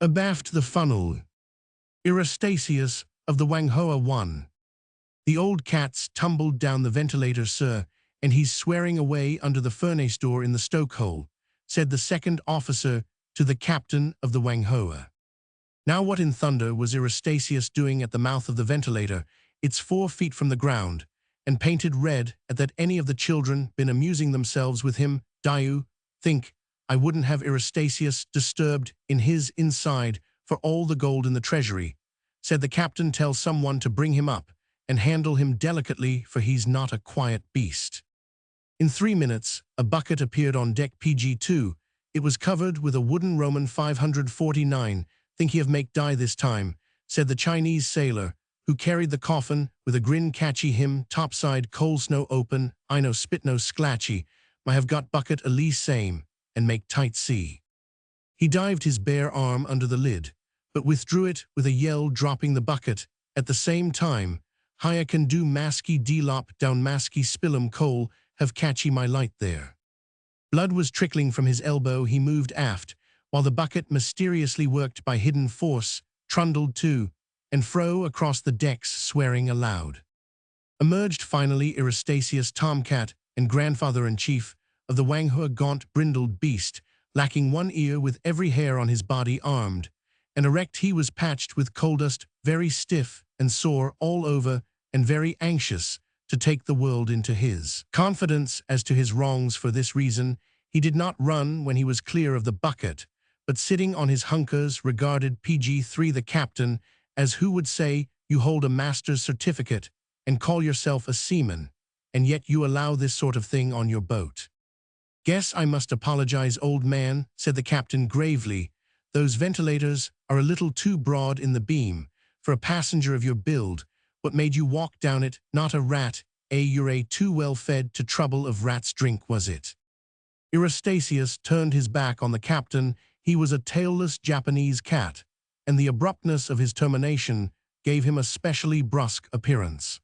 Abaft the Funnel. Eurystasius of the Wanghoa 1. The old cat's tumbled down the ventilator, sir, and he's swearing away under the furnace door in the stokehole, said the second officer to the captain of the Wanghoa. Now what in thunder was Eurystasius doing at the mouth of the ventilator? It's 4 feet from the ground, and painted red at that any of the children been amusing themselves with him. Diu, think, I wouldn't have Eurystasius disturbed in his inside for all the gold in the treasury, said the captain. Tell someone to bring him up and handle him delicately, for he's not a quiet beast. In 3 minutes, a bucket appeared on deck PG2. It was covered with a wooden Roman 549. Think he have make die this time, said the Chinese sailor, who carried the coffin with a grin. Catchy him, topside coal snow open, I no spit no sclatchy, I have got bucket a lee same, and make tight sea. He dived his bare arm under the lid, but withdrew it with a yell, dropping the bucket. At the same time, Hia can do masky delop down masky spillum coal, have catchy my light there. Blood was trickling from his elbow. He moved aft, while the bucket, mysteriously worked by hidden force, trundled to and fro across the decks, swearing aloud. Emerged finally Eurystasius, tomcat and grandfather-in-chief of the Wanghoa, gaunt, brindled beast, lacking one ear, with every hair on his body armed and erect. He was patched with coal dust, very stiff and sore all over, and very anxious to take the world into his confidence as to his wrongs. For this reason, he did not run when he was clear of the bucket, but sitting on his hunkers, regarded PG3, the captain, as who would say, you hold a master's certificate and call yourself a seaman, and yet you allow this sort of thing on your boat. Guess I must apologize, old man, said the captain gravely. Those ventilators are a little too broad in the beam for a passenger of your build. What made you walk down it? Not a rat, you're too well fed to trouble of rat's drink, was it? Eurystasius turned his back on the captain. He was a tailless Japanese cat, and the abruptness of his termination gave him a specially brusque appearance.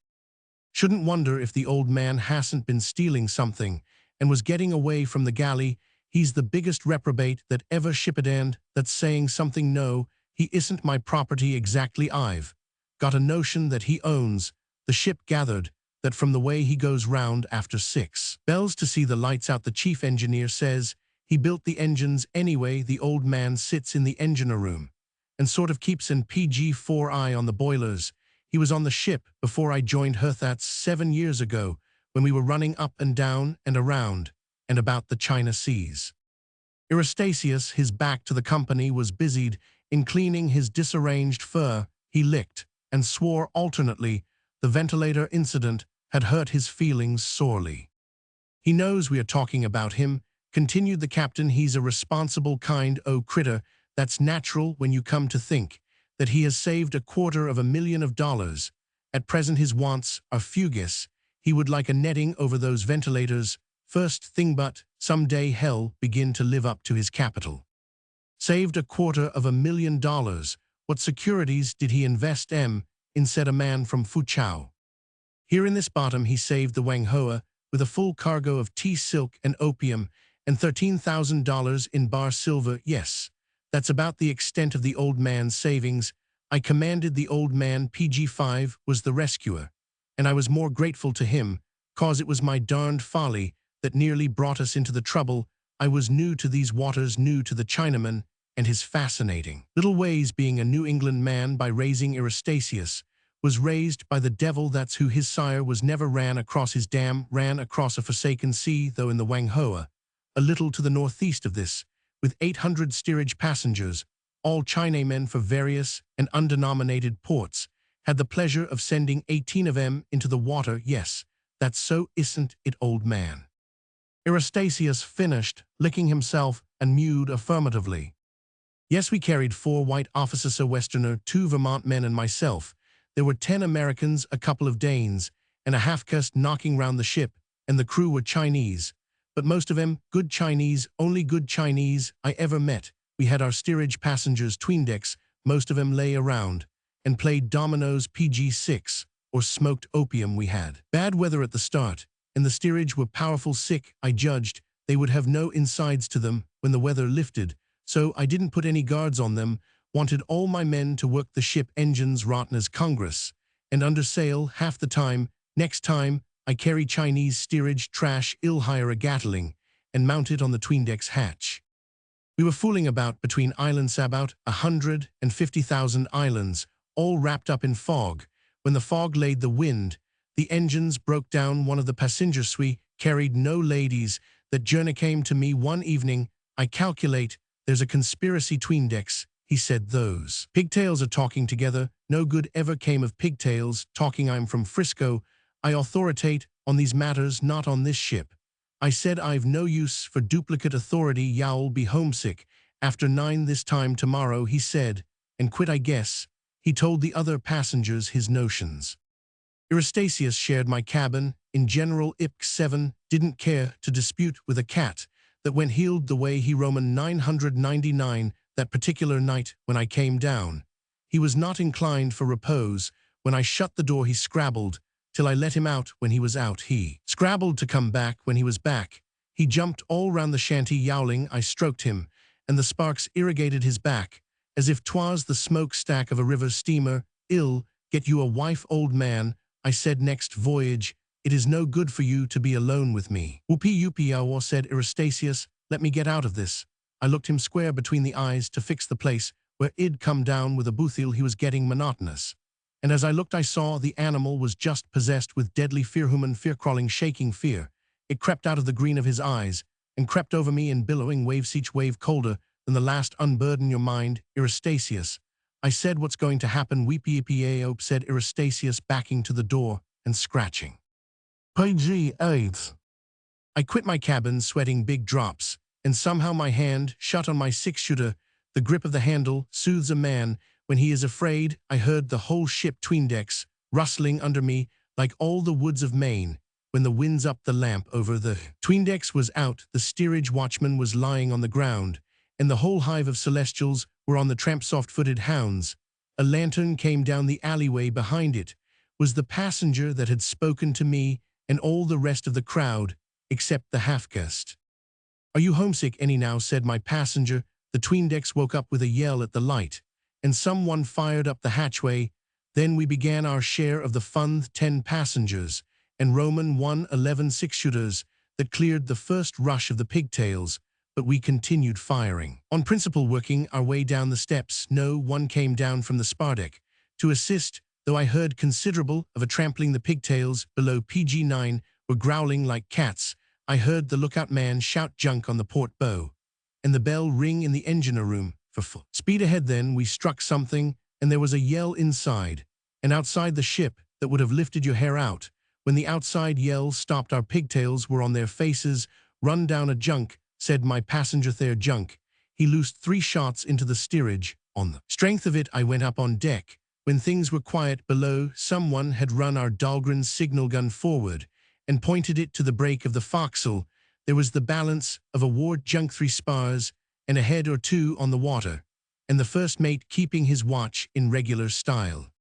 Shouldn't wonder if the old man hasn't been stealing something and was getting away from the galley. He's the biggest reprobate that ever shipped, and that's saying something. No, he isn't my property exactly. I've got a notion that he owns the ship. Gathered that from the way he goes round after 6 bells to see the lights out. The chief engineer says he built the engines anyway. The old man sits in the engineer room and sort of keeps an PG4 eye on the boilers. He was on the ship before I joined her. That's 7 years ago, when we were running up and down and around and about the China seas. Eurystasius, his back to the company, was busied in cleaning his disarranged fur. He licked and swore alternately. The ventilator incident had hurt his feelings sorely. He knows we are talking about him, continued the captain. He's a responsible kind o' critter. That's natural when you come to think that he has saved $250,000. At present his wants are fugis. He would like a netting over those ventilators first thing, but some day hell begin to live up to his capital. Saved $250,000. What securities did he invest in? Said a man from Fuchao. Here in this bottom he saved the Wanghoa with a full cargo of tea, silk, and opium, and $13,000 in bar silver. Yes, that's about the extent of the old man's savings. I commanded the old man. PG5 was the rescuer, and I was more grateful to him, cause it was my darned folly that nearly brought us into the trouble. I was new to these waters, new to the Chinaman and his fascinating little ways. Being a New England man by raising, Eurystasius was raised by the devil. That's who his sire was. Never ran across his dam, ran across a forsaken sea, though in the Wanghoa, a little to the northeast of this, with 800 steerage passengers, all Chinamen for various and undenominated ports, had the pleasure of sending 18 of them into the water. Yes, that's so, isn't it, old man? Eurystasius finished, licking himself, and mewed affirmatively. Yes, we carried 4 white officers, a Westerner, 2 Vermont men, and myself. There were 10 Americans, a couple of Danes, and a half-caste knocking round the ship, and the crew were Chinese. But most of them good Chinese, only good Chinese I ever met. We had our steerage passengers tween decks. Most of them lay around and played dominoes, PG6, or smoked opium. We had bad weather at the start, and the steerage were powerful sick. I judged they would have no insides to them when the weather lifted, so I didn't put any guards on them. wanted all my men to work the ship engines rotten as Congress, and under sail half the time. Next time, I carry Chinese steerage trash ill hire a Gatling, and mount it on the tweendecks hatch. We were fooling about between islands, about 150,000 islands, all wrapped up in fog. When the fog laid the wind, the engines broke down. One of the passengers we carried, no ladies. That journey came to me one evening. I calculate there's a conspiracy tween decks. He said those pigtails are talking together. No good ever came of pigtails talking. I'm from Frisco. I authoritate on these matters, not on this ship. I said I've no use for duplicate authority. You'll be homesick after 9 this time tomorrow, he said, and quit, I guess. He told the other passengers his notions. Eurystasius shared my cabin. In general, Ip 7 didn't care to dispute with a cat that went heeled the way he Roman 999 that particular night when I came down. He was not inclined for repose. When I shut the door, he scrabbled till I let him out. When he was out, he scrabbled to come back. When he was back, he jumped all round the shanty yowling. I stroked him, and the sparks irrigated his back, as if 'twas the smokestack of a river steamer. Ill get you a wife, old man, I said. Next voyage, it is no good for you to be alone with me. Whoopee, said Eurystasius, let me get out of this. I looked him square between the eyes to fix the place where I'd come down with a boothil. He was getting monotonous. And as I looked, I saw the animal was just possessed with deadly fear, human fear, crawling, shaking fear. It crept out of the green of his eyes and crept over me in billowing waves, each wave colder than the last. Unburden your mind, Eurystasius. I said, what's going to happen? Weepee, said Eurystasius, backing to the door and scratching. Page 8. I quit my cabin, sweating big drops, and somehow my hand shut on my 6-shooter. The grip of the handle soothes a man when he is afraid. I heard the whole ship tweendecks rustling under me like all the woods of Maine when the wind's up. The lamp over the tweendecks was out. The steerage watchman was lying on the ground, and the whole hive of celestials were on the tramp. Soft-footed hounds. A lantern came down the alleyway. Behind it was the passenger that had spoken to me, and all the rest of the crowd, except the half-caste. Are you homesick any now? Said my passenger. The tweendecks woke up with a yell at the light, and someone fired up the hatchway. Then we began our share of the fun. 10 passengers, and Roman 111 6-shooters that cleared the first rush of the pigtails, but we continued firing on principle, working our way down the steps. No one came down from the spar-deck to assist, though I heard considerable of a trampling. The pigtails below PG9 were growling like cats. I heard the lookout man shout junk on the port bow, and the bell ring in the engine room for full speed ahead. Then we struck something, and there was a yell inside and outside the ship that would have lifted your hair out. When the outside yell stopped, our pigtails were on their faces. Run down a junk, said my passenger. Their junk. He loosed 3 shots into the steerage. On the strength of it, I went up on deck. When things were quiet below, someone had run our Dahlgren signal gun forward and pointed it to the break of the forecastle. There was the balance of a ward junk, 3 spars, and a head or 2 on the water, and the first mate keeping his watch in regular style.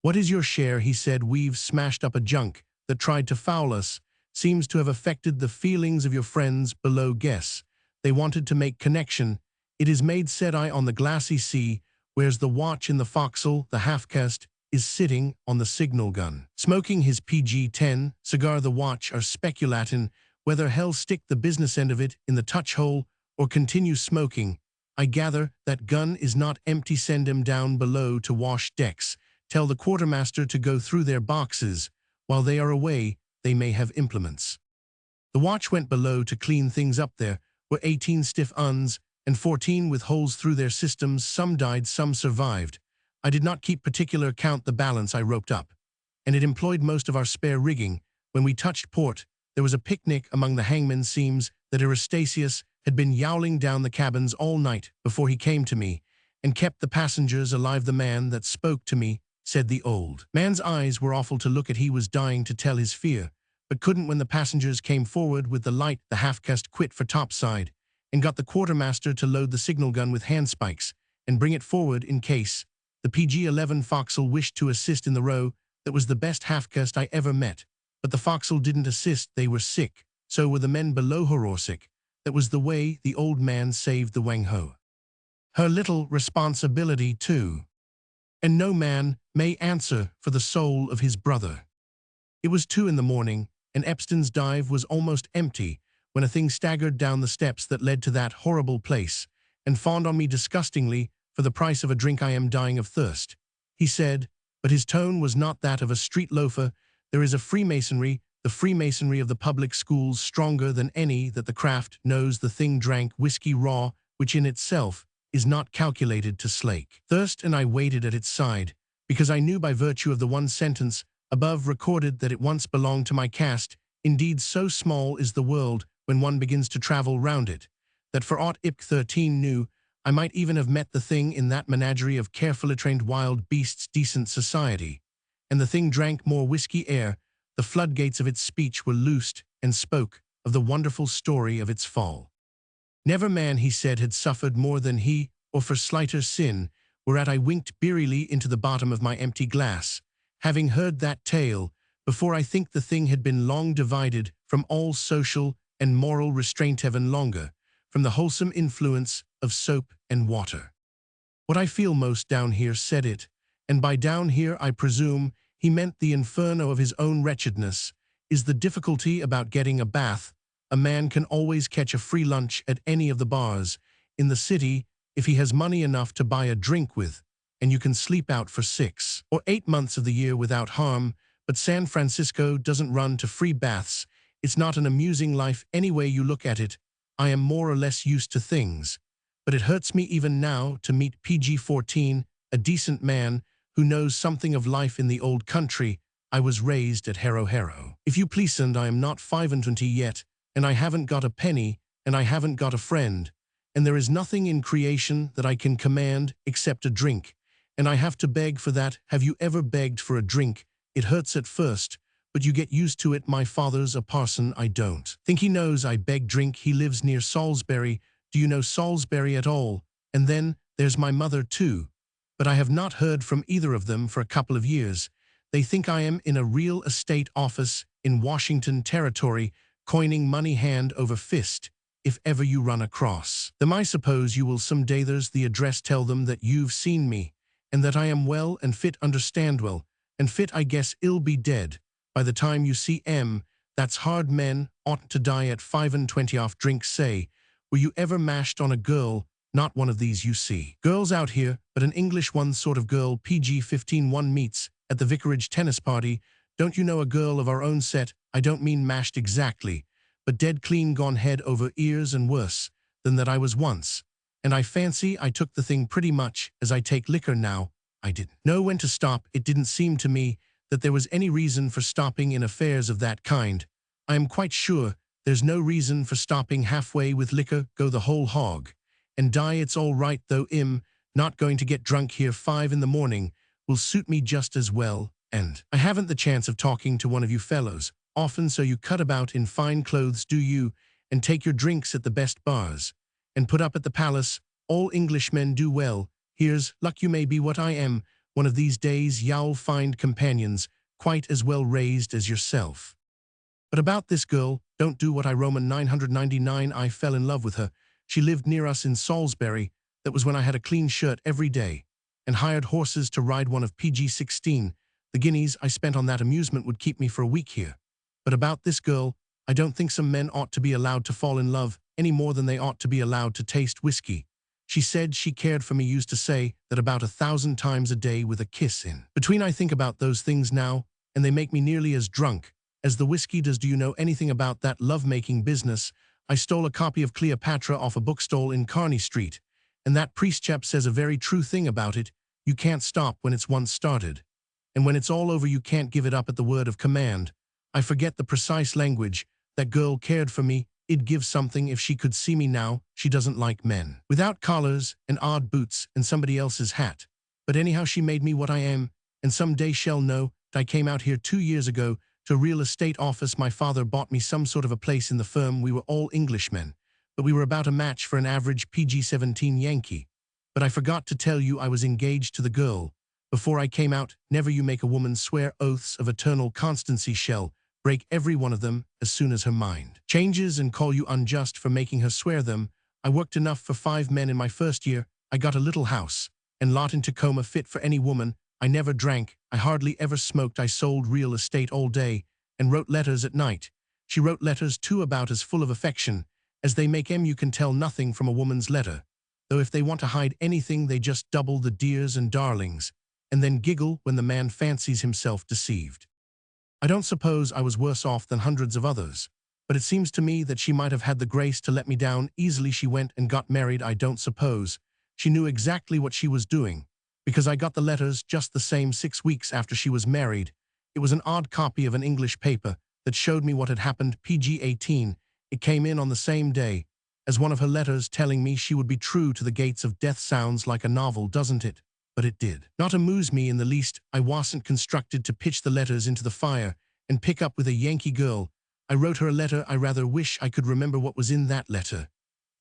What is your share? He said. We've smashed up a junk that tried to foul us. Seems to have affected the feelings of your friends below. Guess they wanted to make connection. It is made, said I. On the glassy sea, where's the watch in the forecastle? The half-caste is sitting on the signal gun, smoking his PG-10 cigar. The watch are speculatin' whether hell stick the business end of it in the touch hole or continue smoking. I gather that gun is not empty. Send him down below to wash decks. Tell the quartermaster to go through their boxes. While they are away, they may have implements. The watch went below to clean things up. There were 18 stiff uns and 14 with holes through their systems. Some died, some survived. I did not keep particular count. The balance I roped up, and it employed most of our spare rigging. When we touched port, there was a picnic among the hangmen. Seems that Eurystasius had been yowling down the cabins all night before he came to me, and kept the passengers alive. The man that spoke to me, said the old man's eyes were awful to look at. He was dying to tell his fear, but couldn't. When the passengers came forward with the light, the half-caste quit for topside and got the quartermaster to load the signal gun with handspikes and bring it forward in case. The PG-11 forecastle wished to assist in the row. That was the best half-caste I ever met, but the forecastle didn't assist. They were sick. So were the men below. Horror sick. That was the way the old man saved the Wang Ho. her little responsibility too. And no man may answer for the soul of his brother. It was 2 in the morning, and Epstein's dive was almost empty when a thing staggered down the steps that led to that horrible place and fawned on me disgustingly for the price of a drink. "I am dying of thirst," he said, but his tone was not that of a street loafer. "There is a Freemasonry, the Freemasonry of the public schools, stronger than any that the craft knows." The thing drank whiskey raw, which in itself is not calculated to slake thirst, and I waited at its side, because I knew by virtue of the one sentence above recorded that it once belonged to my caste. Indeed, so small is the world when one begins to travel round it, that for aught Ip 13 knew, I might even have met the thing in that menagerie of carefully trained wild beasts, decent society. And the thing drank more whiskey ere the floodgates of its speech were loosed, and spoke of the wonderful story of its fall. Never man, he said, had suffered more than he, or for slighter sin, whereat I winked beerily into the bottom of my empty glass. Having heard that tale, before I think the thing had been long divided from all social and moral restraint, even longer, from the wholesome influence of soap and water. "What I feel most down here," said it, and by down here I presume he meant the inferno of his own wretchedness, "is the difficulty about getting a bath. A man can always catch a free lunch at any of the bars in the city if he has money enough to buy a drink with, and you can sleep out for 6 or 8 months of the year without harm, but San Francisco doesn't run to free baths. It's not an amusing life any way you look at it. I am more or less used to things, but it hurts me even now to meet PG-14, a decent man who knows something of life in the old country. I was raised at Hero Hero. If you please, and I am not 25 yet, and I haven't got a penny, and I haven't got a friend, and there is nothing in creation that I can command except a drink, and I have to beg for that. Have you ever begged for a drink? It hurts at first, but you get used to it. My father's a parson. I don't think he knows I beg drink. He lives near Salisbury. Do you know Salisbury at all? And then there's my mother too, but I have not heard from either of them for a couple of years. They think I am in a real estate office in Washington Territory, coining money hand over fist. If ever you run across them, I suppose you will some day. There's the address. Tell them that you've seen me, and that I am well and fit. Understand? Well and fit, I guess. I'll be dead by the time you see M. That's hard. Men ought to die at 25 off drink. Say, were you ever mashed on a girl? Not one of these you see girls out here, but an English one sort of girl. PG-15 one meets at the vicarage tennis party. Don't you know, a girl of our own set. I don't mean mashed exactly, but dead clean gone head over ears, and worse than that I was once. And I fancy I took the thing pretty much as I take liquor now. I didn't know when to stop. It didn't seem to me that there was any reason for stopping in affairs of that kind. I am quite sure there's no reason for stopping halfway with liquor. Go the whole hog and die. It's all right though. Not going to get drunk here. 5 in the morning will suit me just as well, and I haven't the chance of talking to one of you fellows often, so you cut about in fine clothes, do you, and take your drinks at the best bars, and put up at the palace. All Englishmen do well. Here's luck. You may be what I am one of these days. You'll find companions quite as well raised as yourself. But about this girl, don't do what I Roman 999. I fell in love with her. She lived near us in Salisbury. That was when I had a clean shirt every day, and hired horses to ride one of PG-16. The guineas I spent on that amusement would keep me for a week here. But about this girl, I don't think some men ought to be allowed to fall in love any more than they ought to be allowed to taste whiskey. She said she cared for me, used to say that about 1,000 times a day, with a kiss in between. I think about those things now, and they make me nearly as drunk as the whiskey does. Do you know anything about that love-making business? I stole a copy of Cleopatra off a bookstall in Kearney Street, and that priest chap says a very true thing about it. You can't stop when it's once started, and when it's all over you can't give it up at the word of command. I forget the precise language. That girl cared for me. It'd give something if she could see me now. She doesn't like men without collars and odd boots and somebody else's hat. But anyhow, she made me what I am, and some day shall know. I came out here 2 years ago to a real estate office. My father bought me some sort of a place in the firm. We were all Englishmen, but we were about a match for an average PG-17 Yankee. But I forgot to tell you I was engaged to the girl before I came out. Never you make a woman swear oaths of eternal constancy. Shall break every one of them as soon as her mind changes, and call you unjust for making her swear them. I worked enough for 5 men in my first year. I got a little house, and lot in Tacoma fit for any woman. I never drank, I hardly ever smoked, I sold real estate all day, and wrote letters at night. She wrote letters too, about as full of affection as they make 'em. You can tell nothing from a woman's letter, though if they want to hide anything they just double the dears and darlings, and then giggle when the man fancies himself deceived. I don't suppose I was worse off than hundreds of others, but it seems to me that she might have had the grace to let me down easily. She went and got married. I don't suppose she knew exactly what she was doing, because I got the letters just the same 6 weeks after she was married. It was an odd copy of an English paper that showed me what had happened. PG-18. It came in on the same day as one of her letters telling me she would be true to the gates of death. Sounds like a novel, doesn't it? But it did not amuse me in the least. I wasn't constructed to pitch the letters into the fire and pick up with a Yankee girl. I wrote her a letter. I rather wish I could remember what was in that letter.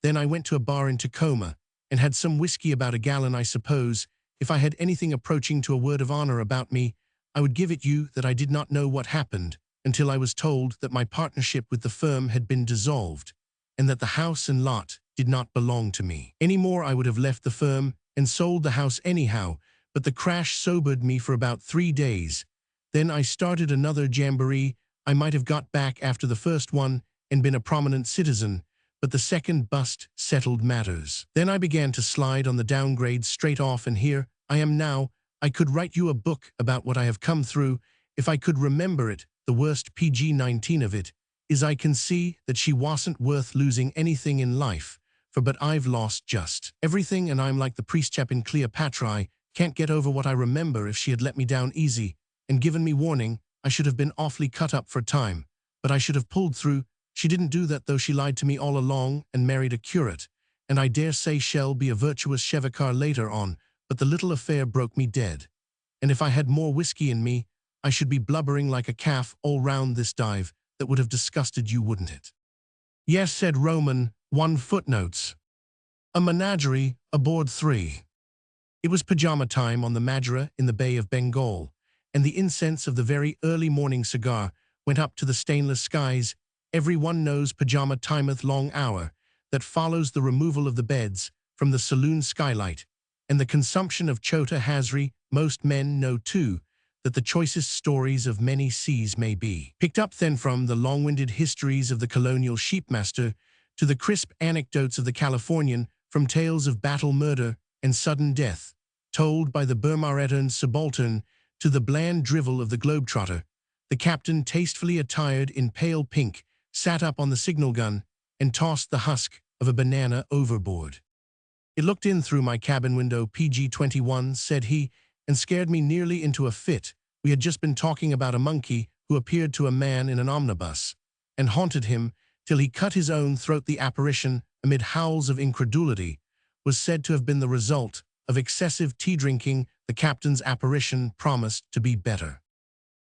Then I went to a bar in Tacoma and had some whiskey, about a gallon. I suppose if I had anything approaching to a word of honor about me, I would give it you that I did not know what happened until I was told that my partnership with the firm had been dissolved and that the house and lot did not belong to me anymore. I would have left the firm and sold the house anyhow, but the crash sobered me for about 3 days. Then I started another jamboree. I might have got back after the first one and been a prominent citizen, but the second bust settled matters. Then I began to slide on the downgrade straight off, and here I am now. I could write you a book about what I have come through if I could remember it. The worst PG-19 of it is I can see that she wasn't worth losing anything in life, but I've lost just everything, and I'm like the priest chap in Cleopatra. I can't get over what I remember. If she had let me down easy and given me warning, I should have been awfully cut up for time, but I should have pulled through. She didn't do that, though. She lied to me all along and married a curate, and I dare say she'll be a virtuous chevacar later on, but the little affair broke me dead. And if I had more whiskey in me, I should be blubbering like a calf all round this dive. That would have disgusted you, wouldn't it? Yes, said Roman. 1 footnotes. A menagerie aboard 3. It was pajama time on the Madeira in the Bay of Bengal, and the incense of the very early morning cigar went up to the stainless skies. Everyone knows pajama timeth long hour that follows the removal of the beds from the saloon skylight, and the consumption of chota hazri. Most men know, too, that the choicest stories of many seas may be picked up then from the long-winded histories of the colonial sheepmaster to the crisp anecdotes of the Californian, from tales of battle, murder, and sudden death, told by the Burmaretan subaltern, to the bland drivel of the globetrotter. The captain, tastefully attired in pale pink, sat up on the signal gun and tossed the husk of a banana overboard. It looked in through my cabin window. PG-21, said he, and scared me nearly into a fit. We had just been talking about a monkey who appeared to a man in an omnibus and haunted him till he cut his own throat. The apparition, amid howls of incredulity, was said to have been the result of excessive tea drinking. The captain's apparition promised to be better.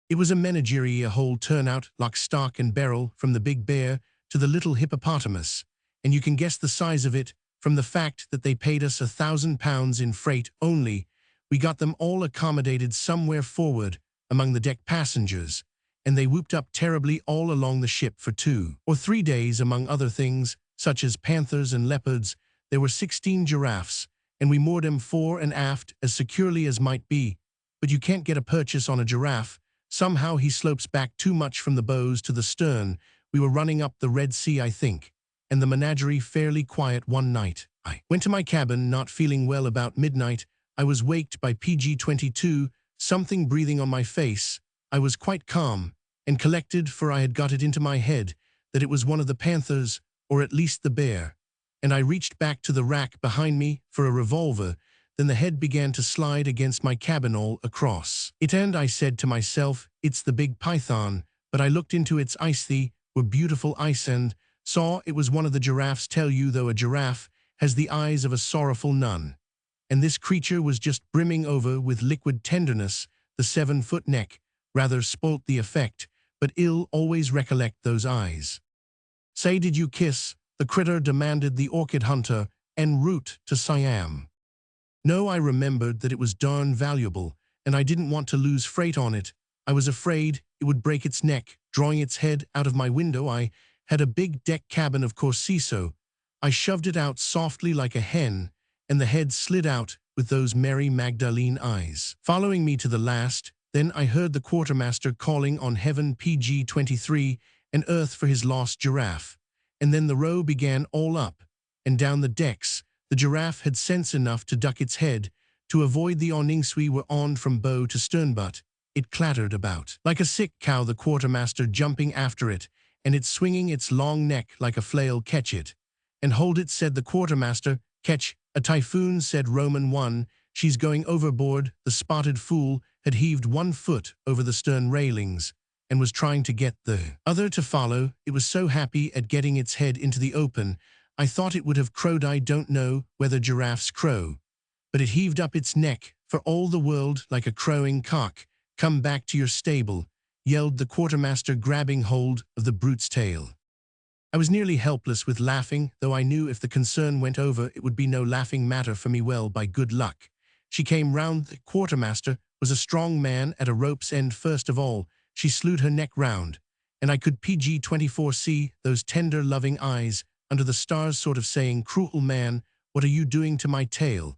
It was a menagerie, a whole turnout, lock, stock, and barrel, from the big bear to the little hippopotamus, and you can guess the size of it from the fact that they paid us £1,000 in freight only. We got them all accommodated somewhere forward among the deck passengers, and they whooped up terribly all along the ship for 2 or 3 days, among other things, such as panthers and leopards. There were 16 giraffes, and we moored 'em fore and aft as securely as might be. But you can't get a purchase on a giraffe. Somehow he slopes back too much from the bows to the stern. We were running up the Red Sea, I think, and the menagerie fairly quiet one night. I went to my cabin, not feeling well. About midnight, I was waked by PG-22, something breathing on my face. I was quite calm and collected, for I had got it into my head that it was one of the panthers, or at least the bear, and I reached back to the rack behind me for a revolver. Then the head began to slide against my cabin all across it, and I said to myself, it's the big python. But I looked into its eyes. They were beautiful eyes, and saw it was one of the giraffes. Tell you, though, a giraffe has the eyes of a sorrowful nun, and this creature was just brimming over with liquid tenderness. The 7-foot neck rather spoilt the effect, but ill always recollect those eyes. Say, did you kiss the critter? Demanded the orchid hunter, en route to Siam. No, I remembered that it was darn valuable, and I didn't want to lose freight on it. I was afraid it would break its neck, drawing its head out of my window. I had a big deck cabin, of course, so I shoved it out softly like a hen, and the head slid out with those merry Magdalene eyes. Following me to the last, then I heard the quartermaster calling on heaven PG-23 and earth for his lost giraffe. And then the row began all up, and down the decks. The giraffe had sense enough to duck its head, to avoid the awnings we were on from bow to sternbutt. It clattered about like a sick cow, the quartermaster jumping after it, and it swinging its long neck like a flail. Catch it, and hold it, said the quartermaster. Catch a typhoon, said Roman 1. She's going overboard. The spotted fool had heaved one foot over the stern railings, and was trying to get the other to follow. It was so happy at getting its head into the open, I thought it would have crowed. I don't know whether giraffes crow, but it heaved up its neck for all the world like a crowing cock. Come back to your stable, yelled the quartermaster, grabbing hold of the brute's tail. I was nearly helpless with laughing, though I knew if the concern went over it would be no laughing matter for me. Well, by good luck, she came round. The quartermaster was a strong man at a rope's end. First of all, she slewed her neck round, and I could PG-24 see those tender, loving eyes under the stars, sort of saying, "Cruel man, what are you doing to my tail?"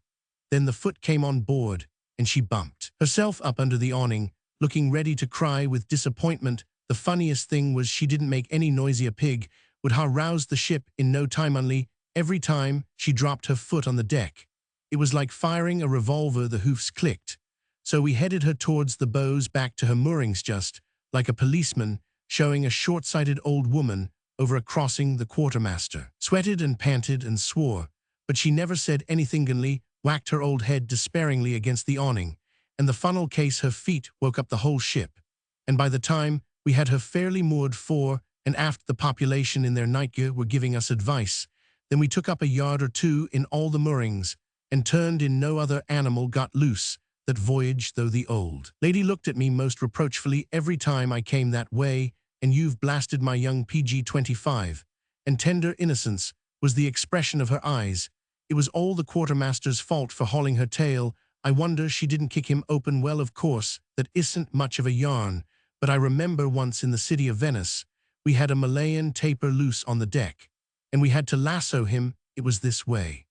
Then the foot came on board, and she bumped herself up under the awning, looking ready to cry with disappointment. The funniest thing was she didn't make any noisy. A pig would ha roused the ship in no time. Only every time she dropped her foot on the deck, it was like firing a revolver. The hoofs clicked. So we headed her towards the bows, back to her moorings, just like a policeman showing a short-sighted old woman over a crossing. The quartermaster sweated and panted and swore, but she never said anything. Gunley whacked her old head despairingly against the awning, and the funnel case. Her feet woke up the whole ship, and by the time we had her fairly moored fore and aft, the population in their nightgear were giving us advice. Then we took up a yard or two in all the moorings, and turned in. No other animal got loose that voyage, though the old lady looked at me most reproachfully every time I came that way. And you've blasted my young PG-25. And tender innocence was the expression of her eyes. It was all the quartermaster's fault for hauling her tail. I wonder she didn't kick him open. Well, of course, that isn't much of a yarn, but I remember once in the city of Venice, we had a Malayan tapir loose on the deck, and we had to lasso him. It was this way.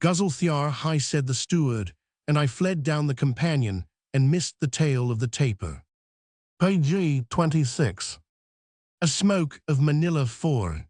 Guzzle thiar high, said the steward, and I fled down the companion and missed the tail of the tapir. PG-26. A smoke of Manila 4.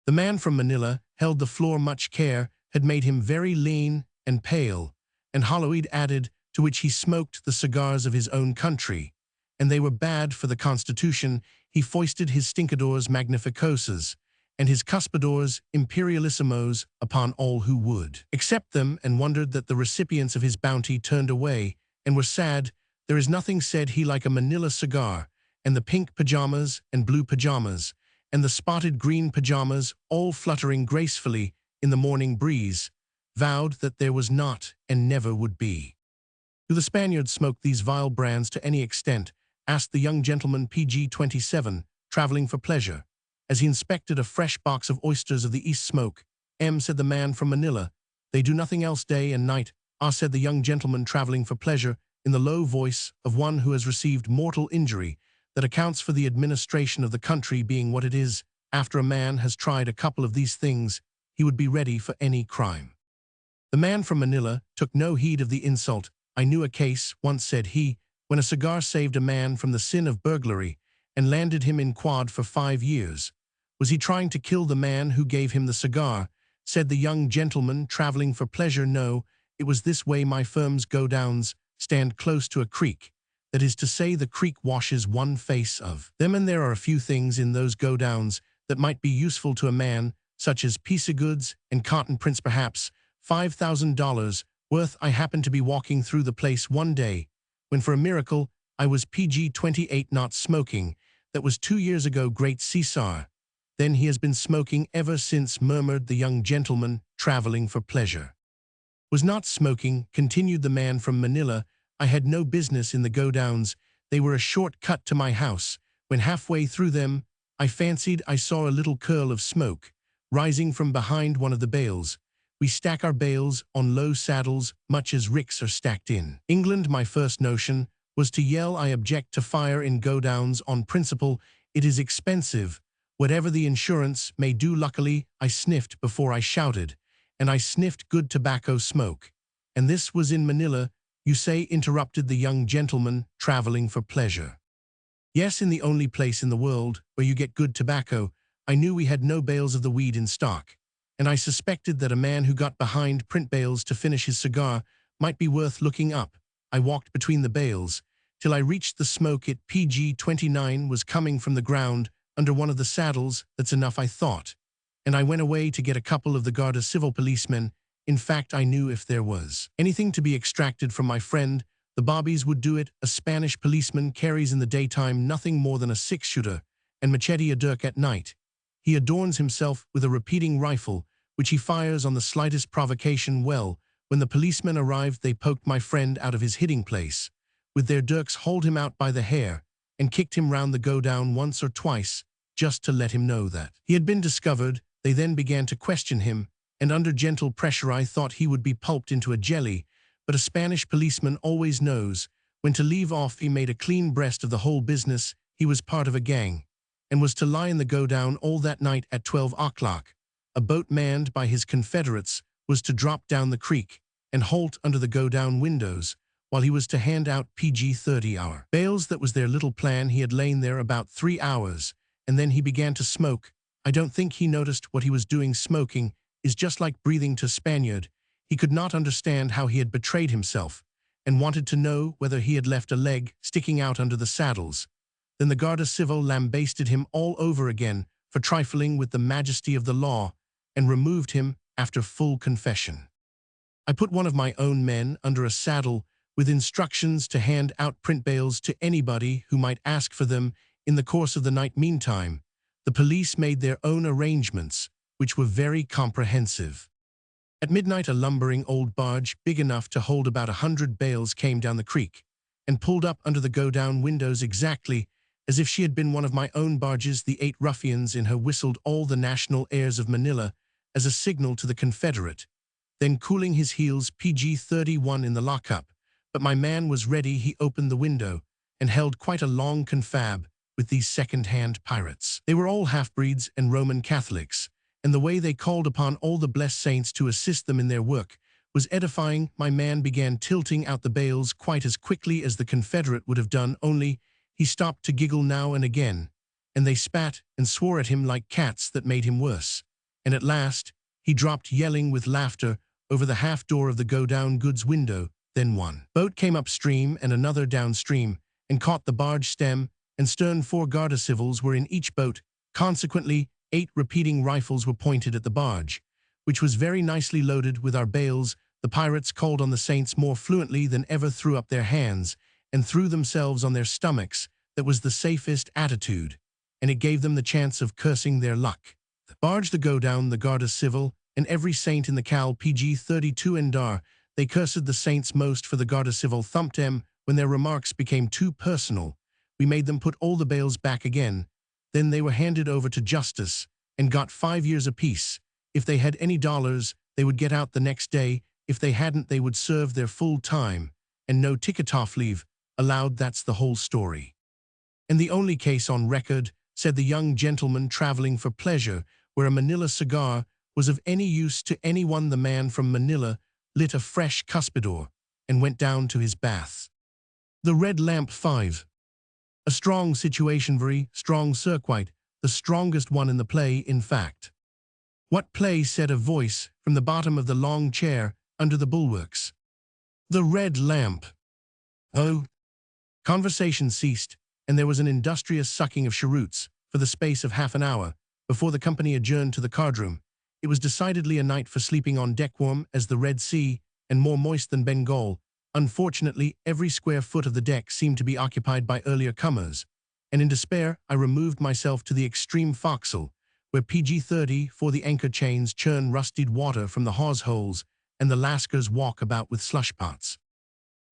The man from Manila held the floor. Much care had made him very lean and pale, and hollowed, added to which he smoked the cigars of his own country, and they were bad for the constitution. He foisted his stinkadores magnificosas and his cuspidors imperialissimos upon all who would accept them, and wondered that the recipients of his bounty turned away and were sad. There is nothing, said he, like a Manila cigar, and the pink pajamas and blue pajamas, and the spotted green pajamas, all fluttering gracefully in the morning breeze, vowed that there was not and never would be. Do the Spaniards smoke these vile brands to any extent? Asked the young gentleman PG-27, traveling for pleasure, as he inspected a fresh box of oysters of the East. Smoke, said the man from Manila. They do nothing else day and night. Said the young gentleman traveling for pleasure, in the low voice of one who has received mortal injury, that accounts for the administration of the country being what it is. After a man has tried a couple of these things, he would be ready for any crime. The man from Manila took no heed of the insult. I knew a case, once, said he, when a cigar saved a man from the sin of burglary and landed him in quad for 5 years. Was he trying to kill the man who gave him the cigar? Said the young gentleman traveling for pleasure. No, it was this way. My firm's go-downs stand close to a creek. That is to say, the creek washes one face of them, and there are a few things in those go-downs that might be useful to a man, such as piece of goods and cotton prints, perhaps $5,000 worth. I happened to be walking through the place one day, when for a miracle I was PG-28 not smoking. That was 2 years ago, great Caesar. Then he has been smoking ever since, murmured the young gentleman traveling for pleasure. Was not smoking, continued the man from Manila. I had no business in the go-downs. They were a short cut to my house. When halfway through them, I fancied I saw a little curl of smoke rising from behind one of the bales. We stack our bales on low saddles, much as ricks are stacked in England. My first notion was to yell. I object to fire in go-downs on principle. It is expensive, whatever the insurance may do. Luckily, I sniffed before I shouted, and I sniffed good tobacco smoke. And this was in Manila, you say, interrupted the young gentleman, traveling for pleasure. Yes, in the only place in the world where you get good tobacco. I knew we had no bales of the weed in stock, and I suspected that a man who got behind print bales to finish his cigar might be worth looking up. I walked between the bales, till I reached the smoke. It PG-29 was coming from the ground under one of the saddles. That's enough, I thought. And I went away to get a couple of the Guardia Civil policemen. In fact, I knew if there was anything to be extracted from my friend, the bobbies would do it. A Spanish policeman carries in the daytime nothing more than a six-shooter and machete a dirk at night. He adorns himself with a repeating rifle, which he fires on the slightest provocation. Well, when the policemen arrived, they poked my friend out of his hiding place. With their dirks hauled him out by the hair and kicked him round the go-down once or twice, just to let him know that he had been discovered. They then began to question him, and under gentle pressure I thought he would be pulped into a jelly, but a Spanish policeman always knows when to leave off. He made a clean breast of the whole business. He was part of a gang, and was to lie in the go-down all that night at 12 o'clock. A boat manned by his confederates was to drop down the creek and halt under the go-down windows, while he was to hand out PG-30 bales. That was their little plan. He had lain there about 3 hours, and then he began to smoke. I don't think he noticed what he was doing. Smoking is just like breathing to a Spaniard. He could not understand how he had betrayed himself, and wanted to know whether he had left a leg sticking out under the saddles. Then the Guardia Civil lambasted him all over again for trifling with the majesty of the law, and removed him after full confession. I put one of my own men under a saddle with instructions to hand out print bales to anybody who might ask for them in the course of the night. Meantime, the police made their own arrangements, which were very comprehensive. At midnight, a lumbering old barge, big enough to hold about 100 bales, came down the creek and pulled up under the go-down windows exactly as if she had been one of my own barges. The 8 ruffians in her whistled all the national airs of Manila as a signal to the Confederate, then cooling his heels, PG-31 in the lockup. But my man was ready. He opened the window and held quite a long confab with these second-hand pirates. They were all half-breeds and Roman Catholics, and the way they called upon all the blessed saints to assist them in their work was edifying. My man began tilting out the bales quite as quickly as the Confederate would have done, only he stopped to giggle now and again, and they spat and swore at him like cats. That made him worse, and at last he dropped yelling with laughter over the half door of the go-down goods window. Then one boat came upstream and another downstream and caught the barge stem and stern. 4 Guardia Civils were in each boat. Consequently, 8 repeating rifles were pointed at the barge, which was very nicely loaded with our bales. The pirates called on the saints more fluently than ever, threw up their hands, and threw themselves on their stomachs. That was the safest attitude, and it gave them the chance of cursing their luck. The barge, the go-down, the Guardia Civil, and every saint in the Cal PG-32 and Dar. They cursed the saints most, for the Guardia Civil thumped them when their remarks became too personal. We made them put all the bales back again. Then they were handed over to justice and got 5 years apiece. If they had any dollars, they would get out the next day. If they hadn't, they would serve their full time, and no ticket-off leave allowed. That's the whole story. And the only case on record, said the young gentleman, traveling for pleasure, where a Manila cigar was of any use to anyone. The man from Manila lit a fresh cuspidor and went down to his bath. The Red Lamp 5. A strong situation, very strong, sir, quite the strongest one in the play, in fact. What play? Said a voice from the bottom of the long chair under the bulwarks. The Red Lamp. Oh. Conversation ceased, and there was an industrious sucking of cheroots for the space of half an hour before the company adjourned to the cardroom. It was decidedly a night for sleeping on deck, warm as the Red Sea and more moist than Bengal. Unfortunately, every square foot of the deck seemed to be occupied by earlier comers, and in despair I removed myself to the extreme forecastle, where PG-30 for the anchor chains churn rusted water from the hawse holes and the lascars walk about with slush pots.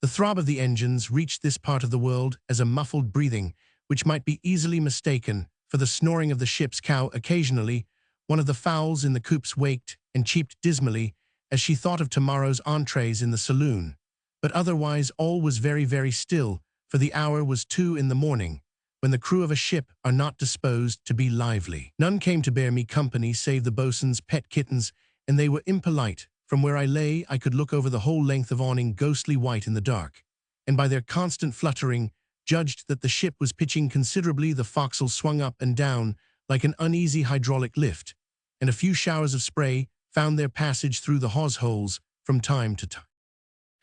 The throb of the engines reached this part of the world as a muffled breathing, which might be easily mistaken for the snoring of the ship's cow. Occasionally, one of the fowls in the coops waked and cheeped dismally as she thought of tomorrow's entrees in the saloon. But otherwise all was very, very still, for the hour was 2 in the morning, when the crew of a ship are not disposed to be lively. None came to bear me company save the boatswain's pet kittens, and they were impolite. From where I lay, I could look over the whole length of awning ghostly white in the dark, and by their constant fluttering, judged that the ship was pitching considerably. The forecastle swung up and down like an uneasy hydraulic lift, and a few showers of spray found their passage through the hawse holes from time to time.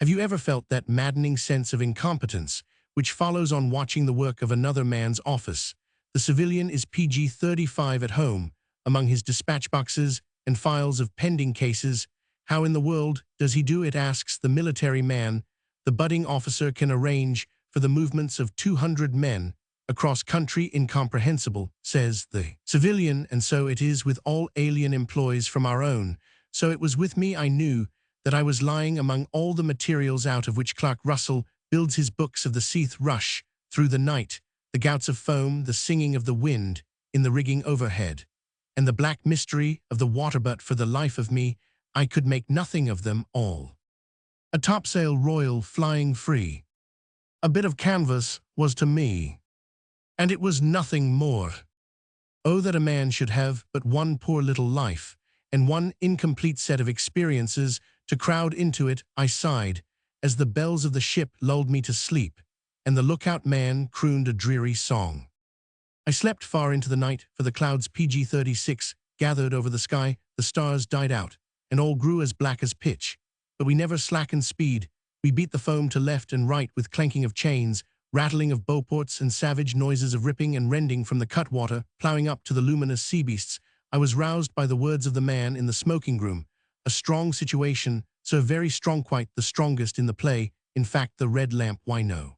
Have you ever felt that maddening sense of incompetence which follows on watching the work of another man's office? The civilian is PG-35 at home, among his dispatch boxes and files of pending cases. How in the world does he do it, asks the military man. The budding officer can arrange for the movements of 200 men across country. Incomprehensible, says the civilian, and so it is with all alien employees from our own. So it was with me. I knew that I was lying among all the materials out of which Clark Russell builds his books of the seath rush through the night, the gouts of foam, the singing of the wind in the rigging overhead, and the black mystery of the water. But for the life of me, I could make nothing of them all. A topsail royal flying free, a bit of canvas, was to me, and it was nothing more. Oh, that a man should have but one poor little life, and one incomplete set of experiences to crowd into it. I sighed, as the bells of the ship lulled me to sleep, and the lookout man crooned a dreary song. I slept far into the night, for the clouds PG-36 gathered over the sky, the stars died out, and all grew as black as pitch. But we never slackened speed. We beat the foam to left and right with clanking of chains, rattling of bowports, and savage noises of ripping and rending from the cutwater, ploughing up to the luminous sea beasts. I was roused by the words of the man in the smoking room. A strong situation, so very strong, quite the strongest in the play. In fact, the red lamp, why no?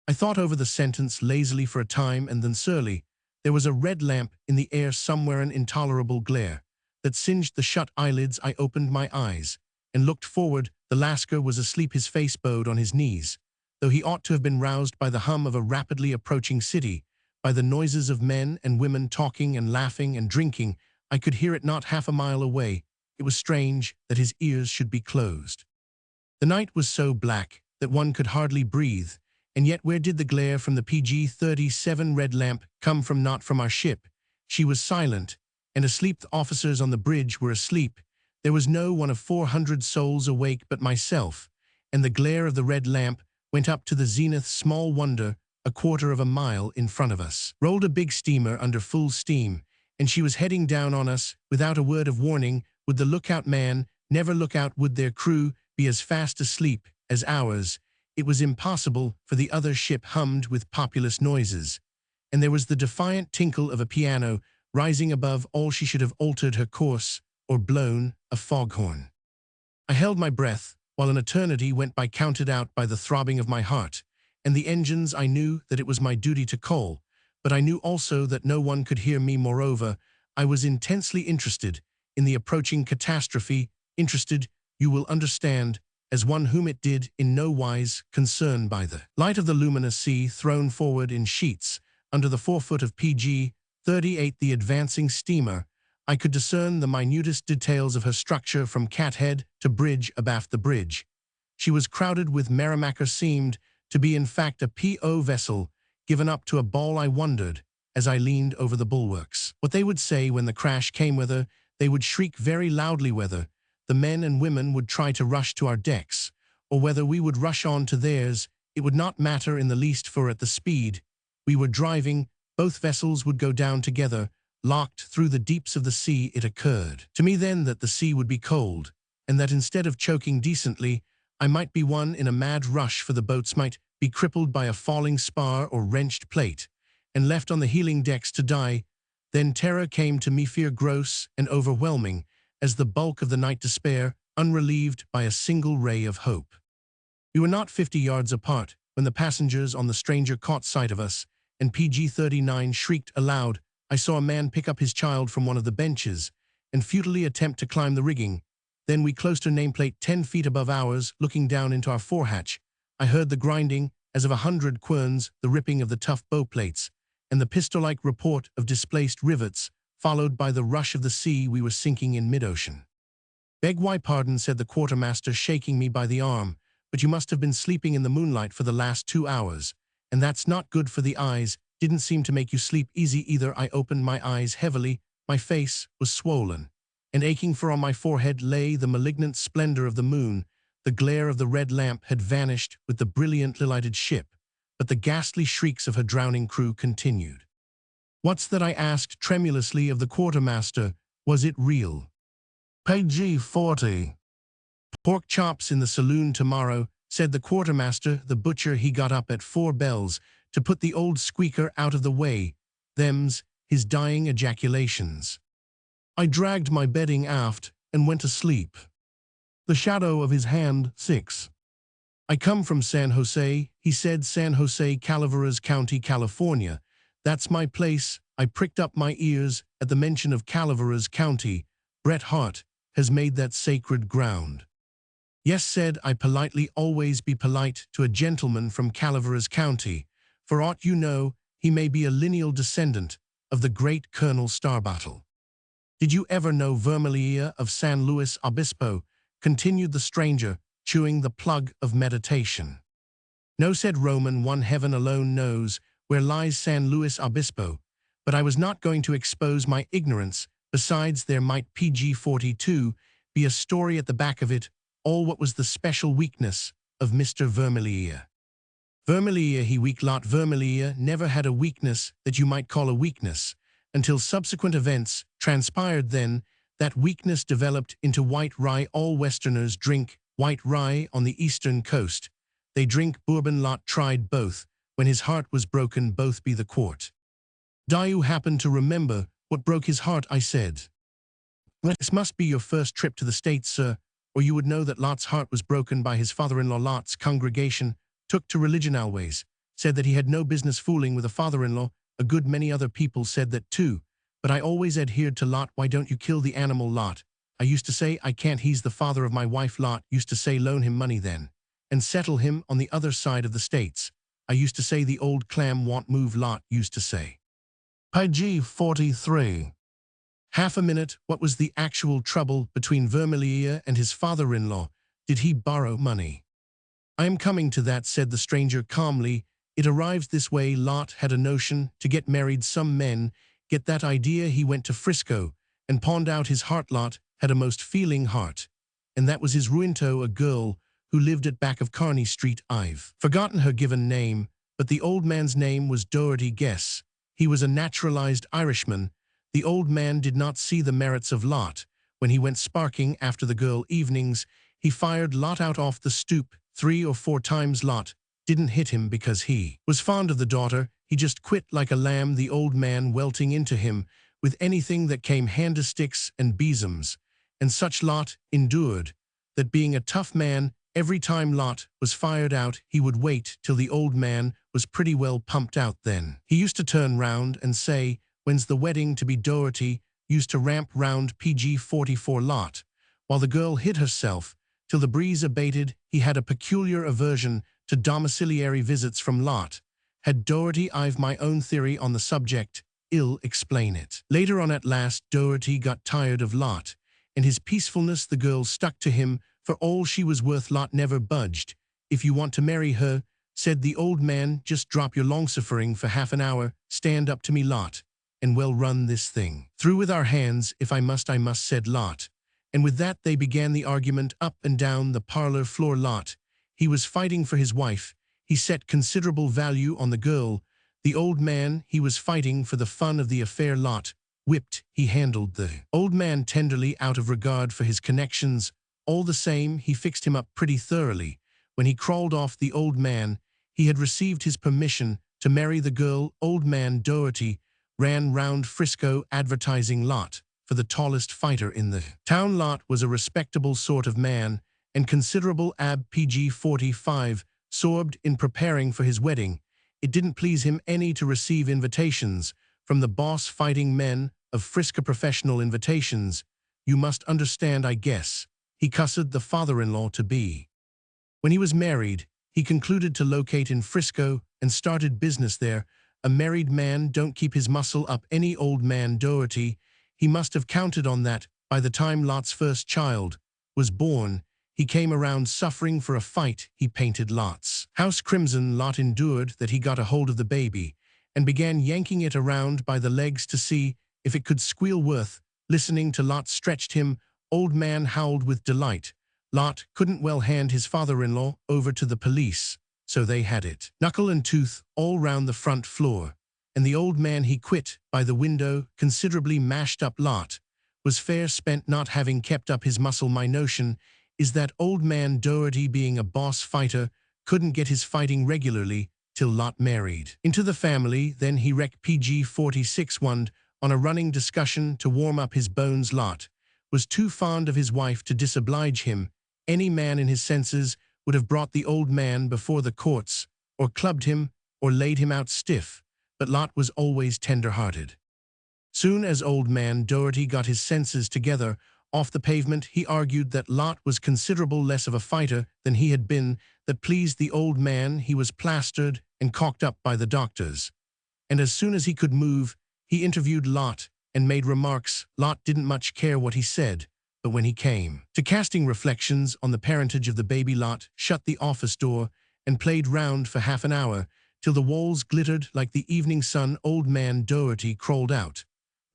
I thought over the sentence lazily for a time, and then surely, there was a red lamp in the air somewhere, an intolerable glare that singed the shut eyelids. I opened my eyes and looked forward. The Lascar was asleep, his face bowed on his knees, though he ought to have been roused by the hum of a rapidly approaching city, by the noises of men and women talking and laughing and drinking. I could hear it not half a mile away. It was strange that his ears should be closed. The night was so black that one could hardly breathe, and yet where did the glare from the PG-37 red lamp come from? Not from our ship. She was silent and asleep. The officers on the bridge were asleep. There was no one of 400 souls awake but myself, and the glare of the red lamp went up to the zenith. Small wonder, a quarter of a mile in front of us rolled a big steamer under full steam, and she was heading down on us without a word of warning. Would the lookout man never look out? Would their crew be as fast asleep as ours? It was impossible, for the other ship hummed with populous noises, and there was the defiant tinkle of a piano rising above all. She should have altered her course or blown a foghorn. I held my breath while an eternity went by, counted out by the throbbing of my heart and the engines. I knew that it was my duty to call, but I knew also that no one could hear me. Moreover, I was intensely interested in the approaching catastrophe, interested, you will understand, as one whom it did in no wise concern. By the light of the luminous sea thrown forward in sheets under the forefoot of PG-38, the advancing steamer, I could discern the minutest details of her structure from cathead to bridge abaft the bridge. She was crowded with Merrimacker, seemed to be in fact a P.O. vessel given up to a ball. I wondered, as I leaned over the bulwarks, what they would say when the crash came, whether they would shriek very loudly, whether the men and women would try to rush to our decks, or whether we would rush on to theirs. It would not matter in the least, for at the speed we were driving, both vessels would go down together, locked through the deeps of the sea. It occurred to me then that the sea would be cold, and that instead of choking decently, I might be one in a mad rush, for the boats might be crippled by a falling spar or wrenched plate, and left on the heeling decks to die. Then terror came to me, fear gross and overwhelming as the bulk of the night, despair unrelieved by a single ray of hope. We were not 50 yards apart when the passengers on the stranger caught sight of us, and PG-39 shrieked aloud. I saw a man pick up his child from one of the benches and futilely attempt to climb the rigging. Then we closed her nameplate 10 feet above ours, looking down into our forehatch. I heard the grinding as of 100 querns, the ripping of the tough bow plates, and the pistol-like report of displaced rivets, followed by the rush of the sea. We were sinking in mid-ocean. "Beg why pardon," said the quartermaster, shaking me by the arm, "but you must have been sleeping in the moonlight for the last 2 hours, and that's not good for the eyes. Didn't seem to make you sleep easy either." I opened my eyes heavily. My face was swollen, and aching for on my forehead lay the malignant splendor of the moon. The glare of the red lamp had vanished with the brilliantly lighted ship, but the ghastly shrieks of her drowning crew continued. "What's that?" I asked tremulously of the quartermaster. "Was it real?" "Page 40. Pork chops in the saloon tomorrow," said the quartermaster. The butcher he got up at 4 bells to put the old squeaker out of the way. Them's his dying ejaculations. I dragged my bedding aft and went to sleep. The shadow of his hand, 6. "I come from San Jose," he said. "San Jose, Calaveras County, California. That's my place." I pricked up my ears at the mention of Calaveras County. Bret Hart has made that sacred ground. "Yes," said I politely. "Always be polite to a gentleman from Calaveras County. For aught you know, he may be a lineal descendant of the great Colonel Starbottle." "Did you ever know Vermilion of San Luis Obispo?" continued the stranger, chewing the plug of meditation. "No," said Roman. "One heaven alone knows where lies San Luis Obispo, but I was not going to expose my ignorance. Besides, there might PG-42 be a story at the back of it all. What was the special weakness of Mr. Vermilion?" "Vermilion, he weak lot. Vermilion never had a weakness that you might call a weakness, until subsequent events transpired. Then that weakness developed into white rye. All Westerners drink white rye on the eastern coast. They drink bourbon. Lot tried both. When his heart was broken, both be the quart." "Do you happen to remember what broke his heart?" I said. "This must be your first trip to the States, sir, or you would know that Lot's heart was broken by his father-in-law. Lot's congregation took to religion always, said that he had no business fooling with a father-in-law. A good many other people said that too, but I always adhered to Lot. Why don't you kill the animal, Lot? I used to say, I can't, he's the father of my wife. Lot used to say, loan him money then, and settle him on the other side of the States. I used to say, the old clam won't move. Lot used to say. Page 43. Half a minute. What was the actual trouble between Vermilion and his father-in-law? Did he borrow money? "I am coming to that," said the stranger calmly. "It arrived this way. Lot had a notion to get married. Some men get that idea. He went to Frisco and pawned out his heart. Lot had a most feeling heart, and that was his ruin to a girl who lived at back of Kearny Street. I've forgotten her given name, but the old man's name was Doherty. Guess he was a naturalized Irishman. The old man did not see the merits of Lot. When he went sparking after the girl evenings, he fired Lot out off the stoop 3 or 4 times. Lot didn't hit him because he was fond of the daughter. He just quit like a lamb, the old man welting into him with anything that came, handysticks and besoms, and such. Lot endured that, being a tough man. Every time Lot was fired out, he would wait till the old man was pretty well pumped out. Then he used to turn round and say, when's the wedding to be? Doherty used to ramp round PG-44 Lot, while the girl hid herself till the breeze abated. He had a peculiar aversion to domiciliary visits from Lot. Had Doherty. I've my own theory on the subject. I'll explain it later on. At last Doherty got tired of Lot and his peacefulness. The girl stuck to him for all she was worth. Lot never budged. "If you want to marry her," said the old man, "just drop your long-suffering for half an hour, stand up to me, Lot, and we'll run this thing through with our hands. If I must, I must," said Lot. And with that they began the argument up and down the parlor floor. Lot, he was fighting for his wife. He set considerable value on the girl. The old man, he was fighting for the fun of the affair. Lot whipped. He handled the old man tenderly out of regard for his connections. All the same, he fixed him up pretty thoroughly. When he crawled off the old man, he had received his permission to marry the girl. Old man Doherty ran round Frisco advertising Lot for the tallest fighter in the town. Lot was a respectable sort of man, and considerable PG-45 sorbed in preparing for his wedding. It didn't please him any to receive invitations from the boss fighting men of Frisco. Professional invitations, you must understand, I guess. He cussed the father-in-law to be. When he was married, he concluded to locate in Frisco and started business there. A married man don't keep his muscle up. Any old man Doherty, he must have counted on that. By the time Lot's first child was born, he came around suffering for a fight. He painted Lot's house crimson. Lot endured that. He got a hold of the baby and began yanking it around by the legs to see if it could squeal worth listening to Lot stretched him, old man howled with delight. Lot couldn't well hand his father-in-law over to the police, so they had it. Knuckle and tooth all round the front floor, and the old man he quit by the window considerably mashed up Lot, was fair spent not having kept up his muscle. My notion is that old man Doherty, being a boss fighter, couldn't get his fighting regularly till Lot married into the family. Then he wrecked PG-46 one on a running discussion to warm up his bones. Lot was too fond of his wife to disoblige him. Any man in his senses would have brought the old man before the courts, or clubbed him, or laid him out stiff, but Lot was always tender-hearted. Soon as old man Doherty got his senses together off the pavement, he argued that Lot was considerable less of a fighter than he had been. That pleased the old man. He was plastered and caulked up by the doctors, and as soon as he could move, he interviewed Lot and made remarks. Lot didn't much care what he said, but when he came to casting reflections on the parentage of the baby, Lot shut the office door and played round for half an hour, till the walls glittered like the evening sun. Old man Doherty crawled out,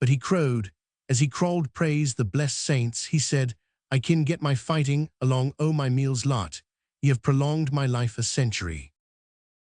but he crowed. As he crawled, praise the blessed saints, he said, I can get my fighting along. Oh, my meals, Lot, ye have prolonged my life a century.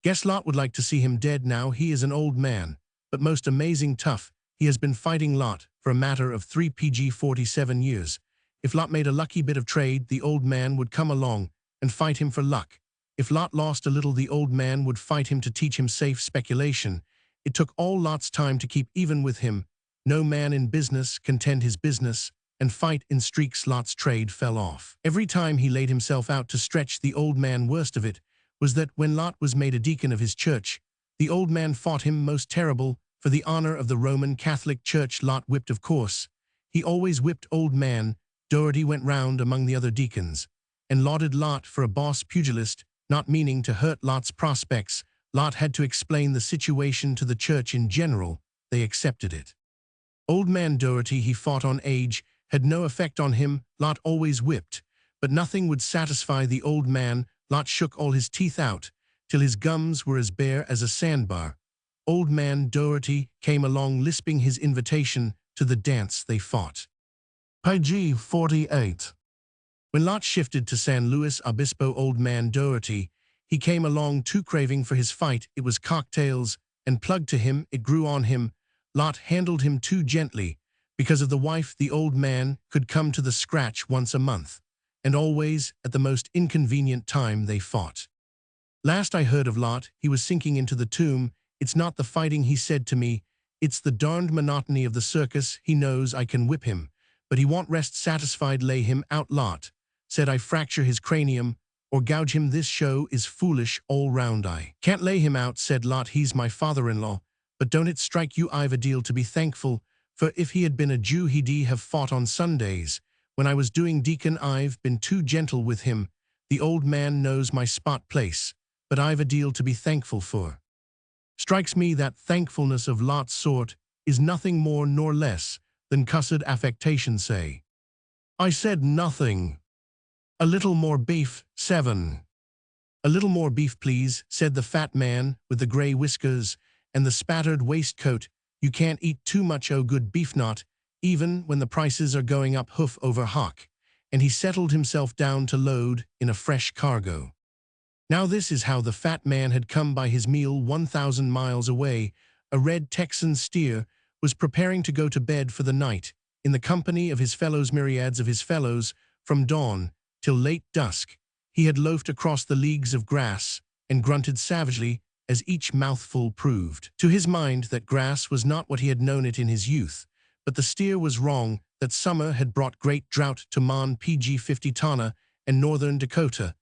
Guess Lot would like to see him dead now. He is an old man, but most amazing tough. He has been fighting Lot for a matter of 3 PG-47 years. If Lot made a lucky bit of trade, the old man would come along and fight him for luck. If Lot lost a little, the old man would fight him to teach him safe speculation. It took all Lot's time to keep even with him. No man in business can tend his business and fight in streaks. Lot's trade fell off. Every time he laid himself out to stretch the old man. Worst of it was that when Lot was made a deacon of his church, the old man fought him most terrible for the honor of the Roman Catholic Church. Lot whipped, of course. He always whipped old man. Doherty went round among the other deacons and lauded Lot for a boss pugilist, not meaning to hurt Lot's prospects. Lot had to explain the situation to the church in general. They accepted it. Old man Doherty he fought on age had no effect on him. Lot always whipped, but nothing would satisfy the old man. Lot shook all his teeth out till his gums were as bare as a sandbar. Old man Doherty came along lisping his invitation to the dance. They fought. PG-48. When Lot shifted to San Luis Obispo, old man Doherty, he came along too craving for his fight. It was cocktails and plugged to him. It grew on him. Lot handled him too gently. Because of the wife, the old man could come to the scratch once a month, and always at the most inconvenient time. They fought. Last I heard of Lot, he was sinking into the tomb. It's not the fighting, he said to me. It's the darned monotony of the circus. He knows I can whip him, but he won't rest satisfied. Lay him out, Lot said. I fracture his cranium or gouge him. This show is foolish all round. I can't lay him out, said Lot. He's my father-in-law. But don't it strike you I've a deal to be thankful for? If he had been a Jew, he'd have fought on Sundays. When I was doing deacon, I've been too gentle with him. The old man knows my spot place, but I've a deal to be thankful for. Strikes me that thankfulness of Lot's sort is nothing more nor less than cussed affectation. Say, I said nothing. A little more beef. 7. A little more beef, please, said the fat man with the gray whiskers and the spattered waistcoat. You can't eat too much, oh good beef, not even when the prices are going up. Hoof over hock. And he settled himself down to load in a fresh cargo. Now this is how the fat man had come by his meal. 1,000 miles away, a red Texan steer was preparing to go to bed for the night, in the company of his fellows, myriads of his fellows. From dawn till late dusk, he had loafed across the leagues of grass and grunted savagely as each mouthful proved to his mind that grass was not what he had known it in his youth. But the steer was wrong. That summer had brought great drought to Mon PG-50 Tana and northern Dakota.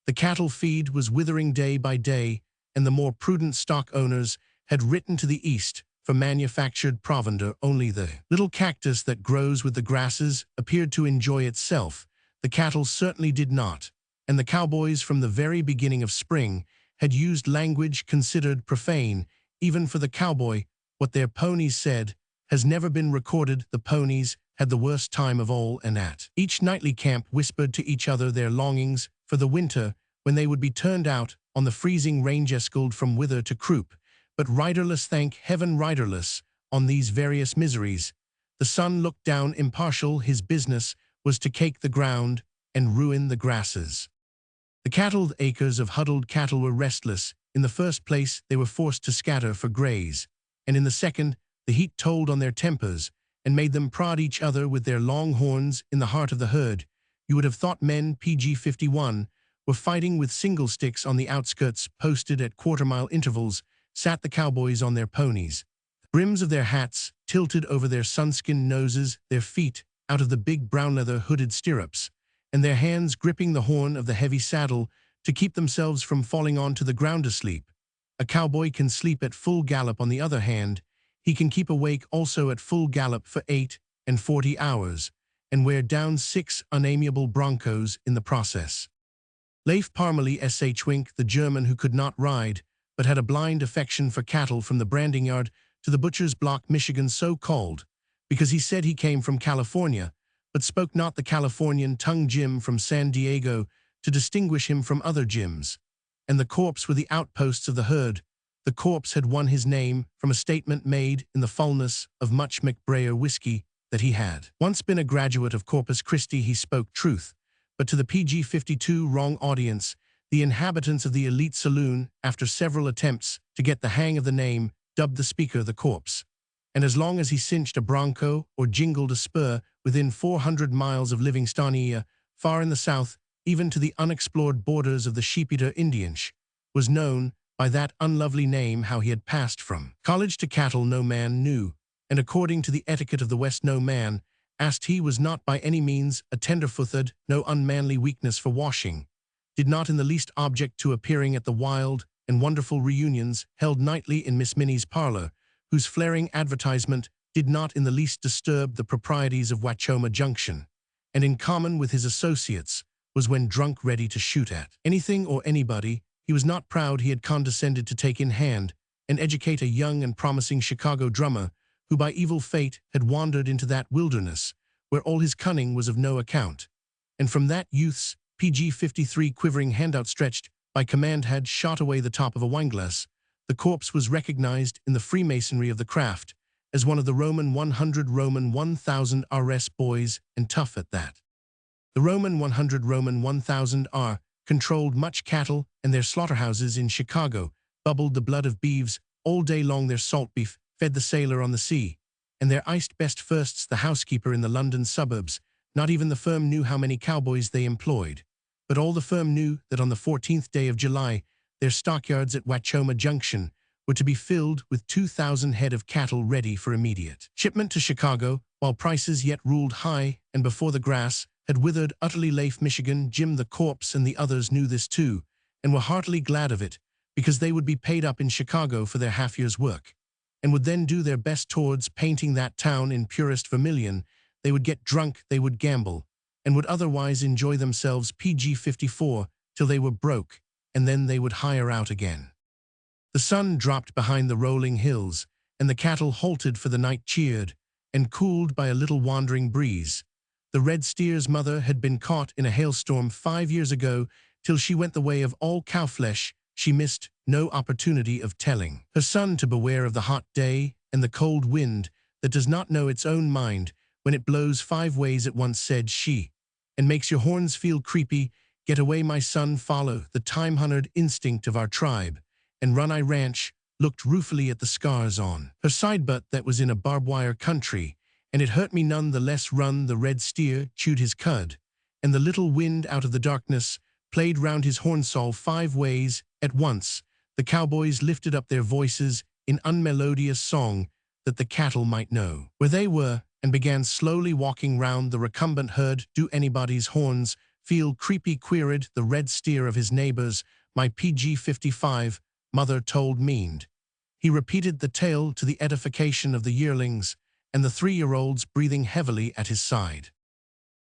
The cattle feed was withering day by day, and the more prudent stock owners had written to the east for manufactured provender. Only the little cactus that grows with the grasses appeared to enjoy itself. The cattle certainly did not, and the cowboys from the very beginning of spring had used language considered profane, even for the cowboy. What their ponies said has never been recorded. The ponies had the worst time of all, and at each nightly camp whispered to each other their longings for the winter, when they would be turned out on the freezing range, escaled from wither to croup, but riderless, thank heaven, riderless on these various miseries. The sun looked down impartial, his business was to cake the ground and ruin the grasses. The cattled acres of huddled cattle were restless. In the first place, they were forced to scatter for graze, and in the second, the heat told on their tempers and made them prod each other with their long horns in the heart of the herd. You would have thought men PG-51 were fighting with single sticks on the outskirts. Posted at quarter-mile intervals sat the cowboys on their ponies, the brims of their hats tilted over their sun-skinned noses, their feet out of the big brown leather hooded stirrups, and their hands gripping the horn of the heavy saddle to keep themselves from falling onto the ground asleep. A cowboy can sleep at full gallop. On the other hand, he can keep awake also at full gallop for 8 and 40 hours, and wear down 6 unamiable broncos in the process. Leif Parmalee Schwenk, the German who could not ride, but had a blind affection for cattle, from the branding yard to the butcher's block, Michigan, so called because he said he came from California, but spoke not the Californian tongue. Jim from San Diego, to distinguish him from other Jims. And the corpse were the outposts of the herd. The corpse had won his name from a statement made in the fullness of much McBrayer whiskey that he had once been a graduate of Corpus Christi. He spoke truth, but to the PG-52 wrong audience, the inhabitants of the elite saloon, after several attempts to get the hang of the name, dubbed the speaker the corpse. And as long as he cinched a bronco or jingled a spur within 400 miles of Livingstonia, far in the south, even to the unexplored borders of the sheep-eater Indians, was known by that unlovely name. How he had passed from college to cattle no man knew, and according to the etiquette of the West, no man asked. He was not by any means a tenderfooted, no unmanly weakness for washing, did not in the least object to appearing at the wild and wonderful reunions held nightly in Miss Minnie's parlor, whose flaring advertisement did not in the least disturb the proprieties of Wachoma Junction, and in common with his associates was when drunk ready to shoot at anything or anybody. He was not proud. He had condescended to take in hand and educate a young and promising Chicago drummer who by evil fate had wandered into that wilderness where all his cunning was of no account, and from that youth's PG-53 quivering hand outstretched by command had shot away the top of a wineglass. The corpse was recognized in the Freemasonry of the craft as one of the Roman 100 Roman 1000 RS boys, and tough at that. The Roman 100 Roman 1000 R controlled much cattle, and their slaughterhouses in Chicago bubbled the blood of beeves all day long. Their salt beef fed the sailor on the sea, and their iced best firsts the housekeeper in the London suburbs. Not even the firm knew how many cowboys they employed, but all the firm knew that on the 14th day of July, their stockyards at Wachoma Junction were to be filled with 2,000 head of cattle ready for immediate shipment to Chicago, while prices yet ruled high and before the grass had withered utterly. Leif, Michigan, Jim the corpse, and the others knew this too, and were heartily glad of it, because they would be paid up in Chicago for their half-year's work, and would then do their best towards painting that town in purest vermilion. They would get drunk, they would gamble, and would otherwise enjoy themselves PG-54 till they were broke, and then they would hire out again. The sun dropped behind the rolling hills, and the cattle halted for the night, cheered and cooled by a little wandering breeze. The red steer's mother had been caught in a hailstorm 5 years ago. Till she went the way of all cowflesh, she missed no opportunity of telling her son to beware of the hot day and the cold wind that does not know its own mind when it blows 5 ways at once, said she, and makes your horns feel creepy. Get away, my son, follow the time-honored instinct of our tribe, and run. I ranch looked ruefully at the scars on her side butt that was in a barbed wire country, and it hurt me none the less. Run. The red steer chewed his cud, and the little wind out of the darkness played round his hornsall 5 ways at once. The cowboys lifted up their voices in unmelodious song that the cattle might know where they were, and began slowly walking round the recumbent herd. Do anybody's horns feel creepy? Queried the red steer of his neighbors. My PG-55 mother told meaned. He repeated the tale to the edification of the yearlings and the 3-year-olds breathing heavily at his side.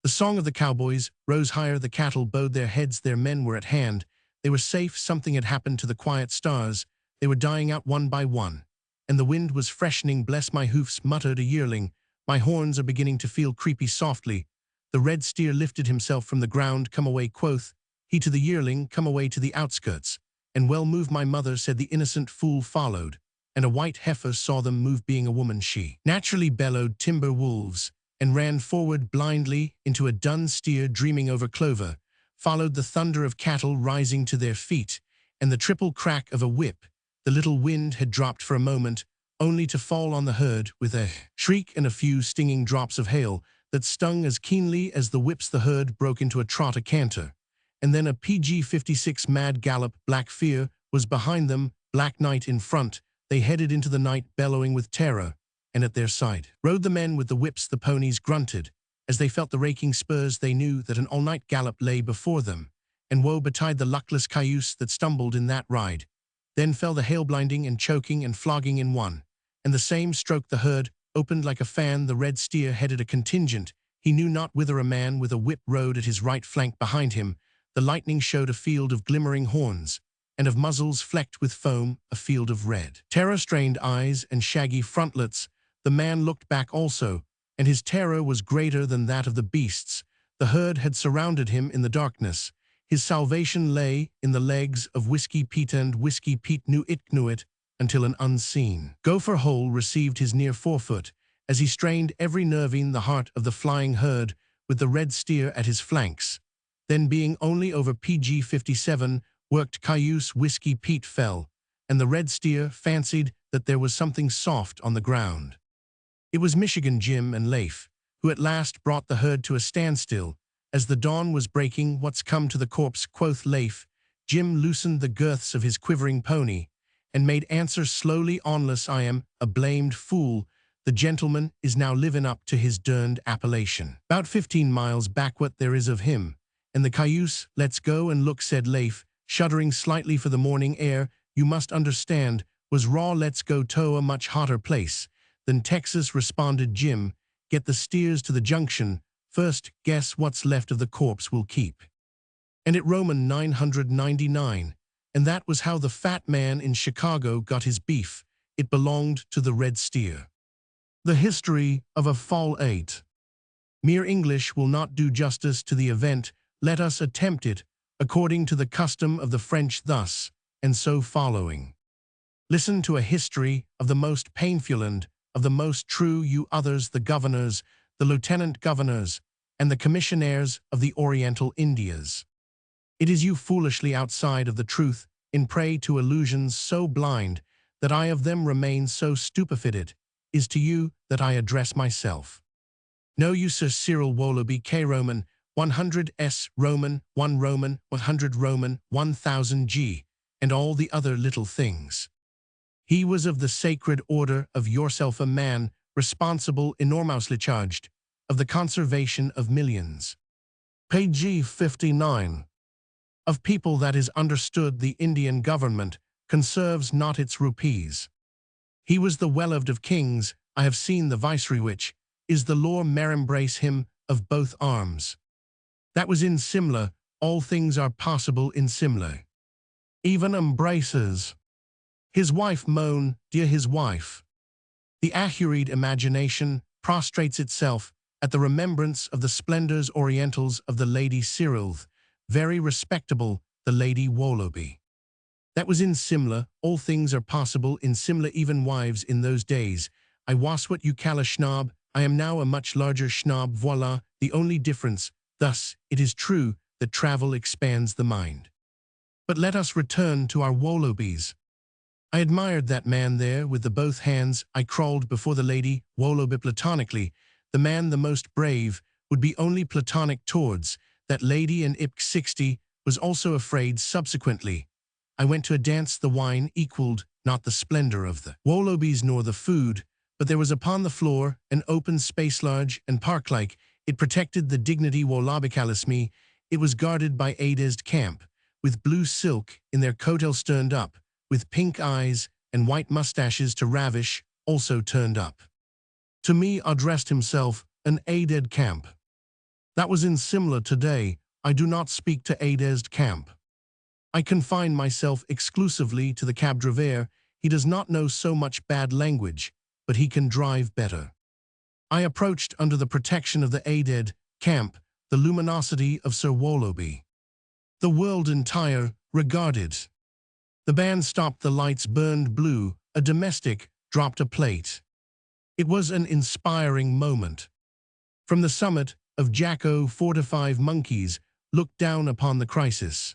The song of the cowboys rose higher. The cattle bowed their heads. Their men were at hand. They were safe. Something had happened to the quiet stars. They were dying out one by one, and the wind was freshening. Bless my hoofs, muttered a yearling. My horns are beginning to feel creepy. Softly the red steer lifted himself from the ground. Come away, quoth he to the yearling, come away to the outskirts. And well move, my mother, said the innocent fool. Followed and a white heifer saw them move. Being a woman, she naturally bellowed timber wolves and ran forward blindly into a dun steer dreaming over clover, followed the thunder of cattle rising to their feet, and the triple crack of a whip. The little wind had dropped for a moment, only to fall on the herd with a shriek and a few stinging drops of hail that stung as keenly as the whips. The herd broke into a trot, a canter, and then a PG-56 mad gallop. Black fear was behind them, black night in front. They headed into the night bellowing with terror, and at their side rode the men with the whips. The ponies grunted as they felt the raking spurs. They knew that an all-night gallop lay before them, and woe betide the luckless cayuse that stumbled in that ride. Then fell the hail, blinding and choking and flogging in one and the same stroke. The herd opened like a fan. The red steer headed a contingent, he knew not whither. A man with a whip rode at his right flank. Behind him the lightning showed a field of glimmering horns, and of muzzles flecked with foam, a field of red, terror-strained eyes and shaggy frontlets. The man looked back also, and his terror was greater than that of the beasts. The herd had surrounded him in the darkness. His salvation lay in the legs of Whiskey Pete, and Whiskey Pete knew it until an unseen gopher hole received his near forefoot as he strained every nervine the heart of the flying herd with the red steer at his flanks. Then, being only over PG-57 worked cayuse, Whiskey Pete fell, and the red steer fancied that there was something soft on the ground. It was Michigan Jim and Leif, who at last brought the herd to a standstill. As the dawn was breaking, "What's come to the corpse?" quoth Leif. Jim loosened the girths of his quivering pony, and made answer slowly, "Onless I am a blamed fool. The gentleman is now living up to his derned appellation. 'Bout 15 miles back what there is of him, and the cayuse." "Let's go and look," said Leif, shuddering slightly, for the morning air, you must understand, was raw. "Let's go to a much hotter place than Texas," responded Jim. "Get the steers to the junction first. Guess what's left of the corpse we'll keep." And it Roman 999. And that was how the fat man in Chicago got his beef. It belonged to the red steer. The history of a fall 8. Mere English will not do justice to the event. Let us attempt it, according to the custom of the French, thus, and so following. Listen to a history of the most painful and of the most true. You others, the governors, the lieutenant governors, and the commissionaires of the Oriental Indias. It is you foolishly outside of the truth, in prey to illusions so blind that I of them remain so stupefied. Is to you that I address myself. Know you Sir Cyril Wollobie, K Roman 100 S Roman 1 Roman 100 Roman 1000 G, and all the other little things. He was of the sacred order of yourself, a man responsible, enormously charged, of the conservation of millions. Page 59. Of people, that is understood, the Indian government conserves not its rupees. He was the well-loved of kings. I have seen the viceroy, which is the law, embrace him of both arms. That was in Simla. All things are possible in Simla. Even embraces. His wife moan, dear his wife. The ahuried imagination prostrates itself at the remembrance of the splendors orientals of the Lady Cyril, very respectable, the Lady Wollobie. That was in Simla. All things are possible in Simla, even wives in those days. I was what you call a schnob. I am now a much larger schnob. Voila, the only difference. Thus, it is true that travel expands the mind. But let us return to our Wollobies. I admired that man there with the both hands. I crawled before the Lady Wollobie platonically. The man, the most brave, would be only platonic towards that lady, and Ip 60 was also afraid. Subsequently, I went to a dance. The wine equaled not the splendor of the Wollobies nor the food, but there was upon the floor an open space, large and park-like. It protected the dignity Wollobicalisme. It was guarded by Adesd camp, with blue silk in their coattails turned up, with pink eyes and white mustaches to ravish, also turned up. To me addressed himself an Aded camp. That was in Simla today. I do not speak to Adesd camp. I confine myself exclusively to the cab driver. He does not know so much bad language, but he can drive better. I approached under the protection of the Aded camp, the luminosity of Sir Wollobie. The world entire regarded. The band stopped, the lights burned blue, a domestic dropped a plate. It was an inspiring moment. From the summit of Jacko 4 to 5 monkeys looked down upon the crisis.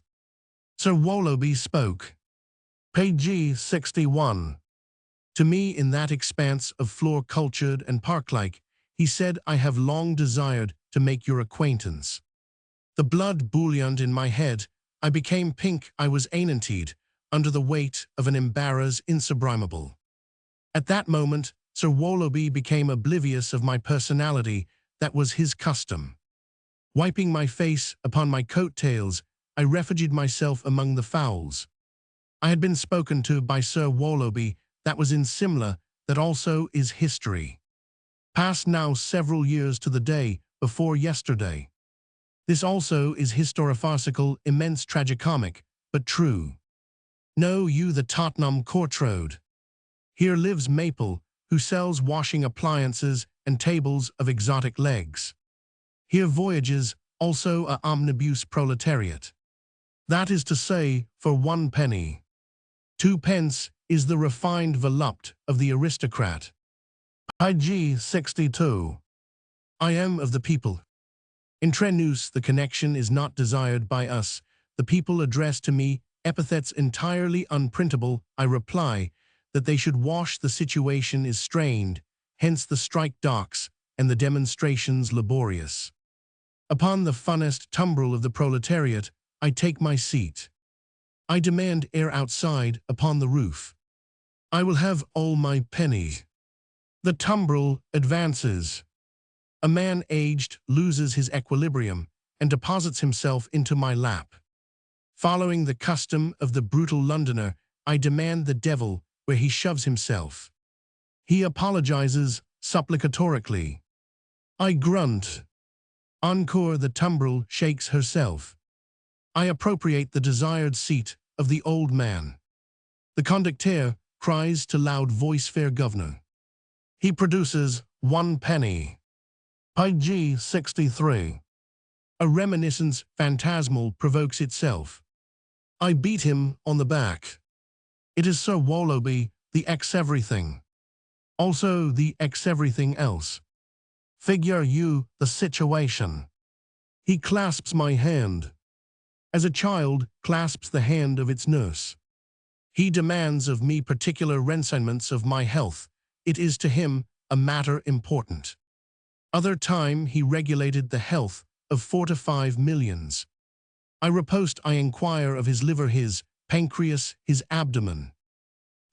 Sir Willoughby spoke. Page 61. To me, in that expanse of floor-cultured and park-like, he said, I have long desired to make your acquaintance. The blood bouilloned in my head. I became pink. I was anantied under the weight of an embarrass insublimable. At that moment, Sir Willoughby became oblivious of my personality. That was his custom. Wiping my face upon my coat-tails, I refugied myself among the fowls. I had been spoken to by Sir Willoughby. That was in Simla. That also is history. Past now several years to the day before yesterday. This also is historiofarcical, immense tragicomic, but true. Know you the Tottenham Court Road? Here lives Maple, who sells washing appliances and tables of exotic legs. Here voyages also a omnibus proletariat. That is to say, for 1 penny. 2 pence is the refined volupte of the aristocrat. Page 62. I am of the people. Entre nous, the connection is not desired by us. The people address to me epithets entirely unprintable. I reply that they should wash. The situation is strained, hence the strike docks and the demonstrations laborious. Upon the funnest tumbril of the proletariat, I take my seat. I demand air outside upon the roof. I will have all my penny. The tumbril advances. A man aged loses his equilibrium and deposits himself into my lap. Following the custom of the brutal Londoner, I demand the devil where he shoves himself. He apologizes supplicatorically. I grunt. Encore, the tumbril shakes herself. I appropriate the desired seat of the old man. The conducteur cries to loud voice, fair governor. He produces 1 penny. Page 63. A reminiscence phantasmal provokes itself. I beat him on the back. It is Sir Willoughby, the ex-everything. Also the ex-everything else. Figure you the situation. He clasps my hand. As a child clasps the hand of its nurse. He demands of me particular renseignements of my health. It is to him a matter important. Other time he regulated the health of 4 to 5 millions. I riposte, I inquire of his liver, his pancreas, his abdomen.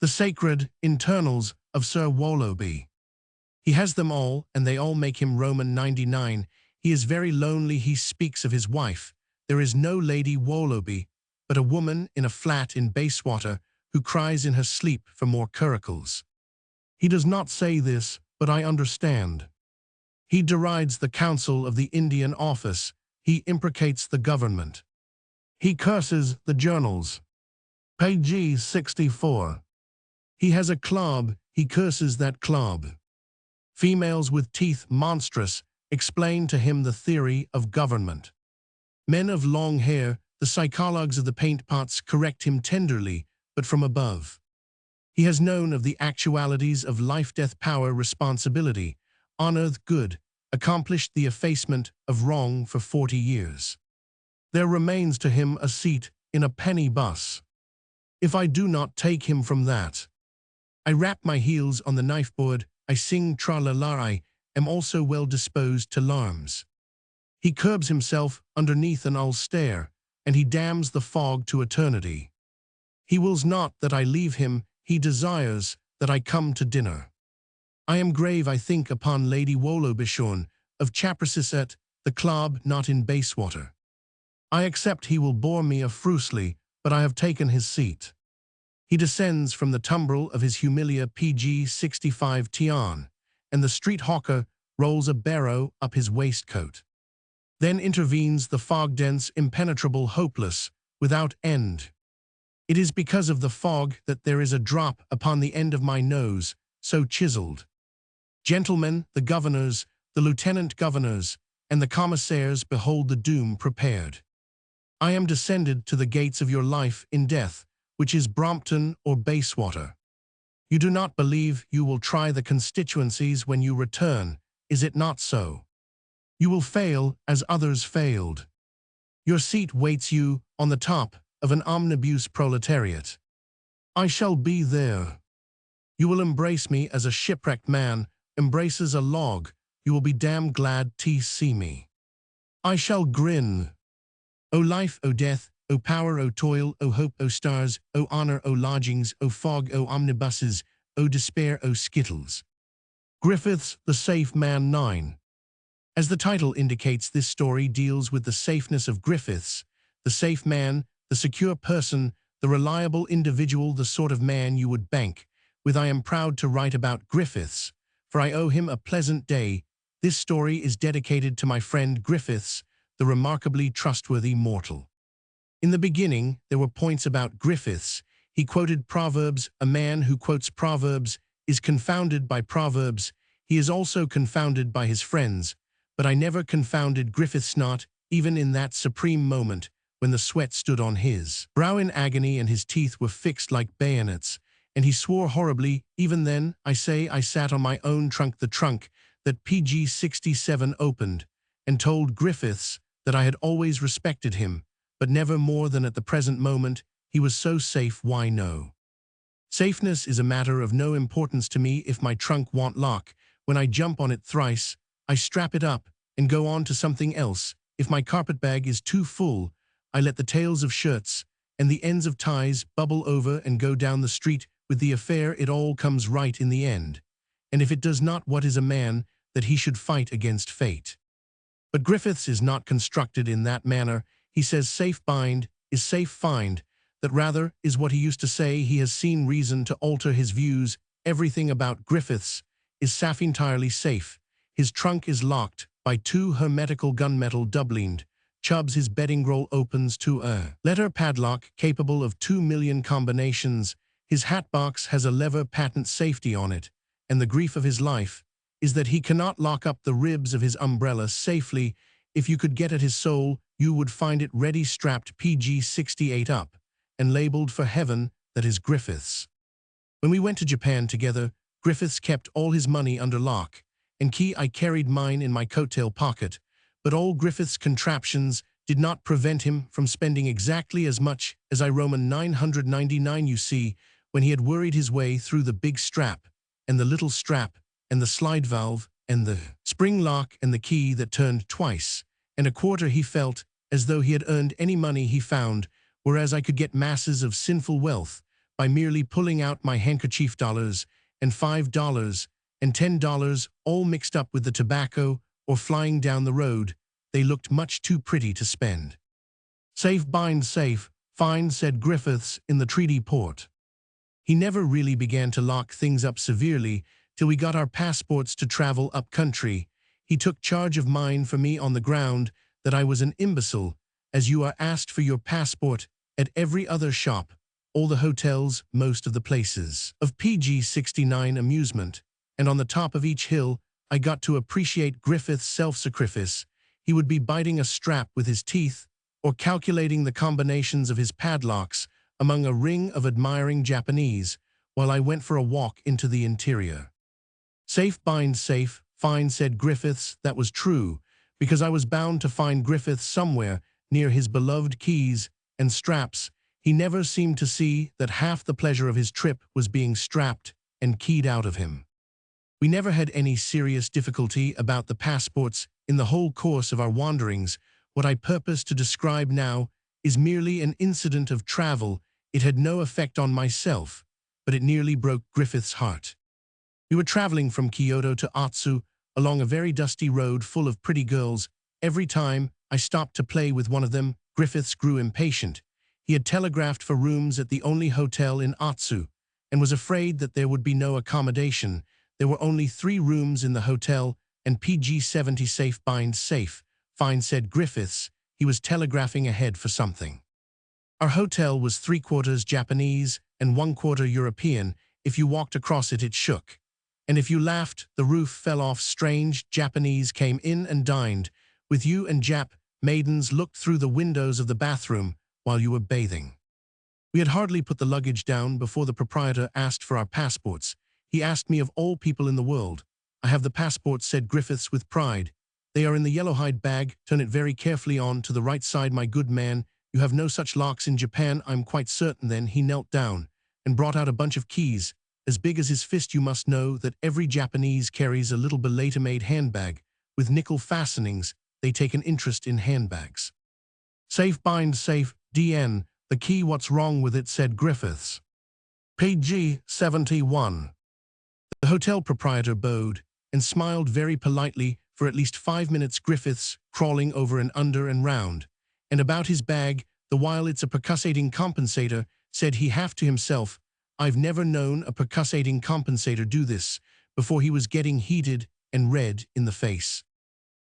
The sacred internals of Sir Willoughby. He has them all, and they all make him Roman 99. He is very lonely. He speaks of his wife. There is no Lady Willoughby, but a woman in a flat in Bayswater who cries in her sleep for more curricles. He does not say this, but I understand. He derides the counsel of the Indian Office. He imprecates the government. He curses the journals. Page 64. He has a club. He curses that club. Females with teeth monstrous explain to him the theory of government. Men of long hair, the psychologues of the paint pots, correct him tenderly, but from above. He has known of the actualities of life, death, power, responsibility, honored good, accomplished the effacement of wrong for 40 years. There remains to him a seat in a penny bus. If I do not take him from that, I rap my heels on the knife-board, I sing tra-la-la, I am also well disposed to larms. He curbs himself underneath an ulster, and he damns the fog to eternity. He wills not that I leave him, he desires that I come to dinner. I am grave, I think, upon Lady Willoughbyshorn of Chaprasis at the club, not in Bayswater. I accept he will bore me affrusely, but I have taken his seat. He descends from the tumbril of his humilia PG 65 Tian, and the street hawker rolls a barrow up his waistcoat. Then intervenes the fog-dense, impenetrable, hopeless, without end. It is because of the fog that there is a drop upon the end of my nose, so chiseled. Gentlemen, the governors, the lieutenant governors, and the commissaires behold the doom prepared. I am descended to the gates of your life in death, which is Brompton or Bayswater. You do not believe you will try the constituencies when you return, is it not so? You will fail as others failed. Your seat waits you on the top of an omnibus proletariat. I shall be there. You will embrace me as a shipwrecked man embraces a log. You will be damn glad to see me. I shall grin. O life, O death, O power, O toil, O hope, O stars, O honor, O lodgings, O fog, O omnibuses, O despair, O skittles. Griffith's The Safe Man 9. As the title indicates, this story deals with the safeness of Griffiths, the safe man, the secure person, the reliable individual, the sort of man you would bank with. I am proud to write about Griffiths, for I owe him a pleasant day. This story is dedicated to my friend Griffiths, the remarkably trustworthy mortal. In the beginning, there were points about Griffiths. He quoted Proverbs. A man who quotes Proverbs is confounded by Proverbs. He is also confounded by his friends. But I never confounded Griffiths, not even in that supreme moment when the sweat stood on his brow in agony and his teeth were fixed like bayonets, and he swore horribly. Even then, I say, I sat on my own trunk, the trunk that PG 67 opened, and told Griffiths that I had always respected him, but never more than at the present moment. He was so safe. Why no? Safeness is a matter of no importance to me. If my trunk won't lock when I jump on it thrice, I strap it up and go on to something else. If my carpetbag is too full, I let the tails of shirts and the ends of ties bubble over and go down the street with the affair. It all comes right in the end. And if it does not, what is a man that he should fight against fate? But Griffiths is not constructed in that manner. He says safe bind is safe find. That rather is what he used to say. He has seen reason to alter his views. Everything about Griffiths is entirely safe. His trunk is locked by two hermetical gunmetal doublinged Chubbs. His bedding roll opens to a letter padlock capable of 2 million combinations. His hatbox has a lever patent safety on it, and the grief of his life is that he cannot lock up the ribs of his umbrella safely. If you could get at his soul, you would find it ready strapped PG 68 up and labeled for heaven. That is Griffiths. When we went to Japan together, Griffiths kept all his money under lock and key. I carried mine in my coattail pocket, but all Griffiths' contraptions did not prevent him from spending exactly as much as I Roman 999. You see, when he had worried his way through the big strap and the little strap and the slide valve and the spring lock and the key that turned twice and a quarter, he felt as though he had earned any money he found, whereas I could get masses of sinful wealth by merely pulling out my handkerchief. Dollars and $5 and $10 all mixed up with the tobacco or flying down the road. They looked much too pretty to spend. Safe bind safe, fine, said Griffiths in the treaty port. He never really began to lock things up severely till we got our passports to travel up country. He took charge of mine for me on the ground that I was an imbecile, as you are asked for your passport at every other shop, all the hotels, most of the places of PG 69 amusement, and on the top of each hill I got to appreciate Griffith's self-sacrifice. He would be biting a strap with his teeth or calculating the combinations of his padlocks among a ring of admiring Japanese while I went for a walk into the interior. Safe bind safe, fine, said Griffiths. That was true, because I was bound to find Griffiths somewhere near his beloved keys and straps. He never seemed to see that half the pleasure of his trip was being strapped and keyed out of him. We never had any serious difficulty about the passports in the whole course of our wanderings. What I purpose to describe now is merely an incident of travel. It had no effect on myself, but it nearly broke Griffith's heart. We were traveling from Kyoto to Otsu along a very dusty road full of pretty girls. Every time I stopped to play with one of them, Griffiths grew impatient. He had telegraphed for rooms at the only hotel in Otsu and was afraid that there would be no accommodation. There were only 3 rooms in the hotel, and PG 70 safe bind safe, fine, said Griffiths. He was telegraphing ahead for something. Our hotel was 3/4 Japanese and 1/4 European. If you walked across it, it shook. And if you laughed, the roof fell off. Strange Japanese came in and dined with you, and Jap maidens looked through the windows of the bathroom while you were bathing. We had hardly put the luggage down before the proprietor asked for our passports. He asked me of all people in the world. "I have the passports," said Griffiths with pride. "They are in the yellow-hide bag. Turn it very carefully on to the right side, my good man. You have no such locks in Japan, I'm quite certain." Then he knelt down and brought out a bunch of keys, as big as his fist. You must know that every Japanese carries a little Belay-made handbag with nickel fastenings. They take an interest in handbags. "Safe bind safe, DN. The key, what's wrong with it?" said Griffiths. PG 71. The hotel proprietor bowed and smiled very politely for at least 5 minutes. Griffiths crawling over and under and round and about his bag, the while it's a percussating compensator, said he half to himself. I've never known a percussating compensator do this, before he was getting heated and red in the face.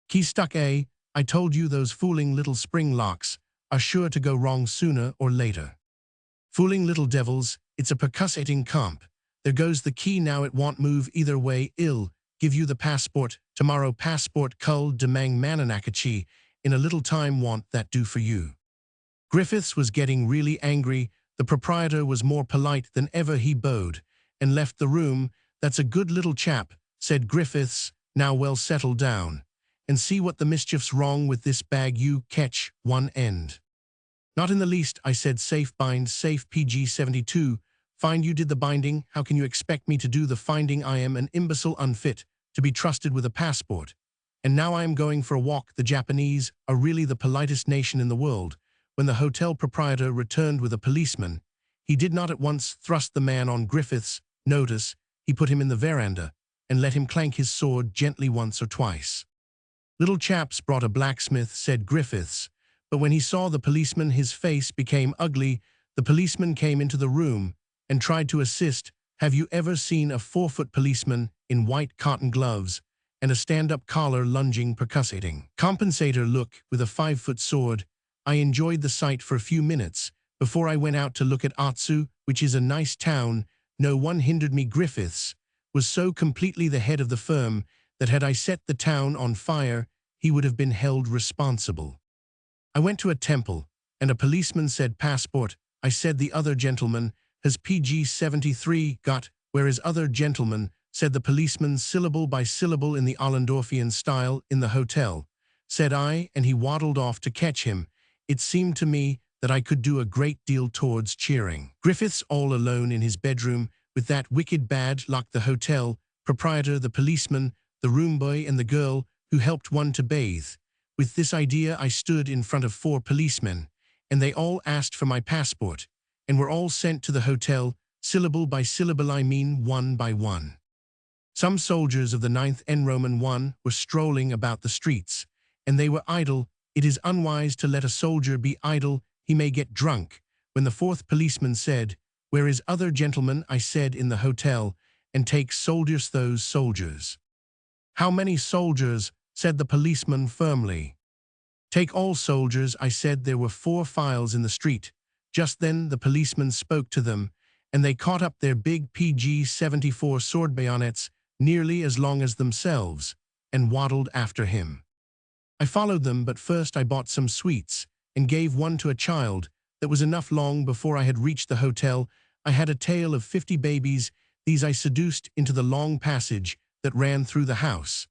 "Key stuck, eh? I told you those fooling little spring locks are sure to go wrong sooner or later. Fooling little devils, it's a percussating comp. There goes the key now, it won't move either way. Ill give you the passport tomorrow. Passport cull demang mananakachi. In a little time won't that do for you?" Griffiths was getting really angry. The proprietor was more polite than ever. He bowed and left the room. "That's a good little chap," said Griffiths, "now well settled down. And see what the mischief's wrong with this bag. You catch one end." "Not in the least," I said. "Safe bind safe, PG 72. Find you did the binding. How can you expect me to do the finding? I am an imbecile unfit to be trusted with a passport. And now I am going for a walk. The Japanese are really the politest nation in the world." When the hotel proprietor returned with a policeman, he did not at once thrust the man on Griffiths' notice. He put him in the veranda and let him clank his sword gently once or twice. "Little chap's brought a blacksmith," said Griffiths. But when he saw the policeman, his face became ugly. The policeman came into the room and tried to assist. Have you ever seen a 4-foot policeman in white cotton gloves and a stand-up collar lunging percussating compensator look with a 5-foot sword? I enjoyed the sight for a few minutes before I went out to look at Atsu, which is a nice town. No one hindered me. Griffiths was so completely the head of the firm that had I set the town on fire, he would have been held responsible. I went to a temple, and a policeman said, "Passport." I said, "The other gentleman has PG 73 got?" "Where is other gentleman?" said the policeman, syllable by syllable in the Allendorfian style. "In the hotel," said I, and he waddled off to catch him. It seemed to me that I could do a great deal towards cheering Griffiths all alone in his bedroom with that wicked bad luck. The hotel proprietor, the policeman, the room boy, and the girl who helped one to bathe. With this idea I stood in front of 4 policemen, and they all asked for my passport, and were all sent to the hotel, syllable by syllable, I mean one by one. Some soldiers of the 9th N Roman 1 were strolling about the streets, and they were idle. It is unwise to let a soldier be idle, he may get drunk. When the 4th policeman said, "Where is other gentleman?" I said, "In the hotel, and take soldiers." "Those soldiers." "How many soldiers?" said the policeman firmly. "Take all soldiers," I said. There were 4 files in the street. Just then the policeman spoke to them, and they caught up their big PG 74 sword bayonets, nearly as long as themselves, and waddled after him. I followed them, but first I bought some sweets and gave one to a child. That was enough. Long before I had reached the hotel, I had a tale of 50 babies. These I seduced into the long passage that ran through the house.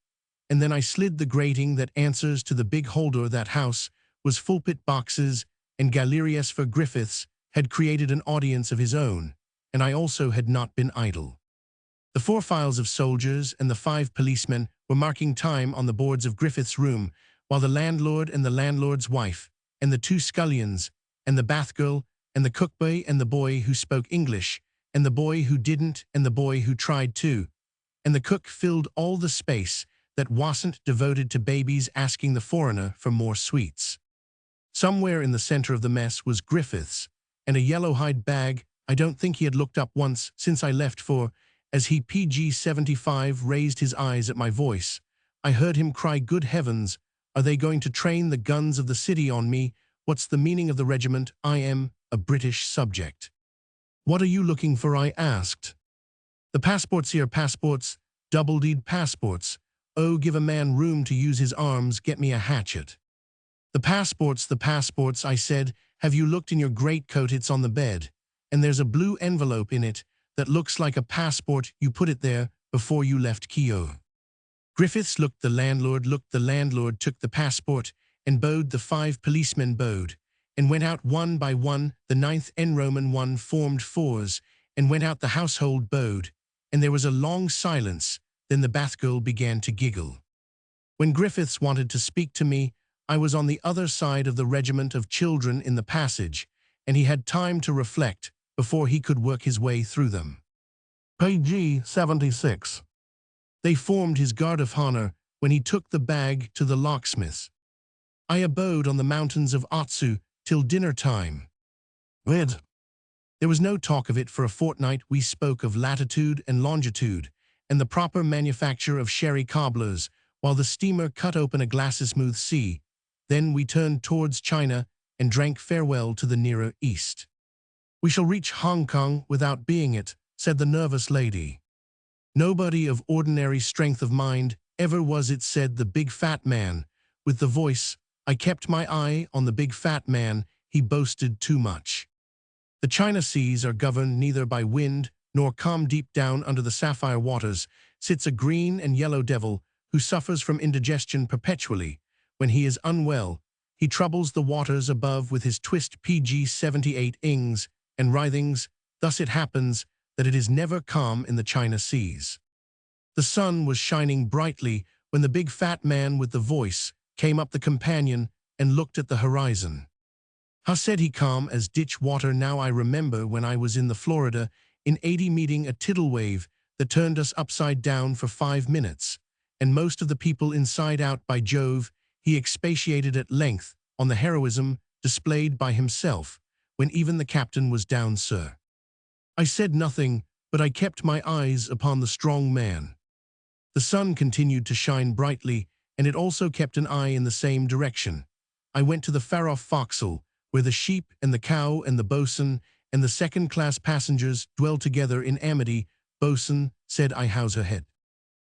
And then I slid the grating that answers to the big holder. That house was pulpit boxes, and Galerius for Griffiths had created an audience of his own, and I also had not been idle. The 4 files of soldiers and the 5 policemen were marking time on the boards of Griffiths' room, while the landlord and the landlord's wife, and the 2 scullions, and the bath-girl, and the cook-boy, and the boy who spoke English, and the boy who didn't, and the boy who tried to, and the cook filled all the space that wasn't devoted to babies, asking the foreigner for more sweets. Somewhere in the center of the mess was Griffiths, and a yellow-hide bag. I don't think he had looked up once since I left, for, as he PG 75 raised his eyes at my voice, I heard him cry, "Good heavens, are they going to train the guns of the city on me? What's the meaning of the regiment? I am a British subject." "What are you looking for?" I asked. "The passports here." "Passports? Double-deed passports? Oh, give a man room to use his arms. Get me a hatchet." The passports, I said. "Have you looked in your greatcoat? It's on the bed." and there's a blue envelope in it that looks like a passport. You put it there before you left Kyoto. Griffiths looked. The landlord took the passport and bowed. The 5 policemen bowed and went out one by one. The 9th and Roman 1 formed 4s and went out. The household bowed, and there was a long silence. Then the bathgirl began to giggle. When Griffiths wanted to speak to me, I was on the other side of the regiment of children in the passage, and he had time to reflect before he could work his way through them. Page 76. They formed his guard of honor when he took the bag to the locksmith's. I abode on the mountains of Otsu till dinner time. Vid. There was no talk of it for a fortnight. We spoke of latitude and longitude, and the proper manufacture of sherry cobblers, while the steamer cut open a glassy smooth sea. Then we turned towards China and drank farewell to the nearer east. We shall reach Hong Kong without being it, said the nervous lady. Nobody of ordinary strength of mind ever was it, said the big fat man, with the voice. I kept my eye on the big fat man. He boasted too much. The China seas are governed neither by wind nor calm. Deep down under the sapphire waters sits a green and yellow devil who suffers from indigestion perpetually. When he is unwell, he troubles the waters above with his twist. Page 78 ings and writhings. Thus it happens that it is never calm in the China seas. The sun was shining brightly when the big fat man with the voice came up the companion and looked at the horizon. How said he, calm as ditch water. Now I remember when I was in the Florida in '80 meeting a tidal wave that turned us upside down for 5 minutes, and most of the people inside out. By Jove, he expatiated at length on the heroism displayed by himself when even the captain was down, sir. I said nothing, but I kept my eyes upon the strong man. The sun continued to shine brightly, and it also kept an eye in the same direction. I went to the far-off forecastle, where the sheep and the cow and the boatswain and the second-class passengers dwell together in amity. Boatswain, said I, how's her head?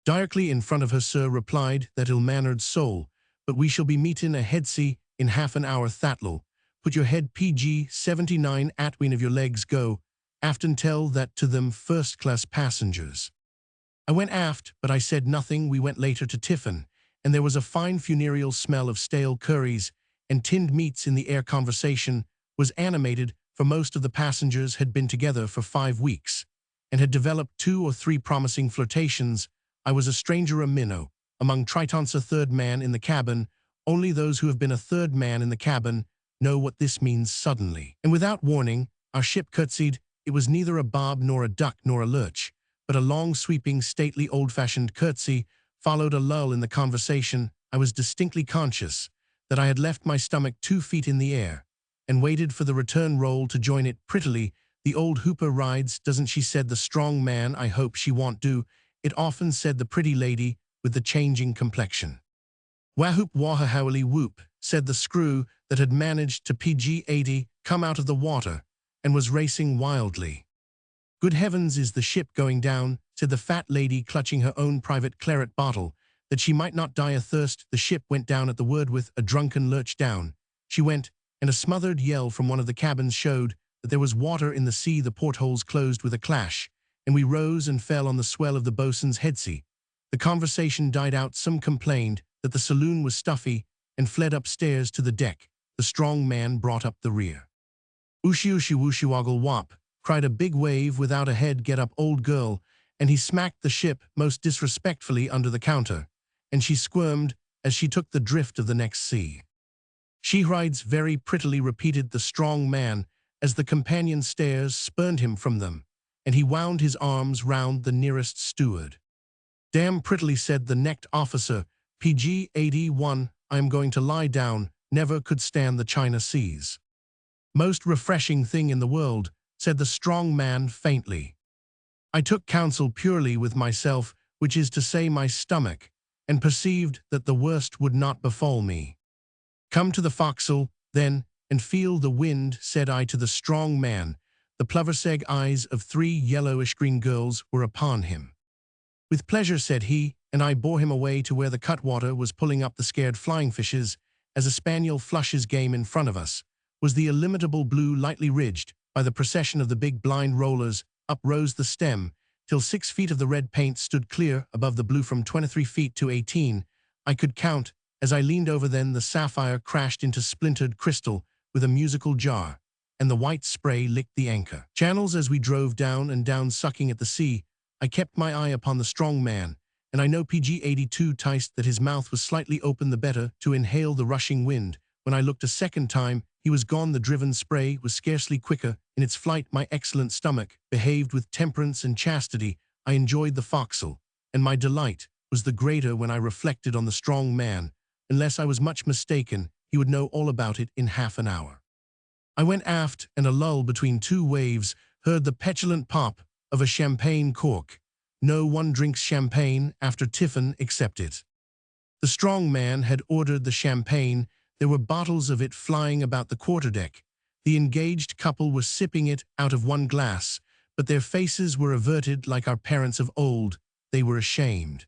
Directly in front of her, sir, replied that ill-mannered soul, but we shall be meeting a headsea in half an hour. That'll put your head. Page 79 atween of your legs. Go aft and tell that to them first-class passengers. I went aft, but I said nothing. We went later to tiffin, and there was a fine funereal smell of stale curries and tinned meats in the air. Conversation was animated, for most of the passengers had been together for 5 weeks and had developed 2 or 3 promising flirtations. I was a stranger, a minnow, among tritons, a third man in the cabin. Only those who have been a third man in the cabin know what this means. Suddenly, and without warning, our ship curtsied. It was neither a bob nor a duck nor a lurch, but a long, sweeping, stately, old-fashioned curtsy. Followed a lull in the conversation. I was distinctly conscious that I had left my stomach 2 feet in the air and waited for the return roll to join it. Prettily, the old hooper rides, doesn't she, said the strong man. I hope she won't do it often, said the pretty lady with the changing complexion. Wahoop wahahowily whoop, said the screw that had managed to Pg 80 come out of the water and was racing wildly. Good heavens, is the ship going down, said the fat lady, clutching her own private claret bottle, that she might not die of thirst. The ship went down at the word. With a drunken lurch down she went, and a smothered yell from one of the cabins showed that there was water in the sea. The portholes closed with a clash, and we rose and fell on the swell of the boatswain's headsea. The conversation died out. Some complained that the saloon was stuffy and fled upstairs to the deck. The strong man brought up the rear. Ooshi ooshi wooshi woggle wop, cried a big wave without a head. Get up, old girl, and he smacked the ship most disrespectfully under the counter, and she squirmed as she took the drift of the next sea. She rides very prettily, repeated the strong man, as the companion stairs spurned him from them, and he wound his arms round the nearest steward. Damn prettily, said the necked officer. Pg 81, I am going to lie down. Never could stand the China seas. Most refreshing thing in the world, said the strong man faintly. I took counsel purely with myself, which is to say my stomach, and perceived that the worst would not befall me. Come to the forecastle, then, and feel the wind, said I to the strong man. The ploverseg eyes of 3 yellowish-green girls were upon him. With pleasure, said he, and I bore him away to where the cutwater was pulling up the scared flying fishes. As a spaniel flushes game in front of us was the illimitable blue, lightly ridged, by the procession of the big blind rollers, up rose the stem, till 6 feet of the red paint stood clear above the blue from 23 feet to 18. I could count. As I leaned over then the sapphire crashed into splintered crystal with a musical jar, and the white spray licked the anchor channels as we drove down and down sucking at the sea. I kept my eye upon the strong man, and I know PG-82 ticed that his mouth was slightly open the better to inhale the rushing wind. When I looked a second time, he was gone. The driven spray was scarcely quicker in its flight. My excellent stomach behaved with temperance and chastity. I enjoyed the forecastle, and my delight was the greater when I reflected on the strong man. Unless I was much mistaken, he would know all about it in half an hour. I went aft, and a lull between 2 waves heard the petulant pop of a champagne cork. No one drinks champagne after tiffin except it. The strong man had ordered the champagne. There were bottles of it flying about the quarterdeck. The engaged couple were sipping it out of one glass, but their faces were averted like our parents of old. They were ashamed.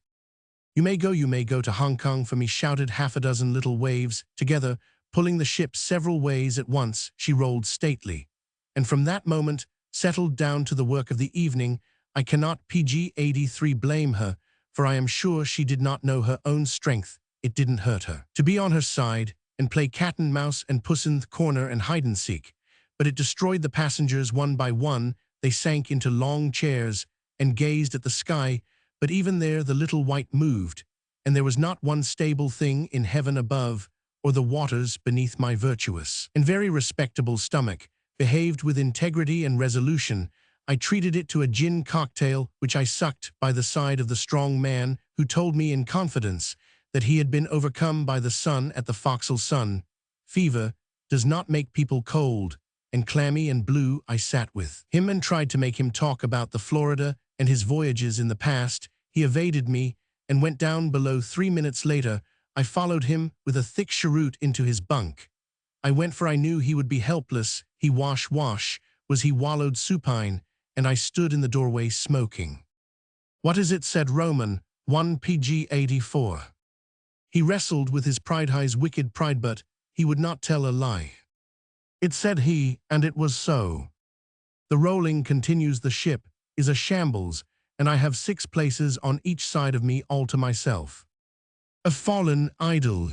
You may go to Hong Kong for me," shouted half a dozen little waves together, pulling the ship several ways at once. She rolled stately, and from that moment settled down to the work of the evening. I cannot PG-83 blame her, for I am sure she did not know her own strength. It didn't hurt her to be on her side and play cat and mouse and puss in the corner and hide and seek, but it destroyed the passengers one by one. They sank into long chairs and gazed at the sky, but even there the little white moved, and there was not one stable thing in heaven above or the waters beneath. My virtuous and very respectable stomach behaved with integrity and resolution. I treated it to a gin cocktail, which I sucked by the side of the strong man, who told me in confidence that he had been overcome by the sun at the forecastle. Sun fever does not make people cold and clammy and blue. I sat with him and tried to make him talk about the Florida and his voyages in the past. He evaded me and went down below. 3 minutes later, I followed him with a thick cheroot into his bunk. I went, for I knew he would be helpless. He wash was he wallowed supine, and I stood in the doorway smoking. "What is it?" said Roman 1 PG-84. He wrestled with his pride, his wicked pride, but he would not tell a lie. It said he, and it was so. The rolling continues. The ship is a shambles, and I have 6 places on each side of me all to myself. A fallen idol.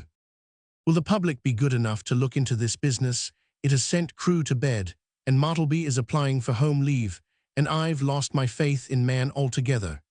Will the public be good enough to look into this business? It has sent crew to bed, and Mottleby is applying for home leave, and I've lost my faith in man altogether.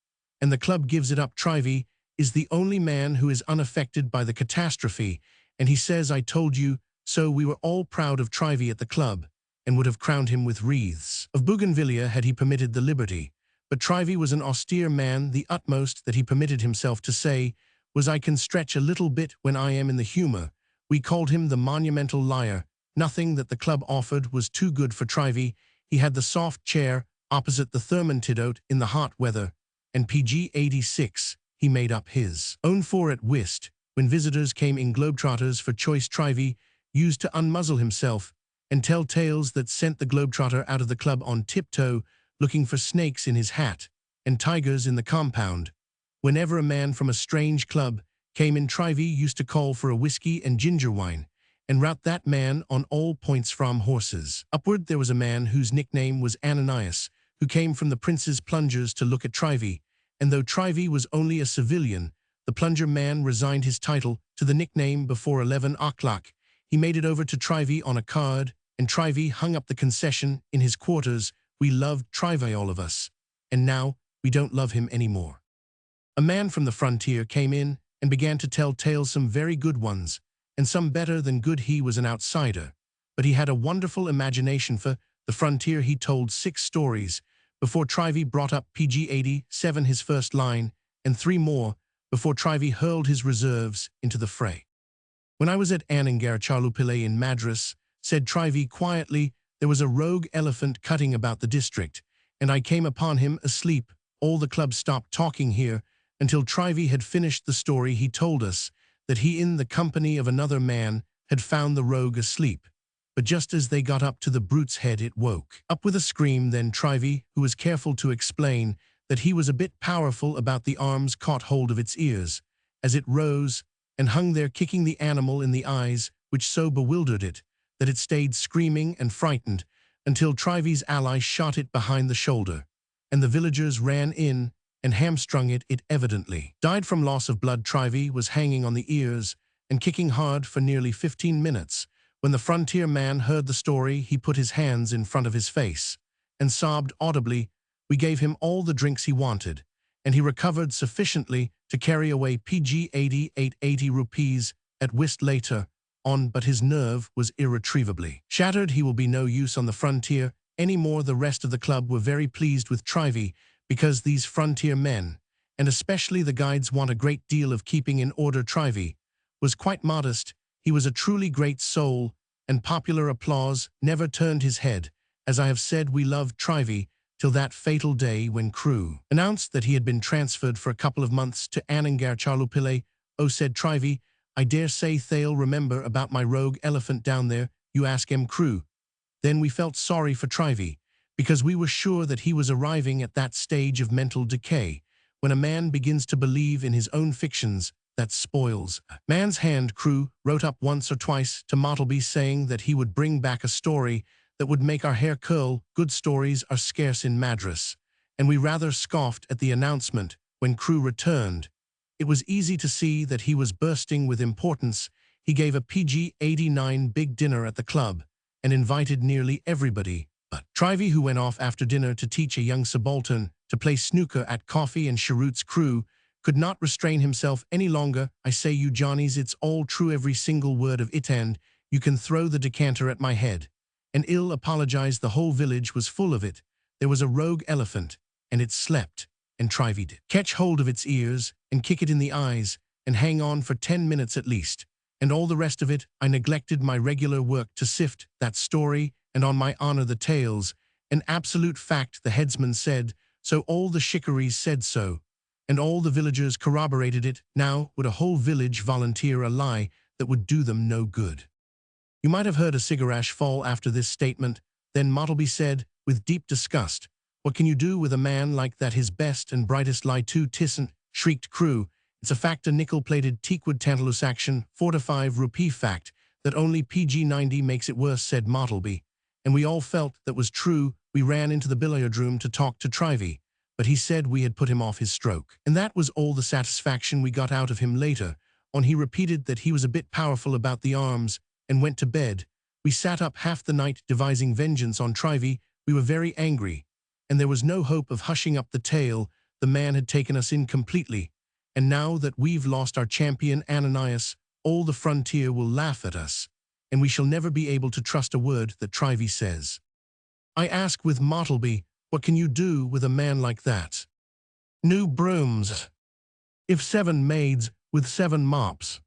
And the club gives it up. Trivey is the only man who is unaffected by the catastrophe, and he says I told you so. We were all proud of Trivey at the club, and would have crowned him with wreaths of bougainvillea had he permitted the liberty. But Trivey was an austere man. The utmost that he permitted himself to say was, "I can stretch a little bit when I am in the humor." We called him the monumental liar. Nothing that the club offered was too good for Trivey. He had the soft chair opposite the thermantidote in the hot weather, and PG-86 he made up his own for at whist. When visitors came in globetrotters for choice, Trivey used to unmuzzle himself and tell tales that sent the globetrotter out of the club on tiptoe, looking for snakes in his hat and tigers in the compound. Whenever a man from a strange club came in, Trivey used to call for a whiskey and ginger wine, and rout that man on all points from horses upward. There was a man whose nickname was Ananias, who came from the Prince's Plungers to look at Trivey, and though Trivey was only a civilian, the plunger man resigned his title to the nickname before 11 o'clock. He made it over to Trivey on a card, and Trivey hung up the concession in his quarters. We loved Trivey, all of us, and now we don't love him anymore. A man from the frontier came in and began to tell tales, some very good ones, and some better than good. He was an outsider, but he had a wonderful imagination for the frontier. He told 6 stories before Trivey brought up PG-87 his first line, and 3 more before Trivey hurled his reserves into the fray. "When I was at Anangar Charlupille in Madras," said Trivey quietly, "there was a rogue elephant cutting about the district, and I came upon him asleep. All the club stopped talking here until Trivey had finished the story. He told us that he, in the company of another man, had found the rogue asleep, but just as they got up to the brute's head, it woke up with a scream. Then Trivey, who was careful to explain that he was a bit powerful about the arms, caught hold of its ears as it rose and hung there, kicking the animal in the eyes, which so bewildered it that it stayed screaming and frightened. until Trivy's ally shot it behind the shoulder, and the villagers ran in and hamstrung it evidently. Died from loss of blood. Trivy was hanging on the ears and kicking hard for nearly 15 minutes. When the frontier man heard the story, he put his hands in front of his face and sobbed audibly. We gave him all the drinks he wanted, and he recovered sufficiently to carry away PG 8880 rupees at whist later on, but his nerve was irretrievably shattered. He will be no use on the frontier anymore. The rest of the club were very pleased with Trivy because these frontier men, and especially the guides, want a great deal of keeping in order. Trivy was quite modest. He was a truly great soul, and popular applause never turned his head. As I have said, we loved Trivy till that fatal day when Crew announced that he had been transferred for a couple of months to Anangar Charlupille. Oh, said Trivy, I dare say they'll remember about my rogue elephant down there. You ask Crew. Then we felt sorry for Trivy, because we were sure that he was arriving at that stage of mental decay when a man begins to believe in his own fictions. That spoils a man's hand. Crew wrote up once or twice to Mottleby saying that he would bring back a story that would make our hair curl. Good stories are scarce in Madras, and we rather scoffed at the announcement when Crew returned. It was easy to see that he was bursting with importance. He gave a PG-89 big dinner at the club and invited nearly everybody but Trivy, who went off after dinner to teach a young subaltern to play snooker at Coffee and Cheroots. Crew could not restrain himself any longer. I say, you Johnnies, it's all true, every single word of it, and you can throw the decanter at my head. And ill apologized. The whole village was full of it. There was a rogue elephant, and it slept, and Trivy did catch hold of its ears and kick it in the eyes and hang on for 10 minutes at least. And all the rest of it, I neglected my regular work to sift that story, and on my honor the tales an absolute fact. The headsman said so, all the shikaries said so, and all the villagers corroborated it. Now would a whole village volunteer a lie that would do them no good? You might have heard a cigarette fall after this statement. Then Mottleby said, with deep disgust, what can you do with a man like that? His best and brightest lie too tisn't, shrieked Crew. It's a fact, a nickel-plated teakwood tantalus action, 4 to 5 rupee fact, that only PG-90 makes it worse, said Mottleby. And we all felt that was true. We ran into the billiard room to talk to Trivy, but he said we had put him off his stroke. And that was all the satisfaction we got out of him. Later on, he repeated that he was a bit powerful about the arms and went to bed. We sat up half the night devising vengeance on Trivy. We were very angry, and there was no hope of hushing up the tale. The man had taken us in completely, and now that we've lost our champion Ananias, all the frontier will laugh at us, and we shall never be able to trust a word that Trivy says. I ask with Mottleby, what can you do with a man like that? New brooms. If 7 maids with 7 mops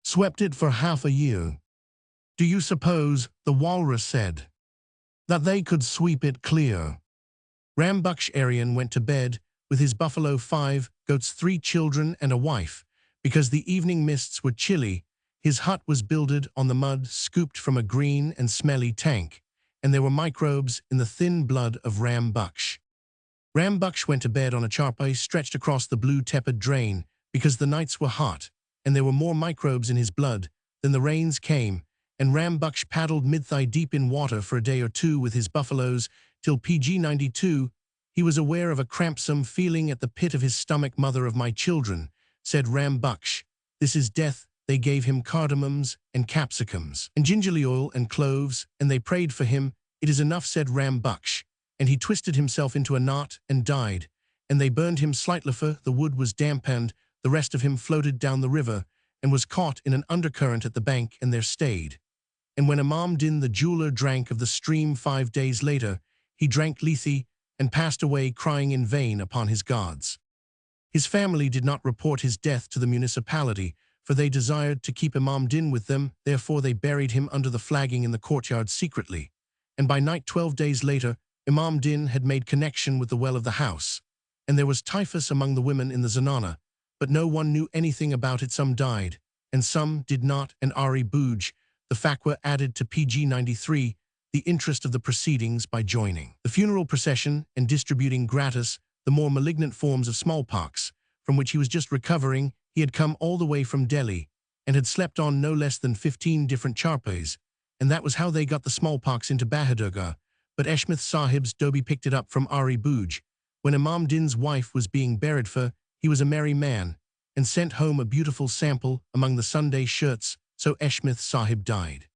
swept it for half a year, do you suppose, the walrus said, that they could sweep it clear? Rambucksh Aryan went to bed with his buffalo, 5 goats, 3 children and a wife, because the evening mists were chilly. His hut was builded on the mud scooped from a green and smelly tank, and there were microbes in the thin blood of Rambucksh. Rambucksh went to bed on a charpie stretched across the blue tepid drain, because the nights were hot, and there were more microbes in his blood than the rains came, and Rambucksh paddled mid-thigh deep in water for a day or two with his buffaloes, till PG-92, he was aware of a crampsome feeling at the pit of his stomach. Mother of my children, said Rambucksh, this is death. They gave him cardamoms and capsicums and gingerly oil and cloves, and they prayed for him. It is enough, said Rambucksh, and he twisted himself into a knot and died, and they burned him slightly, for the wood was dampened. The rest of him floated down the river and was caught in an undercurrent at the bank, and there stayed. And when Imam Din the jeweler drank of the stream 5 days later, he drank lethe and passed away, crying in vain upon his gods. His family did not report his death to the municipality, for they desired to keep Imam Din with them. Therefore they buried him under the flagging in the courtyard secretly. And by night 12 days later, Imam Din had made connection with the well of the house, and there was typhus among the women in the zanana, but no one knew anything about it. Some died, and some did not, and Ari Bouj, the Fakwa, added to PG-93 the interest of the proceedings by joining the funeral procession and distributing gratis the more malignant forms of smallpox, from which he was just recovering. He had come all the way from Delhi and had slept on no less than 15 different charpes, and that was how they got the smallpox into Bahadurgarh. but Eshmith Sahib's Dobi picked it up from Ari Booj. When Imam Din's wife was being buried for, he was a merry man, and sent home a beautiful sample among the Sunday shirts, so Eshmith Sahib died.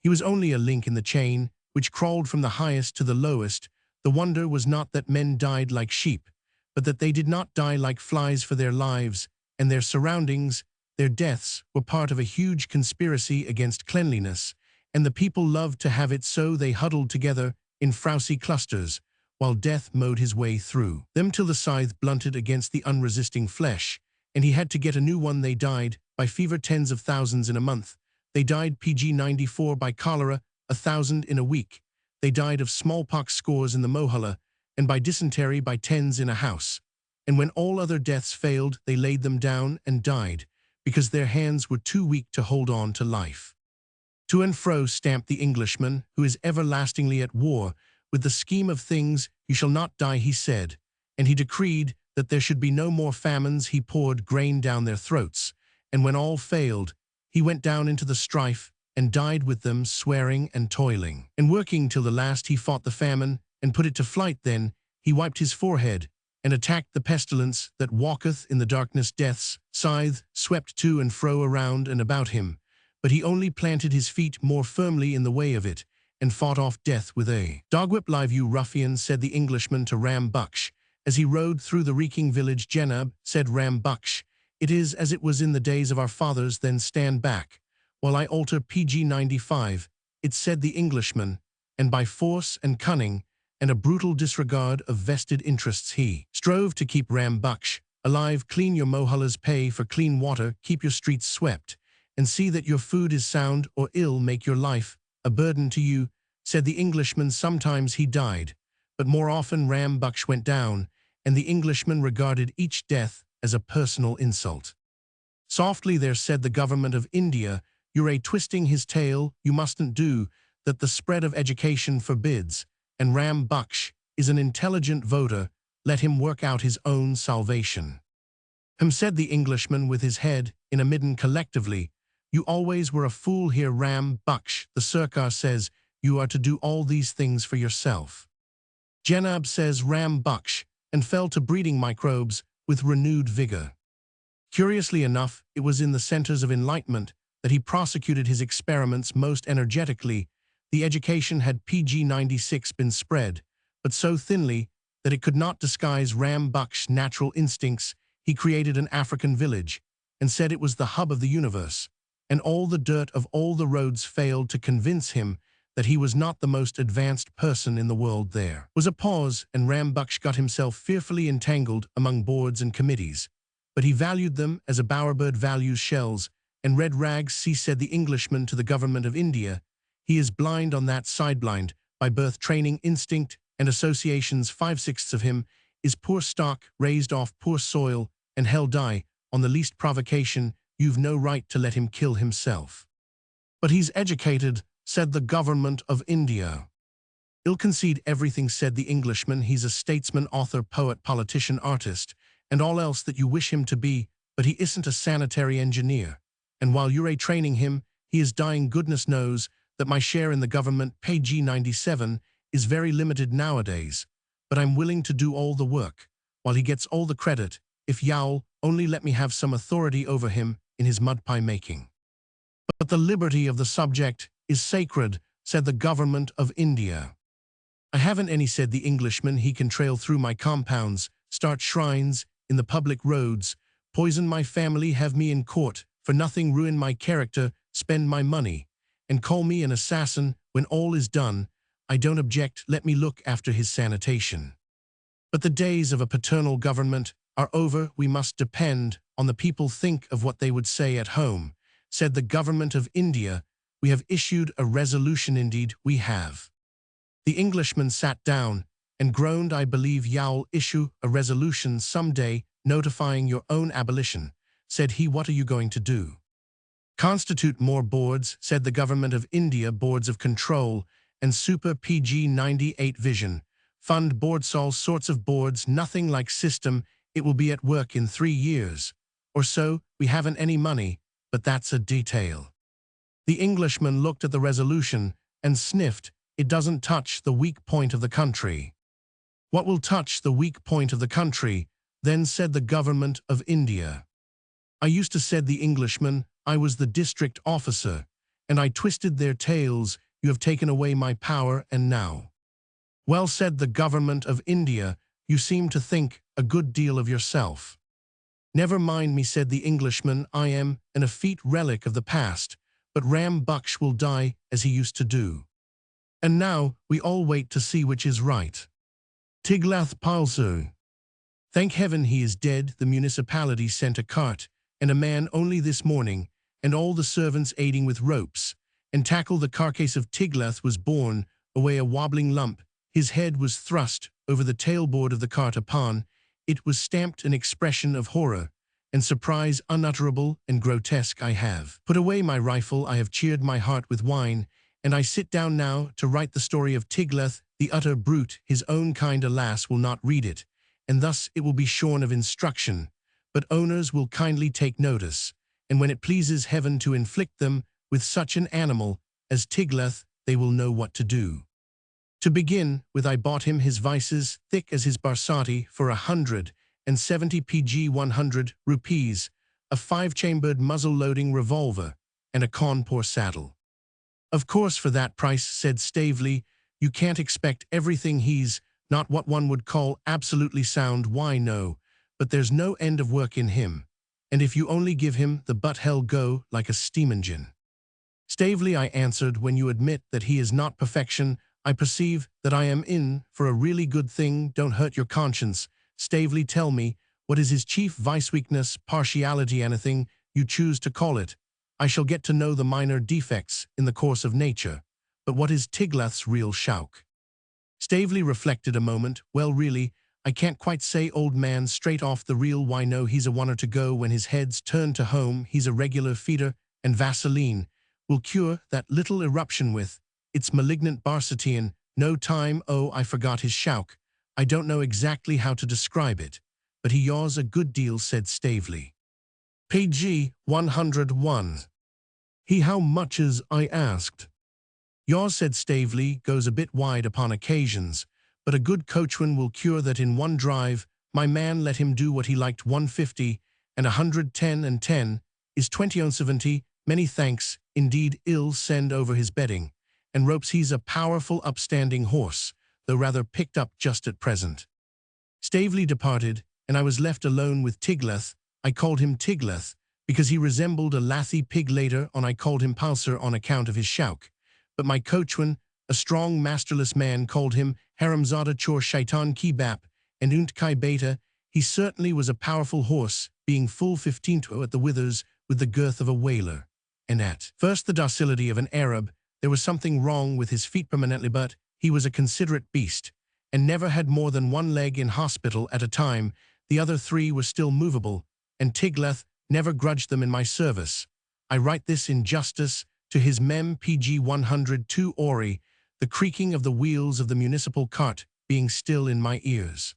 He was only a link in the chain, which crawled from the highest to the lowest. The wonder was not that men died like sheep, but that they did not die like flies for their lives, and their surroundings, their deaths, were part of a huge conspiracy against cleanliness, and the people loved to have it so they huddled together in frowsy clusters, while death mowed his way through them till the scythe blunted against the unresisting flesh, and he had to get a new one. They died by fever, tens of thousands in a month. They died PG 94 by cholera, 1,000 in a week. They died of smallpox, scores in the Mohalla, and by dysentery by tens in a house. And when all other deaths failed, they laid them down and died, because their hands were too weak to hold on to life. To and fro stamped the Englishman, who is everlastingly at war with the scheme of things. You shall not die, he said, and he decreed that there should be no more famines. He poured grain down their throats, and when all failed, he went down into the strife and died with them, swearing and toiling. And working till the last, he fought the famine and put it to flight. Then he wiped his forehead and attacked the pestilence that walketh in the darkness. Death's scythe swept to and fro around and about him, but he only planted his feet more firmly in the way of it and fought off death with a dogwhip. Live, you ruffian, said the Englishman to Ram Baksh as he rode through the reeking village. Janab, said Ram Baksh, it is as it was in the days of our fathers. Then stand back while I alter PG 95, it said the Englishman, and by force and cunning and a brutal disregard of vested interests he strove to keep Ram Baksh alive. Clean your Mohallas, pay for clean water, keep your streets swept, and see that your food is sound, or ill make your life a burden to you, said the Englishman. Sometimes he died, but more often Ram Baksh went down, and the Englishman regarded each death as a personal insult. Softly there, said the government of India, you're a twisting his tail, you mustn't do that, the spread of education forbids, and Ram Baksh is an intelligent voter, let him work out his own salvation. Said the Englishman with his head in a midden. Collectively, you always were a fool here, Ram Baksh. The Sarkar says you are to do all these things for yourself. Janab, says Ram Baksh, and fell to breeding microbes with renewed vigor. Curiously enough, it was in the centers of enlightenment that he prosecuted his experiments most energetically. The education had PG 96 been spread, but so thinly that it could not disguise Ram Baksh's natural instincts. He created an African village and said it was the hub of the universe, and all the dirt of all the roads failed to convince him that he was not the most advanced person in the world. There was a pause, and Ram Baksh got himself fearfully entangled among boards and committees, but he valued them as a bowerbird values shells and red rags. See, said the Englishman to the government of India, he is blind on that side, blind by birth, training, instinct, and associations. 5/6 of him is poor stock, raised off poor soil, and hell die on the least provocation. You've no right to let him kill himself. But he's educated, said the government of India. He'll concede everything, said the Englishman. He's a statesman, author, poet, politician, artist, and all else that you wish him to be, but he isn't a sanitary engineer. And while you're training him, he is dying. Goodness knows that my share in the government, PG 97, is very limited nowadays, but I'm willing to do all the work, while he gets all the credit, if Yaul only let me have some authority over him in his mud pie making. But the liberty of the subject is sacred, said the government of India. I haven't any, said the Englishman. He can trail through my compounds, start shrines in the public roads, poison my family, have me in court for nothing, ruin my character, spend my money, and call me an assassin. When all is done, I don't object, let me look after his sanitation. But the days of a paternal government are over. We must depend on the people. Think of what they would say at home, said the government of India. We have issued a resolution. Indeed, we have. The Englishman sat down and groaned. I believe you'll issue a resolution someday notifying your own abolition, said he. What are you going to do? Constitute more boards, said the government of India. Boards of control and super PG 98 vision. Fund boards, all sorts of boards, nothing like system. It will be at work in 3 years or so. We haven't any money, but that's a detail. The Englishman looked at the resolution and sniffed. It doesn't touch the weak point of the country. What will touch the weak point of the country? Then said the government of India. I used to said the Englishman, I was the district officer, and I twisted their tails, you have taken away my power, and now. Well, said the government of India, you seem to think a good deal of yourself. Never mind me, said the Englishman, I am an effete relic of the past, but Ram Baksh will die as he used to do. And now we all wait to see which is right. Tiglath-Pileser. Thank heaven he is dead. The municipality sent a cart, and a man only this morning, and all the servants aiding with ropes, and tackle. The carcass of Tiglath was borne away a wobbling lump. His head was thrust over the tailboard of the cart. Upon it was stamped an expression of horror and surprise unutterable and grotesque. I have put away my rifle, I have cheered my heart with wine, and I sit down now to write the story of Tiglath, the utter brute. His own kind, alas, will not read it, and thus it will be shorn of instruction, but owners will kindly take notice, and when it pleases heaven to inflict them with such an animal as Tiglath, they will know what to do. To begin with, I bought him his vices, thick as his barsati, for 170 PG 100 rupees, a 5-chambered muzzle-loading revolver, and a Cawnpore saddle. Of course, for that price, said Stavely, you can't expect everything. He's not what one would call absolutely sound. Why, no, but there's no end of work in him, and if you only give him the butt, he'll go like a steam engine. Stavely, I answered, when you admit that he is not perfection, I perceive that I am in for a really good thing. Don't hurt your conscience. Stavely, tell me, what is his chief vice, weakness, partiality, anything you choose to call it? I shall get to know the minor defects in the course of nature, but what is Tiglath's real shouk? Stavely reflected a moment. Well, really, I can't quite say, old man, straight off the reel. Why, no, he's a oneer to go when his head's turned to home. He's a regular feeder, and Vaseline will cure that little eruption with its malignant barsati in no time. Oh, I forgot his shouk. I don't know exactly how to describe it, but he yaws a good deal, said Stavely. PG 101. He how much is? I asked. Yaws, said Stavely, goes a bit wide upon occasions, but a good coachman will cure that in one drive. My man, let him do what he liked. 150 and 110 and 10 is 20 Many thanks, indeed. Ill send over his bedding and ropes. He's a powerful upstanding horse, though rather picked up just at present. Stavely departed, and I was left alone with Tiglath. I called him Tiglath because he resembled a lathy pig. Later on I called him Pileser on account of his shouk, but my coachman, a strong masterless man, called him Haramzada Chor Shaitan Ki Bap and Unt Kai Beta. He certainly was a powerful horse, being full 15 at the withers, with the girth of a whaler, and at first the docility of an Arab. There was something wrong with his feet permanently, but he was a considerate beast, and never had more than one leg in hospital at a time. The other 3 were still movable, and Tiglath never grudged them in my service. I write this in justice to his mem. PG 102 Ori, the creaking of the wheels of the municipal cart being still in my ears.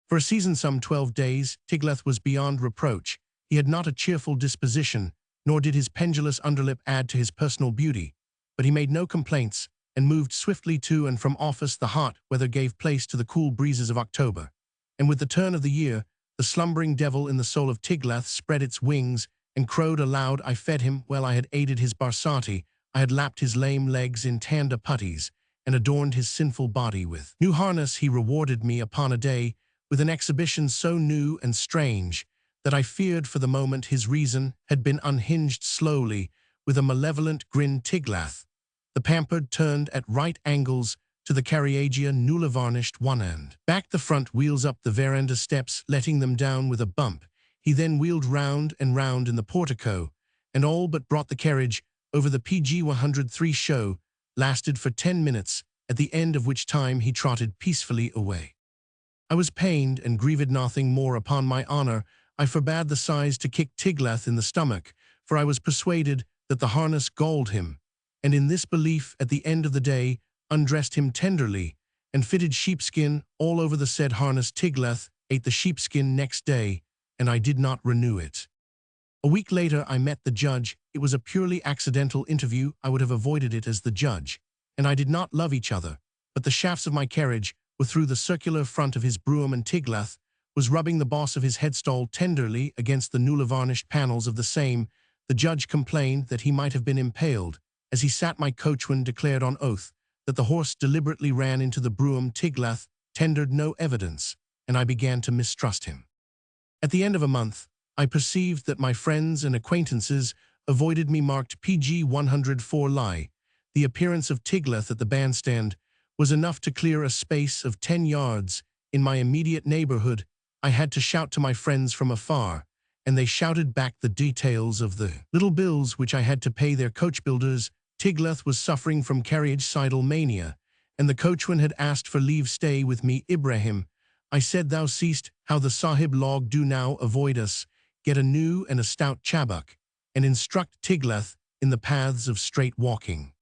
For a season some 12 days, Tiglath was beyond reproach. He had not a cheerful disposition, nor did his pendulous underlip add to his personal beauty, but he made no complaints, and moved swiftly to and from office. The hot weather gave place to the cool breezes of October, and with the turn of the year, the slumbering devil in the soul of Tiglath spread its wings and crowed aloud. I fed him well, I had aided his barsati, I had lapped his lame legs in tanda puttees, and adorned his sinful body with new harness. He rewarded me upon a day with an exhibition so new and strange that I feared for the moment his reason had been unhinged. Slowly, with a malevolent grin, Tiglath, the pampered, turned at right angles to the caricature, newly varnished one end, backed the front wheels up the veranda steps, letting them down with a bump. He then wheeled round and round in the portico, and all but brought the carriage over the PG 103. Show lasted for 10 minutes, at the end of which time he trotted peacefully away. I was pained and grieved nothing more. Upon my honor, I forbade the size to kick Tiglath in the stomach, for I was persuaded that the harness galled him, and in this belief, at the end of the day, undressed him tenderly, and fitted sheepskin all over the said harness. Tiglath ate the sheepskin next day, and I did not renew it. A week later I met the judge. It was a purely accidental interview. I would have avoided it as the judge, and I did not love each other, but the shafts of my carriage were through the circular front of his brougham, and Tiglath was rubbing the boss of his headstall tenderly against the newly varnished panels of the same. The judge complained that he might have been impaled. As he sat, my coachman declared on oath that the horse deliberately ran into the brougham. Tiglath tendered no evidence, and I began to mistrust him. At the end of a month, I perceived that my friends and acquaintances avoided me. Marked PG 104 lie. The appearance of Tiglath at the bandstand was enough to clear a space of 10 yards in my immediate neighborhood. I had to shout to my friends from afar, and they shouted back the details of the little bills which I had to pay their coach builders. Tiglath was suffering from carriage-sidle mania, and the coachman had asked for leave stay with me. Ibrahim, I said, thou seest how the Sahib log do now avoid us. Get a new and a stout chabuk, and instruct Tiglath in the paths of straight walking.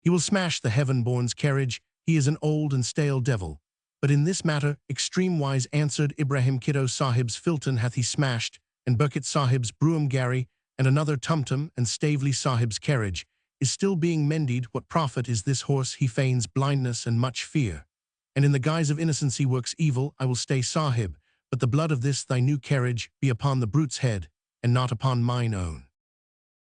He will smash the heaven-born's carriage. He is an old and stale devil. But in this matter, extreme wise, answered Ibrahim. Kiddo Sahib's Filton hath he smashed, and Burkett Sahib's brougham gharry, and another tumtum, and Stavely Sahib's carriage is still being mended. What profit is this horse? He feigns blindness and much fear, and in the guise of innocency works evil. I will stay, Sahib, but the blood of this thy new carriage be upon the brute's head, and not upon mine own.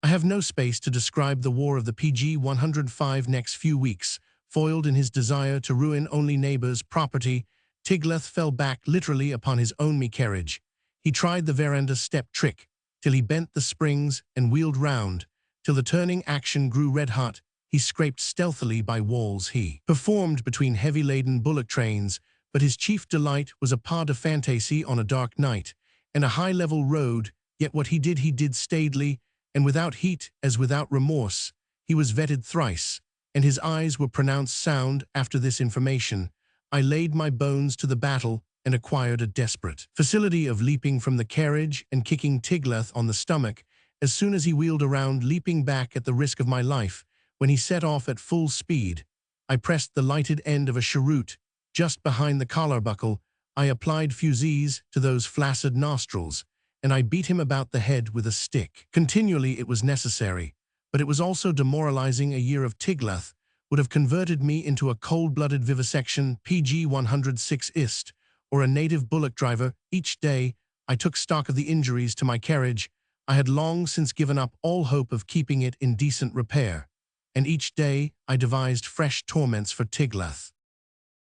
I have no space to describe the war of the PG 105 next few weeks. Foiled in his desire to ruin only neighbors' property, Tiglath fell back literally upon his own me carriage. He tried the veranda step trick, till he bent the springs and wheeled round, till the turning action grew red-hot. He scraped stealthily by walls. He performed between heavy-laden bullock trains, but his chief delight was a pas de fantaisie on a dark night, and a high-level road. Yet what he did staidly, and without heat as without remorse. He was vetted thrice, and his eyes were pronounced sound. After this information, I laid my bones to the battle and acquired a desperate facility of leaping from the carriage and kicking Tiglath on the stomach as soon as he wheeled around, leaping back at the risk of my life. When he set off at full speed, I pressed the lighted end of a cheroot just behind the collar buckle. I applied fusees to those flaccid nostrils, and I beat him about the head with a stick. Continually it was necessary, but it was also demoralizing. A year of Tiglath would have converted me into a cold-blooded vivisection. PG 106 ist, or a native bullock driver. Each day I took stock of the injuries to my carriage. I had long since given up all hope of keeping it in decent repair, and each day I devised fresh torments for Tiglath.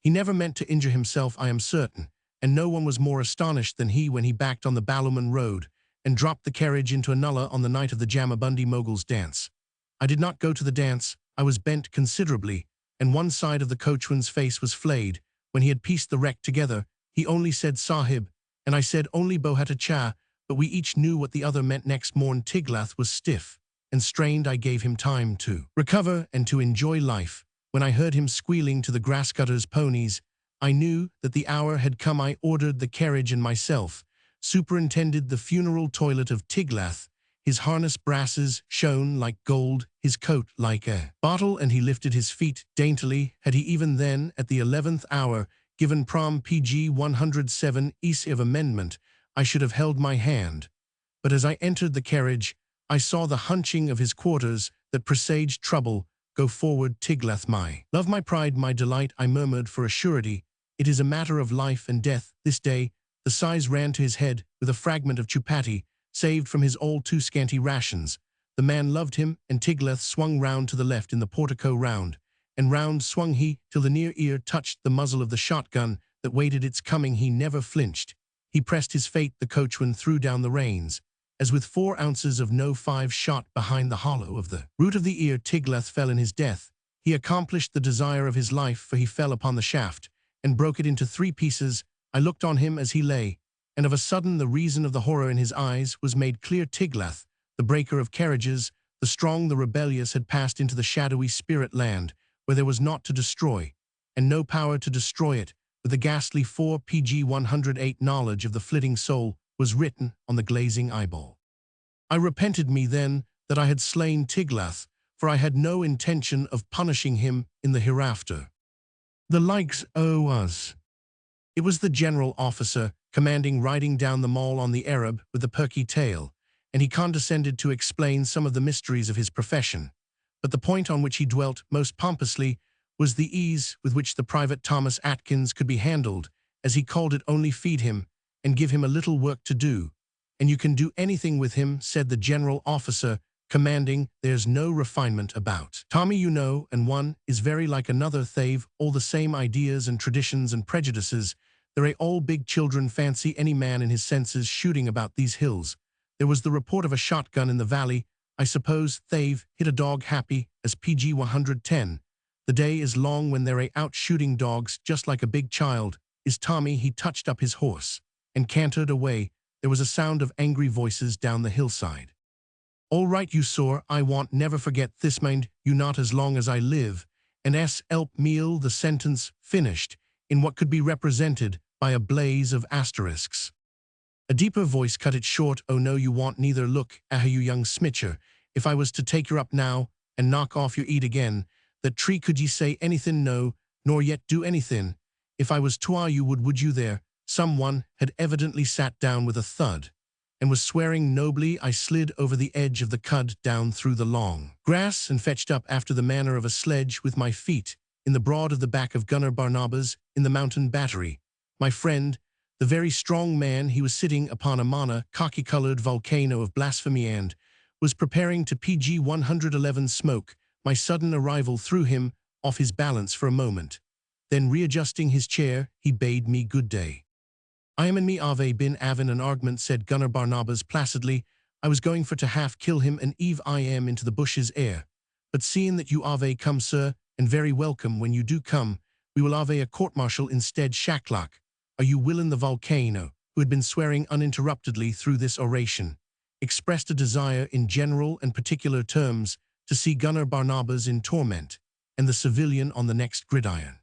He never meant to injure himself, I am certain, and no one was more astonished than he when he backed on the Balluman road and dropped the carriage into a nullah on the night of the Jamabundi Mogul's dance. I did not go to the dance. I was bent considerably, and one side of the coachman's face was flayed. When he had pieced the wreck together, he only said Sahib, and I said only Bohata Cha, but we each knew what the other meant. Next morn Tiglath was stiff and strained. I gave him time to recover and to enjoy life. When I heard him squealing to the grass-cutter's ponies, I knew that the hour had come. I ordered the carriage and myself superintended the funeral toilet of Tiglath. His harness brasses shone like gold, his coat like a bottle, and he lifted his feet daintily. Had he even then, at the 11th hour, given Prom PG 107 ease of amendment, I should have held my hand. But as I entered the carriage, I saw the hunching of his quarters that presaged trouble. Go forward, Tiglath, my love, my pride, my delight, I murmured for a surety. It is a matter of life and death. This day, the sighs ran to his head with a fragment of chupatti, saved from his all too scanty rations. The man loved him, and Tiglath swung round to the left in the portico. Round and round swung he, till the near ear touched the muzzle of the shotgun that waited its coming. He never flinched. He pressed his fate. The coachman threw down the reins, as with 4 ounces of No. 5 shot behind the hollow of the root of the ear. Tiglath fell in his death. He accomplished the desire of his life, for he fell upon the shaft and broke it into 3 pieces. I looked on him as he lay, and of a sudden the reason of the horror in his eyes was made clear. Tiglath, the breaker of carriages, the strong, the rebellious, had passed into the shadowy spirit land, where there was naught to destroy, and no power to destroy it. With the ghastly 4 PG 108 knowledge of the flitting soul was written on the glazing eyeball. I repented me then that I had slain Tiglath, for I had no intention of punishing him in the hereafter. The likes o' us. It was the general officer commanding riding down the mall on the Arab with the perky tail, and he condescended to explain some of the mysteries of his profession. But the point on which he dwelt most pompously was the ease with which the Private Thomas Atkins could be handled, as he called it. Only feed him, and give him a little work to do, and you can do anything with him, said the general officer, commanding. There's no refinement about Tommy, you know, and one is very like another. They've all the same ideas and traditions and prejudices. They're all big children. Fancy any man in his senses shooting about these hills. There was the report of a shotgun in the valley. I suppose they've hit a dog happy as PG 110. The day is long when they're out shooting dogs just like a big child. Is Tommy. He touched up his horse and cantered away. There was a sound of angry voices down the hillside. All right, you sore, I won't never forget this, mind you, not as long as I live. And elp meal. The sentence finished in what could be represented by a blaze of asterisks. A deeper voice cut it short. Oh no, you won't neither. Look, you young smitcher, if I was to take you up now and knock off your eat again, that tree, could ye say anything? No, nor yet do anything. If I was to you, would you? There someone had evidently sat down with a thud and was swearing nobly. I slid over the edge of the cud down through the long grass and fetched up after the manner of a sledge with my feet in the broad of the back of Gunner Barnabas in the mountain battery. My friend, the very strong man, he was sitting upon a mana, cocky-colored volcano of blasphemy and was preparing to PG 111 smoke. My sudden arrival threw him off his balance for a moment. Then, readjusting his chair, he bade me good day. I am and me ave been avin an argument, said Gunner Barnabas placidly. I was going for to half kill him and Eve I am into the bushes air. But seeing that you ave come, sir, and very welcome when you do come, we will ave a court-martial instead. Shacklock, are you willin'? The volcano, who had been swearing uninterruptedly through this oration, expressed a desire in general and particular terms to see Gunner Barnabas in torment, and the civilian on the next gridiron.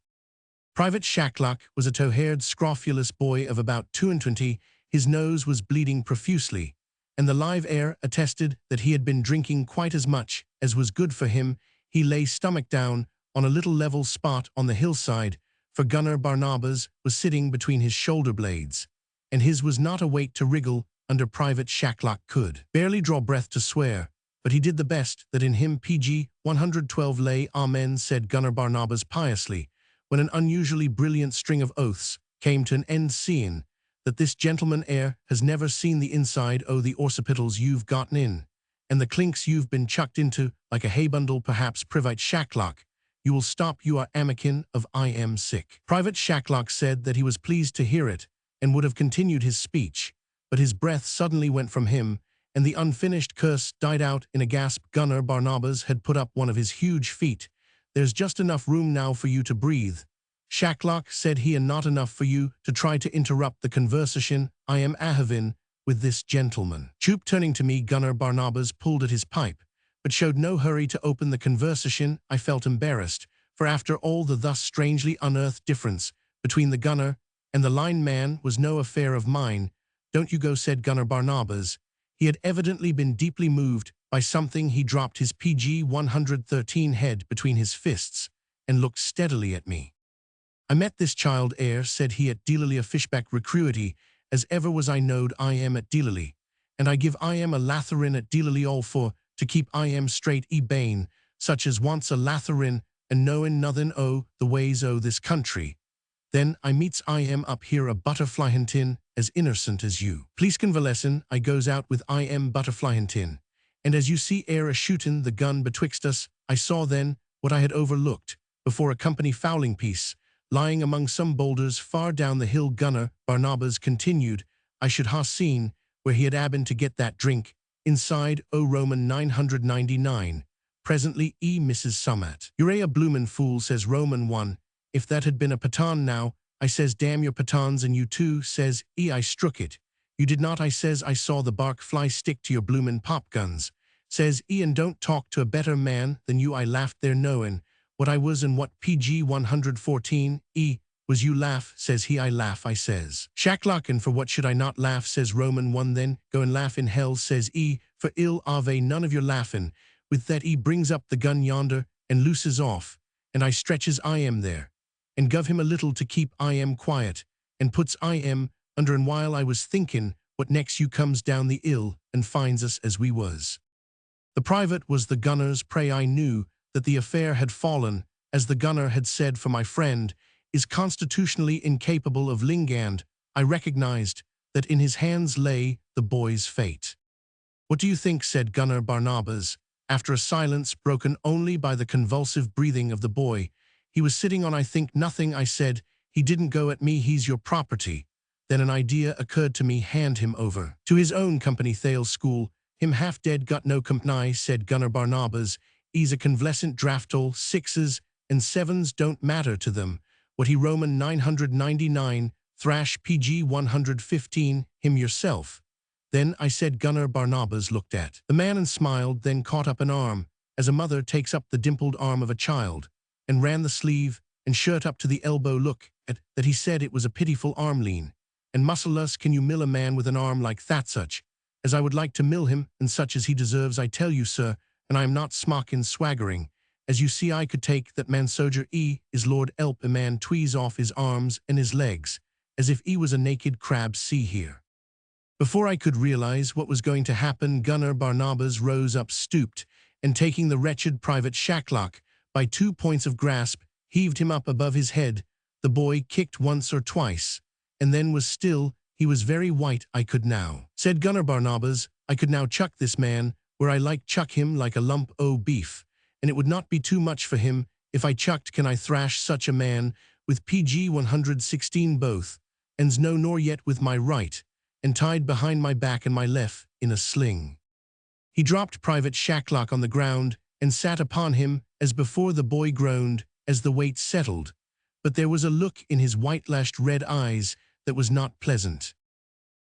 Private Shacklock was a tow-haired, scrofulous boy of about 22. His nose was bleeding profusely, and the live air attested that he had been drinking quite as much as was good for him. He lay stomach down on a little level spot on the hillside, for Gunner Barnabas was sitting between his shoulder blades, and his was not a weight to wriggle under. Private Shacklock could barely draw breath to swear, but he did the best that in him. PG 112 lay. Amen, said Gunner Barnabas piously, when an unusually brilliant string of oaths came to an end, seeing that this gentleman has never seen the inside o' the orsipitals you've gotten in, and the clinks you've been chucked into like a hay bundle. Perhaps, Private Shacklock, you will stop. You are Amakin of I am sick. Private Shacklock said that he was pleased to hear it, and would have continued his speech, but his breath suddenly went from him, and the unfinished curse died out in a gasp. Gunner Barnabas had put up one of his huge feet. There's just enough room now for you to breathe, Shacklock, said he, and not enough for you to try to interrupt the conversation I am havin' with this gentleman. Choop, turning to me, Gunner Barnabas pulled at his pipe, but showed no hurry to open the conversation. I felt embarrassed, for after all the thus strangely unearthed difference between the gunner and the line man was no affair of mine. Don't you go, said Gunner Barnabas. He had evidently been deeply moved by something. He dropped his PG 113 head between his fists and looked steadily at me. I met this child said he, at Dealily a fishback recruity, as ever was I knowed I am at Dealily, and I give I am a latherin at Dealily all for to keep I am straight bane, such as wants a latherin and knowin' nothin' o' the ways o' this country. Then I meets I am up here a butterflyhintin as innercent as you. Please convalescin, I goes out with I am butterflyhintin, and as you see a shootin' the gun betwixt us, I saw then what I had overlooked before, a company fowling piece lying among some boulders far down the hill. Gunner Barnabas continued, I should ha' seen where he had abin to get that drink, inside o Roman 999. Presently Mrs. Summat. You're a bloomin' fool, says Roman 1. If that had been a patan now, I says, damn your patans and you too, says I struck it. You did not, I says, I saw the bark fly stick to your bloomin' pop guns, says and don't talk to a better man than you. I laughed there, knowin' what I was and what. PG 114, was you laugh, says he. I laugh, I says. Shacklock, and for what should I not laugh, says Roman 1. Then go and laugh in hell, says for ill ave none of your laughin'. With that brings up the gun yonder and looses off, and I stretches I am there, and gov him a little to keep I am quiet, and puts I am under. And while I was thinkin' what next, you comes down the ill and finds us as we was. The private was the gunner's prey. I knew that the affair had fallen as the gunner had said for my friend, is constitutionally incapable of lingand, I recognized that in his hands lay the boy's fate. What do you think, said Gunner Barnabas, after a silence broken only by the convulsive breathing of the boy. He was sitting on I think nothing, I said. He didn't go at me, he's your property. Then an idea occurred to me, hand him over to his own company Thales school. Him half dead got no company, said Gunner Barnabas. He's a convalescent draftall, 6s and 7s don't matter to them. What he Roman 999, thrash PG 115, him yourself. Then I said. Gunner Barnabas looked at the man and smiled, then caught up an arm, as a mother takes up the dimpled arm of a child, and ran the sleeve and shirt up to the elbow. Look at that, he said. It was a pitiful arm, lean and muscleless. Can you mill a man with an arm like that, such as I would like to mill him, and such as he deserves, I tell you, sir, and I am not smockin' swaggering. As you see, I could take that man soger is Lord Elp a man tweeze off his arms and his legs, as if he was a naked crab, see here. Before I could realize what was going to happen, Gunner Barnabas rose up, stooped, and taking the wretched Private Shacklock by 2 points of grasp, heaved him up above his head. The boy kicked once or twice, and then was still. He was very white. I could now, said Gunner Barnabas, I could now chuck this man where I like, chuck him like a lump o' beef, and it would not be too much for him if I chucked. Can I thrash such a man with PG 116 both ends? No, nor yet with my right, and tied behind my back and my left in a sling. He dropped Private Shacklock on the ground and sat upon him as before. The boy groaned as the weight settled, but there was a look in his white-lashed red eyes that was not pleasant.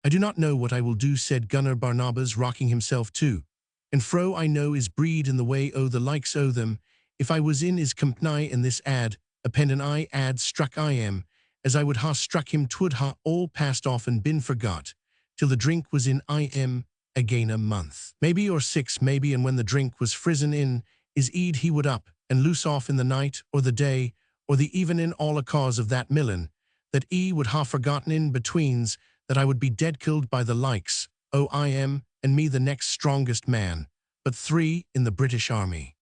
I do not know what I will do, said Gunner Barnabas, rocking himself to and fro. I know is breed in the way o' the likes o' them. If I was in his company and this ad, append an I ad struck I am, as I would ha struck him, 'twould ha all passed off and been forgot, till the drink was in. I am again a month, maybe, or 6 maybe, and when the drink was frizzen in, is eed he would up and loose off in the night or the day or the evening, all a cause of that millin, that he would ha forgotten in betweens, that I would be dead killed by the likes o' I am and me, the next strongest man, but 3 in the British Army.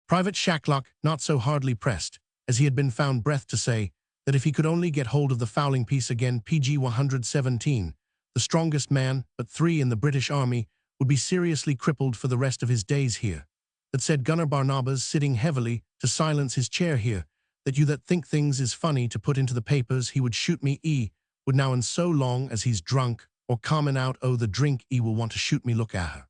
Private Shacklock, not so hardly pressed as he had been, found breath to say that if he could only get hold of the fowling piece again, PG 117, the strongest man, but 3 in the British Army, would be seriously crippled for the rest of his days here. That, said Gunner Barnabas, sitting heavily to silence his chair here, that you that think things is funny to put into the papers, he would shoot me, would now, and so long as he's drunk or common out o' the drink, will want to shoot me. Look at her.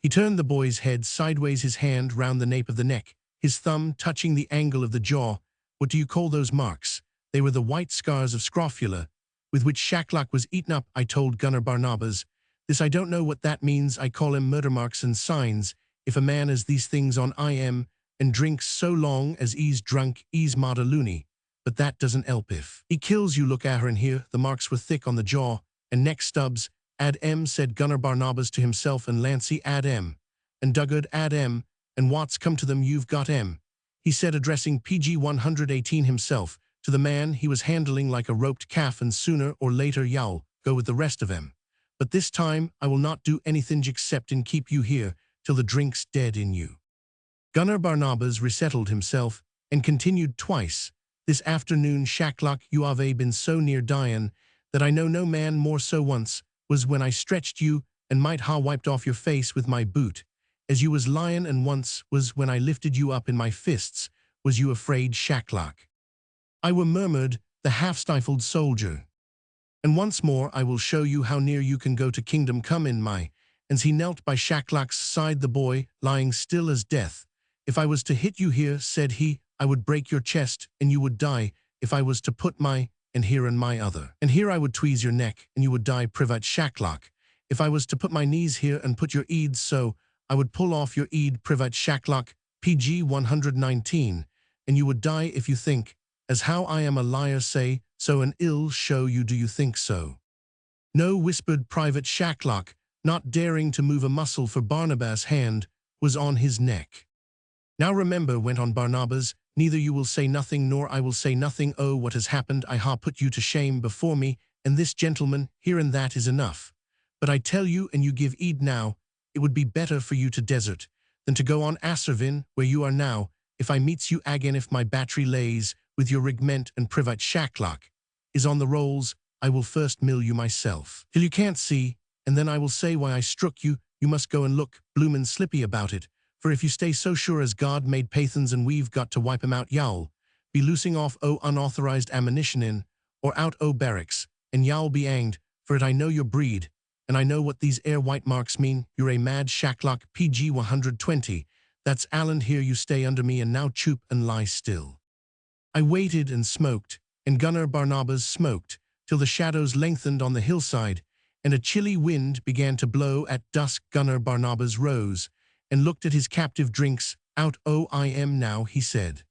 He turned the boy's head sideways, his hand round the nape of the neck, his thumb touching the angle of the jaw. What do you call those marks? They were the white scars of scrofula with which Shacklock was eaten up, I told Gunner Barnabas. This I don't know what that means. I call 'em murder marks and signs. If a man has these things on I am and drinks so long as he's drunk, he's mada loony. But that doesn't help if he kills you. Look at her in here. The marks were thick on the jaw and neck stubs. Ad M, said Gunner Barnabas to himself and Lancy, ad M, and Duggard, ad M, and Watts, come to them, you've got M, he said, addressing PG 118 himself to the man he was handling like a roped calf, and sooner or later you'll go with the rest of em. But this time I will not do anything except and keep you here till the drink's dead in you. Gunner Barnabas resettled himself and continued twice. This afternoon, Shacklock, you have been so near dyin' that I know no man more so. Once was when I stretched you and might ha wiped off your face with my boot as you was lyin', and once was when I lifted you up in my fists. Was you afraid, Shacklock? I were, murmured the half-stifled soldier. And once more I will show you how near you can go to kingdom come in my. As he knelt by Shacklock's side, the boy lying still as death. If I was to hit you here, said he, I would break your chest and you would die. If I was to put my and here and my other, and here I would tweeze your neck and you would die, Private Shacklock. If I was to put my knees here and put your eads so, I would pull off your eed, Private Shacklock, PG 119, and you would die. If you think as how I am a liar, say so, and ill show you. Do you think so? No, whispered Private Shacklock, not daring to move a muscle, for Barnabas' hand was on his neck. Now remember, went on Barnabas, neither you will say nothing nor I will say nothing. Oh, what has happened? I ha put you to shame before me and this gentleman here, and that is enough. But I tell you, and you give heed now, it would be better for you to desert than to go on Asservin where you are now, if I meets you again, if my battery lays with your regiment and private shacklock is on the rolls, I will first mill you myself, till you can't see, and then I will say why I struck you. You must go and look bloomin' slippy about it, for if you stay so sure as God made Pathans and we've got to wipe 'em out, you'll be loosing off unauthorized ammunition in, or out barracks, and you'll be hanged, for it I know your breed, and I know what these air white marks mean. You're a mad shacklock, PG 120, that's Allen here, you stay under me and now choop and lie still. I waited and smoked, and Gunner Barnabas smoked, till the shadows lengthened on the hillside, and a chilly wind began to blow at dusk. Gunner Barnabas rose, and looked at his captive drinks. Out, oh, I am now, he said.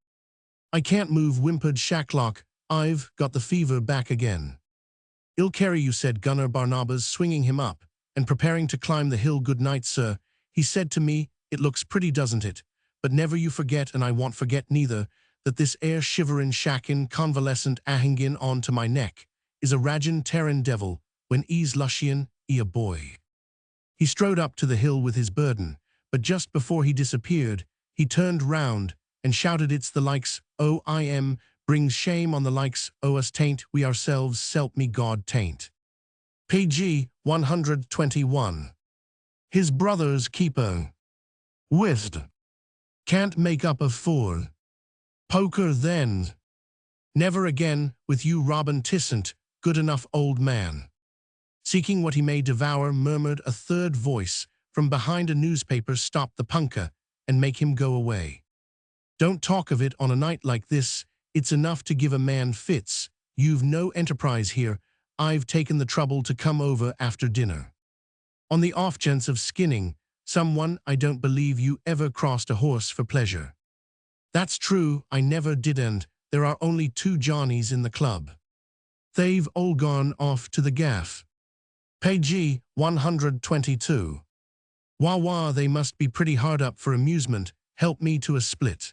I can't move, whimpered Shacklock, I've got the fever back again. I'll carry you, said Gunner Barnabas, swinging him up, and preparing to climb the hill. Good night, sir, he said to me, it looks pretty, doesn't it? But never you forget, and I won't forget neither, that this air shiverin' shackin' convalescent ahingin on to my neck is a ragin' terran devil, when e's lushian, a boy. He strode up to the hill with his burden, but just before he disappeared, he turned round and shouted, it's the likes, oh I am, brings shame on the likes, oh us tain't, we ourselves, selp me God tain't. PG 121. His brother's keeper. Whist. Can't make up a fool. Poker then. Never again, with you Robin Tisn't, good enough old man. Seeking what he may devour, murmured a third voice from behind a newspaper, stop the punker and make him go away. Don't talk of it on a night like this, it's enough to give a man fits. You've no enterprise here, I've taken the trouble to come over after dinner. On the off chance of skinning someone, I don't believe you ever crossed a horse for pleasure. That's true, I never did, and there are only 2 Johnnies in the club. They've all gone off to the gaff. PG 122. Wah wah, they must be pretty hard up for amusement, help me to a split.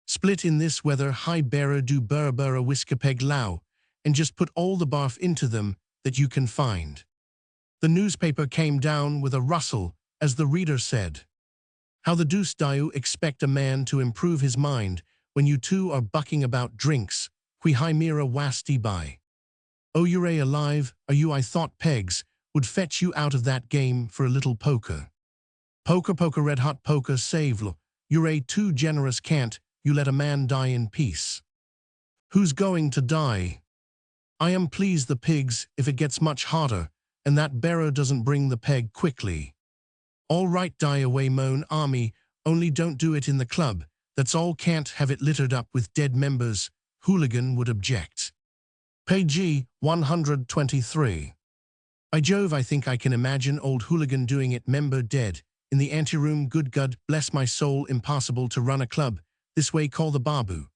Split in this weather, high bearer do burra whiskapeg low, and just put all the barf into them that you can find. The newspaper came down with a rustle as the reader said, how the deuce do you expect a man to improve his mind when you two are bucking about drinks, qui himera wasti by? Oh, you're alive, are you? I thought pegs would fetch you out of that game for a little poker. Poker, red hot poker, save lo. You're too generous, can't you let a man die in peace? Who's going to die? I am pleased the pigs if it gets much hotter, and that bearer doesn't bring the peg quickly. All right, die away, moan army, only don't do it in the club, that's all, can't have it littered up with dead members, hooligan would object. PG 123. By Jove, I think I can imagine old hooligan doing it, member dead, in the anteroom, good God, bless my soul, impossible to run a club, this way, call the babu,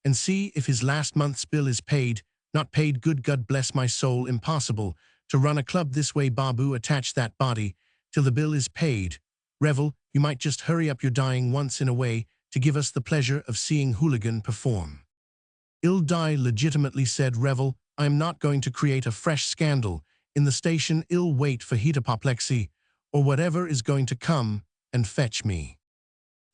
and see if his last month's bill is paid, not paid, good God, bless my soul, impossible to run a club this way, babu, attach that body till the bill is paid. Revel, you might just hurry up your dying once in a way to give us the pleasure of seeing hooligan perform. I'll die legitimately, said Revel, I am not going to create a fresh scandal in the station. I'll wait for hetapoplexy, or whatever is going to come, and fetch me.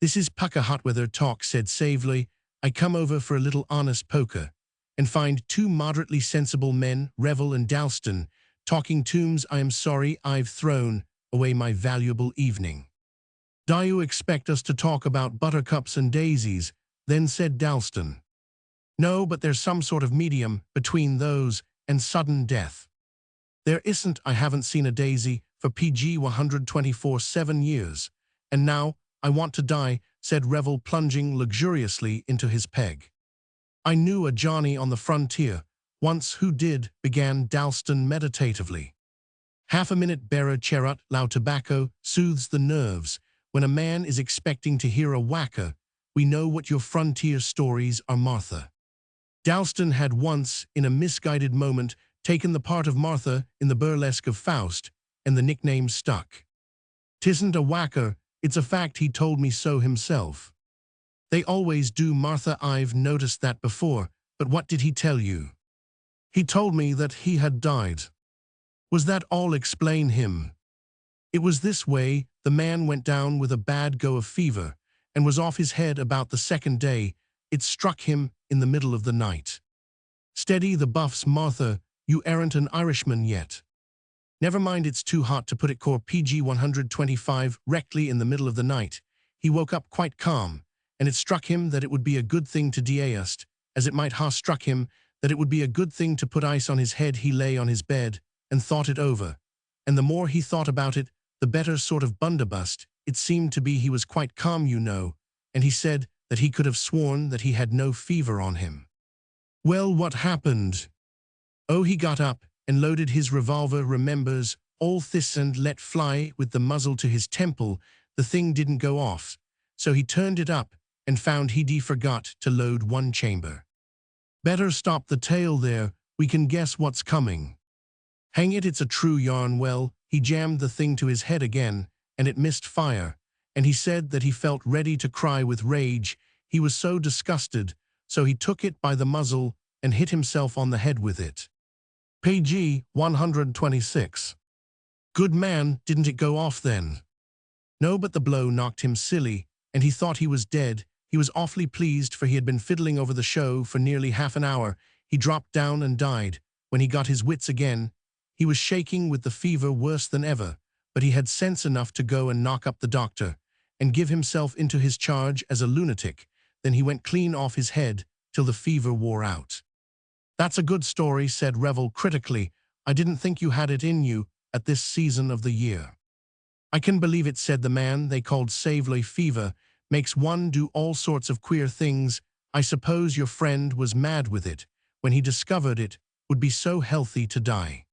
This is pucker hot weather talk, said Savely. I come over for a little honest poker, and find 2 moderately sensible men, Revel and Dalston, talking tombs. I am sorry I've thrown away my valuable evening. Do you expect us to talk about buttercups and daisies? Then said Dalston. No, but there's some sort of medium between those and sudden death. There isn't. I haven't seen a daisy for PG 124 7 years, and now I want to die, said Revel, plunging luxuriously into his peg. I knew a Johnny on the frontier once who did, began Dalston meditatively. Half a minute bearer cherut loud tobacco soothes the nerves. When a man is expecting to hear a whacker, we know what your frontier stories are, Martha. Dalston had once, in a misguided moment, taken the part of Martha in the burlesque of Faust, and the nickname stuck. Tisn't a whacker, it's a fact, he told me so himself. They always do, Martha, I've noticed that before, but what did he tell you? He told me that he had died. Was that all? Explain him. It was this way, the man went down with a bad go of fever, and was off his head about the second day. It struck him in the middle of the night. Steady the buffs, Martha, you aren't an Irishman yet. Never mind, it's too hot to put it core PG 125 rectly in the middle of the night. He woke up quite calm, and it struck him that it would be a good thing to deast, as it might ha struck him that it would be a good thing to put ice on his head. He lay on his bed and thought it over, and the more he thought about it, the better sort of bundabust it seemed to be. He was quite calm, you know, and he said that he could have sworn that he had no fever on him. Well, what happened? Oh, he got up and loaded his revolver, remembers, all this, and let fly with the muzzle to his temple. The thing didn't go off, so he turned it up and found he'd forgot to load one chamber. Better stop the tale there, we can guess what's coming. Hang it, it's a true yarn. Well, he jammed the thing to his head again, and it missed fire, and he said that he felt ready to cry with rage. He was so disgusted, so he took it by the muzzle and hit himself on the head with it. PG 126. Good man, didn't it go off then? No, but the blow knocked him silly, and he thought he was dead. He was awfully pleased, for he had been fiddling over the show for nearly half an hour. He dropped down and died. When he got his wits again, he was shaking with the fever worse than ever, but he had sense enough to go and knock up the doctor and give himself into his charge as a lunatic. Then he went clean off his head till the fever wore out. That's a good story, said Revel critically. I didn't think you had it in you at this season of the year. I can believe it, said the man they called Savely. Fever makes one do all sorts of queer things. I suppose your friend was mad with it when he discovered it would be so healthy to die.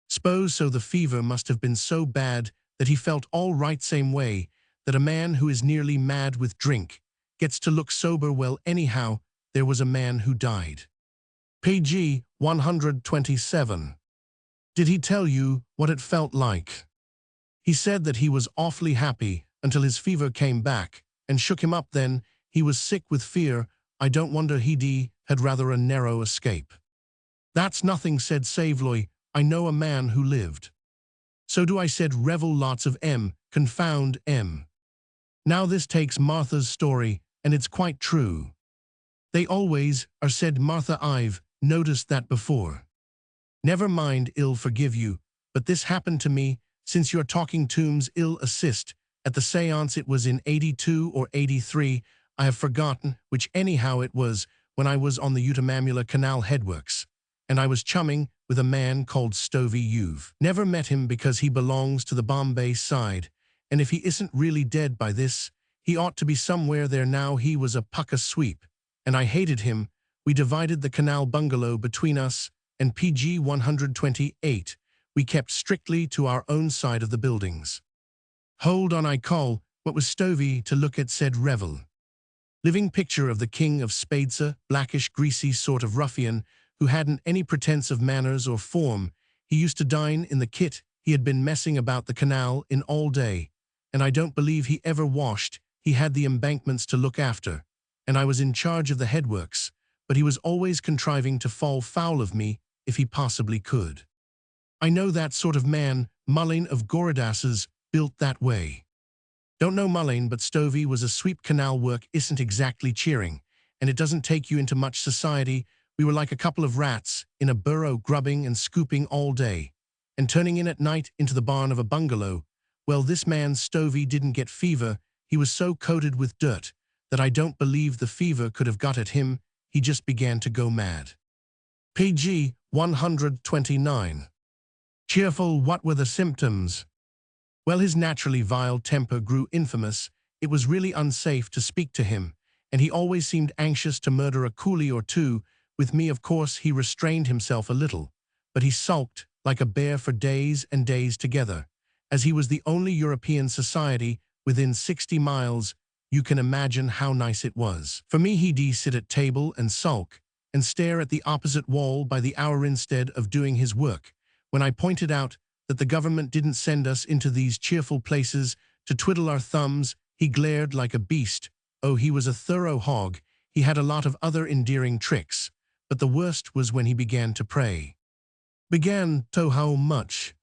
S'pose so. The fever must have been so bad that he felt all right, same way that a man who is nearly mad with drink gets to look sober. Well, anyhow, there was a man who died. PG 127. Did he tell you what it felt like? He said that he was awfully happy until his fever came back and shook him up. Then he was sick with fear. I don't wonder he'd had rather a narrow escape. That's nothing, said Savely. I know a man who lived. So do I, said Revel. Lots of confound M. Now this takes Martha's story, and it's quite true. They always are, said Martha. I've noticed that before. Never mind, I'll forgive you, but this happened to me. Since you're talking tombs, I'll assist at the seance. It was in 82 or 83, I have forgotten which. Anyhow, it was when I was on the Utamamula Canal headworks, and I was chumming with a man called Stovey. You've never met him because he belongs to the Bombay side, and if he isn't really dead by this, he ought to be somewhere there now. He was a pucka sweep, and I hated him. We divided the canal bungalow between us, and PG 128. We kept strictly to our own side of the buildings. Hold on, I call. What was Stovey to look at, said Revel. Living picture of the king of Spadesa, blackish, greasy sort of ruffian who hadn't any pretense of manners or form. He used to dine in the kit. He had been messing about the canal in all day, and I don't believe he ever washed. He had the embankments to look after, and I was in charge of the headworks, but he was always contriving to fall foul of me if he possibly could. I know that sort of man. Mullane of Gorodas's built that way. Don't know Mullane, but Stovey was a sweep. Canal work isn't exactly cheering, and it doesn't take you into much society. We were like a couple of rats in a burrow, grubbing and scooping all day, and turning in at night into the barn of a bungalow. Well, this man Stovey didn't get fever. He was so coated with dirt that I don't believe the fever could have got at him. He just began to go mad. PG 129. Cheerful. What were the symptoms? Well, his naturally vile temper grew infamous. It was really unsafe to speak to him, and he always seemed anxious to murder a coolie or two. With me, of course, he restrained himself a little, but he sulked like a bear for days and days together. As he was the only European society within 60 miles, you can imagine how nice it was. For me, he'd sit at table and sulk, and stare at the opposite wall by the hour instead of doing his work. When I pointed out that the government didn't send us into these cheerful places to twiddle our thumbs, he glared like a beast. Oh, he was a thorough hog. He had a lot of other endearing tricks, but the worst was when he began to pray. Began to how much?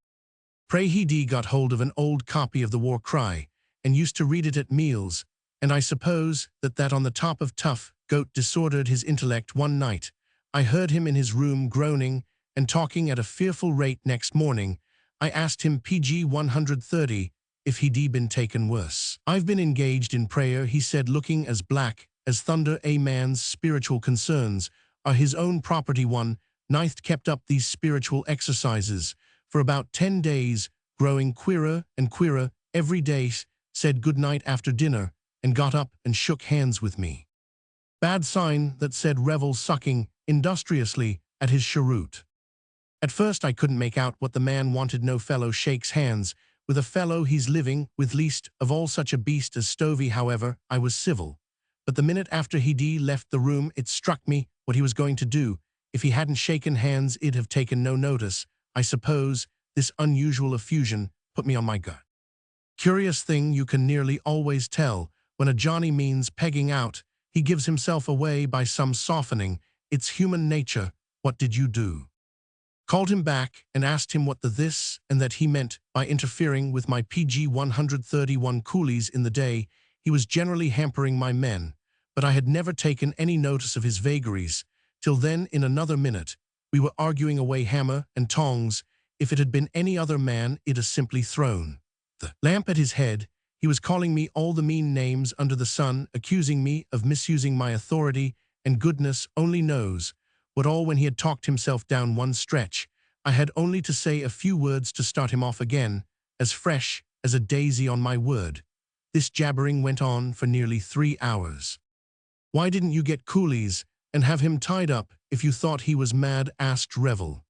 Pray. He'd got hold of an old copy of the war cry and used to read it at meals. And I suppose that on the top of tough, goat disordered his intellect one night. I heard him in his room groaning and talking at a fearful rate next morning. I asked him PG 130 if he'd been taken worse. I've been engaged in prayer, he said, looking as black as thunder. A man's spiritual concerns are his own property. One night kept up these spiritual exercises for about 10 days, growing queerer and queerer every day, said good night after dinner, and got up and shook hands with me. Bad sign, that said Revel, sucking industriously at his cheroot. At first I couldn't make out what the man wanted. No fellow shakes hands with a fellow he's living with, least of all such a beast as Stovey. However, I was civil. But the minute after he'd left the room, it struck me what he was going to do. If he hadn't shaken hands, it'd have taken no notice. I suppose this unusual effusion put me on my gut. Curious thing, you can nearly always tell when a Johnny means pegging out. He gives himself away by some softening. It's human nature. What did you do? Called him back and asked him what the this and that he meant by interfering with my PG 131 coolies in the day. He was generally hampering my men, but I had never taken any notice of his vagaries. Till then, in another minute, we were arguing away hammer and tongs. If it had been any other man, it'd have simply thrown the lamp at his head. He was calling me all the mean names under the sun, accusing me of misusing my authority, and goodness only knows what all. When he had talked himself down one stretch, I had only to say a few words to start him off again, as fresh as a daisy, on my word. This jabbering went on for nearly 3 hours. Why didn't you get coolies and have him tied up if you thought he was mad? Asked Revel.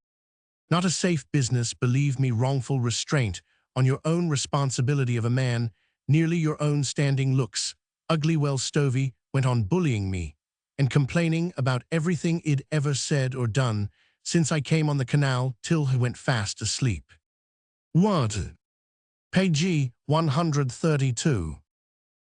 Not a safe business, believe me. Wrongful restraint on your own responsibility of a man, nearly your own standing looks ugly. Well, Stovey went on bullying me and complaining about everything I'd ever said or done since I came on the canal, till he went fast asleep. What? Page 132.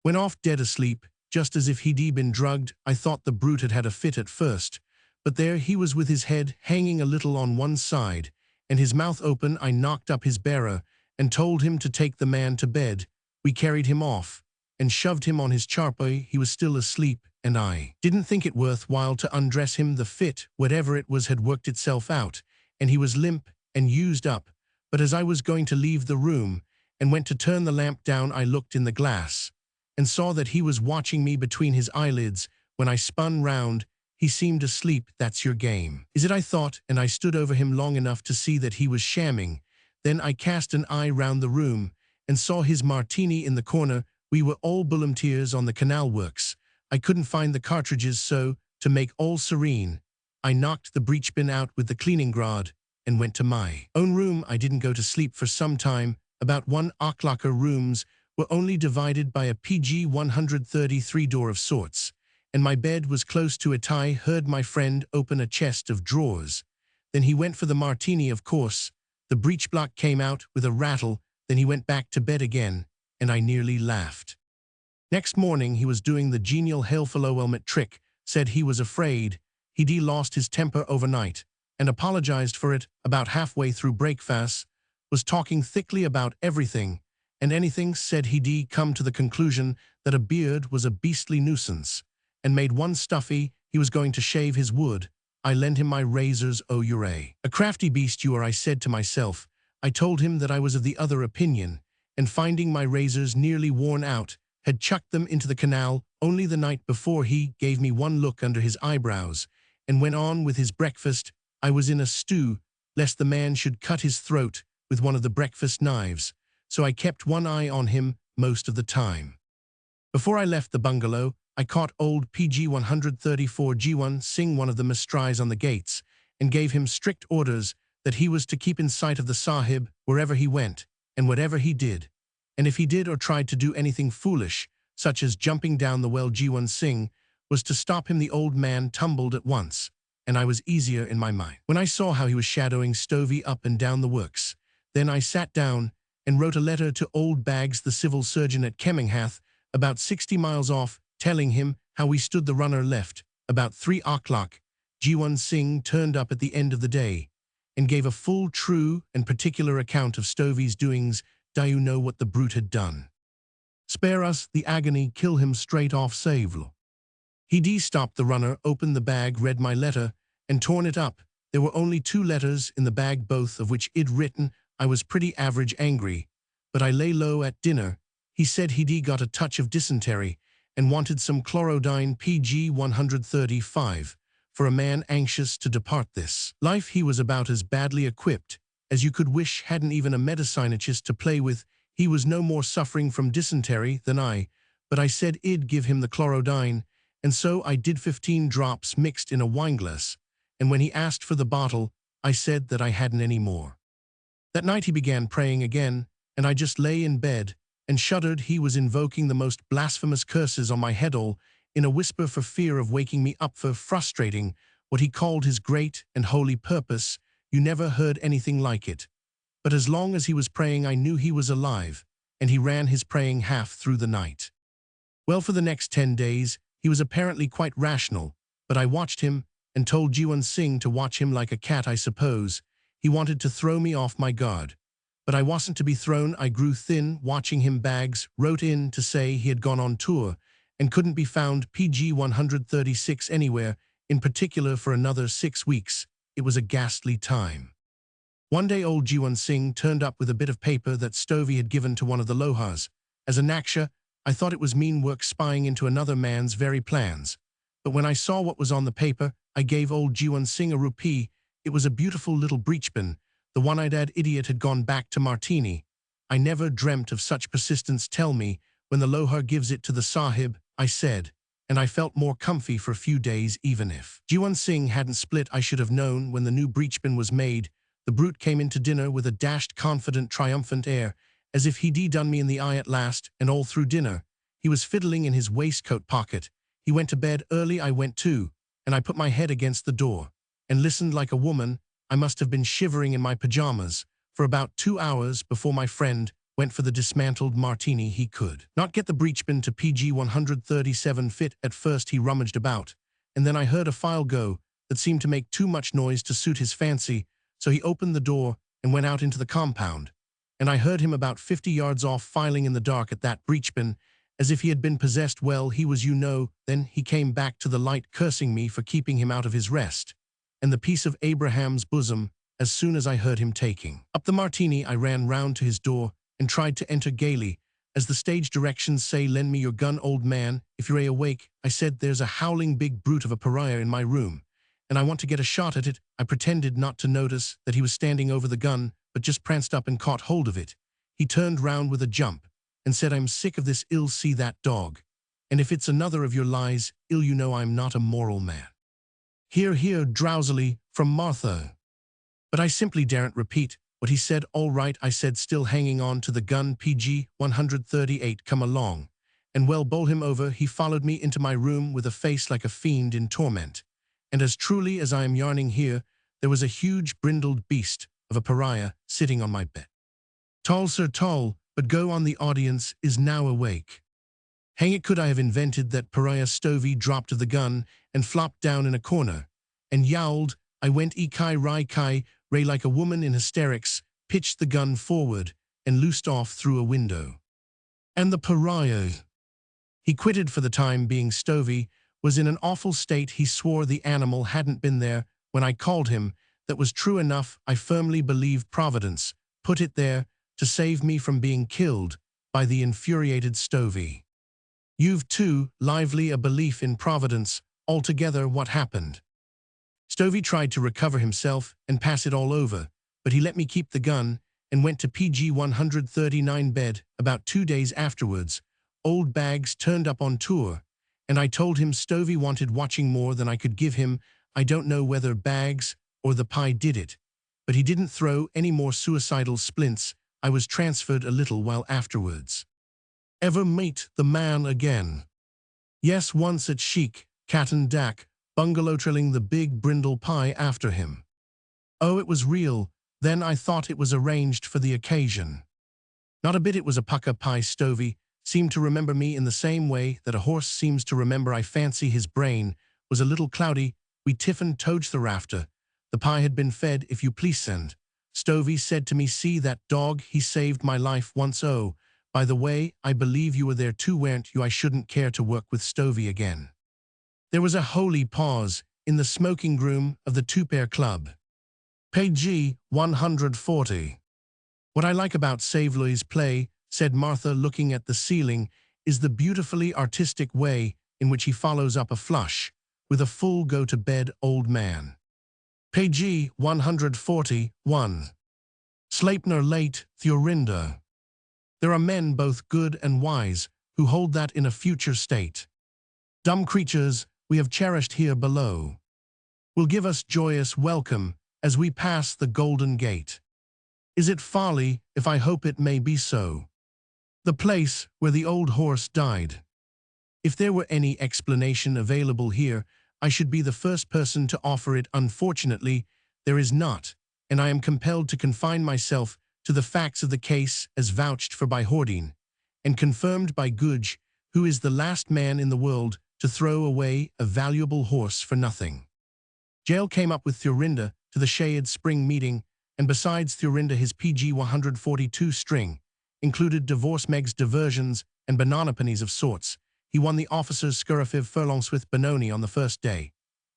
Went off dead asleep, just as if he'd been drugged. I thought the brute had had a fit at first, but there he was with his head hanging a little on one side and his mouth open. I knocked up his bearer and told him to take the man to bed. We carried him off and shoved him on his charpoy. He was still asleep, and I didn't think it worthwhile to undress him. The fit, whatever it was, had worked itself out, and he was limp and used up. But as I was going to leave the room and went to turn the lamp down, I looked in the glass and saw that he was watching me between his eyelids. When I spun round, he seemed asleep. That's your game, is it? I thought, and I stood over him long enough to see that he was shamming. Then I cast an eye round the room and saw his martini in the corner. We were all volunteers on the canal works. I couldn't find the cartridges, so, to make all serene, I knocked the breech bin out with the cleaning grod and went to my own room. I didn't go to sleep for some time. About 1 o'clock. Rooms were only divided by a PG 133 door of sorts, and my bed was close to it. I heard my friend open a chest of drawers. Then he went for the martini, of course. The breech block came out with a rattle. Then he went back to bed again, and I nearly laughed. Next morning he was doing the genial hail-fellow-helmet trick, said he was afraid he'd lost his temper overnight, and apologized for it. About halfway through breakfast, was talking thickly about everything and anything, said he'd come to the conclusion that a beard was a beastly nuisance, and made one stuffy. He was going to shave his wood. I lent him my razors. Oh, you're a crafty beast you are, I said to myself. I told him that I was of the other opinion, and finding my razors nearly worn out, had chucked them into the canal. Only the night before he gave me one look under his eyebrows and went on with his breakfast. I was in a stew lest the man should cut his throat with one of the breakfast knives, so I kept one eye on him most of the time. Before I left the bungalow, I caught old PG 134 G1 sing one of the mistries on the gates, and gave him strict orders that he was to keep in sight of the sahib wherever he went and whatever he did. And if he did or tried to do anything foolish, such as jumping down the well, G1 Singh was to stop him. The old man tumbled at once, and I was easier in my mind when I saw how he was shadowing Stovey up and down the works. Then I sat down and wrote a letter to old Baggs, the civil surgeon at Kemminghath, about 60 miles off, telling him how we stood. The runner left about 3 o'clock. G1 Singh turned up at the end of the day and gave a full, true, and particular account of Stovey's doings. Do you know what the brute had done? Spare us the agony, kill him straight off, save. He stopped the runner, opened the bag, read my letter, and torn it up. There were only 2 letters in the bag, both of which I'd written. I was pretty average angry, but I lay low at dinner. He said he'd got a touch of dysentery and wanted some chlorodyne PG 135 for a man anxious to depart this life. He was about as badly equipped as you could wish, hadn't even a medicinist to play with. He was no more suffering from dysentery than I, but I said I'd give him the chlorodyne, and so I did, 15 drops mixed in a wineglass, and when he asked for the bottle, I said that I hadn't any more. That night he began praying again, and I just lay in bed and shuddered. He was invoking the most blasphemous curses on my head, all in a whisper, for fear of waking me up, for frustrating what he called his great and holy purpose. You never heard anything like it. But as long as he was praying, I knew he was alive, and he ran his praying half through the night. Well, for the next 10 days, he was apparently quite rational, but I watched him and told Jiwon Singh to watch him like a cat, I suppose. He wanted to throw me off my guard. But I wasn't to be thrown. I grew thin watching him. Bags wrote in to say he had gone on tour and couldn't be found, PG 136 anywhere, in particular for another 6 weeks. It was a ghastly time. One day old Jiwon Singh turned up with a bit of paper that Stovey had given to one of the Lohas. As a Naksha, I thought it was mean work, spying into another man's very plans. But when I saw what was on the paper, I gave old Jiwon Singh a rupee. It was a beautiful little breechpin. The one-eyed idiot had gone back to Martini. I never dreamt of such persistence. Tell me, when the Lohar gives it to the Sahib, I said, and I felt more comfy for a few days. Even if Jiwon Singh hadn't split, I should have known when the new breechpin was made. The brute came into dinner with a dashed, confident, triumphant air, as if he'd done me in the eye at last, and all through dinner he was fiddling in his waistcoat pocket. He went to bed early, I went too, and I put my head against the door and listened like a woman. I must have been shivering in my pajamas for about 2 hours before my friend went for the dismantled Martini. He could not get the breechpin to PG 137 fit. At first he rummaged about, and then I heard a file go that seemed to make too much noise to suit his fancy, so he opened the door and went out into the compound, and I heard him about 50 yards off filing in the dark at that breechpin, as if he had been possessed. Well, he was, then he came back to the light, cursing me for keeping him out of his rest and the peace of Abraham's bosom. As soon as I heard him taking up the Martini, I ran round to his door and tried to enter gaily. As the stage directions say, lend me your gun, old man, if you're awake. I said, there's a howling big brute of a pariah in my room, and I want to get a shot at it. I pretended not to notice that he was standing over the gun, but just pranced up and caught hold of it. He turned round with a jump and said, I'm sick of this. Ill, see that dog? And if it's another of your lies, ill, you know I'm not a moral man. Hear, hear, drowsily, from Martha. But I simply daren't repeat what he said. All right, I said, still hanging on to the gun. PG 138, come along, and well, bowl him over. He followed me into my room with a face like a fiend in torment, and as truly as I am yarning here, there was a huge brindled beast of a pariah sitting on my bed. Tall, sir, tall, but go on, the audience is now awake. Hang it, could I have invented that pariah? Stovey dropped the gun and flopped down in a corner and yowled. I went kai ray like a woman in hysterics, pitched the gun forward and loosed off through a window. And the pariah, he quitted for the time being. Stovey was in an awful state. He swore the animal hadn't been there when I called him. That was true enough. I firmly believe Providence put it there to save me from being killed by the infuriated Stovey. You've too lively a belief in Providence. Altogether, what happened? Stovey tried to recover himself and pass it all over, but he let me keep the gun and went to PG 139 bed. About 2 days afterwards, old Bags turned up on tour, and I told him Stovey wanted watching more than I could give him. I don't know whether Bags or the pie did it, but he didn't throw any more suicidal splints. I was transferred a little while afterwards. Ever meet the man again? Yes, once at Chic, Cat and Dak, bungalow, trailing the big brindle pie after him. Oh, it was real. Then I thought it was arranged for the occasion. Not a bit, it was a pucker pie. Stovey seemed to remember me in the same way that a horse seems to remember. I fancy his brain was a little cloudy. We tiffin toge the rafter. The pie had been fed, if you please, and Stovey said to me, see that dog, he saved my life once. Oh, By the way, I believe you were there too, weren't you? I shouldn't care to work with Stovey again. There was a holy pause in the smoking room of the two-pair club. Page 140. What I like about Saveloy's play, said Martha looking at the ceiling, is the beautifully artistic way in which he follows up a flush with a full go-to-bed old man. Page 141. Sleipner late, Thurinda. There are men both good and wise who hold that in a future state. Dumb creatures we have cherished here below will give us joyous welcome as we pass the golden gate. Is it folly if I hope it may be so? The place where the old horse died. If there were any explanation available here, I should be the first person to offer it. Unfortunately, there is not, and I am compelled to confine myself to the facts of the case as vouched for by Hordine, and confirmed by Gudge, who is the last man in the world to throw away a valuable horse for nothing. Jael came up with Thurinda to the Shayad spring meeting, and besides Thurinda his PG 142 string included divorce Meg's diversions and banana pennies of sorts. He won the officer's Scurafiv furlongs with Benoni on the first day,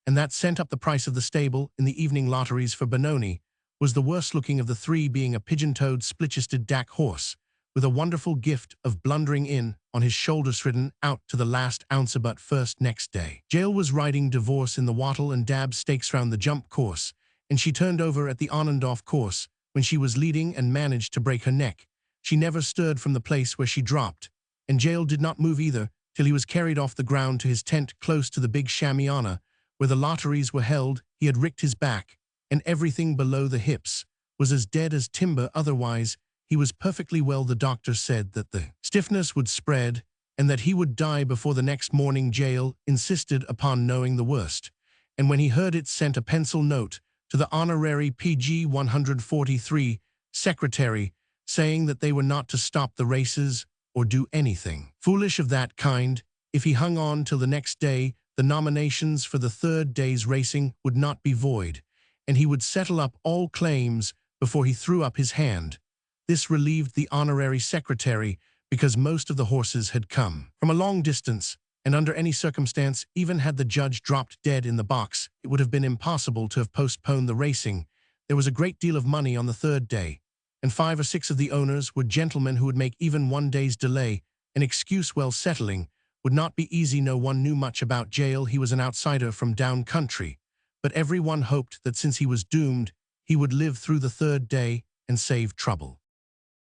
and that sent up the price of the stable in the evening lotteries for Benoni, was the worst-looking of the three, being a pigeon-toed, split-chested Dak horse, with a wonderful gift of blundering in on his shoulders ridden out to the last ounce but first next day. Jael was riding divorce in the wattle and dab stakes round the jump course, and she turned over at the on-and-off course when she was leading and managed to break her neck. She never stirred from the place where she dropped, and Jael did not move either till he was carried off the ground to his tent close to the big Shamiana, where the lotteries were held. He had ricked his back, and everything below the hips was as dead as timber. Otherwise, he was perfectly well. The doctor said that the stiffness would spread and that he would die before the next morning. Jael insisted upon knowing the worst, and when he heard it sent a pencil note to the honorary PG 143 secretary saying that they were not to stop the races or do anything foolish of that kind. If he hung on till the next day, the nominations for the third day's racing would not be void, and he would settle up all claims before he threw up his hand. This relieved the honorary secretary, because most of the horses had come from a long distance, and under any circumstance, even had the judge dropped dead in the box, it would have been impossible to have postponed the racing. There was a great deal of money on the third day, and 5 or 6 of the owners were gentlemen who would make even one day's delay an excuse. Well, settling would not be easy. No one knew much about Jael. He was an outsider from down country, but everyone hoped that since he was doomed, he would live through the third day and save trouble.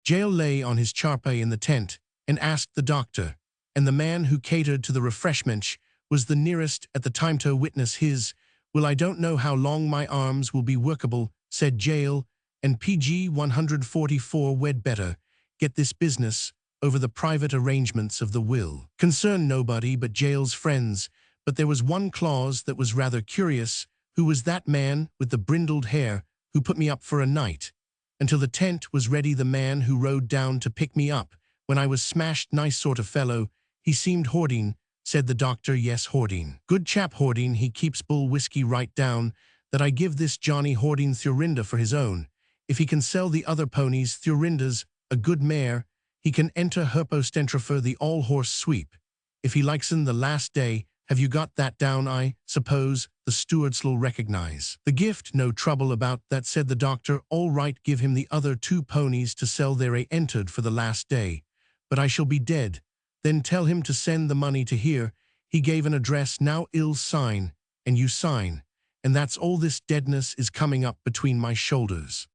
Jael lay on his charpe in the tent and asked the doctor, and the man who catered to the refreshments was the nearest at the time to witness his. Well, I don't know how long my arms will be workable, said Jael, and PG 144 we'd better get this business over. The private arrangements of the will concern nobody but Jael's friends, but there was one clause that was rather curious. Who was that man with the brindled hair who put me up for a night until the tent was ready? The man who rode down to pick me up when I was smashed. Nice sort of fellow. He seemed. Hordine, said the doctor. Yes, Hordine. Good chap, Hordine. He keeps bull whiskey. Right down that I give this Johnny Hordine Thurinda for his own. If he can sell the other ponies, Thurinda's a good mare. He can enter Herpostentra for the all-horse sweep if he likes in the last day. Have you got that down? I suppose the stewards'll recognize the gift. No trouble about that, said the doctor. All right, give him the other 2 ponies to sell. They're entered for the last day, but I shall be dead. Then tell him to send the money to here. He gave an address. Now I'll sign, and you sign, and that's all. This deadness is coming up between my shoulders.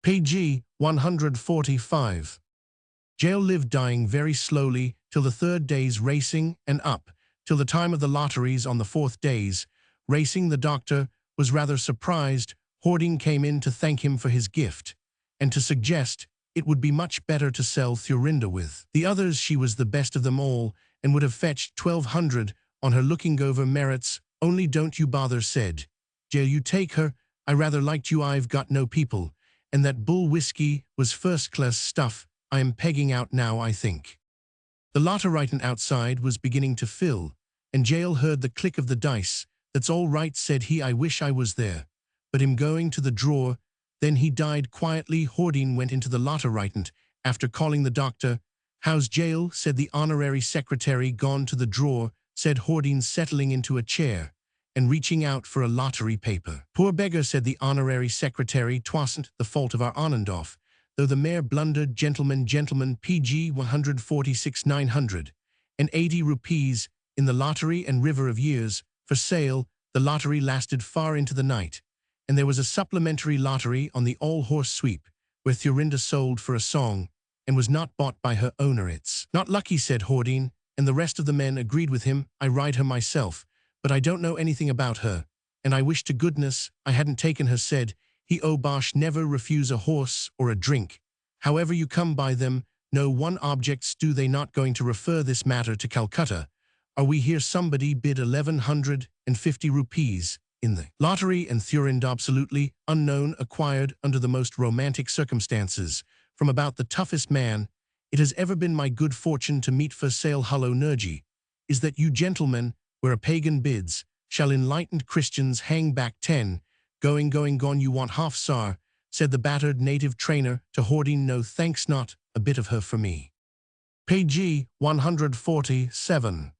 PG 145. Jael lived dying very slowly till the third day's racing, and up till the time of the lotteries on the 4th day's racing. The doctor was rather surprised. Hordine came in to thank him for his gift, and to suggest it would be much better to sell Thurinda with the others. She was the best of them all, and would have fetched 1,200 on her looking over merits. Only don't you bother, said Jael. You take her. I rather liked you. I've got no people, and that bull whiskey was first-class stuff. I am pegging out now, I think. The lotteritan outside was beginning to fill, and Jael heard the click of the dice. That's all right, said he. I wish I was there, but him going to the drawer. Then he died quietly. Hordine went into the lotteritant after calling the doctor. "How's jail?" said the honorary secretary. "Gone to the drawer," said Hordine, settling into a chair and reaching out for a lottery paper. "Poor beggar," said the honorary secretary. "'Twasn't the fault of our Anandoff, though the mayor blundered. Gentleman, PG 146 980 rupees in the lottery and River of Years for sale." The lottery lasted far into the night, and there was a supplementary lottery on the all-horse sweep, where Thurinda sold for a song and was not bought by her owner. "It's not lucky," said Hordine, and the rest of the men agreed with him. "I ride her myself, but I don't know anything about her, and I wish to goodness I hadn't taken her," said he. "Oh Bosh, never refuse a horse or a drink, however you come by them. No one objects. Do they not going to refer this matter to Calcutta? Are we here? Somebody bid 1,150 rupees in the lottery, and Thurinda, absolutely unknown, acquired under the most romantic circumstances from about the toughest man it has ever been my good fortune to meet for sale. Hullo Nurji, is that you gentlemen? Where a pagan bids, shall enlightened Christians hang back 10? Going, gone. You want half, sir?" said the battered native trainer to Hordine. "No thanks, not a bit of her for me." Page 147.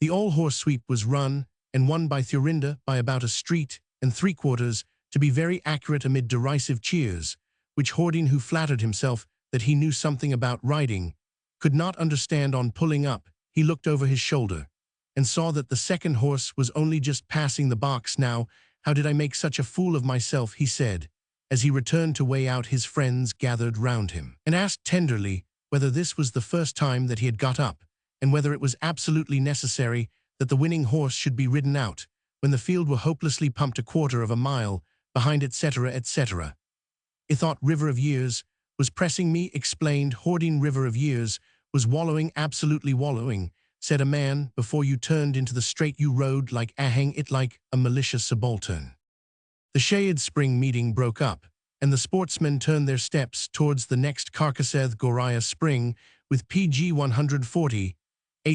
The all-horse sweep was run and won by Thurinda by about a street and three-quarters, to be very accurate, amid derisive cheers, which Hordine, who flattered himself that he knew something about riding, could not understand. On pulling up, he looked over his shoulder and saw that the second horse was only just passing the box. "Now, how did I make such a fool of myself?" he said, as he returned to weigh out. His friends gathered round him and asked tenderly whether this was the first time that he had got up, and whether it was absolutely necessary that the winning horse should be ridden out when the field were hopelessly pumped a quarter of a mile behind, etc., etc. "I thought River of Years was pressing me," explained Hordine. "River of Years was wallowing, absolutely wallowing," said a man. "Before you turned into the straight you rode like a hang it, like a malicious subaltern." The Shayad Spring meeting broke up, and the sportsmen turned their steps towards the next Caricature Goraya Spring with PG 140.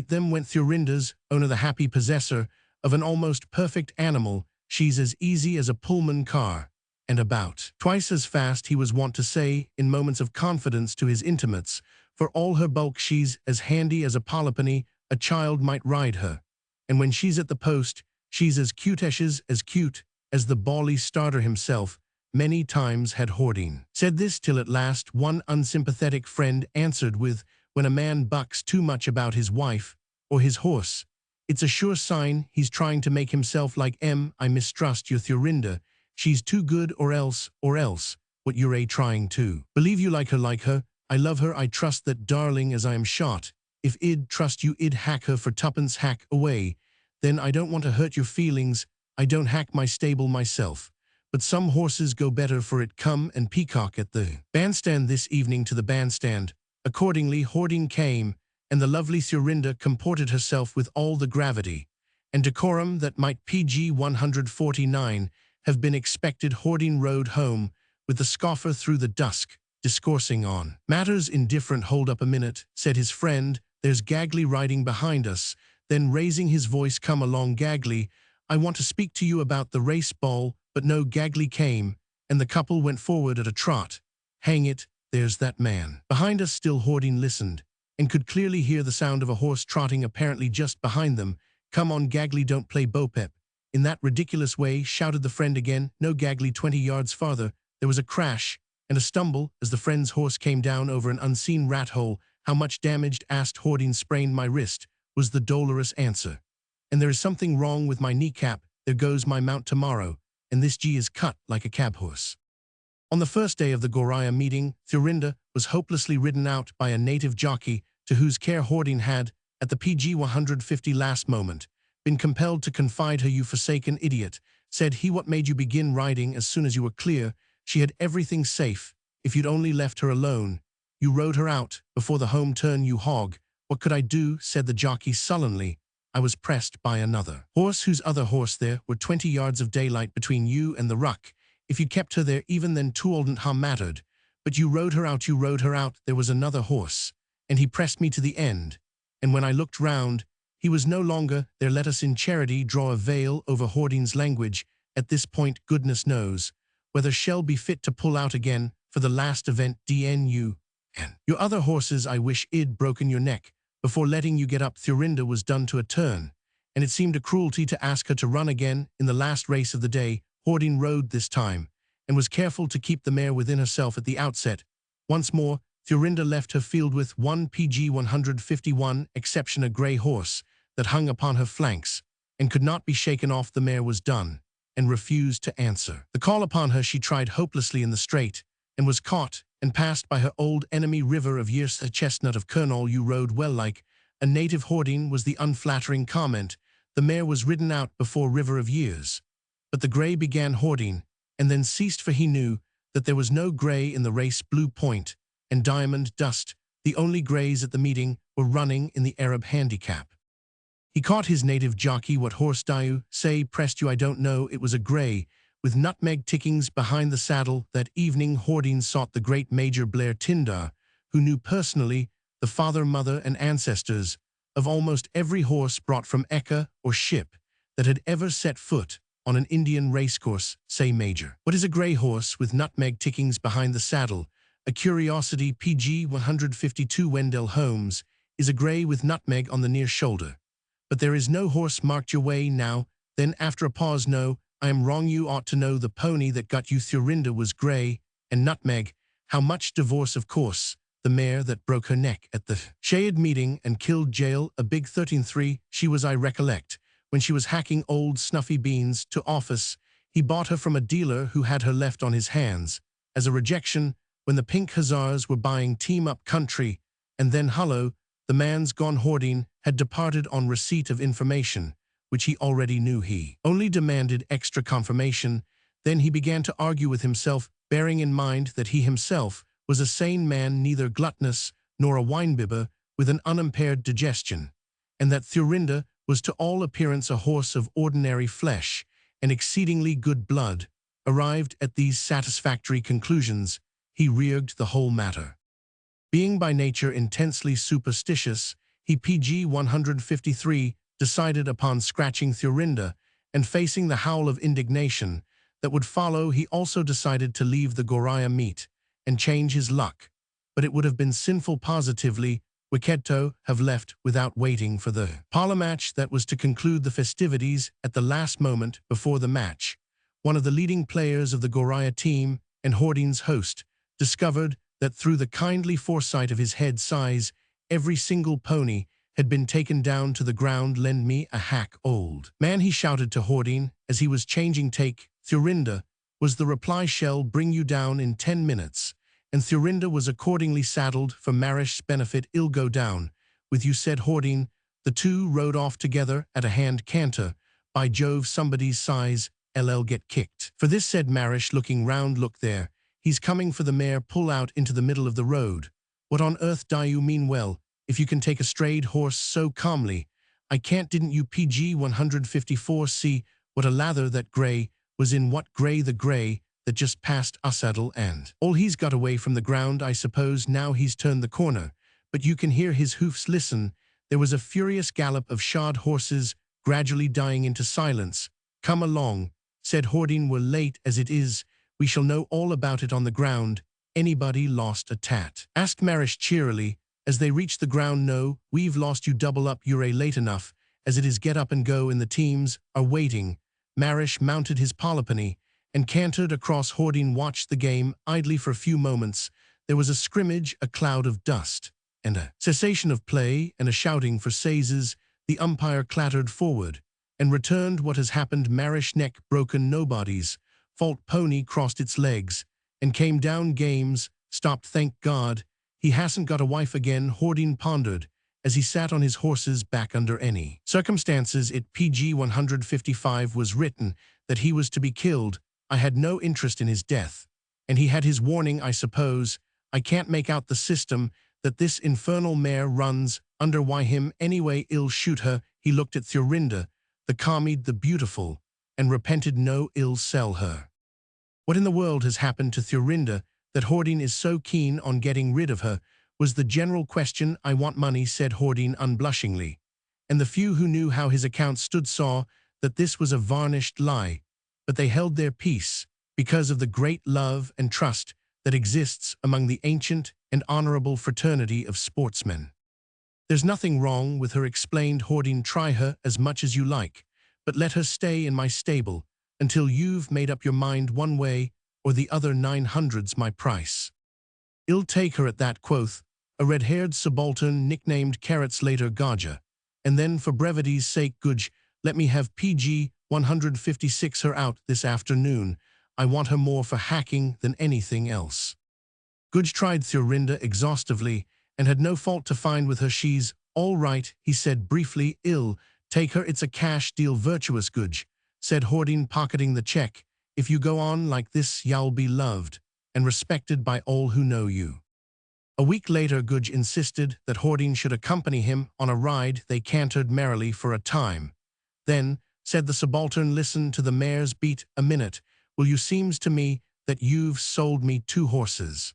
Them went Thurinda's owner, the happy possessor of an almost perfect animal. "She's as easy as a Pullman car, and about twice as fast," he was wont to say in moments of confidence to his intimates. "For all her bulk, she's as handy as a polypony. A child might ride her. And when she's at the post, she's as cute as the bally starter himself." Many times had Hordine said this, till at last one unsympathetic friend answered with, "When a man bucks too much about his wife or his horse, it's a sure sign he's trying to make himself like I mistrust your Thurinda. She's too good, or else, what you're trying to believe you like her. I love her. I trust that darling as I am shot. If I'd trust you, I'd hack her for tuppence. Hack away. Then I don't want to hurt your feelings. I don't hack my stable myself. But some horses go better for it. Come and peacock at the bandstand this evening." To the bandstand, accordingly, Hordine came, and the lovely Thurinda comported herself with all the gravity and decorum that might PG 149 have been expected. Hordine rode home with the scoffer through the dusk, discoursing on matters indifferent. "Hold up a minute," said his friend. "There's Gagley riding behind us." Then, raising his voice, "Come along, Gagley. I want to speak to you about the race ball." But no, Gagley came, and the couple went forward at a trot. "Hang it, there's that man behind us still." Hordine listened, and could clearly hear the sound of a horse trotting apparently just behind them. "Come on, Gagley, don't play bo-pep in that ridiculous way," shouted the friend again. "No, Gagley." 20 yards farther, there was a crash and a stumble as the friend's horse came down over an unseen rat hole. "How much damaged?" asked Hordine. "Sprained my wrist," was the dolorous answer. "And there is something wrong with my kneecap. There goes my mount tomorrow, and this G is cut like a cab horse." On the first day of the Goraya meeting, Thurinda was hopelessly ridden out by a native jockey to whose care Hordine had, at the PG 150 last moment, been compelled to confide her. "You forsaken idiot," said he. "What made you begin riding as soon as you were clear? She had everything safe. If you'd only left her alone. You rode her out before the home turn, you hog." "What could I do?" said the jockey sullenly. "I was pressed by another horse whose other horse. There were 20 yards of daylight between you and the ruck. If you kept her there, even then 'twouldn't ha' mattered. But you rode her out. There was another horse, and he pressed me to the end. And when I looked round, he was no longer there. Let us in charity draw a veil over Hordine's language at this point. Goodness knows whether shall be fit to pull out again for the last event. Dnu And your other horses, I wish I'd broken your neck before letting you get up. Thurinda was done to a turn, and it seemed a cruelty to ask her to run again in the last race of the day. Hordine rode this time, and was careful to keep the mare within herself at the outset. Once more, Thurinda left her field with 1 PG 151 exception, a grey horse that hung upon her flanks, and could not be shaken off. The mare was done, and refused to answer the call upon her. She tried hopelessly in the straight, and was caught, and passed by her old enemy. River of Years, a chestnut of Colonel, you rode well like a native. Hordine was the unflattering comment. The mare was ridden out before River of Years. But the grey began Hordine, and then ceased, for he knew that there was no grey in the race. Blue Point and Diamond Dust, the only greys at the meeting, were running in the Arab handicap. He caught his native jockey. What horse do you say pressed you? I don't know. It was a grey, with nutmeg tickings behind the saddle. That evening Hordine sought the great Major Blair Tyndar, who knew personally the father, mother, and ancestors of almost every horse brought from Eka or ship that had ever set foot on an Indian racecourse. Say, Major, what is a grey horse with nutmeg tickings behind the saddle? A curiosity. PG 152 Wendell Holmes is a grey with nutmeg on the near shoulder. But there is no horse marked your way now. Then after a pause, no, I am wrong. You ought to know the pony that got you. Thurinda was grey and nutmeg. How much divorce, of course. The mare that broke her neck at the Shayad meeting and killed Jail, a big 13-3, she was, I recollect, when she was hacking old snuffy beans to office. He bought her from a dealer who had her left on his hands as a rejection when the Pink Hussars were buying Team Up Country, and then Hullo, the man's gone. Hordine had departed on receipt of information, which he already knew. He only demanded extra confirmation. Then he began to argue with himself, bearing in mind that he himself was a sane man, neither gluttonous nor a winebibber, with an unimpaired digestion, and that Thurinda was to all appearance a horse of ordinary flesh and exceedingly good blood. Arrived at these satisfactory conclusions, he rigged the whole matter. Being by nature intensely superstitious, he PG 153 decided upon scratching Thurinda, and facing the howl of indignation that would follow, he also decided to leave the Goraya meet and change his luck. But it would have been sinful positively, wicked to have left without waiting for the polo match that was to conclude the festivities at the last moment before the match. One of the leading players of the Goraya team and Hordine's host discovered that through the kindly foresight of his head size, every single pony had been taken down to the ground. Lend me a hack, old man, he shouted to Hordine as he was changing take. Thurinda was the reply. Shall bring you down in 10 minutes. And Thurinda was accordingly saddled for Marish's benefit. I'll go down with you, said Hordine. The two rode off together at a hand canter. By Jove, somebody's size, LL get kicked for this, said Marish, looking round. Look there, he's coming for the mare. Pull out into the middle of the road. What on earth do you mean? Well, if you can take a strayed horse so calmly. I can't. Didn't you? PG 154 see what a lather that grey was in. What grey? The grey that just passed us saddle and all. He's got away from the ground, I suppose. Now he's turned the corner, but you can hear his hoofs. Listen. There was a furious gallop of shod horses, gradually dying into silence. Come along, said Hordine. We're late as it is. We shall know all about it on the ground. Anybody lost a tat? Asked Marish cheerily as they reached the ground. No, we've lost you. Double up. You're late enough as it is. Get up and go, and the teams are waiting. Marish mounted his polypony and cantered across. Hordine watched the game idly for a few moments. There was a scrimmage, a cloud of dust, and a cessation of play, and a shouting for seizes. The umpire clattered forward and returned. What has happened? Marish neck broken. Nobody's fault. Pony crossed its legs and came down. Games stopped. Thank God he hasn't got a wife again. Hordine pondered as he sat on his horse's back. Under any circumstances, it PG 155 was written that he was to be killed. I had no interest in his death, and he had his warning, I suppose. I can't make out the system that this infernal mare runs under. Why him anyway? I'll shoot her. He looked at Thurinda, the calmied, the beautiful, and repented. No, I'll sell her. What in the world has happened to Thurinda that Hordine is so keen on getting rid of her? Was the general question. I want money, said Hordine unblushingly, and the few who knew how his account stood saw that this was a varnished lie, but they held their peace because of the great love and trust that exists among the ancient and honorable fraternity of sportsmen. There's nothing wrong with her, explained Hordine. Try her as much as you like, but let her stay in my stable until you've made up your mind one way or the other. 900's my price. I'll take her at that, quoth a red-haired subaltern nicknamed Carrots, later Gaja. And then, for brevity's sake, Gudge, let me have PG 156 her out this afternoon. I want her more for hacking than anything else. Gudge tried Thurinda exhaustively and had no fault to find with her. She's all right, he said briefly. I'll take her, it's a cash deal. Virtuous, Gudge, said Hordine, pocketing the check. If you go on like this, you'll be loved and respected by all who know you. A week later, Gudge insisted that Hordine should accompany him on a ride. They cantered merrily for a time. Then, said the subaltern, listen to the mare's beat a minute. Will you? Seems to me that you've sold me 2 horses.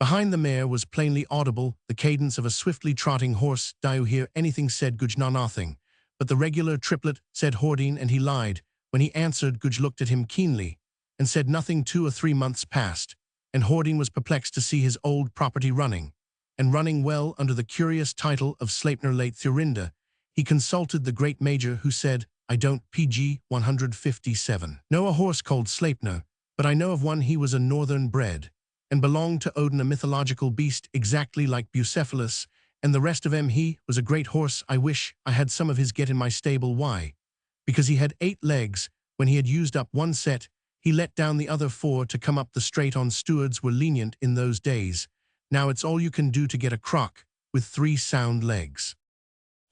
Behind the mare was plainly audible the cadence of a swiftly trotting horse. Do you hear anything? Said Gudge. No, nothing. But the regular triplet, said Hordine, and he lied. When he answered, Gudge looked at him keenly and said nothing. 2 or 3 months passed, and Hordine was perplexed to see his old property running, and running well, under the curious title of Sleipner. Late Thurinda. He consulted the great major, who said, I don't PG 157 know a horse called Sleipner, but I know of one. He was a northern bred, and belonged to Odin, a mythological beast exactly like Bucephalus, and the rest of em. He was a great horse. I wish I had some of his. Get in my stable. Why? Because he had 8 legs. When he had used up one set, he let down the other 4 to come up the straight on. Stewards were lenient in those days. Now it's all you can do to get a crock with 3 sound legs.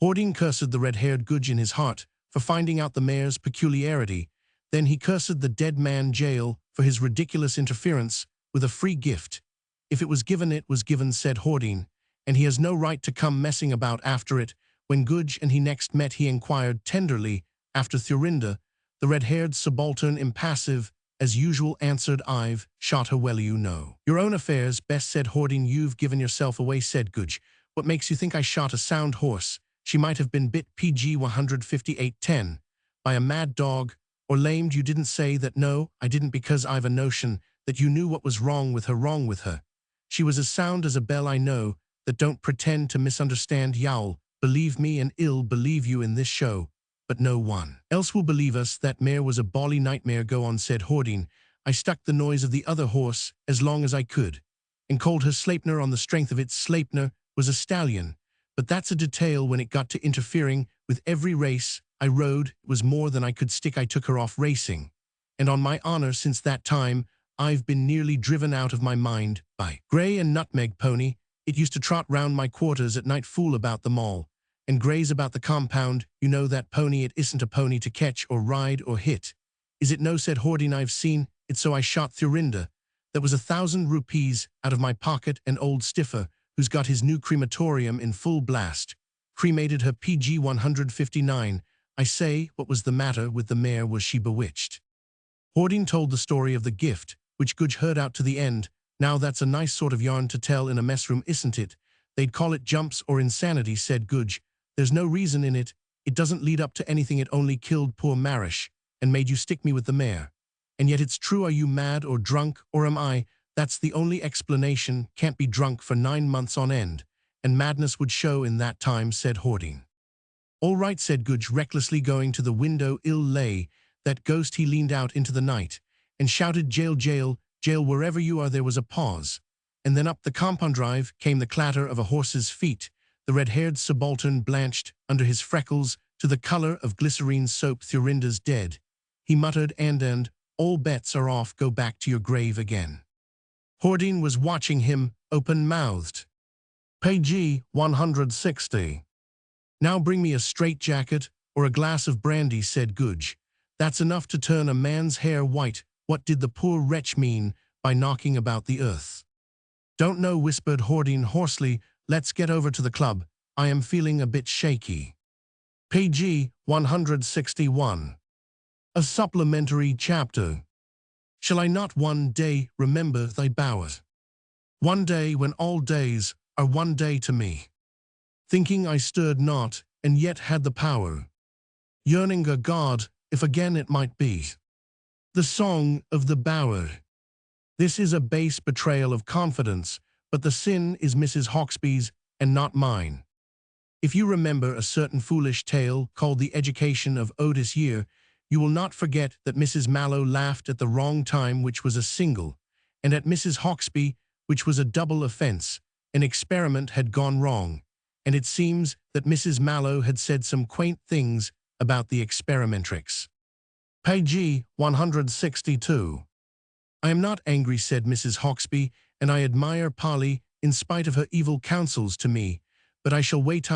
Hordine cursed the red-haired Gudge in his heart for finding out the mare's peculiarity. Then he cursed the dead man Jael for his ridiculous interference with a free gift. If it was given, it was given, said Hordine, and he has no right to come messing about after it. When Gudge and he next met, he inquired tenderly after Thurinda. The red-haired subaltern, impassive as usual, answered, I've shot her. Well, you know your own affairs best, said Hordine. You've given yourself away, said Gudge. What makes you think I shot a sound horse? She might have been bit PG 158-10 by a mad dog, or lamed. You didn't say that. No, I didn't, because I've a notion that you knew what was wrong with her. She was as sound as a bell. I know that. Don't pretend to misunderstand. You'll believe me, and I'll believe you in this show, but no one else will believe us. That mare was a bally nightmare. Go on, said Hordine. I stuck the noise of the other horse as long as I could, and called her Sleipner on the strength of it. Sleipner was a stallion, but that's a detail. When it got to interfering with every race I rode, it was more than I could stick. I took her off racing, and on my honor, since that time, I've been nearly driven out of my mind by Grey and Nutmeg Pony. It used to trot round my quarters at night, fool about them all, and graze about the compound. You know that pony. It isn't a pony to catch or ride or hit. Is it? No, said Hordine. I've seen it, so I shot Thurinda. That was 1,000 rupees out of my pocket, and old Stiffer, who's got his new crematorium in full blast, cremated her. PG 159. I say, what was the matter with the mare? Was she bewitched? Hordine told the story of the gift, which Gudge heard out to the end. Now that's a nice sort of yarn to tell in a mess room, isn't it? They'd call it jumps or insanity, said Gudge. There's no reason in it. It doesn't lead up to anything. It only killed poor Marish and made you stick me with the mare. And yet it's true. Are you mad or drunk, or am I? That's the only explanation. Can't be drunk for 9 months on end, and madness would show in that time, said Hordine. All right, said Gudge, recklessly going to the window. Ill lay that ghost. He leaned out into the night and shouted, Jail, Jail, Jail, wherever you are. There was a pause, and then up the compound drive came the clatter of a horse's feet. The red-haired subaltern blanched under his freckles to the color of glycerine soap. Thurinda's dead, he muttered, and all bets are off. Go back to your grave again. Hordine was watching him, open-mouthed. PG 160. Now bring me a straitjacket or a glass of brandy, said Gudge. That's enough to turn a man's hair white. What did the poor wretch mean by knocking about the earth? Don't know, whispered Hordine hoarsely. Let's get over to the club. I am feeling a bit shaky. PG 161. A supplementary chapter. Shall I not one day remember thy bower? One day when all days are one day to me. Thinking I stirred not, and yet had the power. Yearning a God, if again it might be. The Song of the Bower. This is a base betrayal of confidence, but the sin is Mrs. Hawksby's and not mine. If you remember a certain foolish tale called The Education of Otis Year, you will not forget that Mrs. Mallow laughed at the wrong time, which was a single, and at Mrs. Hawksby, which was a double offense. An experiment had gone wrong, and it seems that Mrs. Mallow had said some quaint things about the experimentrix. Page 162. I am not angry, said Mrs. Hawksby, and I admire Polly in spite of her evil counsels to me, but I shall wait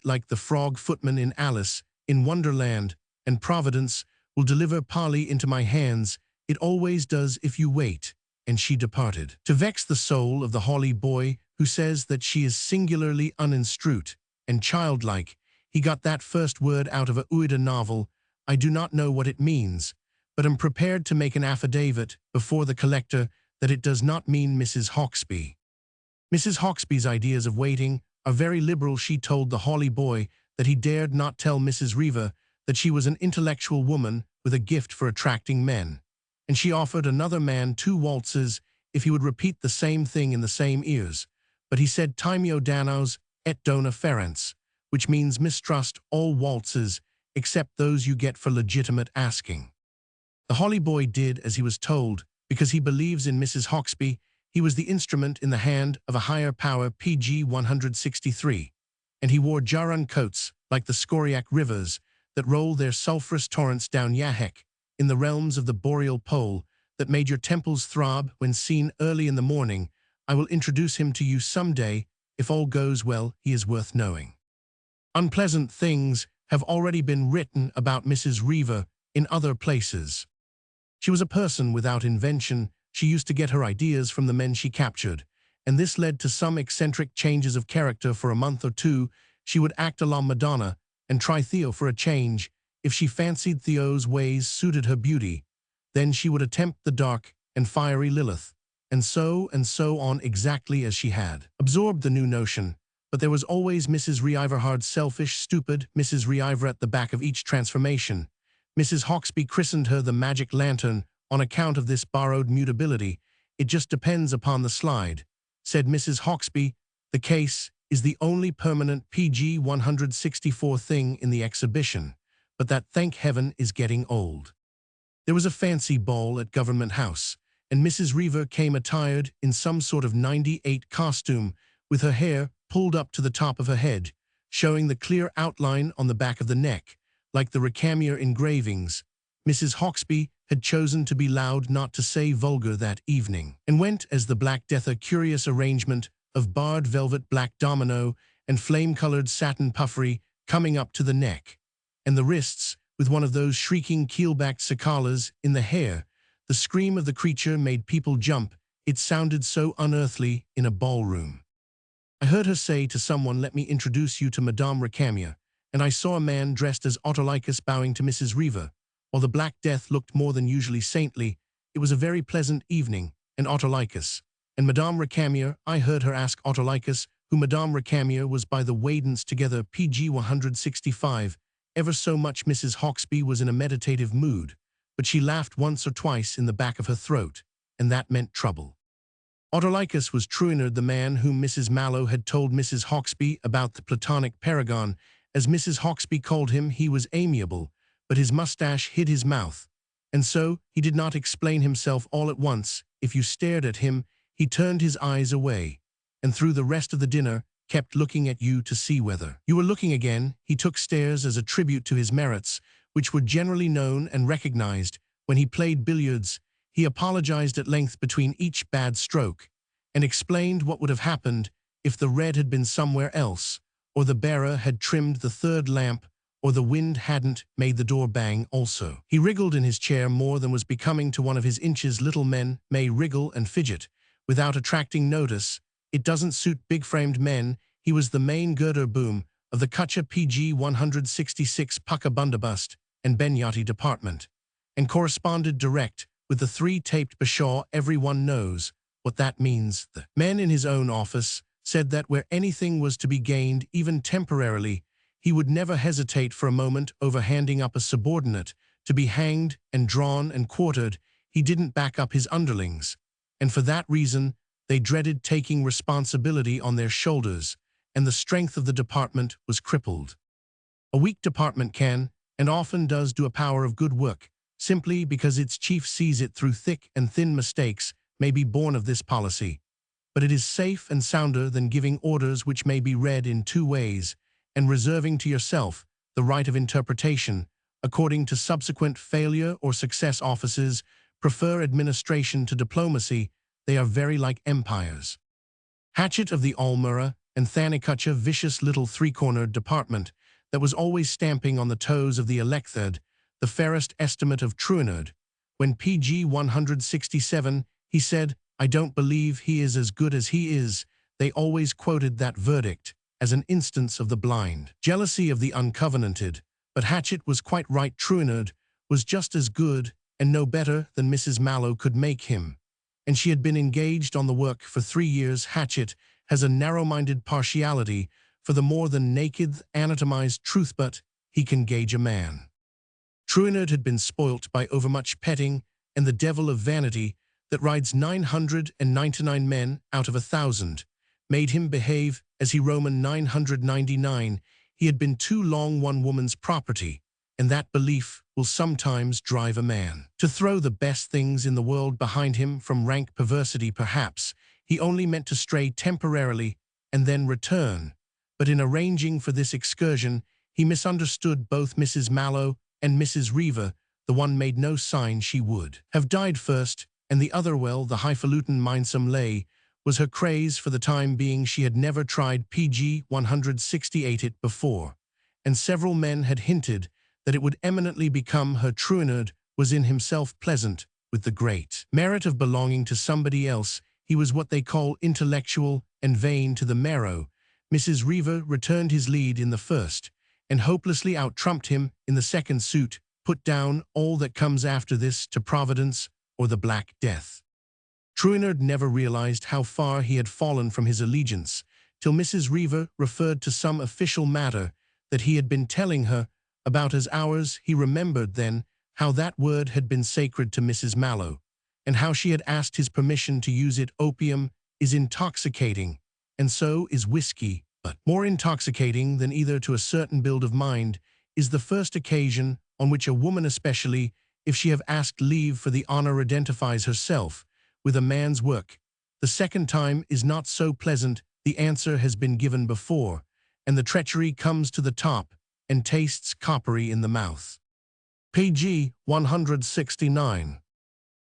like the frog footman in Alice in Wonderland, and Providence will deliver Polly into my hands. It always does if you wait. And she departed. To vex the soul of the Hawley boy, who says that she is singularly uninstrued and childlike, he got that first word out of a Ouida novel. I do not know what it means, but am prepared to make an affidavit before the collector that it does not mean Mrs. Hawksby. Mrs. Hawksby's ideas of waiting are very liberal. She told the Hawley boy that he dared not tell Mrs. Reaver that she was an intellectual woman with a gift for attracting men, and she offered another man 2 waltzes if he would repeat the same thing in the same ears. But he said timeo danos et dona ferens, which means mistrust all waltzes except those you get for legitimate asking. The Hawley boy did as he was told because he believes in Mrs. Hawksby. He was the instrument in the hand of a higher power. Page 163, and he wore jarun coats like the scoriac rivers that roll their sulphurous torrents down Yahek in the realms of the boreal pole, that made your temples throb when seen early in the morning. I will introduce him to you some day. If all goes well, he is worth knowing. Unpleasant things have already been written about Mrs. Reaver in other places. She was a person without invention. She used to get her ideas from the men she captured, and this led to some eccentric changes of character. For a month or 2, she would act a la Madonna and try Theo for a change. If she fancied Theo's ways suited her beauty, then she would attempt the dark and fiery Lilith, and so on, exactly as she had absorbed the new notion. But there was always Mrs. Reaver, selfish, stupid Mrs. Reaver at the back of each transformation. Mrs. Hawksby christened her the Magic Lantern on account of this borrowed mutability. It just depends upon the slide, said Mrs. Hawksby. The case is the only permanent PG 164 thing in the exhibition, but that, thank heaven, is getting old. There was a fancy ball at Government House, and Mrs. Reaver came attired in some sort of '98 costume, with her hair pulled up to the top of her head, showing the clear outline on the back of the neck, like the Recamier engravings. Mrs. Hawksby had chosen to be loud, not to say vulgar, that evening, and went as the Black Death, a curious arrangement of barred velvet, black domino, and flame-colored satin puffery coming up to the neck, and the wrists, with one of those shrieking keel-backed cicalas in the hair. The scream of the creature made people jump. It sounded so unearthly in a ballroom. I heard her say to someone, "Let me introduce you to Madame Recamier," and I saw a man dressed as Autolycus bowing to Mrs. Reaver. While the Black Death looked more than usually saintly, it was a very pleasant evening, and Autolycus and Madame Recamier, I heard her ask Autolycus who Madame Recamier was by the Wadens together. PG 165. Ever so much. Mrs. Hawksby was in a meditative mood, but she laughed once or twice in the back of her throat, and that meant trouble. Autolycus was Truinard, the man whom Mrs. Mallow had told Mrs. Hawksby about, the platonic paragon. As Mrs. Hawksby called him, he was amiable, but his mustache hid his mouth, and so he did not explain himself all at once. If you stared at him, he turned his eyes away, and through the rest of the dinner kept looking at you to see whether you were looking again. He took stares as a tribute to his merits, which were generally known and recognized. When he played billiards, he apologized at length between each bad stroke, and explained what would have happened if the red had been somewhere else, or the bearer had trimmed the third lamp, or the wind hadn't made the door bang also. He wriggled in his chair more than was becoming to one of his inches. Little men may wriggle and fidget without attracting notice. It doesn't suit big-framed men. He was the main girder boom of the Kutcha PG 166 Puckabundabust and Benyati department, and corresponded direct with the 3-taped Bashaw. Everyone knows what that means. The men in his own office said that where anything was to be gained, even temporarily, he would never hesitate for a moment over handing up a subordinate to be hanged and drawn and quartered. He didn't back up his underlings. and for that reason, they dreaded taking responsibility on their shoulders, and the strength of the department was crippled. A weak department can, and often does, do a power of good work, simply because its chief sees it through thick and thin. Mistakes may be born of this policy, but it is safe and sounder than giving orders which may be read in two ways, and reserving to yourself the right of interpretation, according to subsequent failure or success. Offices prefer administration to diplomacy. They are very like empires. Hatchet of the Almira and Thanicucha, vicious little three-cornered department that was always stamping on the toes of the Electherd, the fairest estimate of Truinard. When PG 167, he said, "I don't believe he is as good as he is," they always quoted that verdict as an instance of the blind jealousy of the uncovenanted. But Hatchet was quite right. Truinard was just as good and no better than Mrs. Mallow could make him, and she had been engaged on the work for 3 years. Hatchet has a narrow-minded partiality for the more than naked, anatomized truth, but he can gauge a man. Truinard had been spoilt by overmuch petting, and the devil of vanity that rides 999 men out of 1,000 made him behave as he Roman 999. He had been too long one woman's property, and that belief will sometimes drive a man to throw the best things in the world behind him. From rank perversity, perhaps, he only meant to stray temporarily and then return, but in arranging for this excursion, he misunderstood both Mrs. Mallow and Mrs. Reaver. The one made no sign she would have died first, and the other, well, the highfalutin mindsome lay was her craze for the time being. She had never tried PG 168 it before, and several men had hinted that it would eminently become her. Truinard was in himself pleasant, with the great merit of belonging to somebody else. He was what they call intellectual and vain to the marrow. Mrs. Reaver returned his lead in the first, and hopelessly out-trumped him in the second suit. Put down all that comes after this to Providence or the Black Death. Truinard never realized how far he had fallen from his allegiance, till Mrs. Reaver referred to some official matter that he had been telling her about as ours. He remembered then how that word had been sacred to Mrs. Mallow, and how she had asked his permission to use it. Opium is intoxicating, and so is whiskey, but more intoxicating than either to a certain build of mind is the first occasion on which a woman, especially if she have asked leave for the honor, identifies herself with a man's work. The second time is not so pleasant. The answer has been given before, and the treachery comes to the top and tastes coppery in the mouth. PG 169.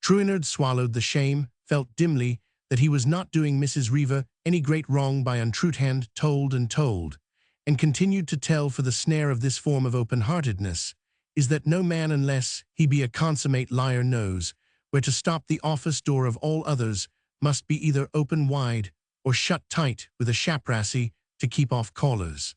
Truinard swallowed the shame, felt dimly that he was not doing Mrs. Reaver any great wrong by untruthand, told and told, and continued to tell. For the snare of this form of open-heartedness is that no man, unless he be a consummate liar, knows where to stop. The office door of all others must be either open wide or shut tight with a chaprassie to keep off callers.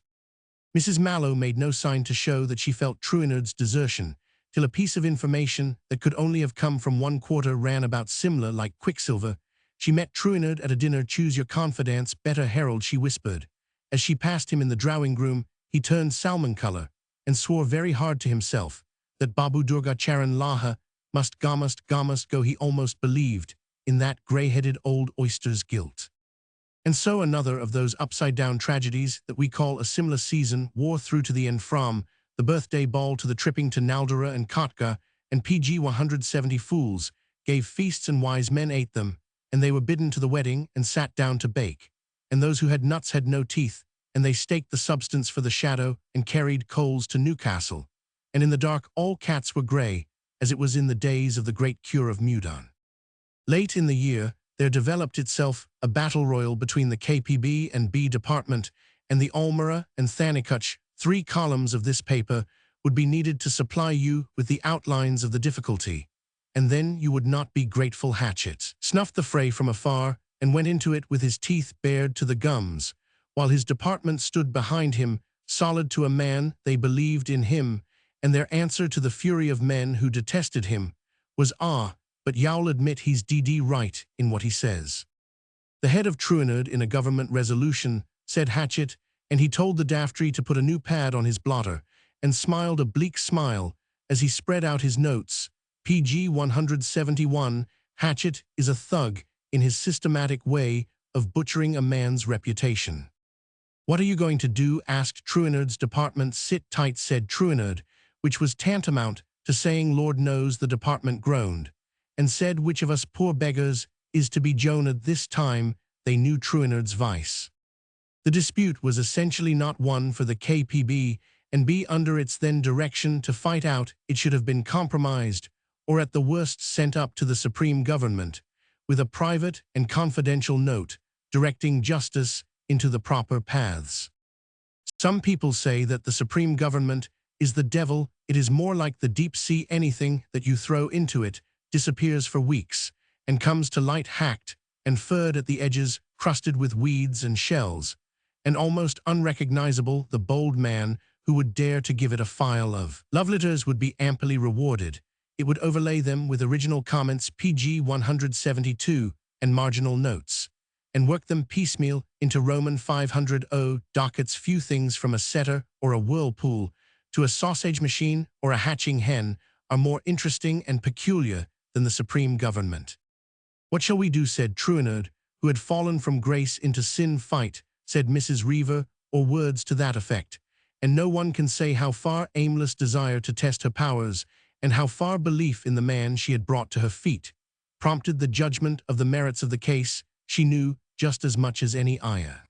Mrs. Mallow made no sign to show that she felt Truinard's desertion, till a piece of information that could only have come from one quarter ran about Simla like quicksilver. She met Truinard at a dinner. "Choose your confidants better, Harold," she whispered. As she passed him in the drawing-room, he turned salmon color and swore very hard to himself that Babu Durga Charan Laha must go. He almost believed in that gray-headed old oyster's guilt. And so another of those upside-down tragedies that we call a Simla season wore through to the end, from the birthday ball to the tripping to Naldura and Kotka, and PG 170 fools gave feasts and wise men ate them, and they were bidden to the wedding and sat down to bake. And those who had nuts had no teeth, and they staked the substance for the shadow and carried coals to Newcastle. And in the dark all cats were grey, as it was in the days of the great cure of Mudon. Late in the year, there developed itself a battle royal between the KPB and B department and the Almira and Thanicuch. 3 columns of this paper would be needed to supply you with the outlines of the difficulty, and then you would not be grateful. Hatchet snuffed the fray from afar and went into it with his teeth bared to the gums, while his department stood behind him, solid to a man. They believed in him, and their answer to the fury of men who detested him was, "Ah, but y'all admit he's DD right in what he says." The head of Truinard in a government resolution, said Hatchet, and he told the daftry to put a new pad on his blotter, and smiled a bleak smile as he spread out his notes. PG 171, Hatchet is a thug. in his systematic way of butchering a man's reputation. "What are you going to do?" asked Truinard's department. "Sit tight," said Truinard, which was tantamount to saying Lord knows. The department groaned, and said, "Which of us poor beggars is to be Jonah this time?" They knew Truinard's vice. The dispute was essentially not one for the KPB and B under its then direction to fight out. It should have been compromised, or at the worst sent up to the Supreme Government, with a private and confidential note directing justice into the proper paths. Some people say that the Supreme Government is the devil. It is more like the deep sea. Anything that you throw into it disappears for weeks and comes to light hacked and furred at the edges, crusted with weeds and shells, and almost unrecognizable. The bold man who would dare to give it a file of love letters would be amply rewarded. It would overlay them with original comments, PG 172, and marginal notes, and work them piecemeal into Roman 500 dockets. Few things, from a setter or a whirlpool to a sausage machine or a hatching hen, are more interesting and peculiar than the Supreme Government. "What shall we do?" said Truinard, who had fallen from grace into sin. "Fight," said Mrs. Reaver, or words to that effect, and no one can say how far aimless desire to test her powers and how far belief in the man she had brought to her feet prompted the judgment of the merits of the case. She knew just as much as any ayah.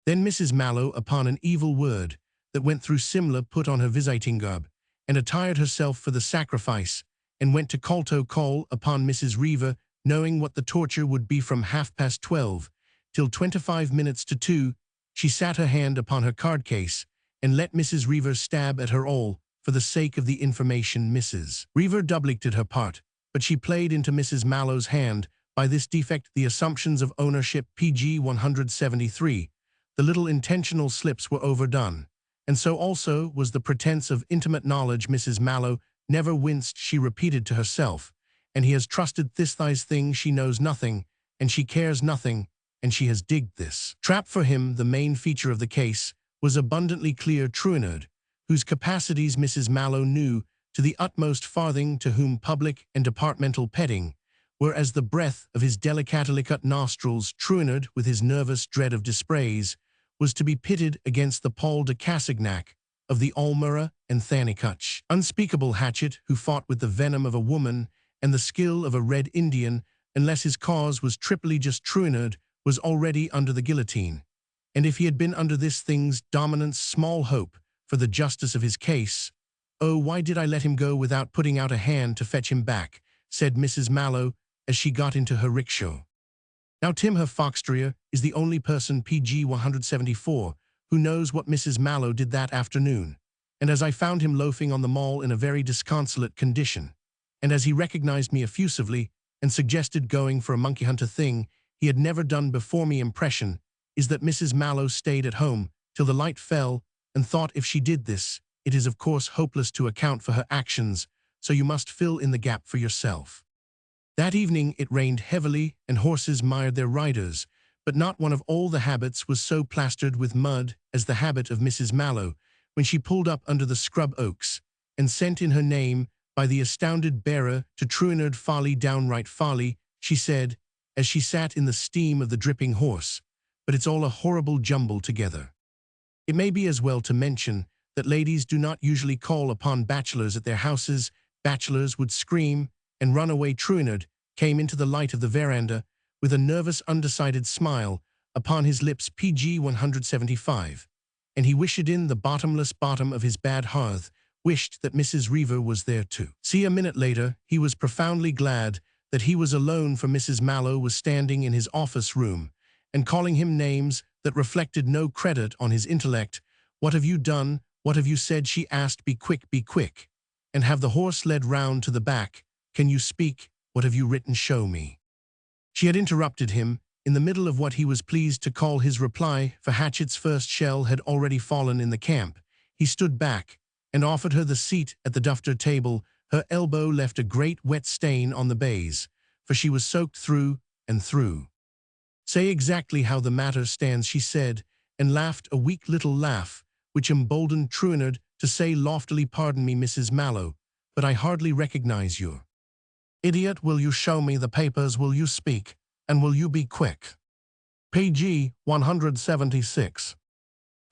Then Mrs. Mallow, upon an evil word that went through Simla, put on her visiting garb and attired herself for the sacrifice, and went to call upon Mrs. Reaver, knowing what the torture would be. From 12:30 till 25 minutes to 2, she sat her hand upon her card case and let Mrs. Reaver stab at her all for the sake of the information. Mrs. Reaver duplicated her part, but she played into Mrs. Mallow's hand. By this defect, the assumptions of ownership, PG 173, the little intentional slips, were overdone, and so also was the pretense of intimate knowledge. Mrs. Mallow never winced. She repeated to herself, "And he has trusted this thing. She knows nothing, and she cares nothing, and she has digged this trap for him." The main feature of the case was abundantly clear. Truinard, whose capacities Mrs. Mallow knew to the utmost farthing, to whom public and departmental petting were as the breath of his delicately cut nostrils. Truinard, with his nervous dread of dispraise, was to be pitted against the Paul de Cassagnac of the Almira and Thanikuch, unspeakable hatchet, who fought with the venom of a woman and the skill of a Red Indian, unless his cause was triply just. Truinard was already under the guillotine, and if he had been under this thing's dominance, small hope for the justice of his case. "Oh, why did I let him go without putting out a hand to fetch him back?" said Mrs. Mallow as she got into her rickshaw. Now Tim, her foxterrier, is the only person, PG 174, who knows what Mrs. Mallow did that afternoon, and as I found him loafing on the mall in a very disconsolate condition, and as he recognized me effusively and suggested going for a monkey hunt, a thing he had never done before, my impression is that Mrs. Mallow stayed at home till the light fell, and thought if she did this, it is of course hopeless to account for her actions, so you must fill in the gap for yourself. That evening it rained heavily and horses mired their riders, but not one of all the habits was so plastered with mud as the habit of Mrs. Mallow when she pulled up under the scrub oaks and sent in her name by the astounded bearer to Truinard. "Folly, downright folly," she said, as she sat in the steam of the dripping horse, "but it's all a horrible jumble together." It may be as well to mention that ladies do not usually call upon bachelors at their houses. Bachelors would scream and run away. Truinard came into the light of the veranda with a nervous, undecided smile upon his lips, PG 175, and he wished in the bottomless bottom of his bad hearth, wished that Mrs. Reaver was there too. See, a minute later, he was profoundly glad that he was alone, for Mrs. Mallow was standing in his office room and calling him names that reflected no credit on his intellect. "What have you done? What have you said?" she asked. Be quick, and have the horse led round to the back. Can you speak? What have you written? Show me." She had interrupted him in the middle of what he was pleased to call his reply, for Hatchet's first shell had already fallen in the camp. He stood back and offered her the seat at the duftar table. Her elbow left a great wet stain on the baize, for she was soaked through and through. "Say exactly how the matter stands," she said, and laughed a weak little laugh, which emboldened Truinard to say loftily, "Pardon me, Mrs. Mallow, but I hardly recognize you." "Idiot, will you show me the papers? Will you speak?" and will you be quick? Page 176.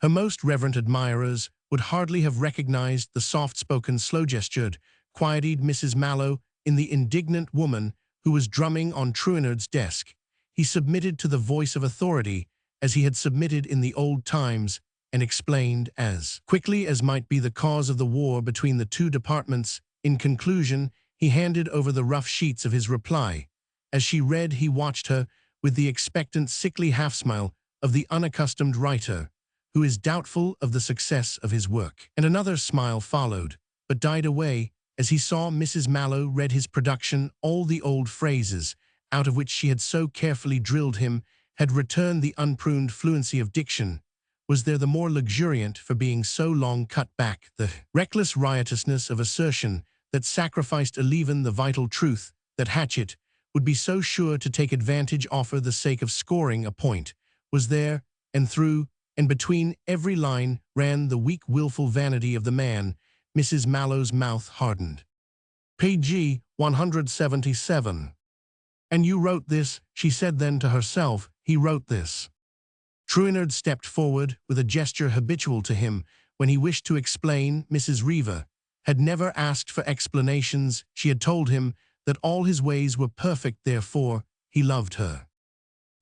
Her most reverent admirers would hardly have recognized the soft-spoken, slow-gestured, quiet-eyed Mrs. Mallow in the indignant woman who was drumming on Truinard's desk. He submitted to the voice of authority, as he had submitted in the old times, and explained as quickly as might be the cause of the war between the two departments. In conclusion, he handed over the rough sheets of his reply. As she read, he watched her with the expectant, sickly half-smile of the unaccustomed writer, who is doubtful of the success of his work. And another smile followed, but died away as he saw Mrs. Mallow read his production. All the old phrases, out of which she had so carefully drilled him, had returned the unpruned fluency of diction. Was there the more luxuriant for being so long cut back, the reckless riotousness of assertion that sacrificed even the vital truth that Hatchett would be so sure to take advantage of for the sake of scoring a point? Was there, and through and between every line ran the weak, willful vanity of the man. Mrs. Mallow's mouth hardened. Page 177. And you wrote this, she said then to herself. He wrote this. Truinard stepped forward with a gesture habitual to him when he wished to explain. Mrs. Reaver had never asked for explanations. She had told him that all his ways were perfect, therefore he loved her.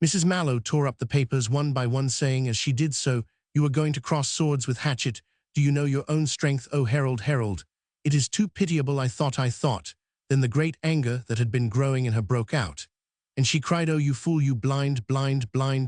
Mrs. Mallow tore up the papers one by one, saying as she did so, "You are going to cross swords with Hatchett. Do you know your own strength, O Harold, Harold? It is too pitiable, I thought. Then the great anger that had been growing in her broke out, and she cried, "Oh, you fool, you blind,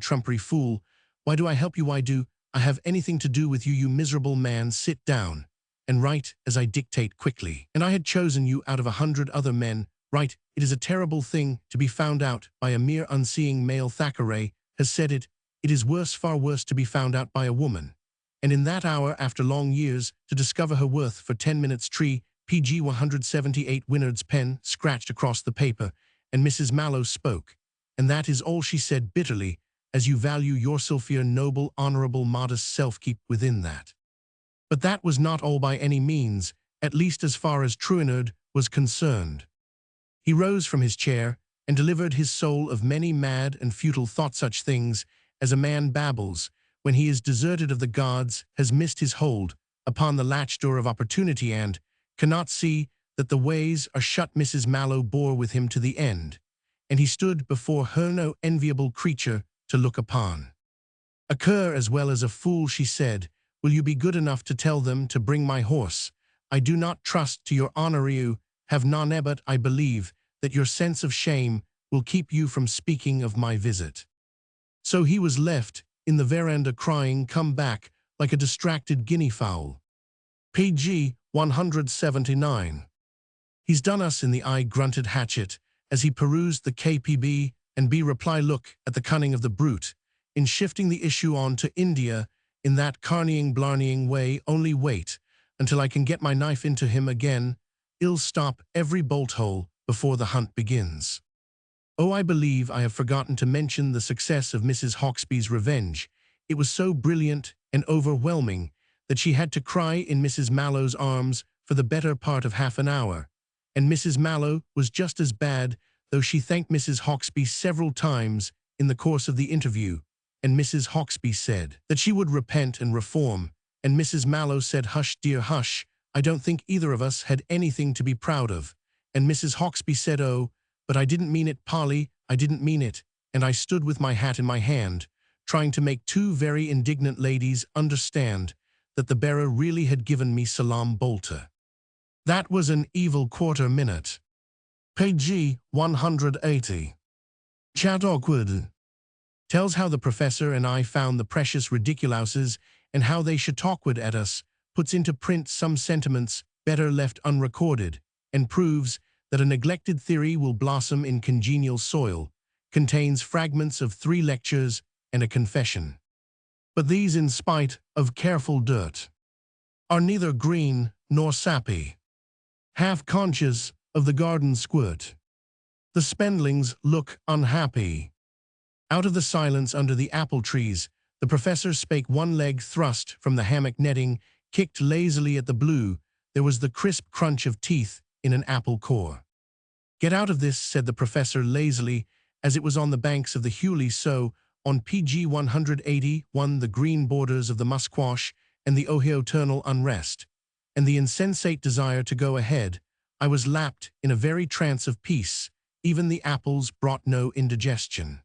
trumpery fool. Why do I help you? Why do I have anything to do with you, you miserable man? Sit down and write as I dictate quickly. And I had chosen you out of 100 other men. Write. It is a terrible thing to be found out by a mere unseeing male. Thackeray has said it. It is worse, far worse, to be found out by a woman. And in that hour, after long years, to discover her worth for 10 minutes. Tree. Pg 178. Winard's pen scratched across the paper, and Mrs. Mallow spoke. And that is all she said bitterly. As you value yourself, your noble, honorable, modest self, keep within that. But that was not all by any means, at least as far as Truinard was concerned. He rose from his chair and delivered his soul of many mad and futile thoughts, such things as a man babbles when he is deserted of the gods, has missed his hold upon the latch door of opportunity, and cannot see that the ways are shut. Mrs. Mallow bore with him to the end, and he stood before her no enviable creature to look upon. "A cur as well as a fool," she said. "Will you be good enough to tell them to bring my horse? I do not trust to your honor. You have none, but I believe that your sense of shame will keep you from speaking of my visit." So he was left in the veranda crying, "Come back," like a distracted guinea fowl. Pg 179. "He's done us in the eye," grunted Hatchett, as he perused the KPB and B reply. "Look at the cunning of the brute, in shifting the issue on to India in that carneying-blarneying way. Only wait until I can get my knife into him again. I'll stop every bolt-hole before the hunt begins." Oh, I believe I have forgotten to mention the success of Mrs. Hawksby's revenge. It was so brilliant and overwhelming that she had to cry in Mrs. Mallow's arms for the better part of half an hour. And Mrs. Mallow was just as bad, though she thanked Mrs. Hawksby several times in the course of the interview, and Mrs. Hawksby said that she would repent and reform, and Mrs. Mallow said, "Hush, dear, hush. I don't think either of us had anything to be proud of." And Mrs. Hawksby said, "Oh, but I didn't mean it, Polly, I didn't mean it." And I stood with my hat in my hand, trying to make two very indignant ladies understand that the bearer really had given me salam bolter. That was an evil quarter minute. Page 180. Chat awkward. Tells how the professor and I found the precious ridiculouses and how they should talkward at us, puts into print some sentiments better left unrecorded, and proves that a neglected theory will blossom in congenial soil, contains fragments of 3 lectures and a confession. But these, in spite of careful dirt, are neither green nor sappy. Half conscious of the garden squirt, the spendlings look unhappy. Out of the silence under the apple trees, the professor spake, one leg thrust from the hammock netting, kicked lazily at the blue. There was the crisp crunch of teeth in an apple core. "Get out of this," said the professor lazily, as it was on the banks of the Hewley, so, on PG 181, the green borders of the Musquash and the Ohio tonal unrest, and the insensate desire to go ahead, I was lapped in a very trance of peace. Even the apples brought no indigestion.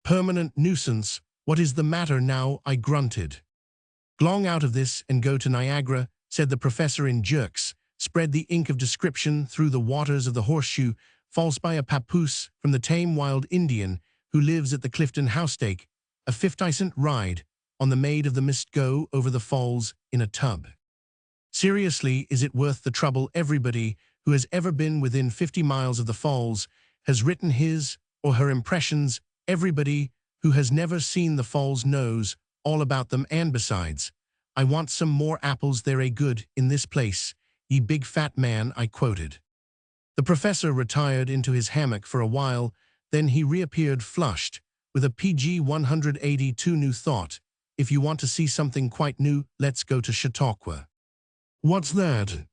Permanent nuisance, what is the matter now? I grunted. Glong out of this and go to Niagara, said the professor in jerks, spread the ink of description through the waters of the horseshoe, falls by a papoose from the tame wild Indian who lives at the Clifton Housestake, a 50-cent ride on the Maid of the Mist, go over the falls in a tub. Seriously, is it worth the trouble? Everybody who has ever been within 50 miles of the falls has written his or her impressions. Everybody who has never seen the falls knows all about them, and besides, I want some more apples. They're a good in this place, ye big fat man, I quoted. The professor retired into his hammock for a while, then he reappeared flushed, with a PG 182 new thought. If you want to see something quite new, let's go to Chautauqua. What's that?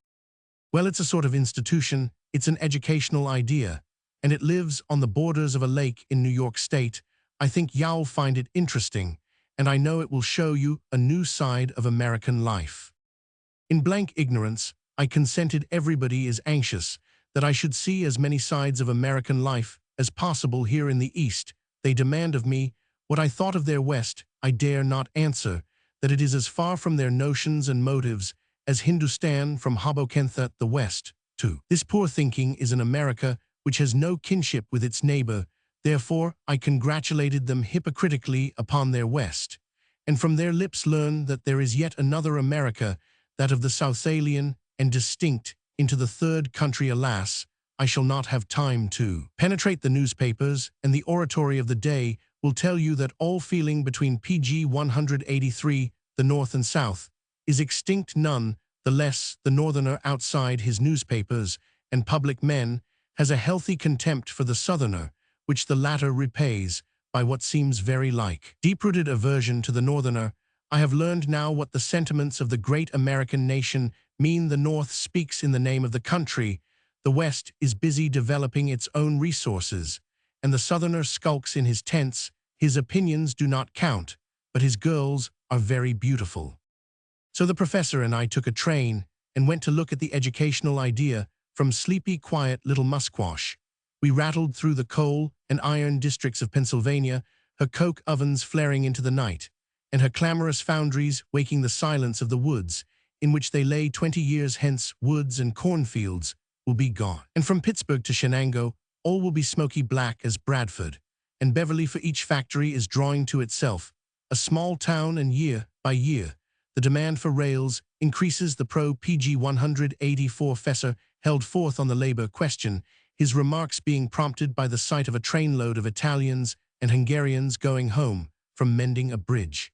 Well, it's a sort of institution, it's an educational idea, and it lives on the borders of a lake in New York State. I think you'll find it interesting, and I know it will show you a new side of American life. In blank ignorance, I consented. Everybody is anxious that I should see as many sides of American life as possible here in the East. They demand of me what I thought of their West. I dare not answer that it is as far from their notions and motives as Hindustan from Hobokenth, the West, too. This poor thinking is an America which has no kinship with its neighbor. Therefore, I congratulated them hypocritically upon their West, and from their lips learned that there is yet another America, that of the South, alien and distinct into the third country. Alas, I shall not have time to penetrate the newspapers, and the oratory of the day will tell you that all feeling between PG 183, the North and South, is extinct. None the less the Northerner outside his newspapers and public men has a healthy contempt for the Southerner, which the latter repays by what seems very like deep-rooted aversion to the Northerner. I have learned now what the sentiments of the great American nation mean. The North speaks in the name of the country, the West is busy developing its own resources, and the Southerner skulks in his tents. His opinions do not count, but his girls are very beautiful. So the professor and I took a train and went to look at the educational idea from sleepy, quiet little Musquash. We rattled through the coal and iron districts of Pennsylvania, her coke ovens flaring into the night, and her clamorous foundries waking the silence of the woods, in which they lay 20 years hence. Woods and cornfields will be gone. And from Pittsburgh to Shenango, all will be smoky black as Bradford, and Beverly, for each factory is drawing to itself a small town, and year by year, the demand for rails increases. The pro-PG 184 professor held forth on the labor question, his remarks being prompted by the sight of a trainload of Italians and Hungarians going home from mending a bridge.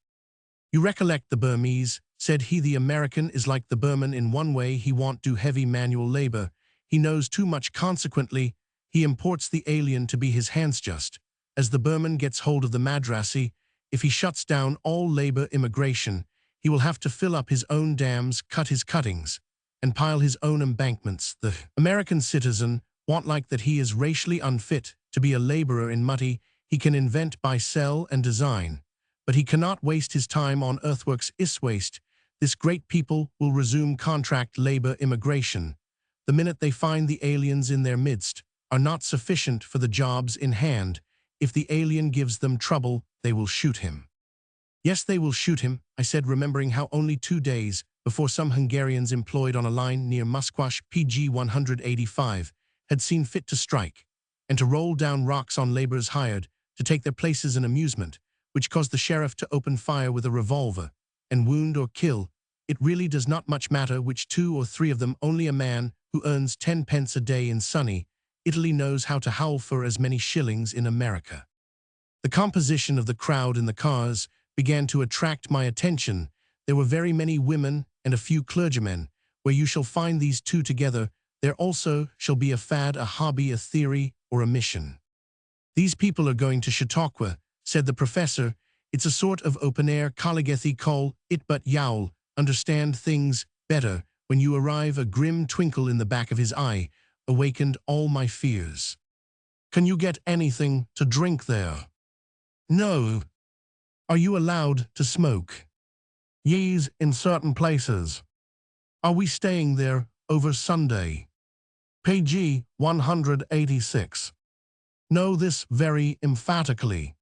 You recollect the Burmese, said he. The American is like the Burman in one way: he won't do heavy manual labor. He knows too much, consequently, he imports the alien to be his hands. Just as the Burman gets hold of the Madrasi, if he shuts down all labor immigration, he will have to fill up his own dams, cut his cuttings, and pile his own embankments. The American citizen won't like that. He is racially unfit to be a laborer in muddy. He can invent, buy, sell, and design, but he cannot waste his time on earthworks. Is waste. This great people will resume contract labor immigration the minute they find the aliens in their midst are not sufficient for the jobs in hand. If the alien gives them trouble, they will shoot him. Yes, they will shoot him, I said, remembering how only 2 days before some Hungarians employed on a line near Musquash, PG 185, had seen fit to strike, and to roll down rocks on laborers hired to take their places in amusement, which caused the sheriff to open fire with a revolver and wound or kill. It really does not much matter which 2 or 3 of them. Only a man who earns 10 pence a day in sunny Italy knows how to howl for as many shillings in America. The composition of the crowd in the cars began to attract my attention. There were very many women and a few clergymen. Where you shall find these two together, there also shall be a fad, a hobby, a theory, or a mission. These people are going to Chautauqua, said the professor. It's a sort of open-air collegethi, call it, but you'll understand things better when you arrive. A grim twinkle in the back of his eye awakened all my fears. Can you get anything to drink there? No. Are you allowed to smoke? Yes, in certain places. Are we staying there over Sunday? Page 186. No, this very emphatically.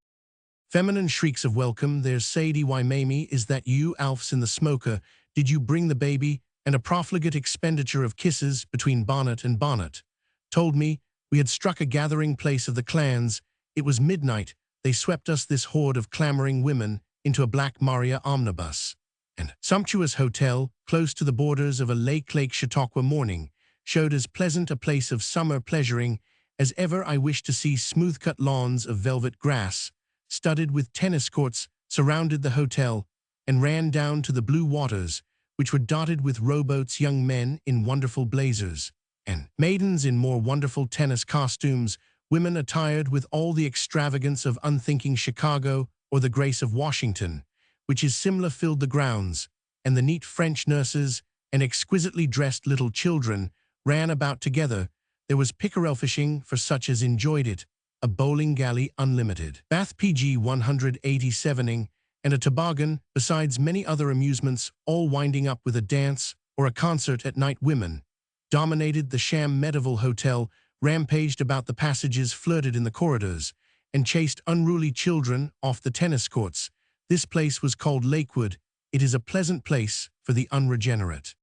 Feminine shrieks of welcome. There's Sadie. Why, Mamie, is that you? Alf's in the smoker. Did you bring the baby? And a profligate expenditure of kisses between bonnet and bonnet. Told me we had struck a gathering place of the clans. It was midnight. They swept us, this horde of clamoring women, into a black Maria omnibus. An sumptuous hotel, close to the borders of a Lake Chautauqua morning, showed as pleasant a place of summer pleasuring as ever. I wished to see. Smooth-cut lawns of velvet grass, studded with tennis courts, surrounded the hotel and ran down to the blue waters, which were dotted with rowboats, young men in wonderful blazers, and maidens in more wonderful tennis costumes, women attired with all the extravagance of unthinking Chicago or the grace of Washington, which is similar, filled the grounds, and the neat French nurses and exquisitely dressed little children ran about together. There was pickerel fishing for such as enjoyed it, a bowling galley unlimited, bath PG 187ing, and a toboggan, besides many other amusements, all winding up with a dance or a concert at night. Women dominated the sham medieval hotel, rampaged about the passages, flirted in the corridors, and chased unruly children off the tennis courts. This place was called Lakewood. It is a pleasant place for the unregenerate.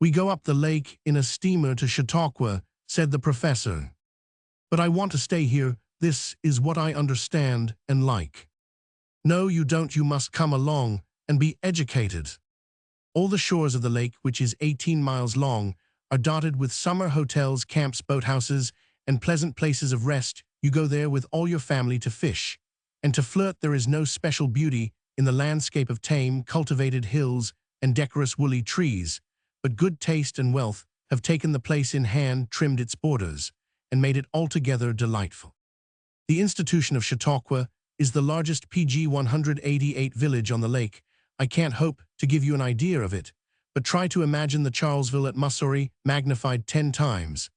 We go up the lake in a steamer to Chautauqua, said the professor. But I want to stay here. This is what I understand and like. No, you don't. You must come along and be educated. All the shores of the lake, which is 18 miles long, are dotted with summer hotels, camps, boathouses, and pleasant places of rest. You go there with all your family to fish and to flirt. There is no special beauty in the landscape of tame, cultivated hills and decorous woolly trees, but good taste and wealth have taken the place in hand, trimmed its borders, and made it altogether delightful. The institution of Chautauqua is the largest PG 188 village on the lake. I can't hope to give you an idea of it, but try to imagine the Charlesville at Missouri magnified 10 times,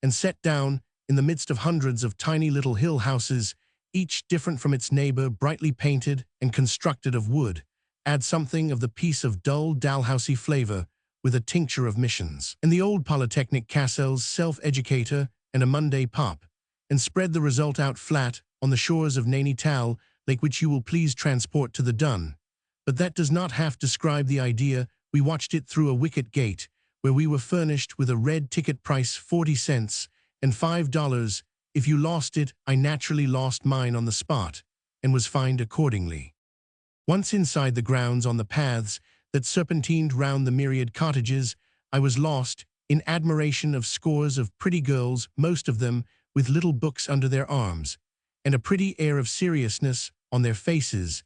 and set down in the midst of hundreds of tiny little hill houses, each different from its neighbor, brightly painted and constructed of wood. Add something of the piece of dull, Dalhousie flavor with a tincture of missions, and the old Polytechnic Castle's self-educator and a Monday pop, and spread the result out flat on the shores of Nainital Lake, which you will please transport to the Dun. But that does not half describe the idea. We watched it through a wicket gate, where we were furnished with a red ticket, price 40 cents and $5. If you lost it, I naturally lost mine on the spot, and was fined accordingly. Once inside the grounds, on the paths that serpentined round the myriad cottages, I was lost in admiration of scores of pretty girls, most of them with little books under their arms, and a pretty air of seriousness on their faces.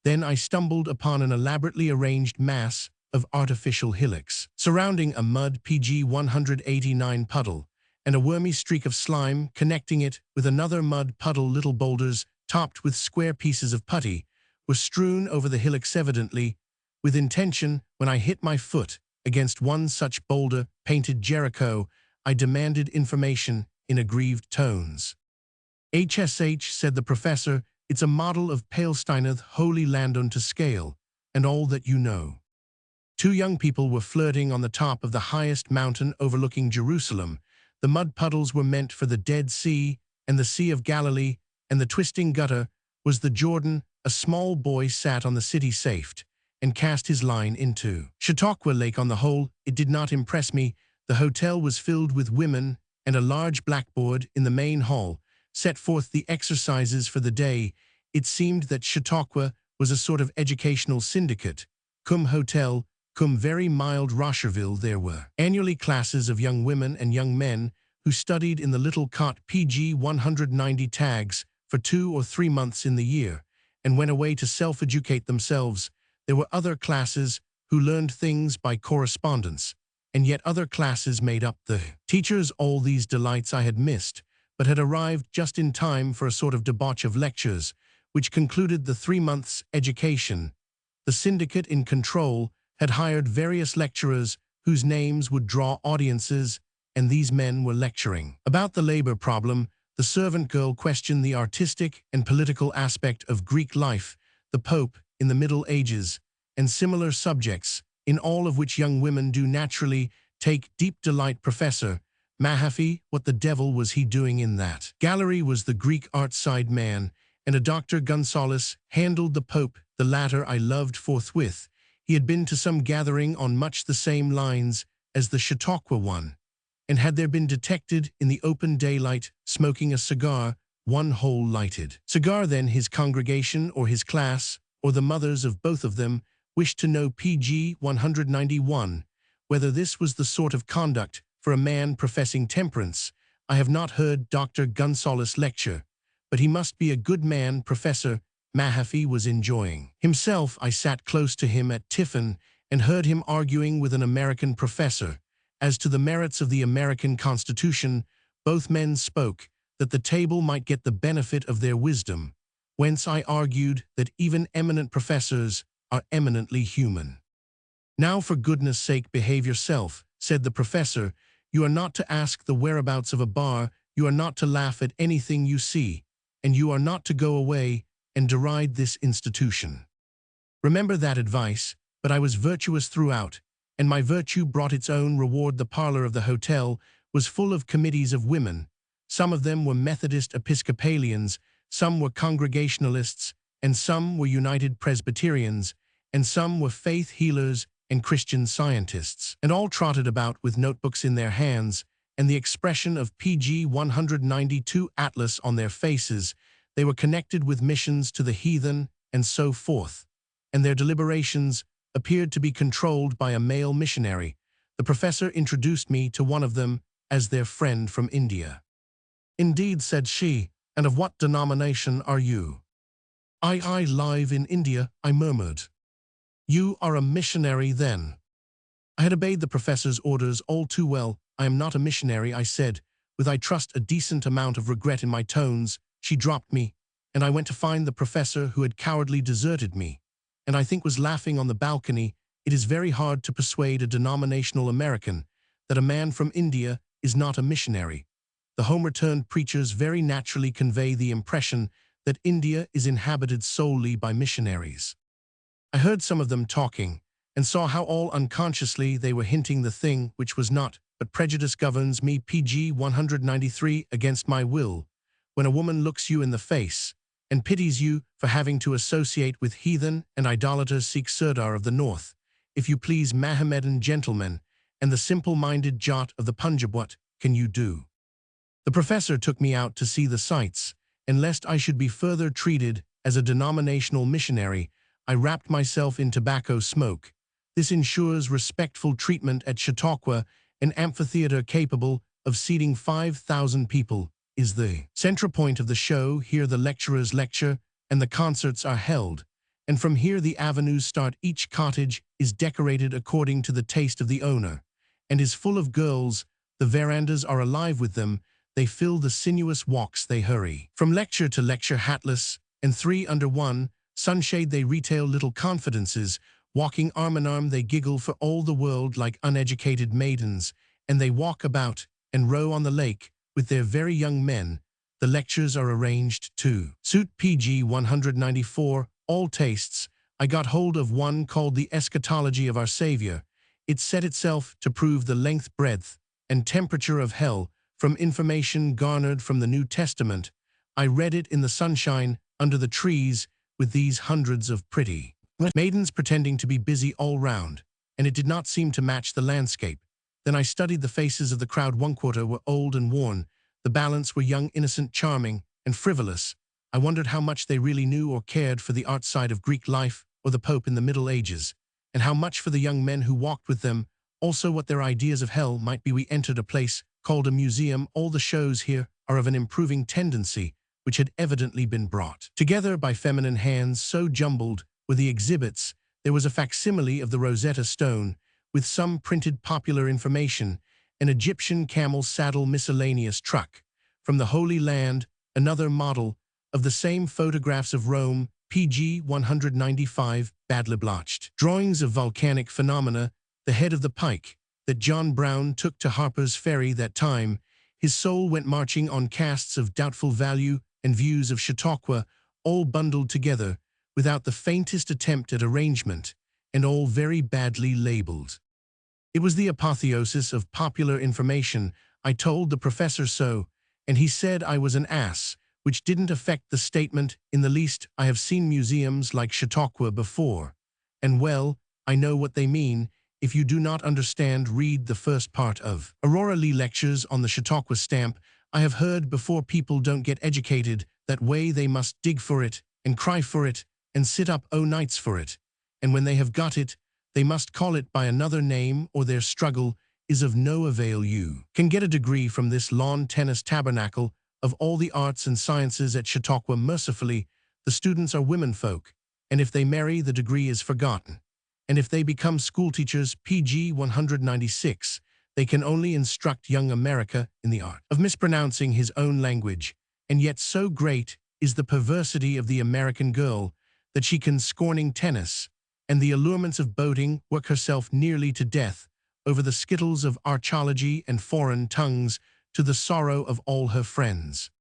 Then I stumbled upon an elaborately arranged mass of artificial hillocks, surrounding a mud PG 189 puddle, and a wormy streak of slime connecting it with another mud puddle. Little boulders, topped with square pieces of putty, were strewn over the hillocks, evidently with intention. When I hit my foot against one such boulder, painted Jericho, I demanded information in aggrieved tones. HSH, said the professor, it's a model of Palestina's Holy Land on to scale, and all that you know. 2 young people were flirting on the top of the highest mountain overlooking Jerusalem. The mud puddles were meant for the Dead Sea and the Sea of Galilee, and the twisting gutter was the Jordan. A small boy sat on the city saft and cast his line into Chautauqua Lake. On the whole, it did not impress me. The hotel was filled with women, and a large blackboard in the main hall set forth the exercises for the day. It seemed that Chautauqua was a sort of educational syndicate, cum hotel, cum very mild Rosherville. There were annually classes of young women and young men who studied in the little cot PG 190 tags for 2 or 3 months in the year, and went away to self-educate themselves. There were other classes who learned things by correspondence, and yet other classes made up the teachers. All these delights I had missed, but had arrived just in time for a sort of debauch of lectures, which concluded the 3 months' education. The syndicate in control had hired various lecturers whose names would draw audiences, and these men were lecturing about the labor problem, The servant girl questioned the artistic and political aspect of Greek life, the Pope in the Middle Ages, and similar subjects, in all of which young women do naturally take deep delight. Professor Mahaffey, what the devil was he doing in that gallery? Was the Greek art side man, and a Dr. Gonzalez handled the Pope. The latter I loved forthwith. He had been to some gathering on much the same lines as the Chautauqua one, and had there been detected in the open daylight smoking a cigar, one whole lighted cigar. Then his congregation or his class, or the mothers of both of them, wished to know pg 191, whether this was the sort of conduct for a man professing temperance. I have not heard Dr. Gonzalez lecture, but he must be a good man. Professor Mahaffey was enjoying himself. I sat close to him at tiffin and heard him arguing with an American professor as to the merits of the American Constitution. Both men spoke that the table might get the benefit of their wisdom, whence I argued that even eminent professors are eminently human. Now, for goodness sake, behave yourself, said the professor. You are not to ask the whereabouts of a bar, you are not to laugh at anything you see, and you are not to go away and deride this institution. Remember that advice. But I was virtuous throughout, and my virtue brought its own reward. The parlor of the hotel was full of committees of women. Some of them were Methodist Episcopalians, some were Congregationalists, and some were United Presbyterians, and some were faith healers and Christian Scientists, and all trotted about with notebooks in their hands and the expression of pg 192 Atlas on their faces. They were connected with missions to the heathen and so forth, and their deliberations appeared to be controlled by a male missionary. The professor introduced me to one of them as their friend from India. Indeed, said she, and of what denomination are you? I live in India, I murmured. You are a missionary then? I had obeyed the professor's orders all too well. I am not a missionary, I said, with I trust a decent amount of regret in my tones. She dropped me, and I went to find the professor who had cowardly deserted me, and I think was laughing on the balcony. It is very hard to persuade a denominational American that a man from India is not a missionary. The home-returned preachers very naturally convey the impression that India is inhabited solely by missionaries. I heard some of them talking, and saw how all unconsciously they were hinting the thing which was not, but prejudice governs me. pg 193 Against my will, when a woman looks you in the face, and pities you for having to associate with heathen and idolater Sikh Sirdar of the north, if you please, Mohammedan gentlemen, and the simple-minded Jat of the Punjab, what can you do? The professor took me out to see the sights, and lest I should be further treated as a denominational missionary, I wrapped myself in tobacco smoke. This ensures respectful treatment at Chautauqua, an amphitheater capable of seating 5,000 people, is the central point of the show. Here the lecturers lecture, and the concerts are held, and from here the avenues start. Each cottage is decorated according to the taste of the owner, and is full of girls. The verandas are alive with them. They fill the sinuous walks. They hurry from lecture to lecture, hatless, and three under one sunshade. They retail little confidences. Walking arm in arm, they giggle for all the world like uneducated maidens, and they walk about and row on the lake with their very young men. The lectures are arranged to suit pg 194 all tastes. I got hold of one called The Eschatology of Our Savior. It set itself to prove the length, breadth, and temperature of hell from information garnered from the New Testament. I read it in the sunshine under the trees with these hundreds of pretty maidens pretending to be busy all round, and it did not seem to match the landscape. Then I studied the faces of the crowd. One quarter were old and worn. The balance were young, innocent, charming, and frivolous. I wondered how much they really knew or cared for the art side of Greek life or the Pope in the Middle Ages, and how much for the young men who walked with them, also what their ideas of hell might be. We entered a place called a museum. All the shows here are of an improving tendency, which had evidently been brought together by feminine hands. So jumbled were the exhibits, there was a facsimile of the Rosetta Stone, with some printed popular information, an Egyptian camel saddle miscellaneous truck from the Holy Land, another model of the same, photographs of Rome, pg 195, badly blotched, drawings of volcanic phenomena, the head of the pike that John Brown took to Harper's Ferry that time, His soul went marching on casts of doubtful value and views of Chautauqua, all bundled together, without the faintest attempt at arrangement, and all very badly labeled. It was the apotheosis of popular information. I told the professor so, and he said I was an ass, which didn't affect the statement in the least. I have seen museums like Chautauqua before, and well, I know what they mean. If you do not understand, read the first part of Aurora Lee Lectures on the Chautauqua Stamp. I have heard before people don't get educated that way. They must dig for it, and cry for it, and sit up o' nights for it. And when they have got it, they must call it by another name, or their struggle is of no avail. You can get a degree from this lawn tennis tabernacle of all the arts and sciences at Chautauqua. Mercifully, the students are womenfolk, and if they marry, the degree is forgotten. And if they become schoolteachers, PG 196, they can only instruct young America in the art of mispronouncing his own language. And yet so great is the perversity of the American girl that she can, scorning tennis and the allurements of boating, work herself nearly to death over the skittles of archaeology and foreign tongues, to the sorrow of all her friends.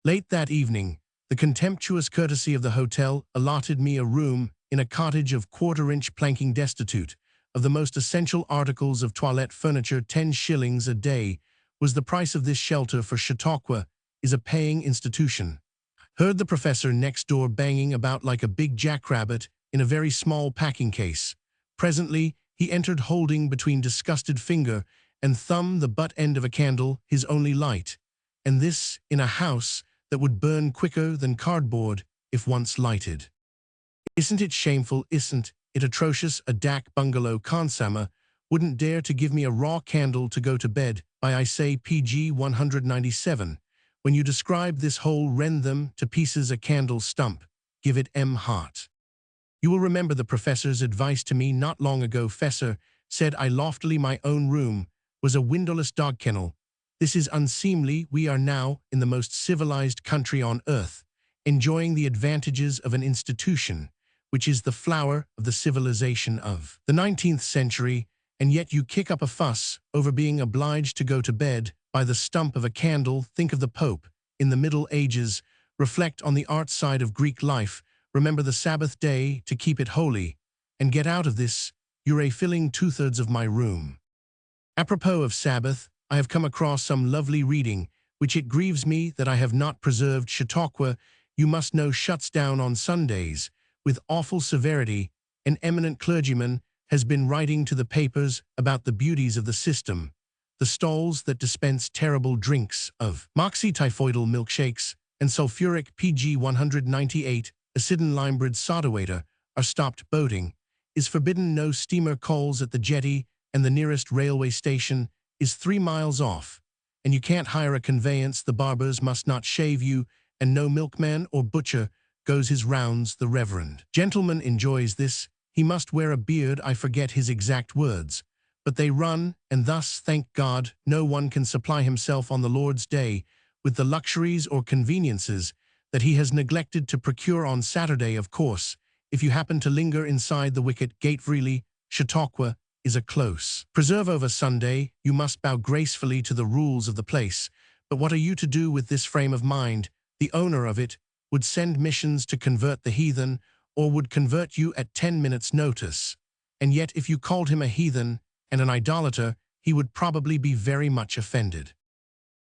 Late that evening, the contemptuous courtesy of the hotel allotted me a room in a cottage of quarter-inch planking, destitute of the most essential articles of toilette furniture. 10 shillings a day was the price of this shelter, for Chautauqua is a paying institution. Heard the professor next door banging about like a big jackrabbit in a very small packing case. Presently, he entered holding between disgusted finger and thumb the butt end of a candle, his only light, and this in a house that would burn quicker than cardboard if once lighted. Isn't it shameful? Isn't it atrocious? A dak bungalow consummate wouldn't dare to give me a raw candle to go to bed by. I say, PG 197. When you describe this whole rend them to pieces a candle stump, give it heart. You will remember the professor's advice to me not long ago. Fessor, said I loftily, my own room was a windowless dog kennel. This is unseemly. We are now in the most civilized country on earth, enjoying the advantages of an institution which is the flower of the civilization of the 19th century, and yet you kick up a fuss over being obliged to go to bed by the stump of a candle. Think of the Pope in the Middle Ages. Reflect on the art side of Greek life. Remember the Sabbath day to keep it holy, and get out of this. You're filling 2/3 of my room. Apropos of Sabbath, I have come across some lovely reading, which it grieves me that I have not preserved. Chautauqua, you must know, shuts down on Sundays with awful severity. An eminent clergyman has been writing to the papers about the beauties of the system. The stalls that dispense terrible drinks of moxie-typhoidal milkshakes and sulfuric PG 198 acidin limebread soda water are stopped. Boating is forbidden. No steamer calls at the jetty, and the nearest railway station is 3 miles off. And you can't hire a conveyance. The barbers must not shave you, and no milkman or butcher goes his rounds. The reverend gentleman enjoys this. He must wear a beard. I forget his exact words, but they run, and thus, thank God, no one can supply himself on the Lord's day with the luxuries or conveniences that he has neglected to procure on Saturday. Of course, if you happen to linger inside the wicket gate freely, Chautauqua is a close preserve. Over Sunday, you must bow gracefully to the rules of the place. But what are you to do with this frame of mind? The owner of it would send missions to convert the heathen, or would convert you at 10 minutes' notice. And yet if you called him a heathen and an idolater, he would probably be very much offended.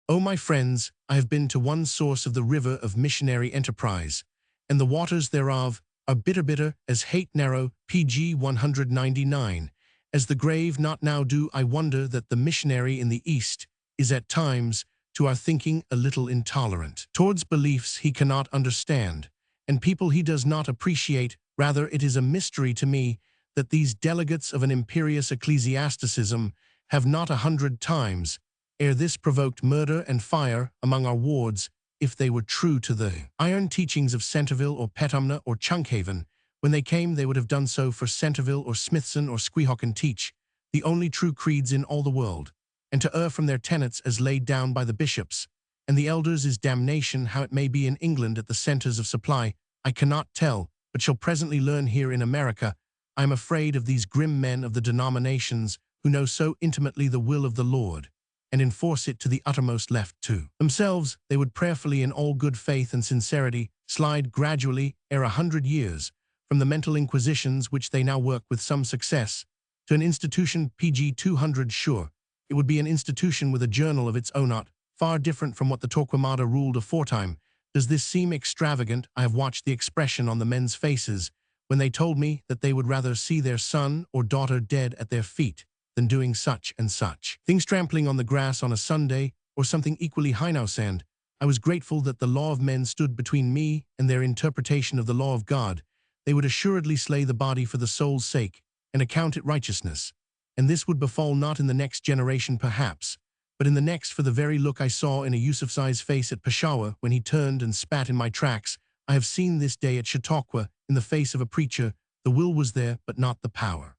Oh, my friends, I have been to one source of the river of missionary enterprise, and the waters thereof are bitter as hate narrow. PG 199. As the grave not now do. I wonder that the missionary in the East is at times, to our thinking, a little intolerant towards beliefs he cannot understand, and people he does not appreciate. Rather, it is a mystery to me that these delegates of an imperious ecclesiasticism have not 100 times ere this provoked murder and fire among our wards, if they were true to the iron teachings of Centerville or Petumna or Chunkhaven. When they came, they would have done so for Centerville or Smithson or Squeehawken teach the only true creeds in all the world, and to err from their tenets as laid down by the bishops and the elders is damnation. How it may be in England at the centers of supply, I cannot tell, but shall presently learn here in America. I am afraid of these grim men of the denominations who know so intimately the will of the Lord, and enforce it to the uttermost left too. Themselves, they would prayerfully in all good faith and sincerity slide gradually, ere 100 years, from the mental inquisitions which they now work with some success, to an institution PG 200 sure. It would be an institution with a journal of its own, not far different from what the Torquemada ruled aforetime. Does this seem extravagant? I have watched the expression on the men's faces when they told me that they would rather see their son or daughter dead at their feet than doing such and such things, trampling on the grass on a Sunday, or something equally hinausand. I was grateful that the law of men stood between me and their interpretation of the law of God. They would assuredly slay the body for the soul's sake, and account it righteousness. And this would befall not in the next generation perhaps, but in the next, for the very look I saw in a Yusufzai's face at Peshawar when he turned and spat in my tracks, I have seen this day at Chautauqua in the face of a preacher. The will was there, but not the power.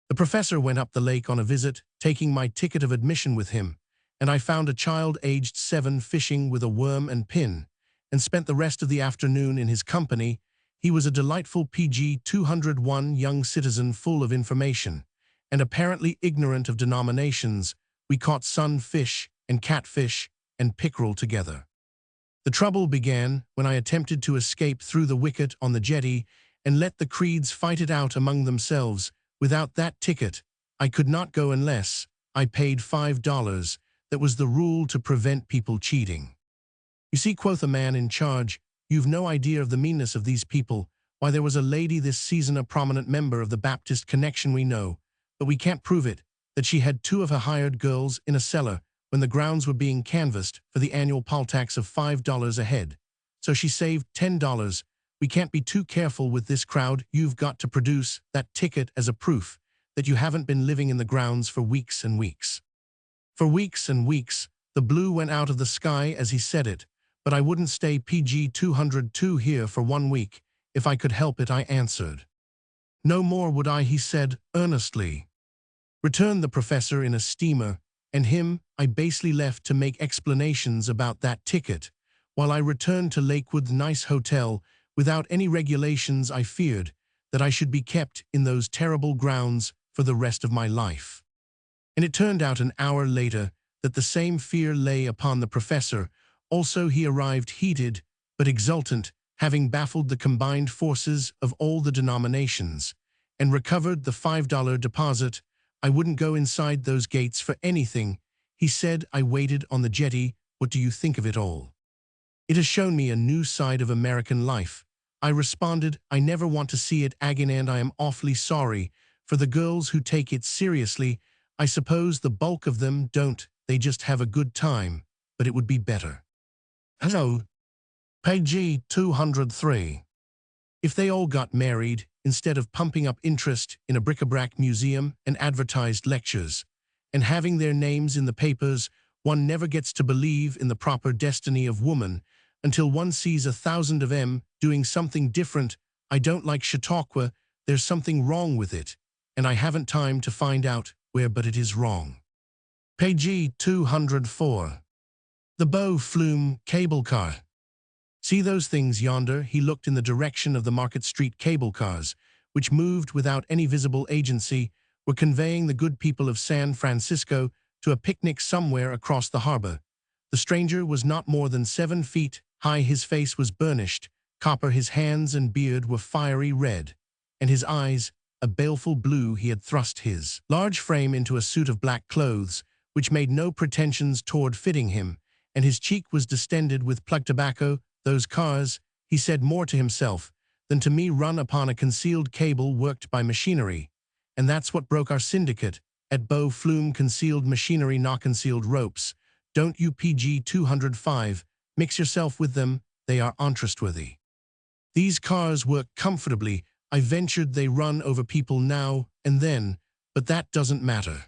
The professor went up the lake on a visit, taking my ticket of admission with him, and I found a child aged 7 fishing with a worm and pin, and spent the rest of the afternoon in his company. He was a delightful PG 201 young citizen full of information, and apparently ignorant of denominations. We caught sunfish and catfish and pickerel together. The trouble began when I attempted to escape through the wicket on the jetty and let the creeds fight it out among themselves. Without that ticket, I could not go unless I paid $5. That was the rule to prevent people cheating. You see, quoth a man in charge, you've no idea of the meanness of these people. Why, there was a lady this season, a prominent member of the Baptist connection we know, but we can't prove it, that she had 2 of her hired girls in a cellar when the grounds were being canvassed for the annual poll tax of $5 a head. So she saved $10. We can't be too careful with this crowd. You've got to produce that ticket as a proof that you haven't been living in the grounds for weeks and weeks. For weeks and weeks, the blue went out of the sky as he said it, but I wouldn't stay PG 202 here for 1 week. If I could help it, I answered. No more would I, he said, earnestly. Returned the professor in a steamer, and him I basely left to make explanations about that ticket, while I returned to Lakewood's nice hotel without any regulations. I feared that I should be kept in those terrible grounds for the rest of my life. And it turned out an hour later that the same fear lay upon the professor. Also he arrived heated but exultant, having baffled the combined forces of all the denominations, and recovered the $5 deposit. I wouldn't go inside those gates for anything, he said. I waited on the jetty. What do you think of it all? It has shown me a new side of American life. I responded. I never want to see it again, and I am awfully sorry for the girls who take it seriously. I suppose the bulk of them don't. They just have a good time, but it would be better. Hello. Page 203. If they all got married, instead of pumping up interest in a bric-a-brac museum and advertised lectures, and having their names in the papers, one never gets to believe in the proper destiny of woman until one sees 1,000 of them doing something different. I don't like Chautauqua. There's something wrong with it, and I haven't time to find out where, but it is wrong. Page 204. The Bow Flume Cable Car. See those things yonder? He looked in the direction of the Market Street cable cars, which moved without any visible agency, were conveying the good people of San Francisco to a picnic somewhere across the harbor. The stranger was not more than 7 feet high. His face was burnished copper. His hands and beard were fiery red, and his eyes a baleful blue. He had thrust his large frame into a suit of black clothes, which made no pretensions toward fitting him, and his cheek was distended with plug tobacco. Those cars, he said more to himself than to me, run upon a concealed cable worked by machinery, and that's what broke our syndicate at Bow Flume. Concealed machinery, not concealed ropes. Don't you PG 205 mix yourself with them. They are untrustworthy. These cars work comfortably. I ventured. They run over people now and then, but that doesn't matter.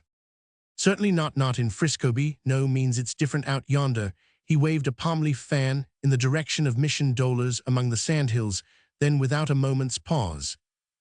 Certainly not in Friscoby. No means. It's different out yonder. He waved a palm leaf fan in the direction of Mission Dollars among the sandhills. Then, without a moment's pause,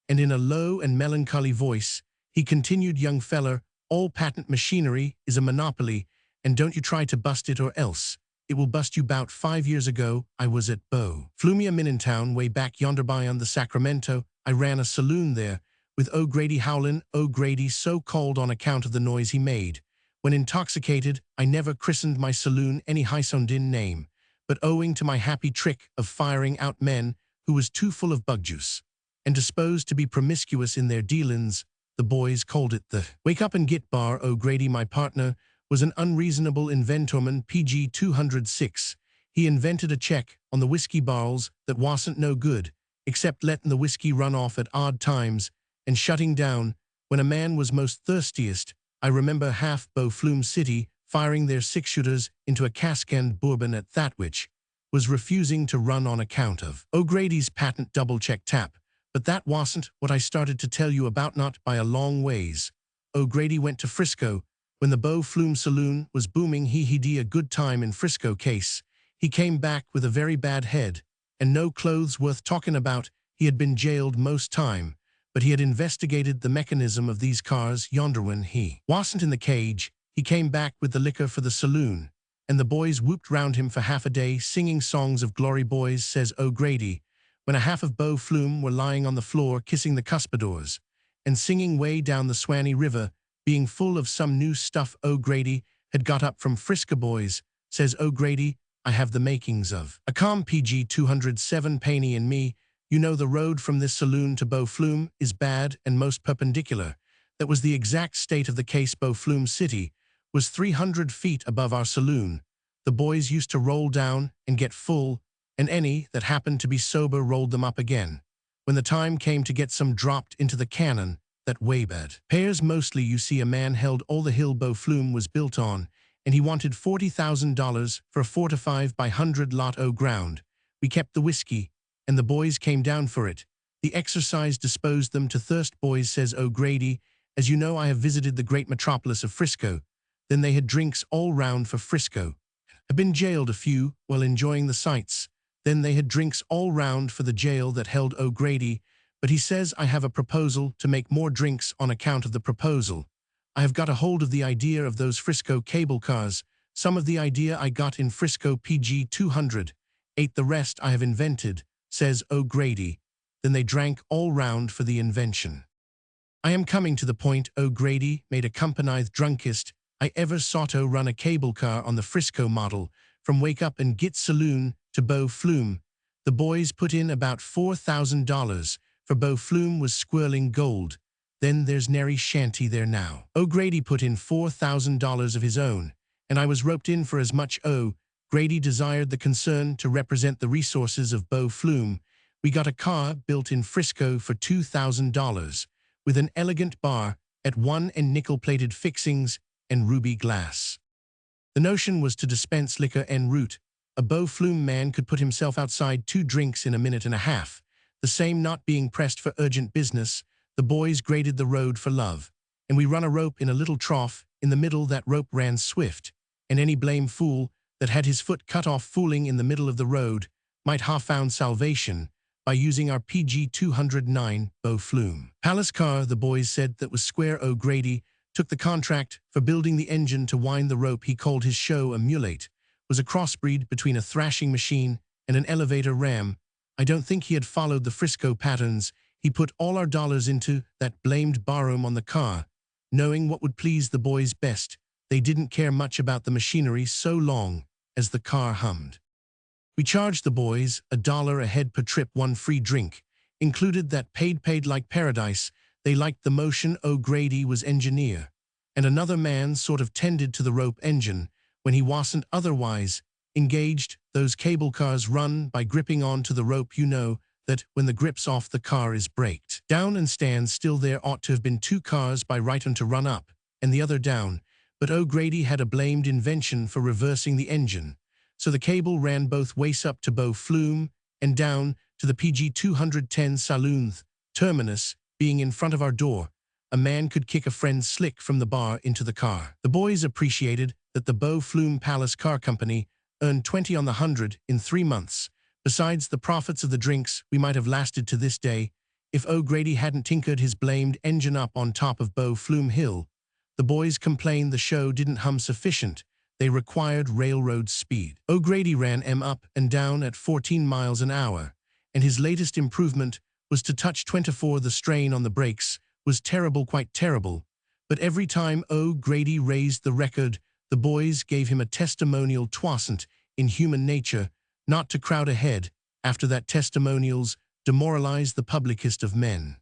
and in a low and melancholy voice, he continued, young feller, all patent machinery is a monopoly, and don't you try to bust it or else it will bust you. 'Bout 5 years ago, I was at Bow Flume in town, way back yonder beyond the Sacramento. I ran a saloon there with O'Grady Howlin'. O'Grady so called on account of the noise he made When intoxicated, I never christened my saloon any Hysondin name, but owing to my happy trick of firing out men who was too full of bug juice and disposed to be promiscuous in their dealings, the boys called it the Wake Up and Git Bar. O'Grady, my partner, was an unreasonable inventorman, PG 206. He invented a check on the whiskey barrels that wasn't no good, except letting the whiskey run off at odd times and shutting down when a man was most thirstiest. I remember half Bow Flume City firing their six-shooters into a cask-end bourbon at that which was refusing to run on account of O'Grady's patent double-check tap. But that wasn't what I started to tell you about, not by a long ways. O'Grady went to Frisco when the Bow Flume Saloon was booming. He a good time in Frisco case. He came back with a very bad head and no clothes worth talking about. He had been jailed most time, but he had investigated the mechanism of these cars yonder. When he wasn't in the cage, he came back with the liquor for the saloon, and the boys whooped round him for half a day singing songs of glory. Boys, says O'Grady, when a half of Bow Flume were lying on the floor kissing the cuspidors and singing way down the Swanee River, being full of some new stuff O'Grady had got up from Frisco. Boys, says O'Grady, I have the makings of a calm. PG 207 Paney and me. You know, the road from this saloon to Bow Flume is bad and most perpendicular. That was the exact state of the case. Bow Flume City was 300 feet above our saloon. The boys used to roll down and get full, and any that happened to be sober rolled them up again. When the time came to get some dropped into the cannon, that waybed pairs mostly. You see, a man held all the hill Bow Flume was built on, and he wanted $40,000 for a 4 to 5 by 100 lot o' ground. We kept the whiskey, and the boys came down for it. The exercise disposed them to thirst. Boys, says O'Grady, as you know, I have visited the great metropolis of Frisco. Then they had drinks all round for Frisco. Had been jailed a few while enjoying the sights. Then they had drinks all round for the jail that held O'Grady, but he says I have a proposal to make more drinks on account of the proposal. I have got a hold of the idea of those Frisco cable cars, some of the idea I got in Frisco. PG 208 the rest I have invented, says O'Grady. Then they drank all round for the invention. I am coming to the point. O'Grady made a accompanied drunkest I ever saw to run a cable car on the Frisco model, from Wake Up and Git Saloon to Bow Flume. The boys put in about $4,000, for Bow Flume was squirling gold. Then there's nary shanty there now. O'Grady put in $4,000 of his own, and I was roped in for as much. O'Grady desired the concern to represent the resources of Bow Flume. We got a car built in Frisco for $2,000, with an elegant bar at one and nickel-plated fixings and ruby glass. The notion was to dispense liquor en route. A Bow Flume man could put himself outside 2 drinks in a minute and a half. The same not being pressed for urgent business, the boys graded the road for love, and we run a rope in a little trough. In the middle that rope ran swift, and any blame fool that had his foot cut off fooling in the middle of the road might ha' found salvation by using our PG 209 Bow Flume Palace car. The boys said that was square. O'Grady took the contract for building the engine to wind the rope. He called his show a mulate, was a crossbreed between a thrashing machine and an elevator ram. I don't think he had followed the Frisco patterns. He put all our dollars into that blamed barroom on the car, knowing what would please the boys best. They didn't care much about the machinery so long as the car hummed. We charged the boys $1 a head per trip, 1 free drink included. That paid like paradise. They liked the motion. O'Grady was engineer, and another man sort of tended to the rope engine when he wasn't otherwise engaged. Those cable cars run by gripping on to the rope. You know that when the grip's off, the car is braked down and stands still. There ought to have been 2 cars by right on to run up and the other down, but O'Grady had a blamed invention for reversing the engine, so the cable ran both ways up to Bow Flume and down to the PG 210 saloon. Terminus being in front of our door, a man could kick a friend slick from the bar into the car. The boys appreciated that the Bow Flume Palace Car Company earned 20 on the 100 in 3 months. Besides the profits of the drinks, we might have lasted to this day if O'Grady hadn't tinkered his blamed engine up on top of Bow Flume Hill. The boys complained the show didn't hum sufficient. They required railroad speed. O'Grady ran em up and down at 14 miles an hour, and his latest improvement was to touch 24. The strain on the brakes was terrible, quite terrible, But every time O'Grady raised the record, the boys gave him a testimonial twasn't in human nature not to crowd ahead after that testimonials demoralized the publicest of men.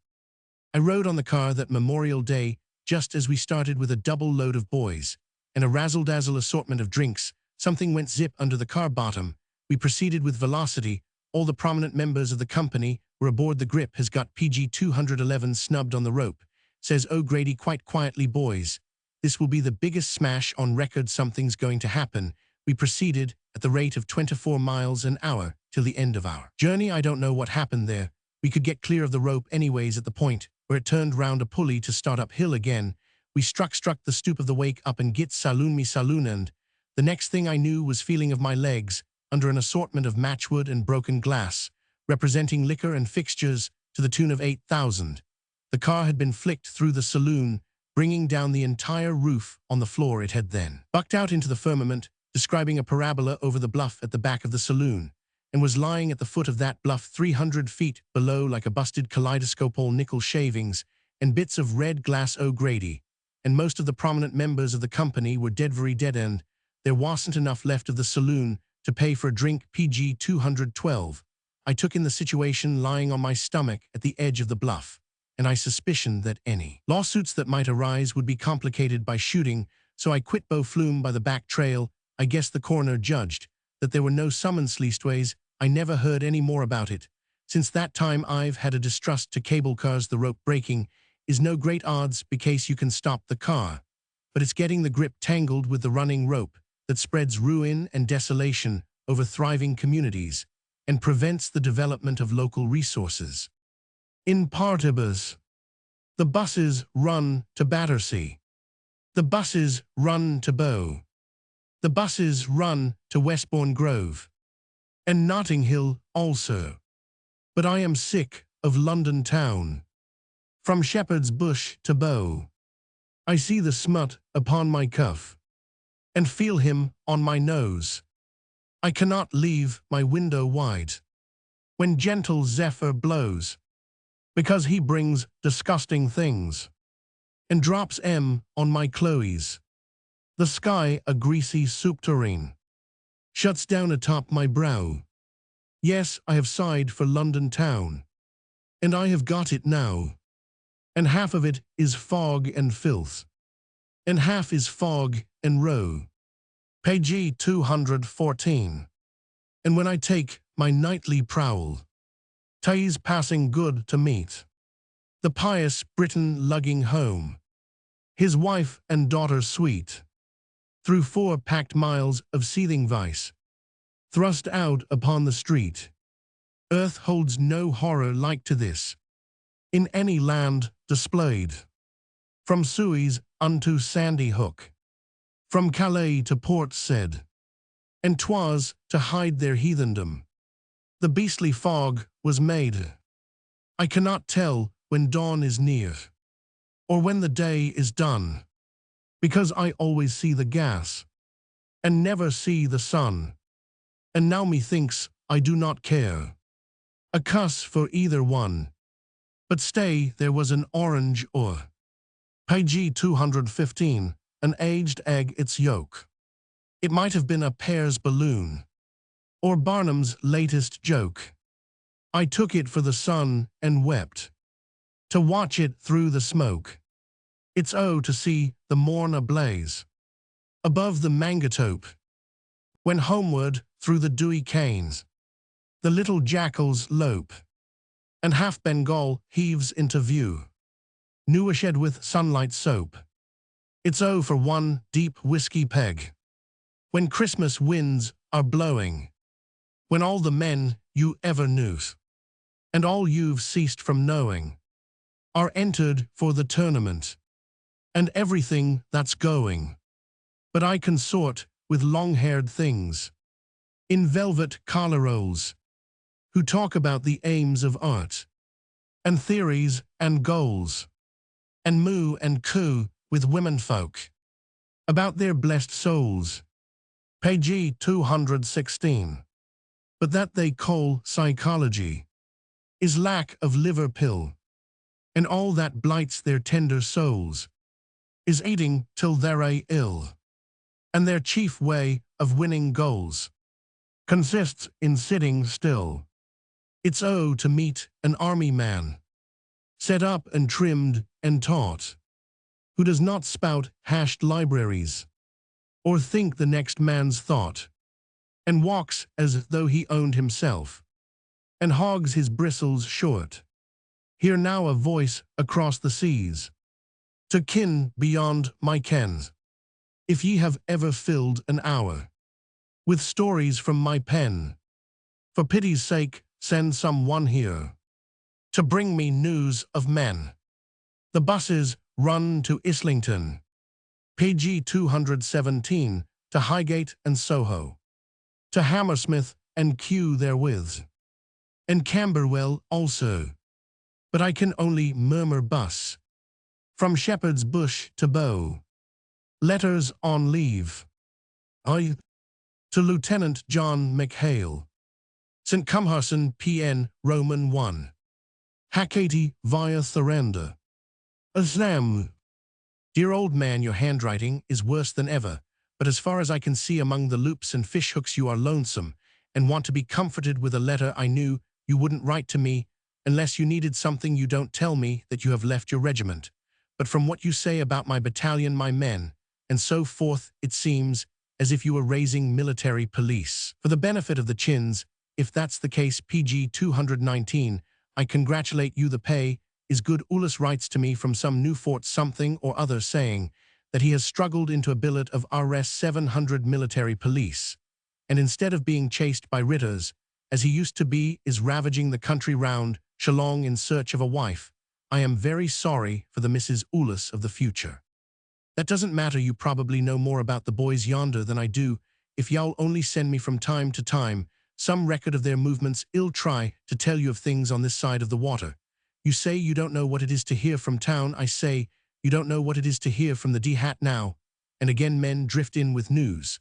I rode on the car that Memorial Day just as we started with a double load of boys and a razzle-dazzle assortment of drinks. Something went zip under the car bottom. We proceeded with velocity. All the prominent members of the company were aboard. The grip has got PG 211 snubbed on the rope, says O'Grady quite quietly. Boys, this will be the biggest smash on record. Something's going to happen. We proceeded at the rate of 24 miles an hour till the end of our journey. I don't know what happened there. We could get clear of the rope anyways at the point where it turned round a pulley to start uphill again. We struck the stoop of the wake up and git saloon and the next thing I knew was feeling of my legs under an assortment of matchwood and broken glass, representing liquor and fixtures to the tune of 8,000. The car had been flicked through the saloon, bringing down the entire roof on the floor. It had then bucked out into the firmament, describing a parabola over the bluff at the back of the saloon, and was lying at the foot of that bluff 300 feet below like a busted kaleidoscope. All nickel shavings and bits of red glass. O'Grady and most of the prominent members of the company were very dead, and there wasn't enough left of the saloon to pay for a drink. PG 212. I took in the situation lying on my stomach at the edge of the bluff, and I suspicioned that any lawsuits that might arise would be complicated by shooting, so I quit Beau Flume by the back trail. I guess the coroner judged that there were no summons. Leastways, I never heard any more about it. Since that time I've had a distrust to cable cars. The rope breaking is no great odds because you can stop the car, but it's getting the grip tangled with the running rope that spreads ruin and desolation over thriving communities and prevents the development of local resources. In partibus, the buses run to Battersea. The buses run to Bow. The buses run to Westbourne Grove. And Notting Hill also. But I am sick of London town. From Shepherd's Bush to Bow, I see the smut upon my cuff and feel him on my nose. I cannot leave my window wide when gentle zephyr blows, because he brings disgusting things and drops on my clothes. The sky, a greasy soup tureen, shuts down atop my brow. Yes, I have sighed for London town, and I have got it now. And half of it is fog and filth, and half is fog and row. Page 214. And when I take my nightly prowl, 'tis passing good to meet the pious Briton lugging home his wife and daughter sweet, through 4 packed miles of seething vice, thrust out upon the street. Earth holds no horror like to this, in any land displayed, from Suez unto Sandy Hook, from Calais to Port Said, and 'twas to hide their heathendom the beastly fog was made. I cannot tell when dawn is near, or when the day is done, because I always see the gas, and never see the sun. And now methinks I do not care a cuss for either one. But stay, there was an orange or page 215, an aged egg its yolk. It might have been a pear's balloon, or Barnum's latest joke. I took it for the sun and wept to watch it through the smoke. It's to see the morn ablaze above the mangatope, when homeward through the dewy canes the little jackals lope, and half Bengal heaves into view, Newshed with sunlight soap. It's for one deep whiskey peg, when Christmas winds are blowing, when all the men you ever knew, and all you've ceased from knowing, are entered for the tournament, and everything that's going. But I consort with long-haired things, in velvet collarolles, who talk about the aims of art, and theories and goals, and moo and coo with womenfolk, about their blessed souls. Page 216. But that they call psychology is lack of liver pill, and all that blights their tender souls. is eating till they're ill. And their chief way of winning goals consists in sitting still. It's to meet an army man, set up and trimmed and taught, who does not spout hashed libraries, or think the next man's thought, and walks as though he owned himself, and hogs his bristles short. Hear now a voice across the seas, to kin beyond my kens. If ye have ever filled an hour with stories from my pen, for pity's sake send some one here to bring me news of men. The buses run to Islington, PG 217, to Highgate and Soho, to Hammersmith and Kew therewith, and Camberwell also. But I can only murmur bus, from Shepherd's Bush to Bow. Letters on leave. I to Lieutenant John McHale, St. Cumharson, PN, Roman 1. Hakati via Thorenda. Aslam. Dear old man, your handwriting is worse than ever, but as far as I can see among the loops and fishhooks you are lonesome, and want to be comforted with a letter. I knew you wouldn't write to me, unless you needed something. You don't tell me that you have left your regiment. But from what you say about my battalion, my men, and so forth, it seems as if you were raising military police. For the benefit of the chins, if that's the case, PG 219, I congratulate you. The pay is good. Ullis writes to me from some Newfort something or other saying that he has struggled into a billet of RS 700 military police, and instead of being chased by ritters, as he used to be, is ravaging the country round Shillong in search of a wife. I am very sorry for the Mrs. Ullis of the future. That doesn't matter. You probably know more about the boys yonder than I do. If y'all only send me from time to time some record of their movements, I'll try to tell you of things on this side of the water. You say you don't know what it is to hear from town. I say you don't know what it is to hear from the D-hat now. And again men drift in with news.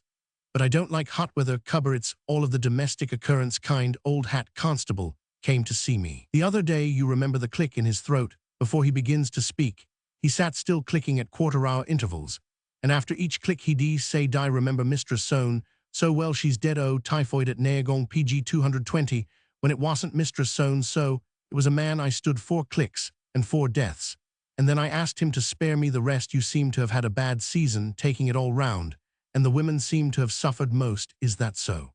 But I don't like hot weather. Cubber, it's all of the domestic occurrence kind. Old hat constable came to see me the other day. You remember the click in his throat before he begins to speak. He sat still clicking at quarter-hour intervals, and after each click he'd say, "Die, remember Mistress Soane so well, she's dead. Oh, typhoid at Naagong, PG 220, when it wasn't Mistress Soane, so it was a man. I stood 4 clicks and 4 deaths, and then I asked him to spare me the rest. You seem to have had a bad season, taking it all round, and the women seem to have suffered most. Is that so?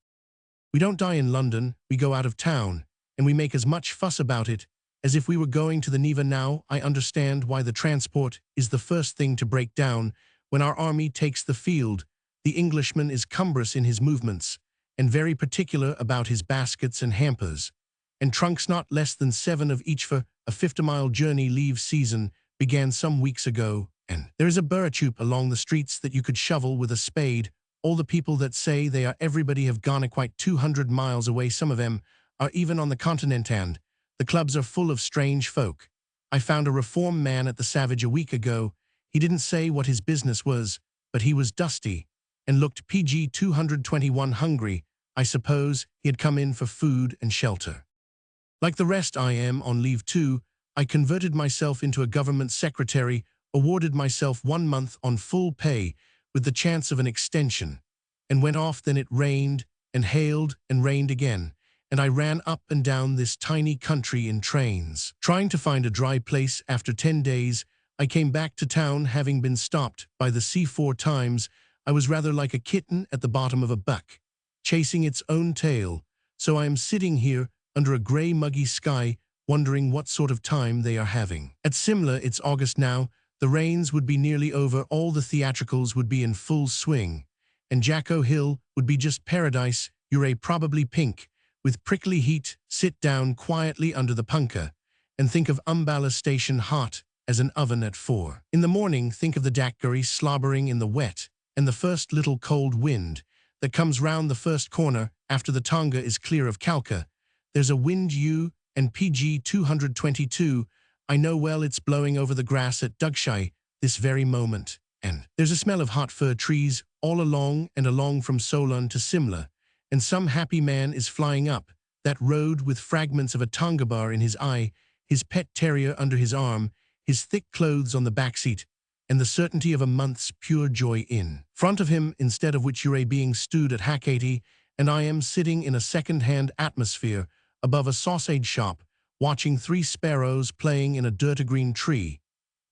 We don't die in London, we go out of town, and we make as much fuss about it as if we were going to the Neva. Now I understand why the transport is the first thing to break down when our army takes the field. The Englishman is cumbrous in his movements, and very particular about his baskets and hampers, and trunks, not less than 7 of each. For a 50-mile journey. Leave season began some weeks ago, and there is a burrachoop along the streets that you could shovel with a spade. All the people that say they are everybody have gone quite 200 miles away. Some of them are even on the continent, and the clubs are full of strange folk. I found a reform man at the Savage a week ago. He didn't say what his business was, but he was dusty and looked PG 221 hungry. I suppose he had come in for food and shelter. Like the rest, I am on leave too. I converted myself into a government secretary, awarded myself 1 month on full pay with the chance of an extension, and went off. Then it rained and hailed and rained again, and I ran up and down this tiny country in trains, trying to find a dry place. After 10 days, I came back to town, having been stopped by the sea 4 times. I was rather like a kitten at the bottom of a buck, chasing its own tail. So I am sitting here under a grey muggy sky, wondering what sort of time they are having. At Simla, it's August now. The rains would be nearly over, all the theatricals would be in full swing, and Jacko Hill would be just paradise. You're probably pink, with prickly heat. Sit down quietly under the punkah, and think of Umballa Station hot as an oven at 4 in the morning. Think of the Dakguri slobbering in the wet, and the first little cold wind that comes round the first corner after the Tonga is clear of Kalka. There's a wind you and PG 222. I know well, it's blowing over the grass at Dugshai this very moment, and there's a smell of hot fir trees all along and along from Solon to Simla, and some happy man is flying up that road with fragments of a Tonga bar in his eye, his pet terrier under his arm, his thick clothes on the back seat, and the certainty of a month's pure joy in front of him, instead of which you're being stewed at Hackety, and I am sitting in a second-hand atmosphere above a sausage shop, watching 3 sparrows playing in a dirty-green tree,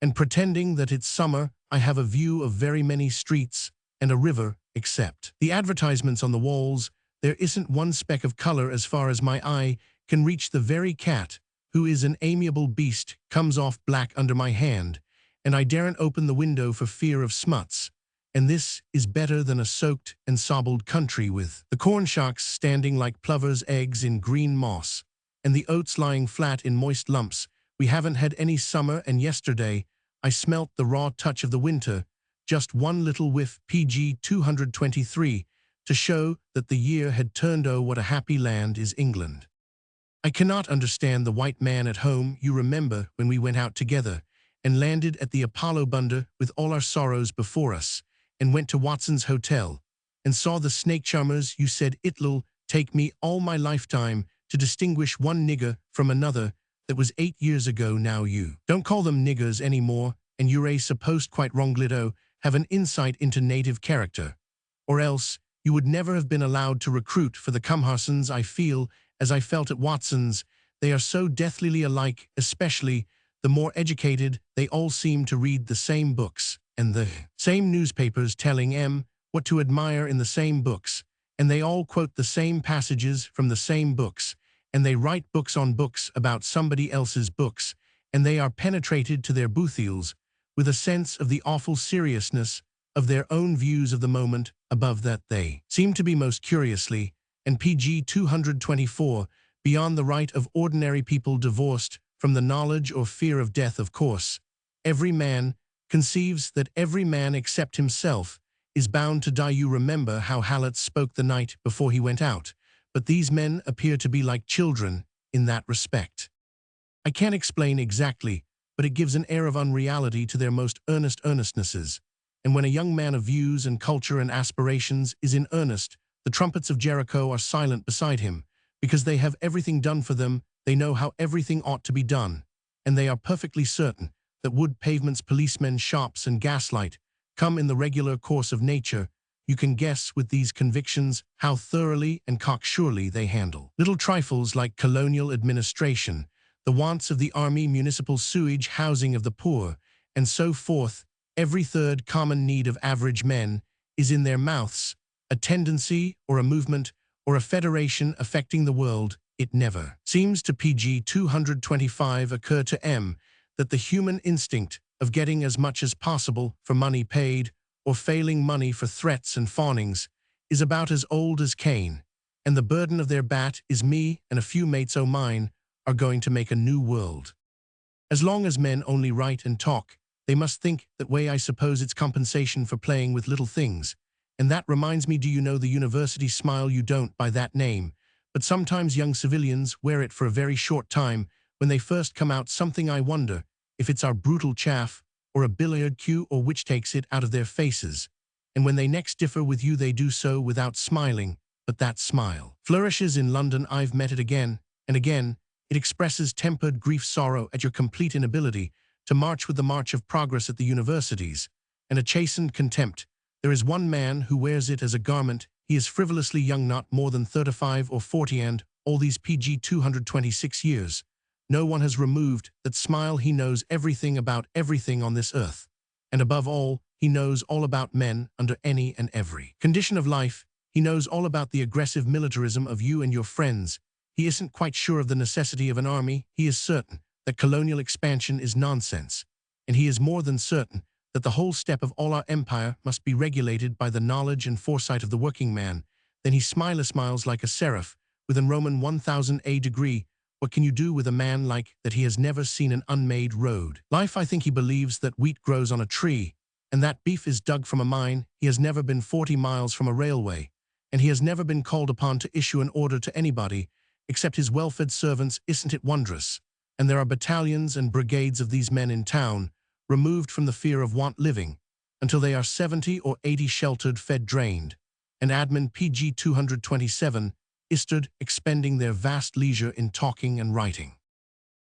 and pretending that it's summer. I have a view of very many streets and a river, except the advertisements on the walls. There isn't one speck of color as far as my eye can reach. The very cat, who is an amiable beast, comes off black under my hand, and I daren't open the window for fear of smuts. And this is better than a soaked and sobbled country with the corn shocks standing like plovers' eggs in green moss, and the oats lying flat in moist lumps. We haven't had any summer, and yesterday I smelt the raw touch of the winter, just one little whiff, PG 223, to show that the year had turned. Oh, what a happy land is England. I cannot understand the white man at home. You remember when we went out together and landed at the Apollo Bunder with all our sorrows before us, and went to Watson's Hotel and saw the snake charmers. You said it'll take me all my lifetime to distinguish one nigger from another. That was 8 years ago now. You don't call them niggers anymore, and you're supposed, quite wrong, Glitto, have an insight into native character. Or else you would never have been allowed to recruit for the Cumharsons. I feel as I felt at Watson's. They are so deathly alike, especially the more educated. They all seem to read the same books and the same newspapers, telling em what to admire in the same books, and they all quote the same passages from the same books, and they write books on books about somebody else's books, and they are penetrated to their boothiles with a sense of the awful seriousness of their own views of the moment. Above that, they seem to be most curiously, and PG 224, beyond the right of ordinary people, divorced from the knowledge or fear of death. Of course, every man conceives that every man except himself is bound to die. You remember how Hallett spoke the night before he went out, but these men appear to be like children in that respect. I can't explain exactly, but it gives an air of unreality to their most earnest earnestnesses, and when a young man of views and culture and aspirations is in earnest, the trumpets of Jericho are silent beside him, because they have everything done for them. They know how everything ought to be done, and they are perfectly certain that wood pavements, policemen, shops, and gaslight come in the regular course of nature. You can guess with these convictions how thoroughly and cocksurely they handle little trifles like colonial administration, the wants of the army, municipal sewage, housing of the poor, and so forth. Every third common need of average men is in their mouths. A tendency or a movement or a federation affecting the world. It never seems to PG 225 occur to M that the human instinct of getting as much as possible for money paid, or failing money for threats and fawnings, is about as old as Cain, and the burden of their bat is me and a few mates o' mine are going to make a new world. As long as men only write and talk, they must think that way. I suppose it's compensation for playing with little things. And that reminds me, do you know the university smile? You don't by that name, but sometimes young civilians wear it for a very short time when they first come out. Something I wonder if it's our brutal chaff or a billiard cue, or which takes it out of their faces. And when they next differ with you, they do so without smiling, but that smile flourishes. In London I've met it again and again. It expresses tempered grief, sorrow at your complete inability to march with the march of progress at the universities, and a chastened contempt. There is one man who wears it as a garment. He is frivolously young, not more than 35 or 40, and all these PG 226 years, no one has removed that smile. He knows everything about everything on this earth, and above all, he knows all about men under any and every condition of life. He knows all about the aggressive militarism of you and your friends. He isn't quite sure of the necessity of an army. He is certain that colonial expansion is nonsense, and he is more than certain that the whole step of all our empire must be regulated by the knowledge and foresight of the working man. Then he smiles like a seraph with an Roman 1000 a degree. What can you do with a man like that? He has never seen an unmade road. Life, I think he believes that wheat grows on a tree, and that beef is dug from a mine. He has never been 40 miles from a railway, and he has never been called upon to issue an order to anybody except his well-fed servants. Isn't it wondrous? And there are battalions and brigades of these men in town, removed from the fear of want, living until they are 70 or 80, sheltered, fed, drained, and admin PG 227 istered, expending their vast leisure in talking and writing.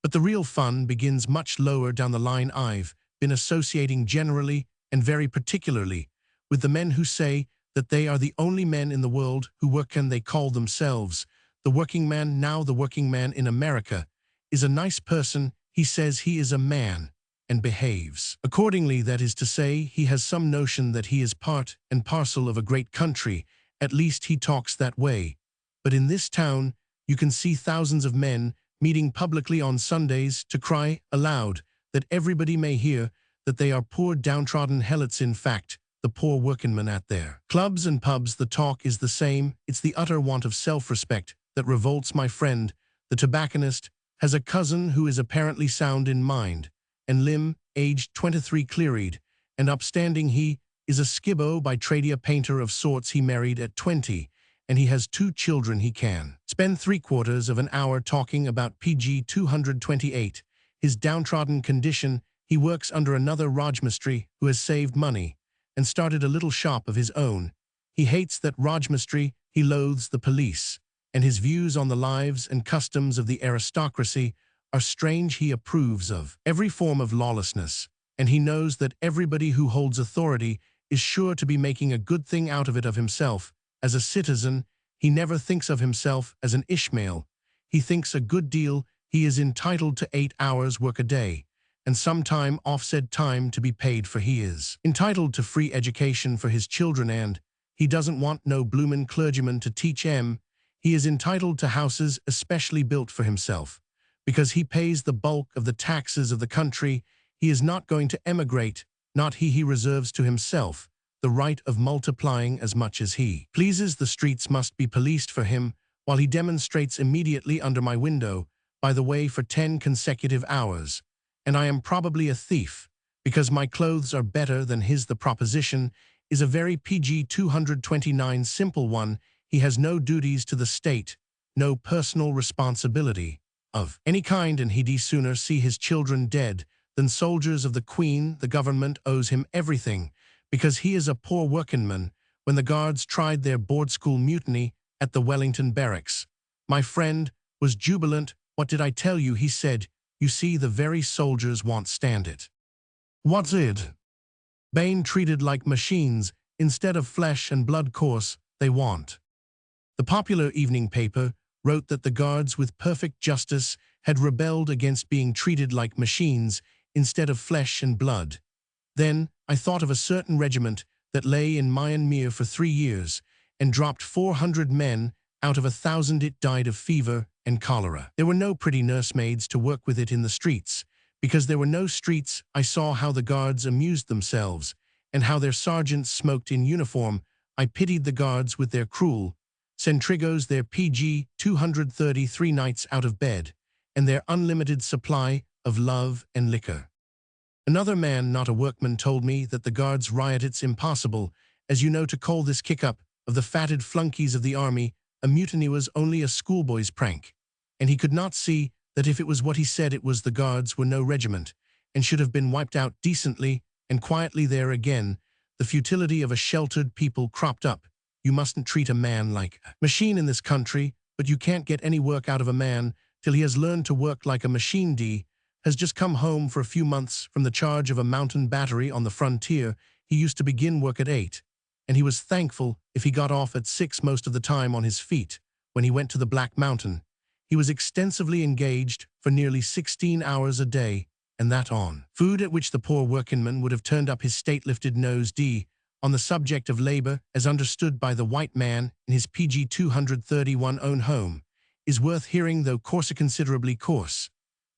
But the real fun begins much lower down the line. I've been associating generally and very particularly with the men who say that they are the only men in the world who work and they call themselves the working man. Now the working man in America is a nice person. He says he is a man and behaves accordingly. That is to say, he has some notion that he is part and parcel of a great country. At least he talks that way. But in this town, you can see thousands of men meeting publicly on Sundays to cry aloud that everybody may hear that they are poor downtrodden helots. In fact, the poor workingmen at their clubs and pubs. The talk is the same. It's the utter want of self-respect that revolts. My friend, the tobacconist, has a cousin who is apparently sound in mind and limb, aged 23, clear-eyed and upstanding. He is a skibbo by trade, a painter of sorts. He married at 20, and he has 2 children. He can spend 3/4 of an hour talking about PG 228, his downtrodden condition. He works under another Rajmistry who has saved money and started a little shop of his own. He hates that Rajmistry, he loathes the police, and his views on the lives and customs of the aristocracy are strange. He approves of every form of lawlessness, and he knows that everybody who holds authority is sure to be making a good thing out of it of himself. As a citizen, he never thinks of himself as an Ishmael. He thinks a good deal. He is entitled to 8 hours work a day, and some time off said time to be paid for. He is entitled to free education for his children, and he doesn't want no bloomin' clergyman to teach 'em. He is entitled to houses especially built for himself, because he pays the bulk of the taxes of the country. He is not going to emigrate, not he. He reserves to himself the right of multiplying as much as he pleases. The streets must be policed for him, while he demonstrates immediately under my window, by the way, for 10 consecutive hours. And I am probably a thief, because my clothes are better than his. The proposition is a very PG 229 simple one. He has no duties to the state, no personal responsibility of any kind, and he'd sooner see his children dead than soldiers of the Queen. The government owes him everything, because he is a poor workingman. When the guards tried their board school mutiny at the Wellington barracks, my friend was jubilant. What did I tell you? He said, you see, the very soldiers won't stand it. What's it? Bane treated like machines instead of flesh and blood. Course they want. The popular evening paper wrote that the guards with perfect justice had rebelled against being treated like machines instead of flesh and blood. Then I thought of a certain regiment that lay in Myanmar for 3 years and dropped 400 men out of 1,000. It died of fever and cholera. There were no pretty nursemaids to work with it in the streets, because there were no streets. I saw how the guards amused themselves and how their sergeants smoked in uniform. I pitied the guards with their cruel centrigos, their PG 233 nights out of bed, and their unlimited supply of love and liquor. Another man, not a workman, told me that the guards riot. It's impossible, as you know, to call this kick-up of the fatted flunkies of the army a mutiny. Was only a schoolboy's prank, and he could not see that if it was what he said, it was the guards were no regiment and should have been wiped out decently and quietly. There again, the futility of a sheltered people cropped up. You mustn't treat a man like a machine in this country, but you can't get any work out of a man till he has learned to work like a machine. D has just come home for a few months from the charge of a mountain battery on the frontier. He used to begin work at 8, and he was thankful if he got off at 6 most of the time on his feet. When he went to the Black Mountain, he was extensively engaged for nearly 16 hours a day, and that on food at which the poor workingman would have turned up his state-lifted nose. D on the subject of labor, as understood by the white man in his PG 231 own home, is worth hearing, though coarser, considerably coarse.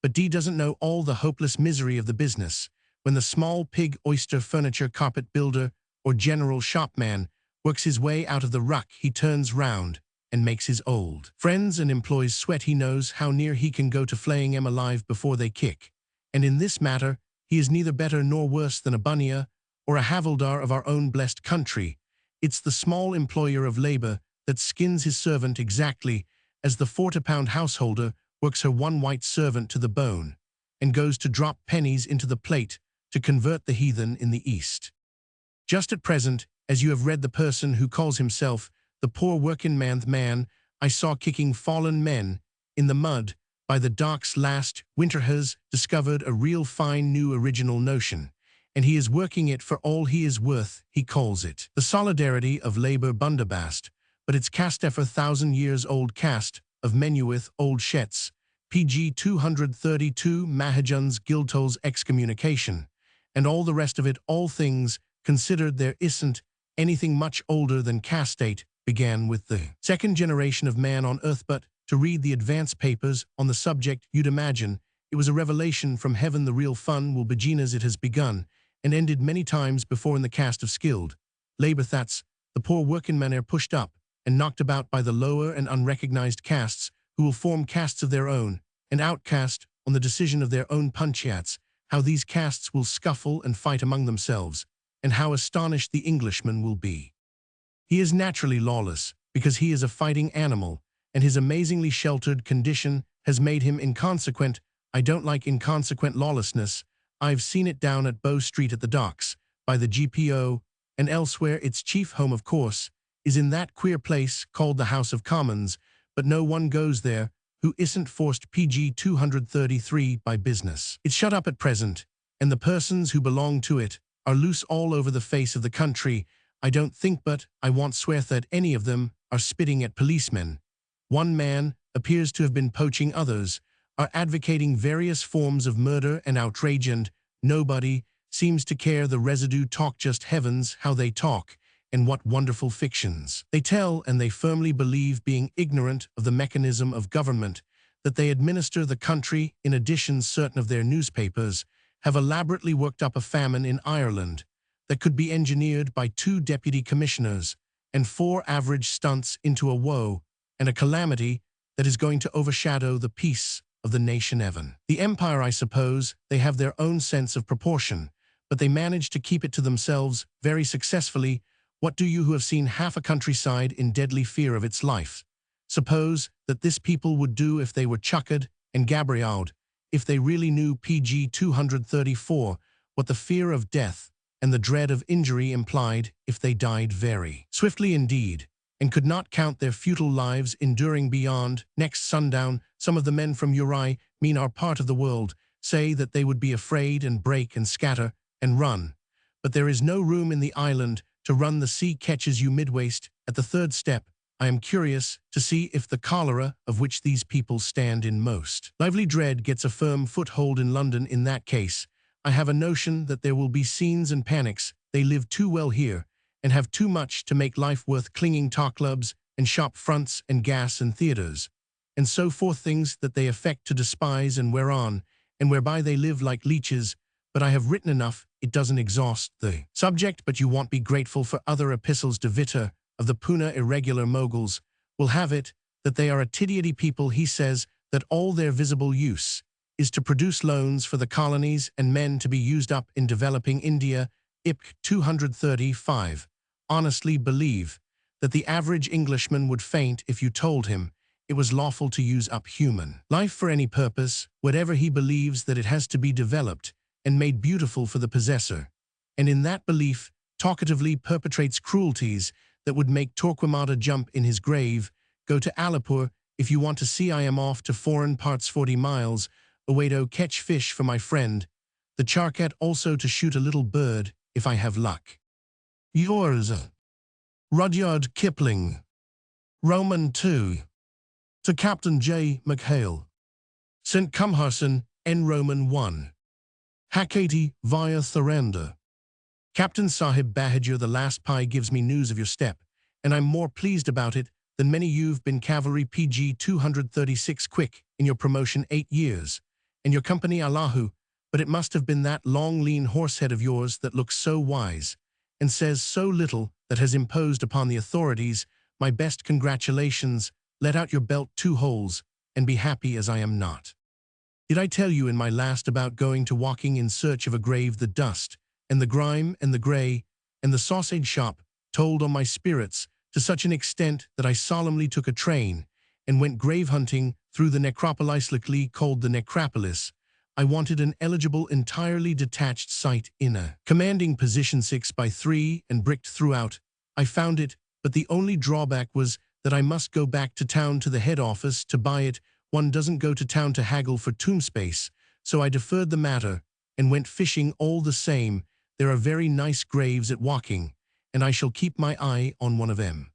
But D doesn't know all the hopeless misery of the business. When the small pig, oyster, furniture, carpet builder, or general shopman works his way out of the ruck, he turns round and makes his old friends and employees sweat. He knows how near he can go to flaying 'em alive before they kick. And in this matter, he is neither better nor worse than a bunya or a havildar of our own blessed country. It's the small employer of labor that skins his servant exactly as the 40-pound householder works her one white servant to the bone and goes to drop pennies into the plate to convert the heathen in the East. Just at present, as you have read, the person who calls himself the poor working man I saw kicking fallen men in the mud by the docks last winter has discovered a real fine new original notion, and he is working it for all he is worth, he calls it. The solidarity of labor bundabast, but it's cast effer 1,000 years old cast of menuith old shets, PG 232 Mahajan's Guildtoll's excommunication, and all the rest of it, all things considered there isn't anything much older than castate, began with the second generation of man on earth, but to read the advance papers on the subject, you'd imagine it was a revelation from heaven. The real fun will begin as it has begun, and ended many times before in the cast of skilled labor that's the poor working men are pushed up and knocked about by the lower and unrecognized castes, who will form castes of their own, and outcast on the decision of their own punchats, how these castes will scuffle and fight among themselves, and how astonished the Englishman will be. He is naturally lawless, because he is a fighting animal, and his amazingly sheltered condition has made him inconsequent. I don't like inconsequent lawlessness. I've seen it down at Bow Street at the docks, by the GPO, and elsewhere. Its chief home, of course, is in that queer place called the House of Commons, but no one goes there who isn't forced PG 233 by business. It's shut up at present, and the persons who belong to it are loose all over the face of the country. I don't think, but I won't swear that any of them are spitting at policemen. One man appears to have been poaching, others are advocating various forms of murder and outrage, and nobody seems to care. The residue talk, just heavens how they talk, and what wonderful fictions they tell, and they firmly believe, being ignorant of the mechanism of government, that they administer the country. In addition, certain of their newspapers have elaborately worked up a famine in Ireland that could be engineered by 2 deputy commissioners and 4 average stunts into a woe and a calamity that is going to overshadow the peace of the nation. Evan. The empire, I suppose, they have their own sense of proportion, but they manage to keep it to themselves very successfully. What do you, who have seen half a countryside in deadly fear of its life, suppose that this people would do if they were chucked and gabrieled, if they really knew PG 234 what the fear of death and the dread of injury implied, if they died very swiftly indeed, and could not count their futile lives enduring beyond next sundown? Some of the men from Uri, mean our part of the world, say that they would be afraid and break and scatter and run. But there is no room in the island to run. The sea catches you midwaist at the 3rd step. I am curious to see if the cholera, of which these people stand in most lively dread, gets a firm foothold in London. In that case, I have a notion that there will be scenes and panics. They live too well here, and have too much to make life worth clinging. Talk clubs and shop fronts and gas and theaters, and so forth, things that they affect to despise and whereon, and whereby they live like leeches. But I have written enough. It doesn't exhaust the subject, but you won't be grateful for other epistles. De Vita, of the Puna irregular moguls, will have it that they are a tidioty people. He says that all their visible use is to produce loans for the colonies and men to be used up in developing India. IP 235. Honestly believe that the average Englishman would faint if you told him it was lawful to use up human life for any purpose, whatever he believes that it has to be developed and made beautiful for the possessor, and in that belief talkatively perpetrates cruelties that would make Torquemada jump in his grave. Go to Alipur if you want to see. I am off to foreign parts 40 miles away to catch fish for my friend, the charcat, also to shoot a little bird if I have luck. Yours, Rudyard Kipling. Roman 2. To Captain J. McHale. St. Cumharson, N. Roman 1. Hakati via Thoranda. Captain Sahib Bahadur, the last pie gives me news of your step, and I'm more pleased about it than many. You've been cavalry PG 236 quick in your promotion 8 years, and your company Allahu, but it must have been that long lean horsehead of yours that looks so wise, and says so little, that has imposed upon the authorities. My best congratulations. Let out your belt 2 holes, and be happy as I am not. Did I tell you in my last about going to walking in search of a grave? The dust, and the grime, and the grey, and the sausage shop told on my spirits to such an extent that I solemnly took a train and went grave hunting through the necropolis called the necropolis. I wanted an eligible, entirely detached site in a commanding position 6 by 3 and bricked throughout. I found it, but the only drawback was that I must go back to town to the head office to buy it, one doesn't go to town to haggle for tomb space, so I deferred the matter and went fishing all the same. There are very nice graves at Woking, and I shall keep my eye on one of them.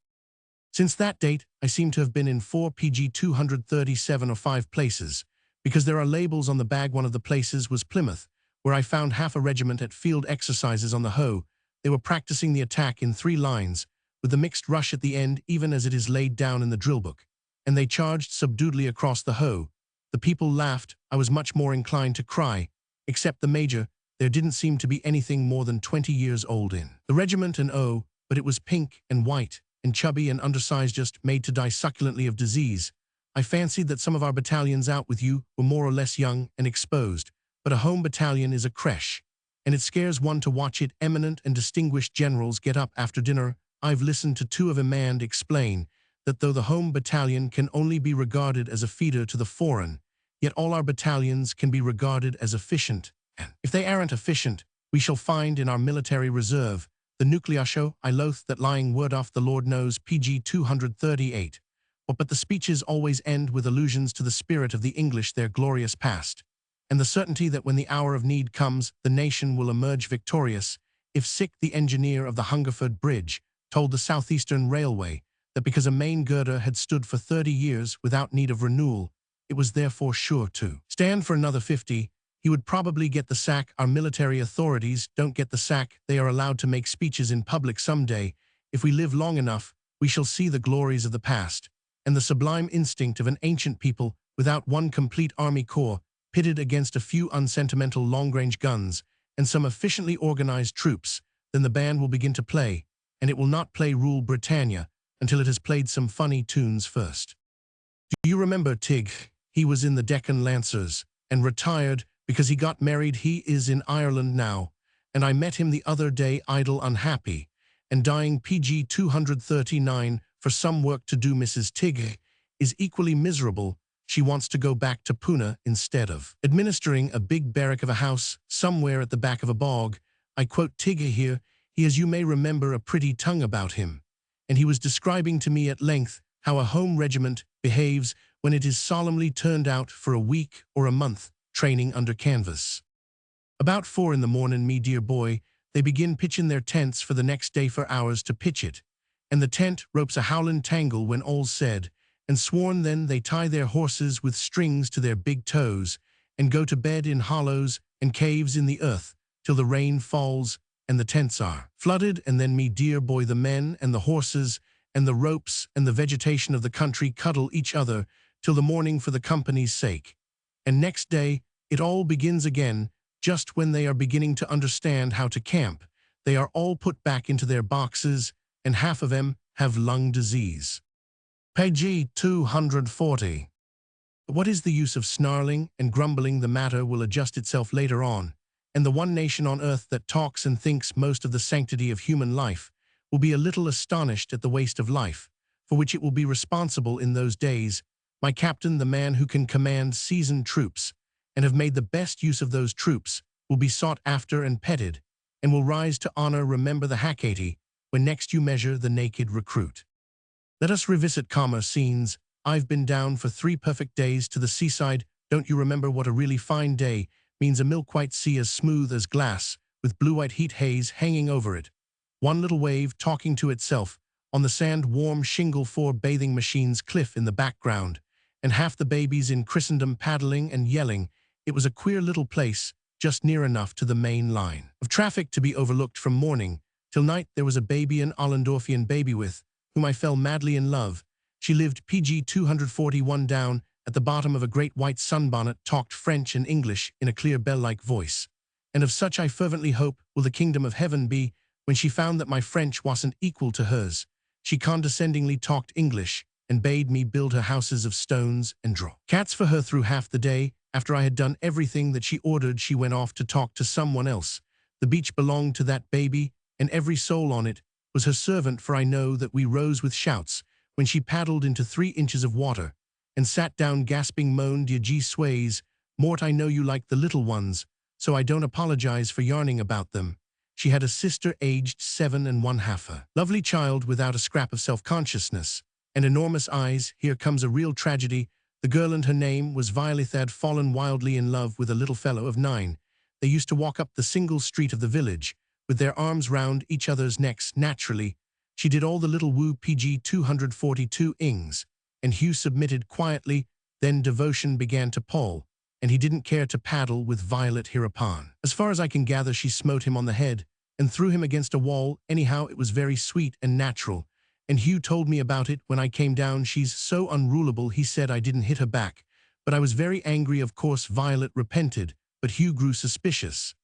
Since that date, I seem to have been in 4 PG 237 or 5 places, because there are labels on the bag. One of the places was Plymouth, where I found half a regiment at field exercises on the Hoe. They were practicing the attack in 3 lines, with the mixed rush at the end, even as it is laid down in the drill book. And they charged subduedly across the Hoe. The people laughed. I was much more inclined to cry, except the major. There didn't seem to be anything more than 20 years old in the regiment, and oh, but it was pink and white and chubby and undersized, just made to die succulently of disease. I fancied that some of our battalions out with you were more or less young and exposed, but a home battalion is a creche, and it scares one to watch it. Eminent and distinguished generals get up after dinner. I've listened to 2 of a man explain that though the home battalion can only be regarded as a feeder to the foreign, yet all our battalions can be regarded as efficient. And if they aren't efficient, we shall find in our military reserve the nuclear show. I loathe that lying word off the Lord knows PG 238. But the speeches always end with allusions to the spirit of the English, their glorious past, and the certainty that when the hour of need comes, the nation will emerge victorious. If sick, the engineer of the Hungerford Bridge told the Southeastern Railway that because a main girder had stood for 30 years without need of renewal, it was therefore sure to stand for another 50. He would probably get the sack. Our military authorities don't get the sack. They are allowed to make speeches in public someday. If we live long enough, we shall see the glories of the past, and the sublime instinct of an ancient people without one complete army corps, pitted against a few unsentimental long-range guns and some efficiently organized troops. Then the band will begin to play, and it will not play Rule Britannia until it has played some funny tunes first. Do you remember Tig? He was in the Deccan Lancers and retired because he got married. He is in Ireland now, and I met him the other day, idle, unhappy, and dying. PG 239, for some work to do. Mrs. Tig is equally miserable. She wants to go back to Pune instead of administering a big barrack of a house somewhere at the back of a bog. I quote Tig here. He has, you may remember, a pretty tongue about him, and he was describing to me at length how a home regiment behaves when it is solemnly turned out for a week or a month training under canvas. About 4 in the morning, me dear boy, they begin pitching their tents for the next day for hours to pitch it, and the tent ropes a howlin' tangle when all's said and sworn. Then they tie their horses with strings to their big toes and go to bed in hollows and caves in the earth till the rain falls and the tents are flooded. And then, me dear boy, the men and the horses and the ropes and the vegetation of the country cuddle each other till the morning for the company's sake. And next day, it all begins again. Just when they are beginning to understand how to camp, they are all put back into their boxes, and half of them have lung disease. Page 240. What is the use of snarling and grumbling? The matter will adjust itself later on, and the one nation on earth that talks and thinks most of the sanctity of human life will be a little astonished at the waste of life, for which it will be responsible in those days. My captain, the man who can command seasoned troops and have made the best use of those troops, will be sought after and petted, and will rise to honor. Remember the Hackety when next you measure the naked recruit. Let us revisit calmer scenes. I've been down for 3 perfect days to the seaside. Don't you remember what a really fine day means? A milk-white sea as smooth as glass, with blue-white heat haze hanging over it. One little wave talking to itself. On the sand, warm shingle, 4 bathing machines, cliff in the background, and half the babies in Christendom paddling and yelling. It was a queer little place, just near enough to the main line of traffic to be overlooked from morning till night. There was a baby, an Allendorfian baby with whom I fell madly in love. She lived PG 241 down at the bottom of a great white sunbonnet, talked French and English in a clear bell-like voice. And of such I fervently hope will the kingdom of heaven be. When she found that my French wasn't equal to hers, she condescendingly talked English and bade me build her houses of stones and draw cats for her through half the day. After I had done everything that she ordered, she went off to talk to someone else. The beach belonged to that baby, and every soul on it was her servant, for I know that we rose with shouts when she paddled into 3 inches of water, and sat down gasping, moaned, "Ye G sways, Mort, I know you like the little ones, so I don't apologize for yarning about them." She had a sister aged 7 1/2. A lovely child without a scrap of self-consciousness, and enormous eyes. Here comes a real tragedy. The girl and her name was Violet had fallen wildly in love with a little fellow of 9. They used to walk up the single street of the village, with their arms round each other's necks. Naturally, she did all the little woo PG 242 ings, and Hugh submitted quietly. Then devotion began to pall, and he didn't care to paddle with Violet hereupon. As far as I can gather, she smote him on the head and threw him against a wall. Anyhow, it was very sweet and natural, and Hugh told me about it when I came down. She's so unrulable. He said I didn't hit her back, but I was very angry. Of course, Violet repented, but Hugh grew suspicious.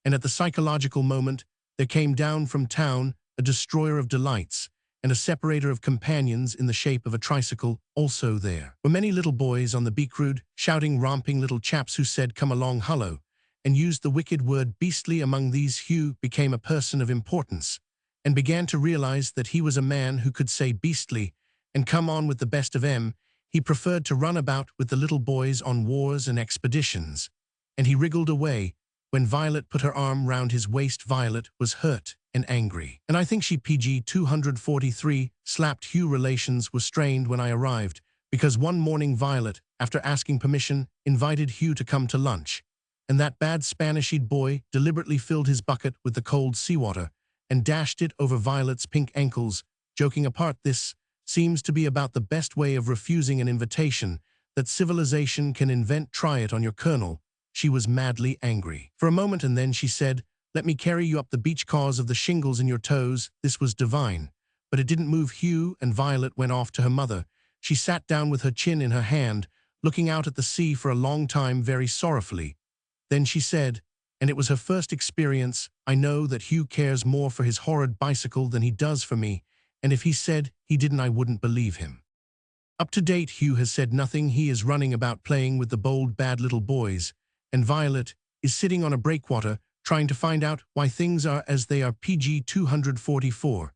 And at the psychological moment, there came down from town a destroyer of delights and a separator of companions in the shape of a tricycle. Also there were many little boys on the beak road, shouting, romping little chaps who said, "Come along, hullo," and used the wicked word beastly. Among these, Hugh became a person of importance and began to realize that he was a man who could say beastly and come on with the best of them. He preferred to run about with the little boys on wars and expeditions, and he wriggled away when Violet put her arm round his waist. Violet was hurt and angry, and I think she PG 243 slapped Hugh. Relations were strained when I arrived, because one morning Violet, after asking permission, invited Hugh to come to lunch, and that bad Spanish-eyed boy deliberately filled his bucket with the cold seawater and dashed it over Violet's pink ankles. Joking apart, this seems to be about the best way of refusing an invitation that civilization can invent. Try it on your colonel. She was madly angry for a moment, and then she said, "Let me carry you up the beach cause of the shingles in your toes." This was divine, but it didn't move Hugh, and Violet went off to her mother. She sat down with her chin in her hand, looking out at the sea for a long time very sorrowfully. Then she said, and it was her first experience, "I know that Hugh cares more for his horrid bicycle than he does for me, and if he said he didn't, I wouldn't believe him. Up to date, Hugh has said nothing. He is running about playing with the bold, bad little boys, and Violet is sitting on a breakwater trying to find out why things are as they are." PG 244.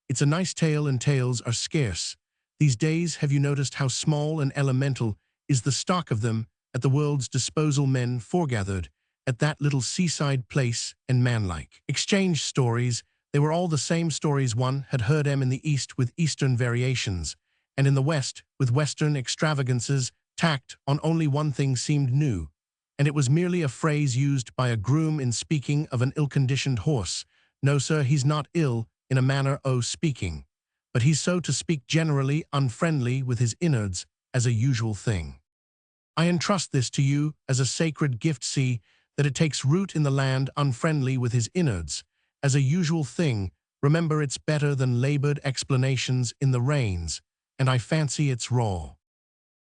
It's a nice tale, and tales are scarce these days. Have you noticed how small and elemental is the stock of them at the world's disposal? Men foregathered at that little seaside place and manlike exchange stories. They were all the same stories one had heard them in the East with Eastern variations, and in the West with Western extravagances. Tacked on only one thing seemed new, and it was merely a phrase used by a groom in speaking of an ill-conditioned horse. "No, sir, he's not ill in a manner o' speaking, but he's, so to speak, generally unfriendly with his innards as a usual thing. I entrust this to you as a sacred gift. See that it takes root in the land. Unfriendly with his innards as a usual thing. Remember, it's better than labored explanations in the reins, and I fancy it's raw.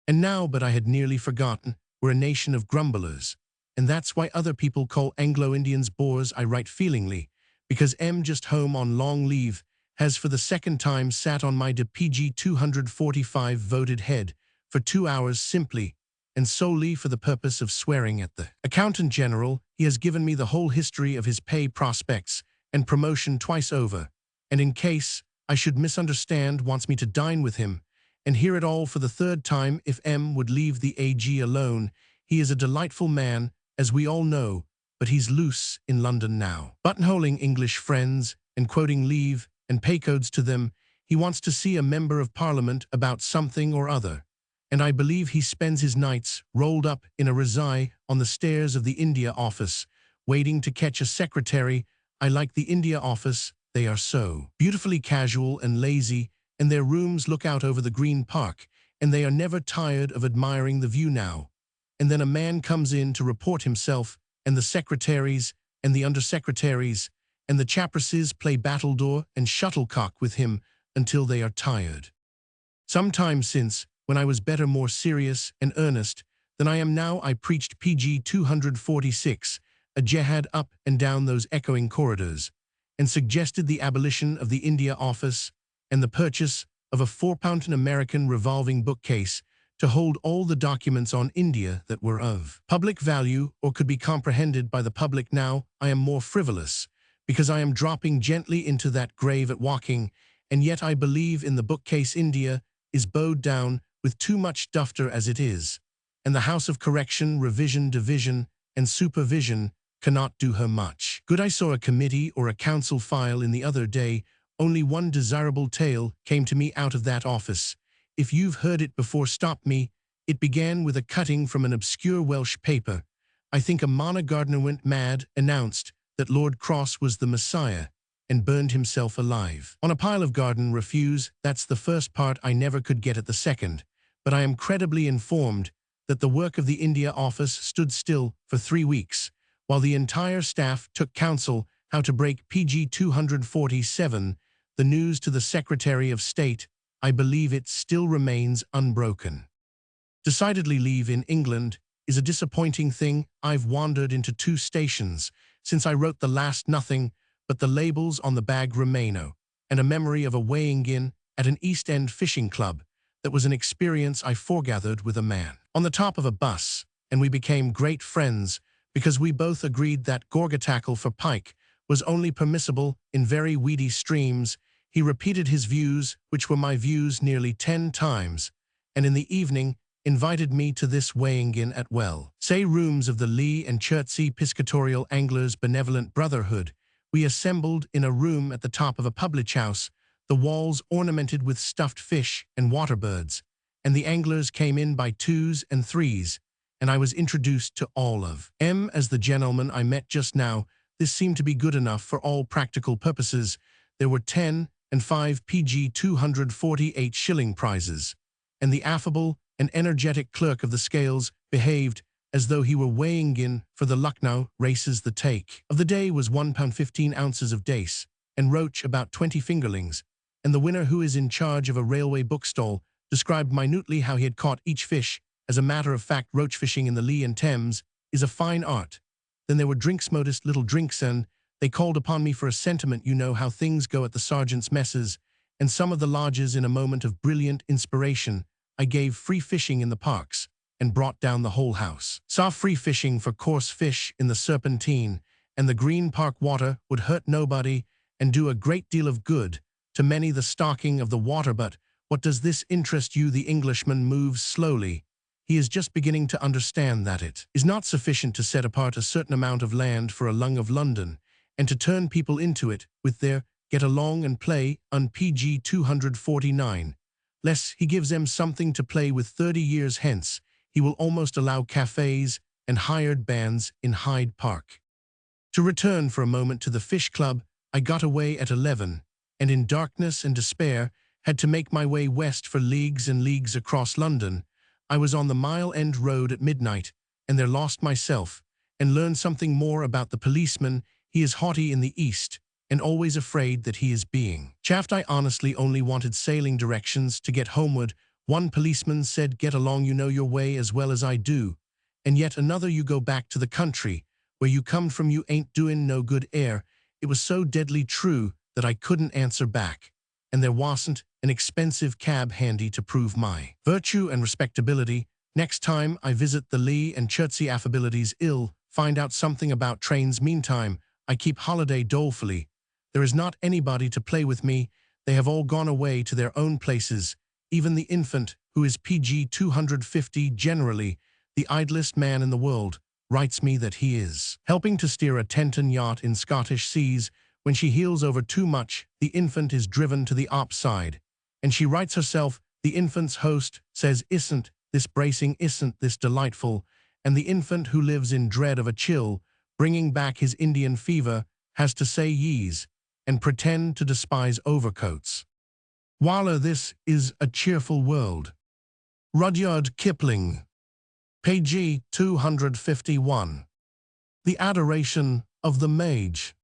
And now, but I had nearly forgotten, we're a nation of grumblers, and that's why other people call Anglo-Indians bores. I write feelingly, because M, just home on long leave, has for the second time sat on my PG 245 voted head for 2 hours simply and solely for the purpose of swearing at the Accountant General. He has given me the whole history of his pay prospects and promotion twice over, and in case I should misunderstand, wants me to dine with him and hear it all for the third time. If M would leave the AG alone. He is a delightful man, as we all know, but he's loose in London now, buttonholing English friends and quoting leave and pay codes to them. He wants to see a member of Parliament about something or other, and I believe he spends his nights rolled up in a resign on the stairs of the India Office, waiting to catch a secretary. I like the India Office. They are so beautifully casual and lazy, and their rooms look out over the Green Park, and they are never tired of admiring the view now. And then a man comes in to report himself, and the secretaries and the undersecretaries and the chapresses play battledore and shuttlecock with him until they are tired. Some time since, when I was better, more serious and earnest than I am now, I preached PG 246, a jihad up and down those echoing corridors, and suggested the abolition of the India Office and the purchase of a £4 American revolving bookcase to hold all the documents on India that were of public value or could be comprehended by the public. Now I am more frivolous, because I am dropping gently into that grave at Woking, and yet I believe in the bookcase. India is bowed down with too much dufter as it is, and the House of Correction, Revision, Division, and Supervision cannot do her much good. I saw a committee or a council file in the other day. Only one desirable tale came to me out of that office. If you've heard it before, stop me. It began with a cutting from an obscure Welsh paper. I think a manor gardener went mad, announced that Lord Cross was the Messiah, and burned himself alive. On a pile of garden refuse, that's the first part I never could get at the second, but I am credibly informed that the work of the India office stood still for 3 weeks, while the entire staff took counsel how to break PG 247, the news to the Secretary of State. I believe it still remains unbroken. Decidedly leave in England is a disappointing thing. I've wandered into 2 stations since I wrote the last nothing, but the labels on the bag remain, and a memory of a weighing in at an East End fishing club that was an experience I foregathered with a man on the top of a bus, and we became great friends because we both agreed that gorga tackle for pike was only permissible in very weedy streams. He repeated his views, which were my views, nearly 10 times, and in the evening invited me to this weighing-in at say rooms of the Lee and Chertsey Piscatorial Anglers' Benevolent Brotherhood. We assembled in a room at the top of a public house, the walls ornamented with stuffed fish and water birds, and the anglers came in by 2s and 3s, and I was introduced to all of them as the gentleman I met just now. This seemed to be good enough for all practical purposes. There were 10 and 5 PG 248 shilling prizes, and the affable and energetic clerk of the scales behaved as though he were weighing in for the Lucknow races. The take of the day was £1 15 ounces of dace, and roach about 20 fingerlings, and the winner, who is in charge of a railway bookstall, described minutely how he had caught each fish. As a matter of fact, roach fishing in the Lee and Thames is a fine art. Then there were drinks, modest little drinks, and they called upon me for a sentiment. You know how things go at the sergeant's messes, and some of the lodges. In a moment of brilliant inspiration, I gave free fishing in the parks, and brought down the whole house. Saw free fishing for coarse fish in the Serpentine, and the Green Park water would hurt nobody and do a great deal of good to many. The stocking of the water. But what does this interest you? The Englishman moves slowly. He is just beginning to understand that it is not sufficient to set apart a certain amount of land for a lung of London, and to turn people into it with their get along and play on PG 249. Less he gives them something to play with 30 years hence, he will almost allow cafes and hired bands in Hyde Park. To return for a moment to the fish club, I got away at 11, and in darkness and despair had to make my way west for leagues and leagues across London. I was on the Mile End Road at midnight, and there lost myself, and learned something more about the policeman. He is haughty in the East, and always afraid that he is being chaffed. I honestly only wanted sailing directions to get homeward. One policeman said, "Get along, you know your way as well as I do." And yet another, "You go back to the country where you come from, you ain't doing no good air." It was so deadly true that I couldn't answer back, and there wasn't an expensive cab handy to prove my virtue and respectability. Next time I visit the Lee and Chertsey affabilities, ill find out something about trains. Meantime, I keep holiday dolefully. There is not anybody to play with me. They have all gone away to their own places. Even the infant, who is PG 250 generally, the idlest man in the world, writes me that he is helping to steer a Tenton yacht in Scottish seas. When she heels over too much, the infant is driven to the op side. And she writes herself, the infant's host says, "Isn't this bracing, isn't this delightful?" And the infant, who lives in dread of a chill bringing back his Indian fever, has to say yees and pretend to despise overcoats. Voila, this is a cheerful world. Rudyard Kipling. Page 251. The Adoration of the Mage.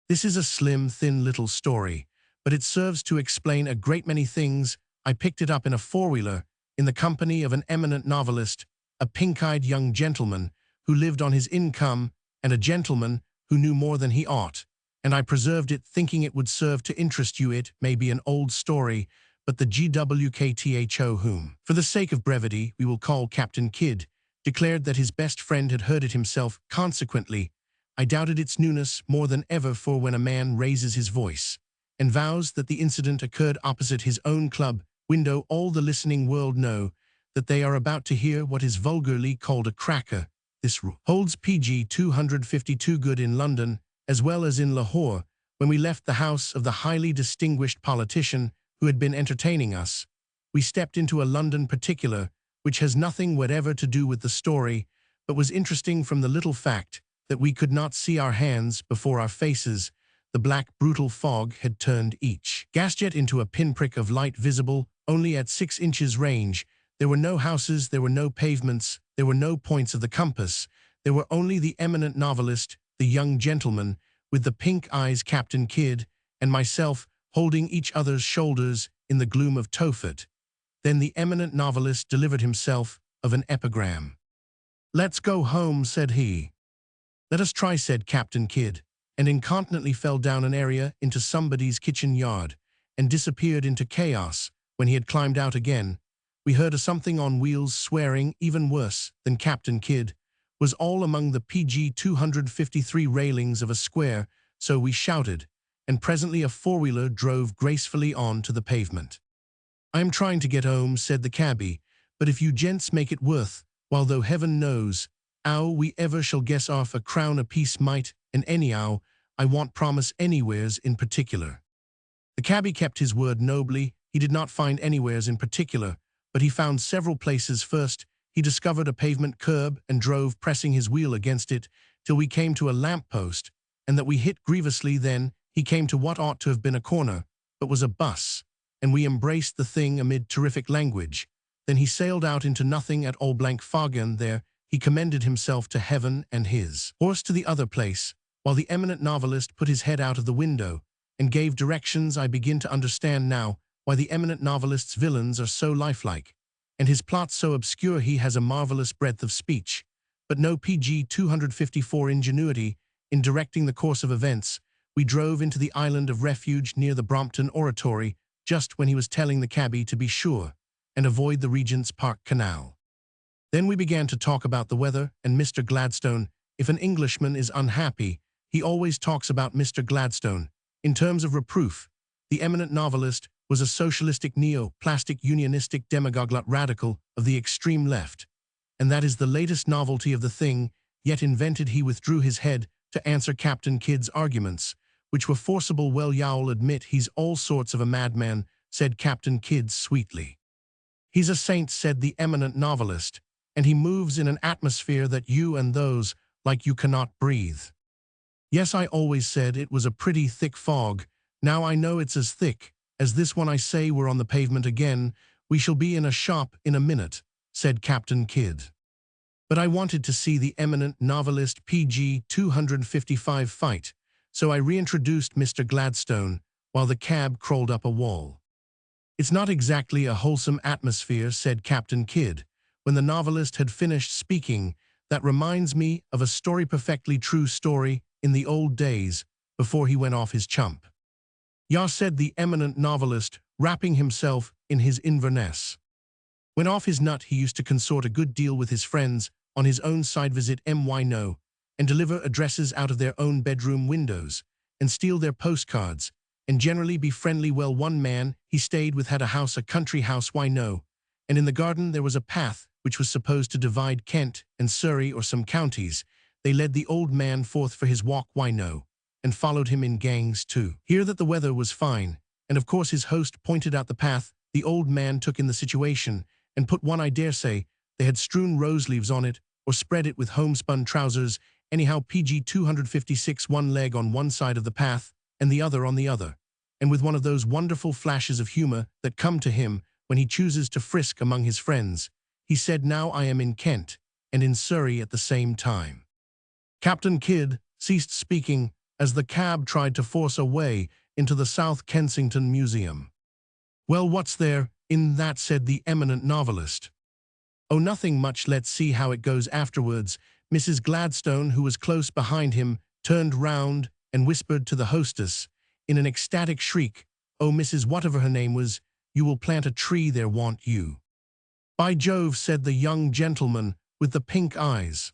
This is a slim, thin little story, but it serves to explain a great many things. I picked it up in a four-wheeler, in the company of an eminent novelist, a pink-eyed young gentleman who lived on his income, and a gentleman who knew more than he ought, and I preserved it thinking it would serve to interest you. It may be an old story, but the GWKTHO, whom, for the sake of brevity, we will call Captain Kidd, declared that his best friend had heard it himself. Consequently, I doubted its newness more than ever, for when a man raises his voice and vows that the incident occurred opposite his own club window, all the listening world know that they are about to hear what is vulgarly called a cracker. This rule holds PG 252 good in London as well as in Lahore. When we left the house of the highly distinguished politician who had been entertaining us, we stepped into a London particular, which has nothing whatever to do with the story, but was interesting from the little fact that we could not see our hands before our faces. The black, brutal fog had turned each gasjet into a pinprick of light visible only at 6 inches range. There were no houses, there were no pavements, there were no points of the compass. There were only the eminent novelist, the young gentleman, with the pink eyes, Captain Kidd, and myself holding each other's shoulders in the gloom of Tophet. Then the eminent novelist delivered himself of an epigram. "Let's go home," said he. "Let us try," said Captain Kidd, and incontinently fell down an area into somebody's kitchen yard, and disappeared into chaos. When he had climbed out again, we heard a something on wheels swearing, even worse than Captain Kidd, was all among the PG 253 railings of a square, so we shouted, and presently a four-wheeler drove gracefully on to the pavement. "I am trying to get home," said the cabby, "but if you gents make it worth, while though heaven knows, 'ow we ever shall guess off a crown apiece might, and anyhow, I want promise anywheres in particular." The cabby kept his word nobly. He did not find anywheres in particular, but he found several places. First, he discovered a pavement curb and drove pressing his wheel against it till we came to a lamp-post, and that we hit grievously. Then he came to what ought to have been a corner, but was a bus, and we embraced the thing amid terrific language. Then he sailed out into nothing at all blank fog, and there he commended himself to heaven and his horse to the other place, while the eminent novelist put his head out of the window and gave directions. I begin to understand now why the eminent novelist's villains are so lifelike, and his plots so obscure. He has a marvelous breadth of speech, but no PG 254 ingenuity in directing the course of events. We drove into the island of refuge near the Brompton Oratory just when he was telling the cabby to be sure and avoid the Regent's Park Canal. Then we began to talk about the weather and Mr. Gladstone. If an Englishman is unhappy, he always talks about Mr. Gladstone. In terms of reproof, the eminent novelist was a socialistic neo-plastic unionistic demagogue radical of the extreme left, and that is the latest novelty of the thing yet invented. He withdrew his head to answer Captain Kidd's arguments, which were forcible. "Well, y'all admit he's all sorts of a madman," said Captain Kidd sweetly. "He's a saint," said the eminent novelist, "and he moves in an atmosphere that you and those like you cannot breathe." "Yes, I always said it was a pretty thick fog. Now I know it's as thick as this one. I say we're on the pavement again. We shall be in a shop in a minute," said Captain Kidd. But I wanted to see the eminent novelist PG 255 fight, so I reintroduced Mr. Gladstone while the cab crawled up a wall. "It's not exactly a wholesome atmosphere," said Captain Kidd, when the novelist had finished speaking. "That reminds me of a story, perfectly true story, in the old days, before he went off his chump." "Ya," said the eminent novelist, wrapping himself in his Inverness. "When off his nut, he used to consort a good deal with his friends on his own side, visit no, and deliver addresses out of their own bedroom windows, and steal their postcards, and generally be friendly. Well, one man he stayed with had a house, a country house, no, and in the garden there was a path which was supposed to divide Kent and Surrey or some counties. They led the old man forth for his walk, no, and followed him in gangs too. Hear that the weather was fine, and of course his host pointed out the path. The old man took in the situation, and put one, I dare say, they had strewn rose leaves on it, or spread it with homespun trousers. Anyhow, PG 256, one leg on one side of the path, and the other on the other, and with one of those wonderful flashes of humor that come to him when he chooses to frisk among his friends, he said, 'Now I am in Kent and in Surrey at the same time.'" Captain Kidd ceased speaking as the cab tried to force a way into the South Kensington Museum. "Well, what's there in that?" said the eminent novelist. "Oh, nothing much. Let's see how it goes afterwards." Mrs. Gladstone, who was close behind him, turned round and whispered to the hostess in an ecstatic shriek, "Oh, Mrs. whatever her name was, you will plant a tree there, won't you?" "By Jove," said the young gentleman with the pink eyes.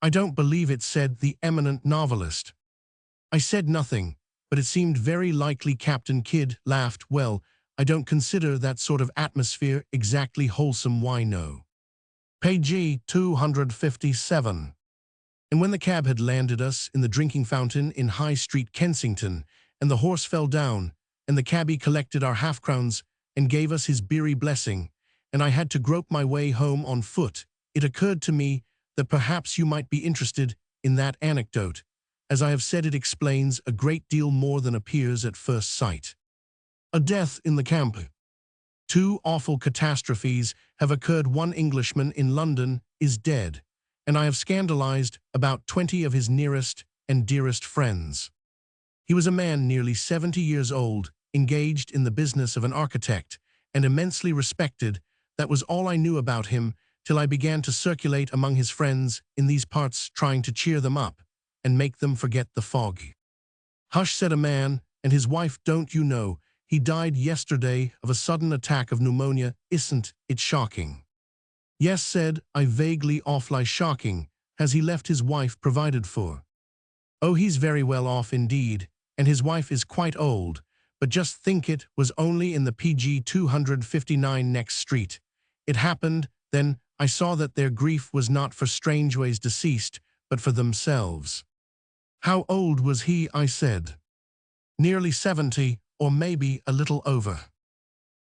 "I don't believe it," said the eminent novelist. I said nothing, but it seemed very likely. Captain Kidd laughed. "Well, I don't consider that sort of atmosphere exactly wholesome, no." Page 257. And when the cab had landed us in the drinking fountain in High Street, Kensington, and the horse fell down, and the cabby collected our half-crowns and gave us his beery blessing, and I had to grope my way home on foot. It occurred to me that perhaps you might be interested in that anecdote. As I have said, it explains a great deal more than appears at first sight. A death in the camp. Two awful catastrophes have occurred. One Englishman in London is dead, and I have scandalized about 20 of his nearest and dearest friends. He was a man nearly 70 years old, engaged in the business of an architect, and immensely respected. That was all I knew about him till I began to circulate among his friends in these parts, trying to cheer them up and make them forget the fog. "Hush," said a man, "and his wife, don't you know? He died yesterday of a sudden attack of pneumonia. Isn't it shocking?" "Yes," said I vaguely, "awfully shocking. Has he left his wife provided for?" "Oh, he's very well off indeed, and his wife is quite old, but just think, it was only in the PG 259 next street. It happened, then I saw that their grief was not for Strangeways deceased, but for themselves." "How old was he?" I said. "Nearly 70, or maybe a little over."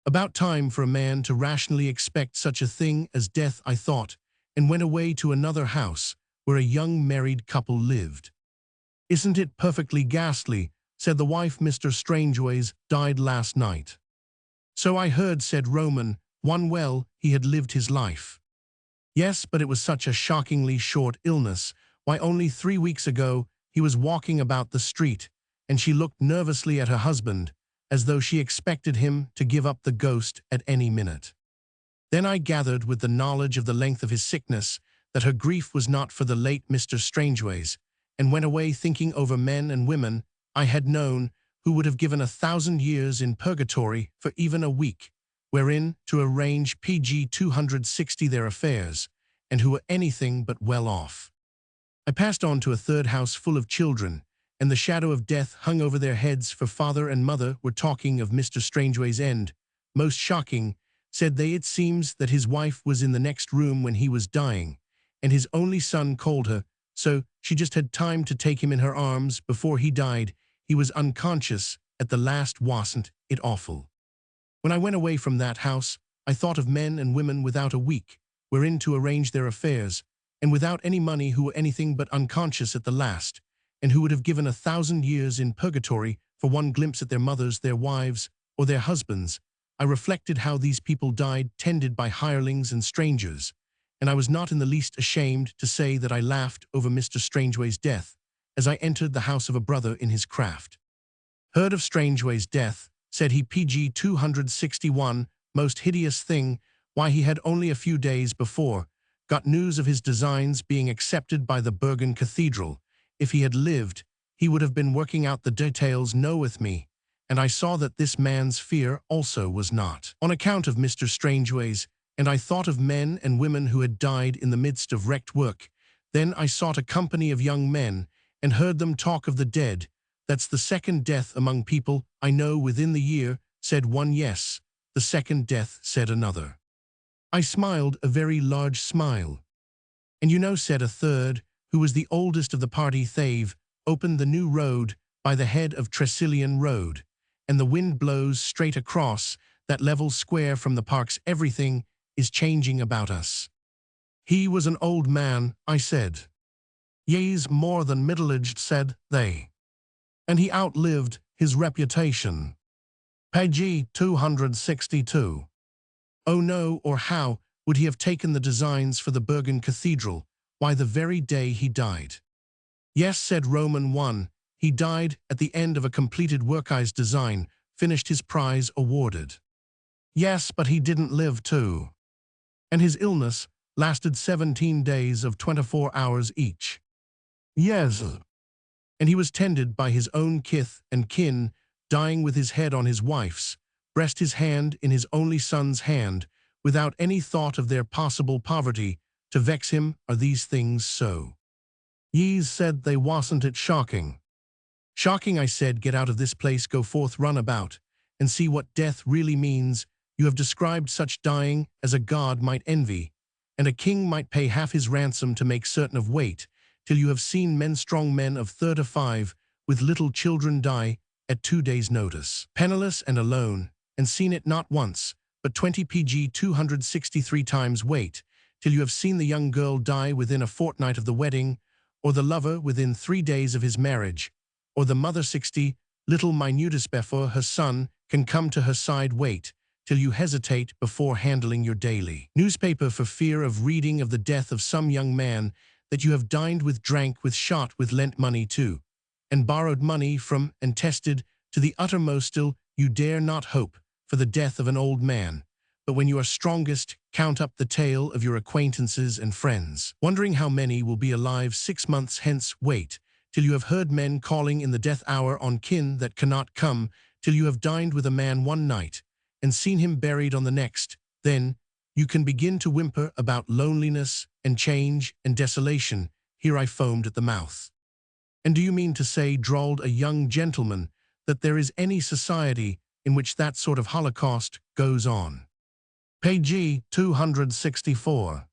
About time for a man to rationally expect such a thing as death, I thought, and went away to another house where a young married couple lived. "Isn't it perfectly ghastly?" said the wife. "Mr. Strangeways died last night." "So I heard," said Roman. "One, well, he had lived his life." "Yes, but it was such a shockingly short illness. Why, only 3 weeks ago he was walking about the street," and she looked nervously at her husband, as though she expected him to give up the ghost at any minute. Then I gathered, with the knowledge of the length of his sickness, that her grief was not for the late Mr. Strangeways, and went away thinking over men and women I had known who would have given 1,000 years in purgatory for even a week, wherein to arrange PG 260 their affairs, and who were anything but well off. I passed on to a third house full of children, and the shadow of death hung over their heads, for father and mother were talking of Mr. Strangeways' end. "Most shocking," said they. "It seems that his wife was in the next room when he was dying, and his only son called her, so she just had time to take him in her arms before he died. He was unconscious at the last. Wasn't it awful?" When I went away from that house, I thought of men and women without a week wherein to arrange their affairs, and without any money, who were anything but unconscious at the last, and who would have given 1,000 years in purgatory for one glimpse at their mothers, their wives, or their husbands. I reflected how these people died, tended by hirelings and strangers, and I was not in the least ashamed to say that I laughed over Mr. Strangeways' death as I entered the house of a brother in his craft. "Heard of Strangeways' death?" said he. "PG 261, most hideous thing. Why, he had only a few days before got news of his designs being accepted by the Bergen Cathedral. If he had lived, he would have been working out the details now with me, and I saw that this man's fear also was not on account of Mr. Strangeways, and I thought of men and women who had died in the midst of wrecked work. Then I sought a company of young men, and heard them talk of the dead. That's the second death among people I know within the year, said one. Yes, the second death, said another. I smiled a very large smile. And you know, said a third, who was the oldest of the party, they've opened the new road by the head of Tresillian Road, and the wind blows straight across that level square from the parks. Everything is changing about us. He was an old man, I said. Ye's more than middle-aged, said they. And he outlived his reputation. Page 262. Oh no, or how would he have taken the designs for the Bergen Cathedral? Why, the very day he died. Yes, said Roman 1, he died at the end of a completed work's design, finished, his prize awarded. Yes, but he didn't live too. And his illness lasted 17 days of 24 hours each. Yes. And he was tended by his own kith and kin, dying with his head on his wife's breast, his hand in his only son's hand, without any thought of their possible poverty to vex him. Are these things so? Ye's said they. Wasn't it shocking? Shocking, I said. Get out of this place, go forth, run about, and see what death really means. You have described such dying as a god might envy, and a king might pay half his ransom to make certain of. Wait till you have seen men, strong men of 35, with little children, die at 2 days' notice, penniless and alone, and seen it not once, but 20 pg 263 times wait, till you have seen the young girl die within a fortnight of the wedding, or the lover within 3 days of his marriage, or the mother 60, little minutest before her son can come to her side wait, till you hesitate before handling your daily newspaper for fear of reading of the death of some young man that you have dined with, drank with, shot with, lent money to, and borrowed money from, and tested to the uttermost still you dare not hope for the death of an old man. But when you are strongest, count up the tale of your acquaintances and friends, wondering how many will be alive 6 months hence. Wait till you have heard men calling in the death hour on kin that cannot come, till you have dined with a man one night and seen him buried on the next. Then you can begin to whimper about loneliness and change and desolation. Here I foamed at the mouth. And do you mean to say, drawled a young gentleman, that there is any society in which that sort of holocaust goes on? Page 264.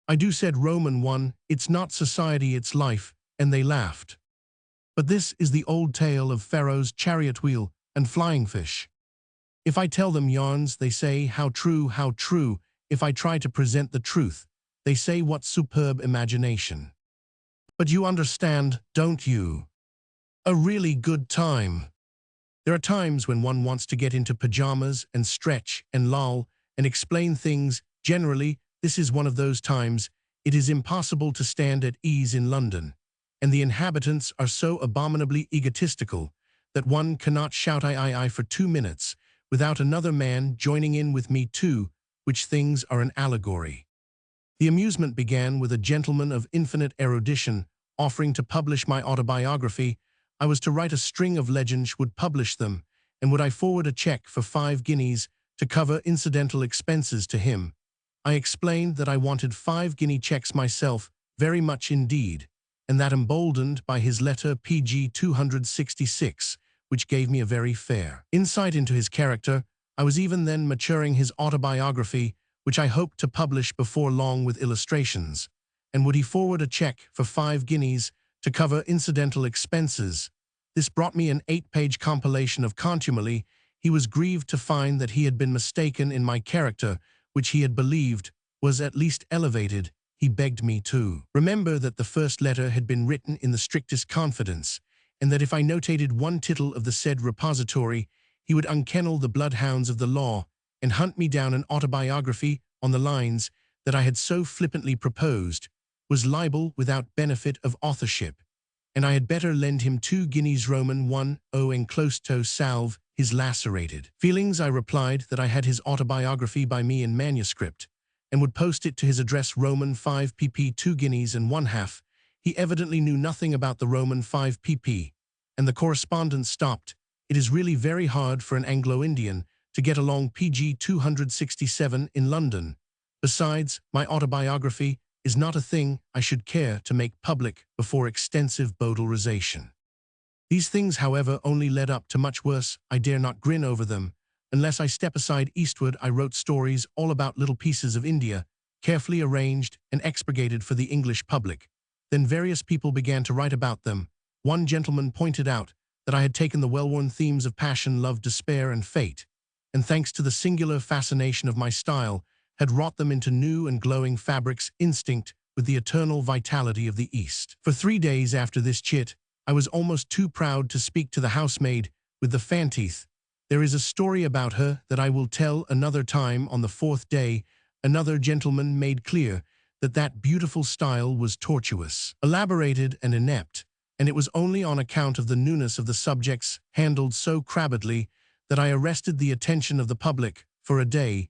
I do, said Roman 1, it's not society, it's life, and they laughed. But this is the old tale of Pharaoh's chariot wheel and flying fish. If I tell them yarns, they say, how true, how true. If I try to present the truth, they say, what superb imagination. But you understand, don't you? A really good time. There are times when one wants to get into pajamas and stretch and loll and explain things. Generally, this is one of those times. It is impossible to stand at ease in London, and the inhabitants are so abominably egotistical that one cannot shout I for 2 minutes without another man joining in with me too, which things are an allegory. The amusement began with a gentleman of infinite erudition offering to publish my autobiography. I was to write a string of legends, would publish them, and would I forward a check for 5 guineas to cover incidental expenses to him. I explained that I wanted 5-guinea checks myself, very much indeed, and that emboldened by his letter PG 266, which gave me a very fair insight into his character. I was even then maturing his autobiography, which I hoped to publish before long with illustrations, and would he forward a check for 5 guineas to cover incidental expenses. This brought me an 8-page compilation of contumely. He was grieved to find that he had been mistaken in my character, which he had believed was at least elevated. He begged me to remember that the first letter had been written in the strictest confidence, and that if I notated one tittle of the said repository, he would unkennel the bloodhounds of the law and hunt me down. An autobiography on the lines that I had so flippantly proposed was libel without benefit of authorship, and I had better lend him 2 guineas Roman 1, and close to salve his lacerated feelings. I replied that I had his autobiography by me in manuscript, and would post it to his address Roman 5 pp 2 guineas and 1/2. He evidently knew nothing about the Roman 5 pp, and the correspondence stopped. It is really very hard for an Anglo-Indian to get along PG 267 in London. Besides, my autobiography is not a thing I should care to make public before extensive bowdlerization. These things, however, only led up to much worse. I dare not grin over them. Unless I step aside eastward, I wrote stories all about little pieces of India, carefully arranged and expurgated for the English public. Then various people began to write about them. One gentleman pointed out that I had taken the well-worn themes of passion, love, despair, and fate, and thanks to the singular fascination of my style, had wrought them into new and glowing fabrics instinct with the eternal vitality of the East. For 3 days after this chit, I was almost too proud to speak to the housemaid with the fanteeth. There is a story about her that I will tell another time. On the 4th day, another gentleman made clear that that beautiful style was tortuous, elaborated, and inept, and it was only on account of the newness of the subjects handled so crabbedly that I arrested the attention of the public for a day.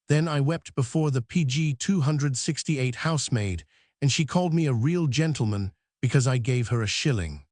Then I wept before the PG 268 housemaid, and she called me a real gentleman because I gave her a shilling.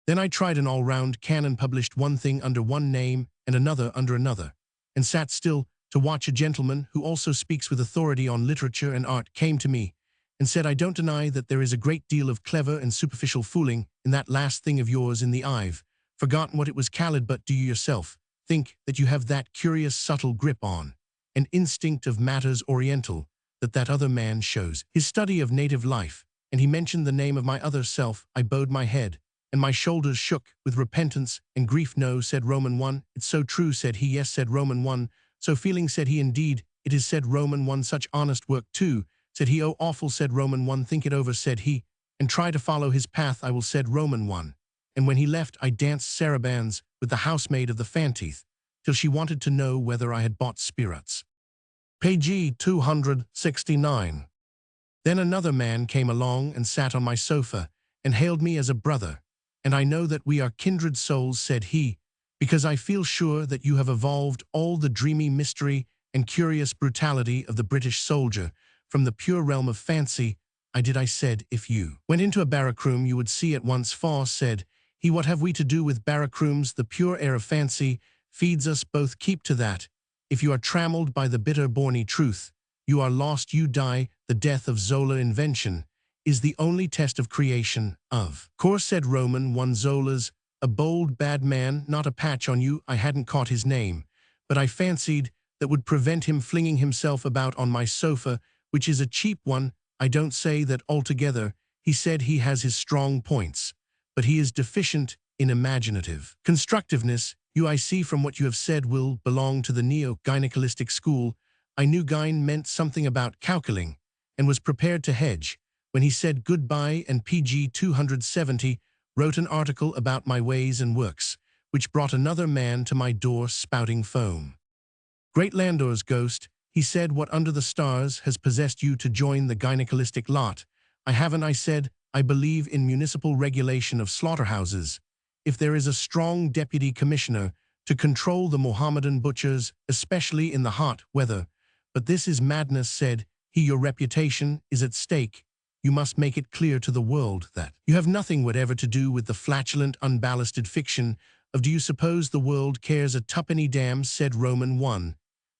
Then I tried an all-round canon, published one thing under one name and another under another, and sat still to watch. A gentleman who also speaks with authority on literature and art came to me and said, I don't deny that there is a great deal of clever and superficial fooling in that last thing of yours in the I've forgotten what it was called, but do you yourself think that you have that curious subtle grip on an instinct of matters oriental that that other man shows? His study of native life, and he mentioned the name of my other self. I bowed my head, and my shoulders shook with repentance and grief. No, said Roman 1. It's so true, said he. Yes, said Roman 1. So feeling, said he, indeed, it is, said Roman 1, such honest work too. Said he, oh awful, said Roman 1, think it over, said he, and try to follow his path, I will, said Roman 1. And when he left, I danced sarabands with the housemaid of the Fanteeth, till she wanted to know whether I had bought spirits. Page 269. Then another man came along and sat on my sofa, and hailed me as a brother, and I know that we are kindred souls, said he, because I feel sure that you have evolved all the dreamy mystery and curious brutality of the British soldier from the pure realm of fancy. I said, if you went into a barrack-room you would see at once. For, said he, what have we to do with barrack-rooms? The pure air of fancy feeds us both. Keep to that. If you are trammeled by the bitter borny truth, you are lost, you die. The death of Zola invention is the only test of creation. Of course, said Roman 1, Zola's a bold bad man, not a patch on you. I hadn't caught his name, but I fancied that would prevent him flinging himself about on my sofa, which is a cheap one. I don't say that altogether. He said he has his strong points, but he is deficient in imaginative constructiveness. You, I see from what you have said, will belong to the neo-gynecalistic school. I knew Gyne meant something about calculating, and was prepared to hedge when he said goodbye, and PG 270 wrote an article about my ways and works, which brought another man to my door spouting foam. Great Landor's ghost, he said, what under the stars has possessed you to join the gynecalistic lot? I haven't, I said. I believe in municipal regulation of slaughterhouses. If there is a strong deputy commissioner to control the Mohammedan butchers, especially in the hot weather. But this is madness, said he. Your reputation is at stake. You must make it clear to the world that you have nothing whatever to do with the flatulent, unballasted fiction of do you suppose the world cares a tuppenny damn, said Roman 1.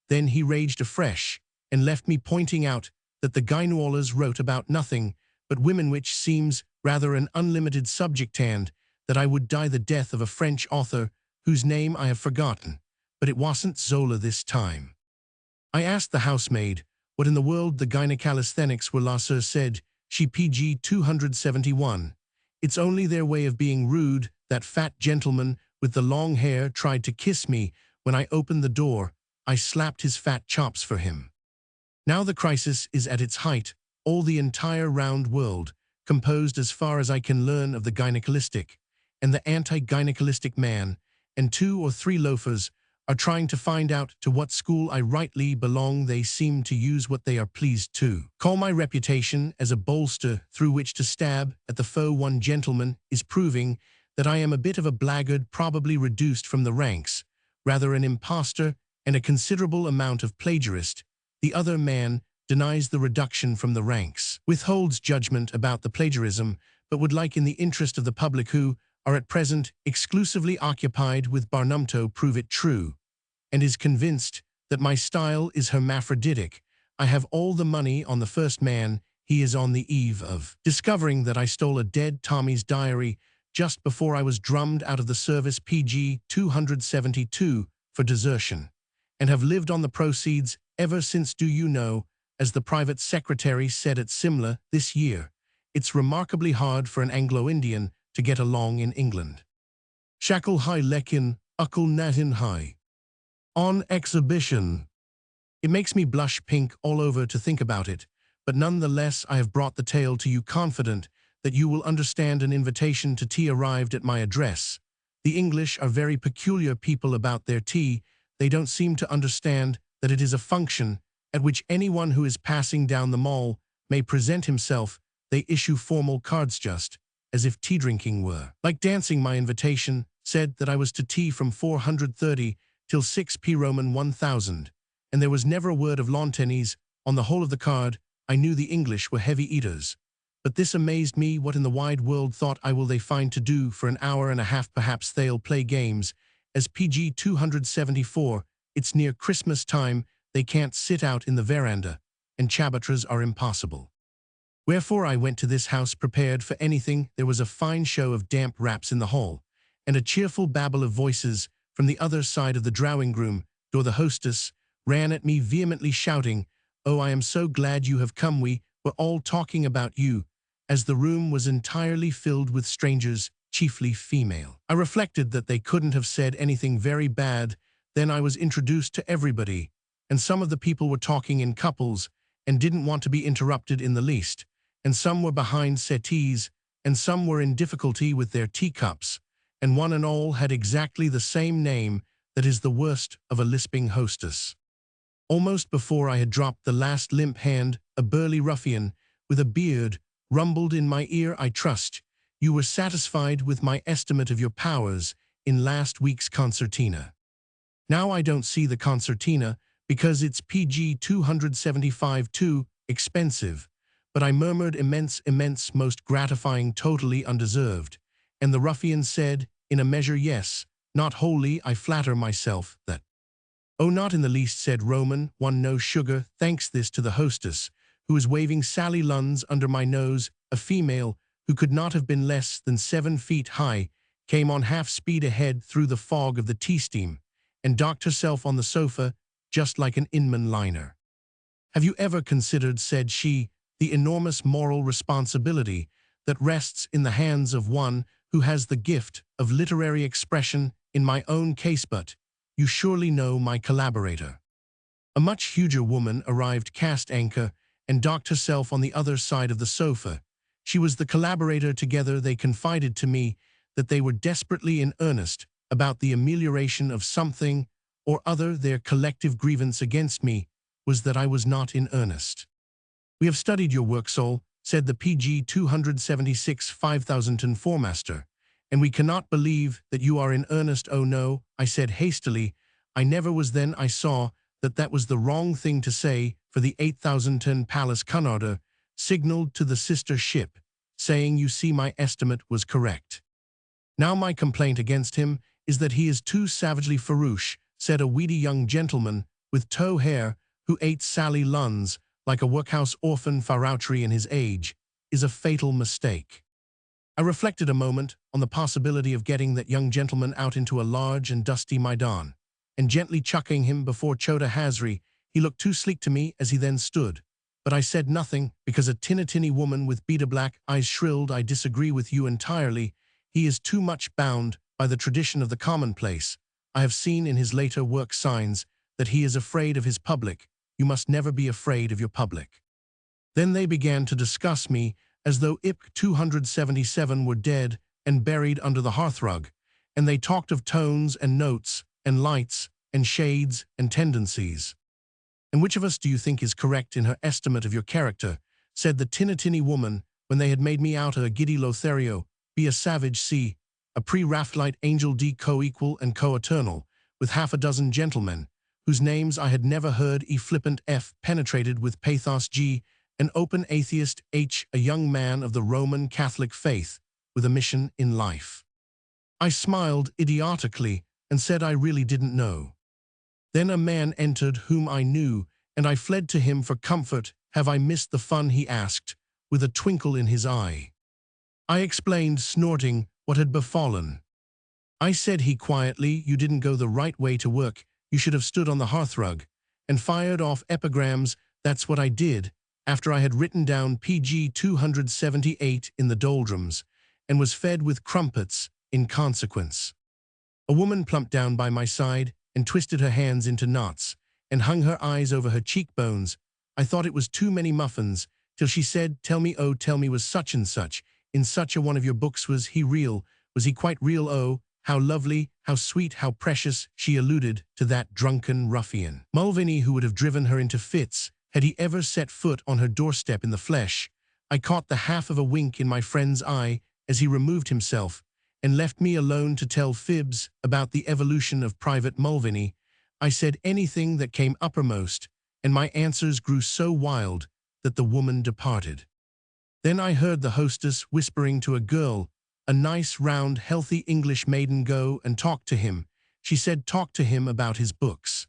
Then he raged afresh, and left me pointing out that the Gynoilas wrote about nothing but women, which seems rather an unlimited subject, and that I would die the death of a French author whose name I have forgotten, but it wasn't Zola this time. I asked the housemaid what in the world the gynecalisthenics were. La Sir, said she. PG 271. It's only their way of being rude. That fat gentleman with the long hair tried to kiss me when I opened the door. I slapped his fat chops for him. Now the crisis is at its height. All the entire round world, composed as far as I can learn of the gynecalistic and the anti-gynecalistic man, and 2 or 3 loafers, are trying to find out to what school I rightly belong. They seem to use what they are pleased to call my reputation as a bolster through which to stab at the foe. One gentleman is proving that I am a bit of a blackguard, probably reduced from the ranks, rather an impostor and a considerable amount of plagiarist. The other man denies the reduction from the ranks, withholds judgment about the plagiarism, but would like, in the interest of the public who are at present exclusively occupied with Barnumto, prove it true, and is convinced that my style is hermaphroditic. I have all the money on the first man. He is on the eve of discovering that I stole a dead Tommy's diary just before I was drummed out of the service. PG 272 for desertion, and have lived on the proceeds ever since. Do you know, as the private secretary said at Simla this year, it's remarkably hard for an Anglo-Indian to get along in England. Shackle high lekin, uckle natin high. On exhibition. It makes me blush pink all over to think about it, but nonetheless I have brought the tale to you, confident that you will understand. An invitation to tea arrived at my address. The English are very peculiar people about their tea. They don't seem to understand that it is a function at which anyone who is passing down the mall may present himself. They issue formal cards just as if tea drinking were like dancing. My invitation said that I was to tea from 4:30 till 6 p. Roman 1000, and there was never a word of lawn tennis on the whole of the card. I knew the English were heavy eaters, but this amazed me. What in the wide world, thought I, will they find to do for an hour and a half? Perhaps they'll play games. As PG 274, it's near Christmas time. They can't sit out in the veranda, and chabatras are impossible. Wherefore I went to this house prepared for anything. There was a fine show of damp wraps in the hall, and a cheerful babble of voices from the other side of the drawing-room door. The hostess ran at me vehemently, shouting, "Oh, I am so glad you have come. We were all talking about you," as the room was entirely filled with strangers, chiefly female. I reflected that they couldn't have said anything very bad. Then I was introduced to everybody, and some of the people were talking in couples and didn't want to be interrupted in the least, and some were behind settees, and some were in difficulty with their teacups, and one and all had exactly the same name that is the worst of a lisping hostess. Almost before I had dropped the last limp hand, a burly ruffian with a beard rumbled in my ear, "I trust you were satisfied with my estimate of your powers in last week's concertina. Now I don't see the concertina because it's PG 275 too expensive." But I murmured, "Immense, immense, most gratifying, totally undeserved." And the ruffian said, in a measure, "Yes, not wholly, I flatter myself that." "Oh, not in the least," said Roman, "one no sugar, thanks." This to the hostess, who was waving Sally Lunns under my nose, a female who could not have been less than 7 feet high, came on half speed ahead through the fog of the tea steam, and docked herself on the sofa just like an Inman liner. "Have you ever considered," said she, "the enormous moral responsibility that rests in the hands of one who has the gift of literary expression in my own case? But you surely know my collaborator." A much huger woman arrived cast anchor and docked herself on the other side of the sofa. She was the collaborator. Together they confided to me that they were desperately in earnest about the amelioration of something or other. Their collective grievance against me was that I was not in earnest. "We have studied your work, Sol," said the PG 276 5004 master, "and we cannot believe that you are in earnest." "Oh no," I said hastily, "I never was." Then I saw that that was the wrong thing to say, for the 8000-ton Palace Cunarder signaled to the sister ship, saying, "You see, my estimate was correct." "Now my complaint against him is that he is too savagely farouche," said a weedy young gentleman with tow hair who ate Sally Lunns like a workhouse orphan. "Farouchery in his age is a fatal mistake." I reflected a moment on the possibility of getting that young gentleman out into a large and dusty Maidan, and gently chucking him before Chota Hazri. He looked too sleek to me as he then stood. But I said nothing, because a tinny woman with bead-black eyes shrilled, "I disagree with you entirely. He is too much bound by the tradition of the commonplace. I have seen in his later work signs that he is afraid of his public. You must never be afraid of your public." Then they began to discuss me as though IP 277 were dead and buried under the hearthrug, and they talked of tones and notes and lights and shades and tendencies. "And which of us do you think is correct in her estimate of your character?" said the tinny woman, when they had made me out a giddy Lothario, be a savage C, a pre-Raphaelite angel D, co-equal and co-eternal, with half a dozen gentlemen, whose names I had never heard, E flippant F, penetrated with pathos G, an open atheist H, a young man of the Roman Catholic faith, with a mission in life. I smiled idiotically and said I really didn't know. Then a man entered whom I knew, and I fled to him for comfort. "Have I missed the fun?" he asked, with a twinkle in his eye. I explained, snorting, what had befallen. I said, he quietly, "You didn't go the right way to work. You should have stood on the hearthrug," and fired off epigrams. That's what I did, after I had written down PG 278 in the doldrums, and was fed with crumpets in consequence. A woman plumped down by my side and twisted her hands into knots, and hung her eyes over her cheekbones. I thought it was too many muffins, till she said, "Tell me, oh, tell me, was such and such in such a one of your books? Was he real? Was he quite real? Oh, how lovely, how sweet, how precious." She alluded to that drunken ruffian Mulvaney who would have driven her into fits had he ever set foot on her doorstep in the flesh. I caught the half of a wink in my friend's eye as he removed himself and left me alone to tell fibs about the evolution of Private Mulvaney. I said anything that came uppermost, and my answers grew so wild that the woman departed. Then I heard the hostess whispering to a girl, a nice, round, healthy English maiden, "Go and talk to him." She said, "Talk to him about his books."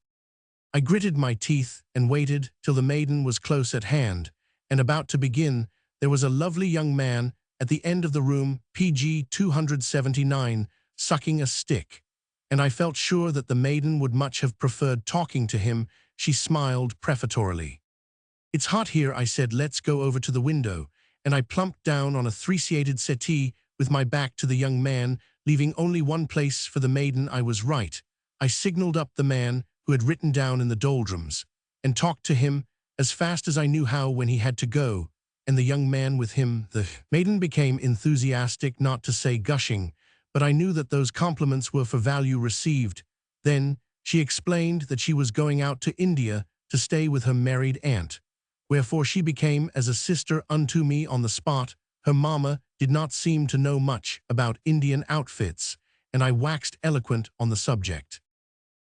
I gritted my teeth and waited till the maiden was close at hand, and about to begin. There was a lovely young man at the end of the room, PG 279, sucking a stick, and I felt sure that the maiden would much have preferred talking to him. She smiled prefatory. "It's hot here," I said. "Let's go over to the window," and I plumped down on a three-seated settee with my back to the young man, leaving only one place for the maiden. I was right. I signaled up the man who had written down in the doldrums, and talked to him as fast as I knew how when he had to go, and the young man with him. The maiden became enthusiastic, not to say gushing, but I knew that those compliments were for value received. Then she explained that she was going out to India to stay with her married aunt, wherefore she became as a sister unto me on the spot. Her mamma did not seem to know much about Indian outfits, and I waxed eloquent on the subject.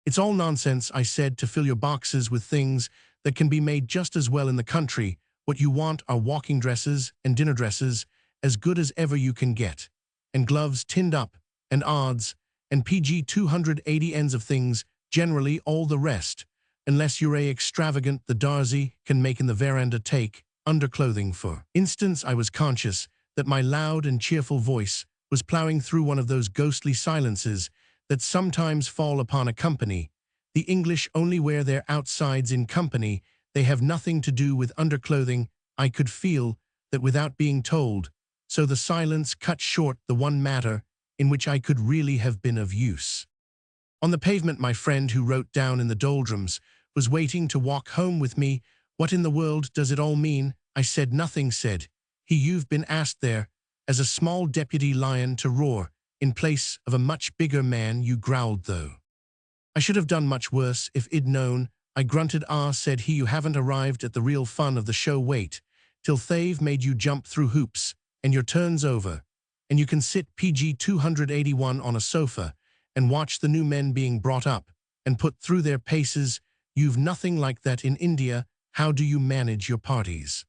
It's all nonsense, I said, to fill your boxes with things that can be made just as well in the country. What you want are walking dresses and dinner dresses, as good as ever you can get, and gloves tinned up, and odds, and PG 280 ends of things, generally all the rest, unless you're extravagant the Darcy can make in the veranda. Take underclothing for instance. I was conscious that my loud and cheerful voice was ploughing through one of those ghostly silences that sometimes fall upon a company. The English only wear their outsides in company. They have nothing to do with underclothing. I could feel that without being told, so the silence cut short the one matter in which I could really have been of use. On the pavement, my friend who wrote down in the doldrums was waiting to walk home with me. What in the world does it all mean? I said. Nothing, said he. You've been asked there as a small deputy lion to roar in place of a much bigger man. You growled, though. I should have done much worse if I'd known. I grunted. Ah, said he, you haven't arrived at the real fun of the show. Wait till they've made you jump through hoops and your turn's over, and you can sit PG 281 on a sofa and watch the new men being brought up and put through their paces. You've nothing like that in India. How do you manage your parties?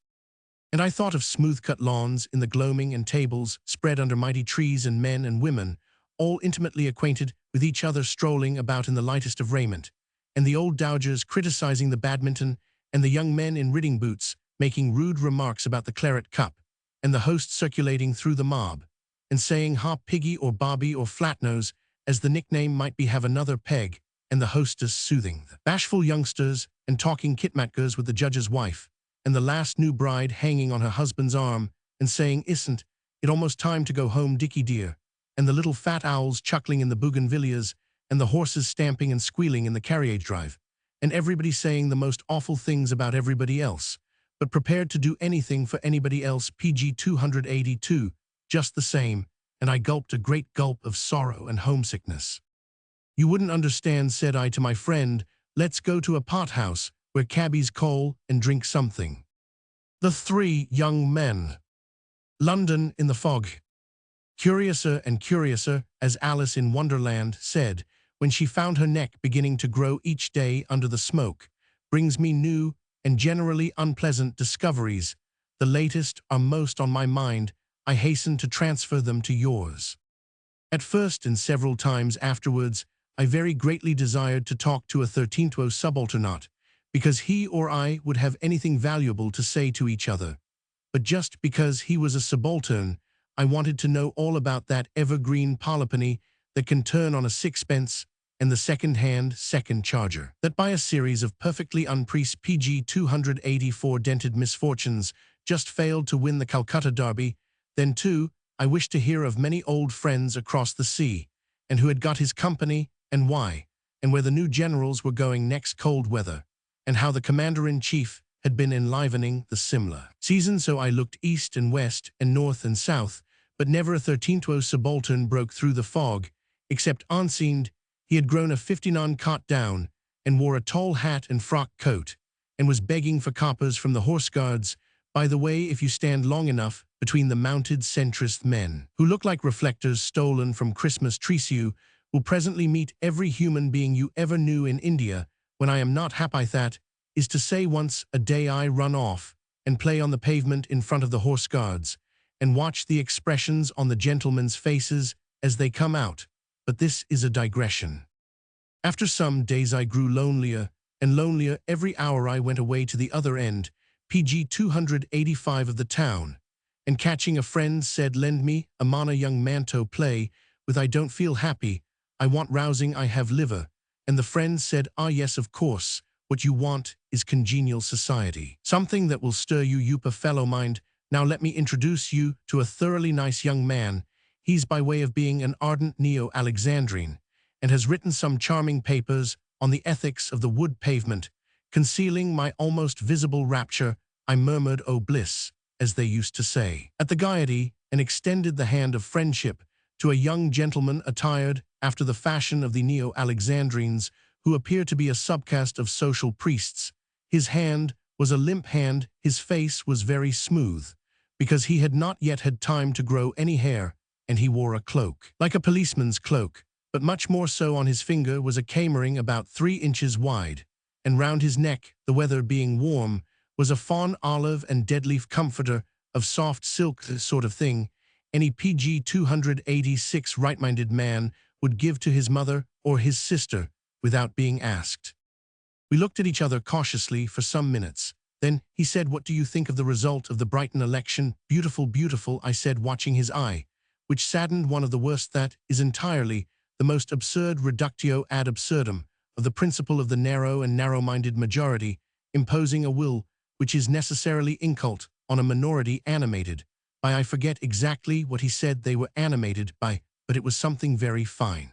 And I thought of smooth-cut lawns in the gloaming and tables spread under mighty trees, and men and women, all intimately acquainted with each other, strolling about in the lightest of raiment, and the old dowagers criticizing the badminton, and the young men in riding boots making rude remarks about the claret cup, and the host circulating through the mob, and saying "Ha, Piggy," or "Bobby," or "Flatnose," as the nickname might be, "have another peg," and the hostess soothing the bashful youngsters and talking kitmatkers with the judge's wife, and the last new bride hanging on her husband's arm and saying, "Isn't it almost time to go home, Dickie dear?" and the little fat owls chuckling in the bougainvilleas, and the horses stamping and squealing in the carriage drive, and everybody saying the most awful things about everybody else, but prepared to do anything for anybody else. PG 282, just the same, and I gulped a great gulp of sorrow and homesickness. You wouldn't understand, said I to my friend. Let's go to a pothouse where cabbies call and drink something. The Three Young Men. London in the fog. Curiouser and curiouser, as Alice in Wonderland said, when she found her neck beginning to grow each day under the smoke, brings me new and generally unpleasant discoveries. The latest are most on my mind. I hasten to transfer them to yours. At first, and several times afterwards, I very greatly desired to talk to a 13th subalternate, because he or I would have anything valuable to say to each other. But just because he was a subaltern, I wanted to know all about that evergreen polypony that can turn on a sixpence, and the second-hand second charger, that by a series of perfectly unpreached PG 284 dented misfortunes just failed to win the Calcutta Derby. Then, too, I wished to hear of many old friends across the sea, and who had got his company, and why, and where the new generals were going next cold weather, and how the commander-in-chief had been enlivening the Simla season. So I looked east and west and north and south, but never a 13th subaltern broke through the fog, except unseen. He had grown a 59 cot down, and wore a tall hat and frock coat, and was begging for coppers from the horse guards. By the way, if you stand long enough between the mounted centrist men, who look like reflectors stolen from Christmas trees, you will presently meet every human being you ever knew in India. When I am not happy, that is to say, once a day I run off and play on the pavement in front of the horse guards, and watch the expressions on the gentlemen's faces as they come out. But this is a digression. After some days I grew lonelier and lonelier. Every hour I went away to the other end, PG 285 of the town, and catching a friend said, "Lend me a mana young man to play with. I don't feel happy. I want rousing. I have liver." And the friend said, "Ah, yes, of course. What you want is congenial society. Something that will stir you up a fellow mind. Now let me introduce you to a thoroughly nice young man. He's by way of being an ardent neo-Alexandrine, and has written some charming papers on the ethics of the wood pavement. Concealing my almost visible rapture, I murmured, "Oh bliss," as they used to say, at the gaiety, and extended the hand of friendship to a young gentleman attired after the fashion of the Neo-Alexandrines, who appear to be a subcaste of social priests. His hand was a limp hand, his face was very smooth, because he had not yet had time to grow any hair, and he wore a cloak, like a policeman's cloak, but much more so. On his finger was a camering about 3 inches wide, and round his neck, the weather being warm, was a fawn olive and dead-leaf comforter of soft silk, the sort of thing any PG 286 right-minded man would give to his mother or his sister without being asked. We looked at each other cautiously for some minutes. Then he said, "What do you think of the result of the Brighton election?" "Beautiful, beautiful," I said, watching his eye, which saddened one of the worst. That is entirely the most absurd reductio ad absurdum of the principle of the narrow and narrow-minded majority imposing a will which is necessarily incult on a minority animated by, I forget exactly what he said they were animated by, but it was something very fine.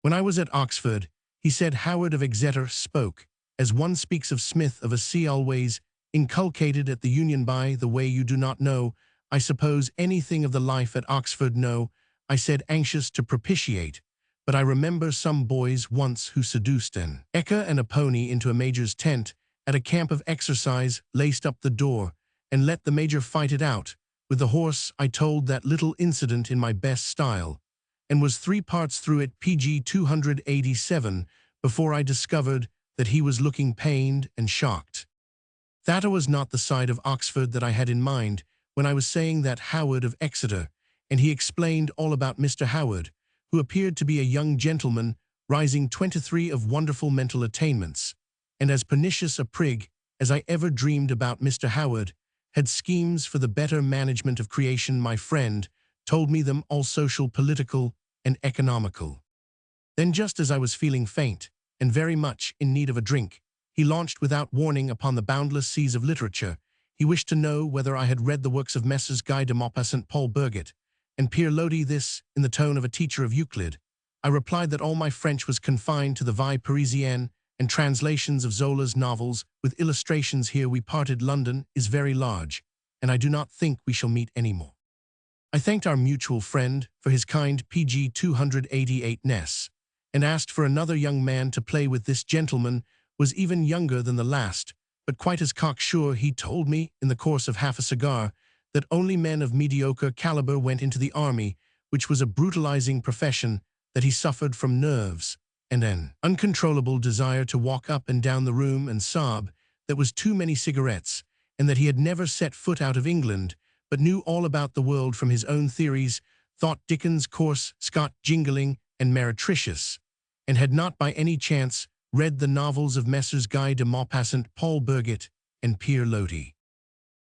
When I was at Oxford, he said, Howard of Exeter spoke, as one speaks of Smith of a sea, always inculcated at the Union. By the way, you do not know, I suppose, anything of the life at Oxford? No, I said, anxious to propitiate, but I remember some boys once who seduced an eka and a pony into a major's tent at a camp of exercise, laced up the door, and let the major fight it out with the horse. I told that little incident in my best style, and was 3 parts through it, PG 287, before I discovered that he was looking pained and shocked. That was not the side of Oxford that I had in mind when I was saying that Howard of Exeter, and he explained all about Mr. Howard, who appeared to be a young gentleman, rising 23, of wonderful mental attainments, and as pernicious a prig as I ever dreamed about. Mr. Howard had schemes for the better management of creation. My friend told me them all, social, political, and economical. Then, just as I was feeling faint and very much in need of a drink, he launched without warning upon the boundless seas of literature. He wished to know whether I had read the works of Messrs. Guy de Maupassant, Paul Birget, and Pierre Lodi. This in the tone of a teacher of Euclid. I replied that all my French was confined to the Vie Parisienne and translations of Zola's novels with illustrations. Here we parted. London is very large, and I do not think we shall meet any more. I thanked our mutual friend for his kind PG 288ness, and asked for another young man to play with. This gentleman was even younger than the last, but quite as cocksure. He told me, in the course of half a cigar, that only men of mediocre caliber went into the army, which was a brutalizing profession, that he suffered from nerves and an uncontrollable desire to walk up and down the room and sob, that was too many cigarettes, and that he had never set foot out of England, but knew all about the world from his own theories, thought Dickens coarse, Scott jingling, and meretricious, and had not by any chance read the novels of Messrs. Guy de Maupassant, Paul Birget, and Pierre Lodi.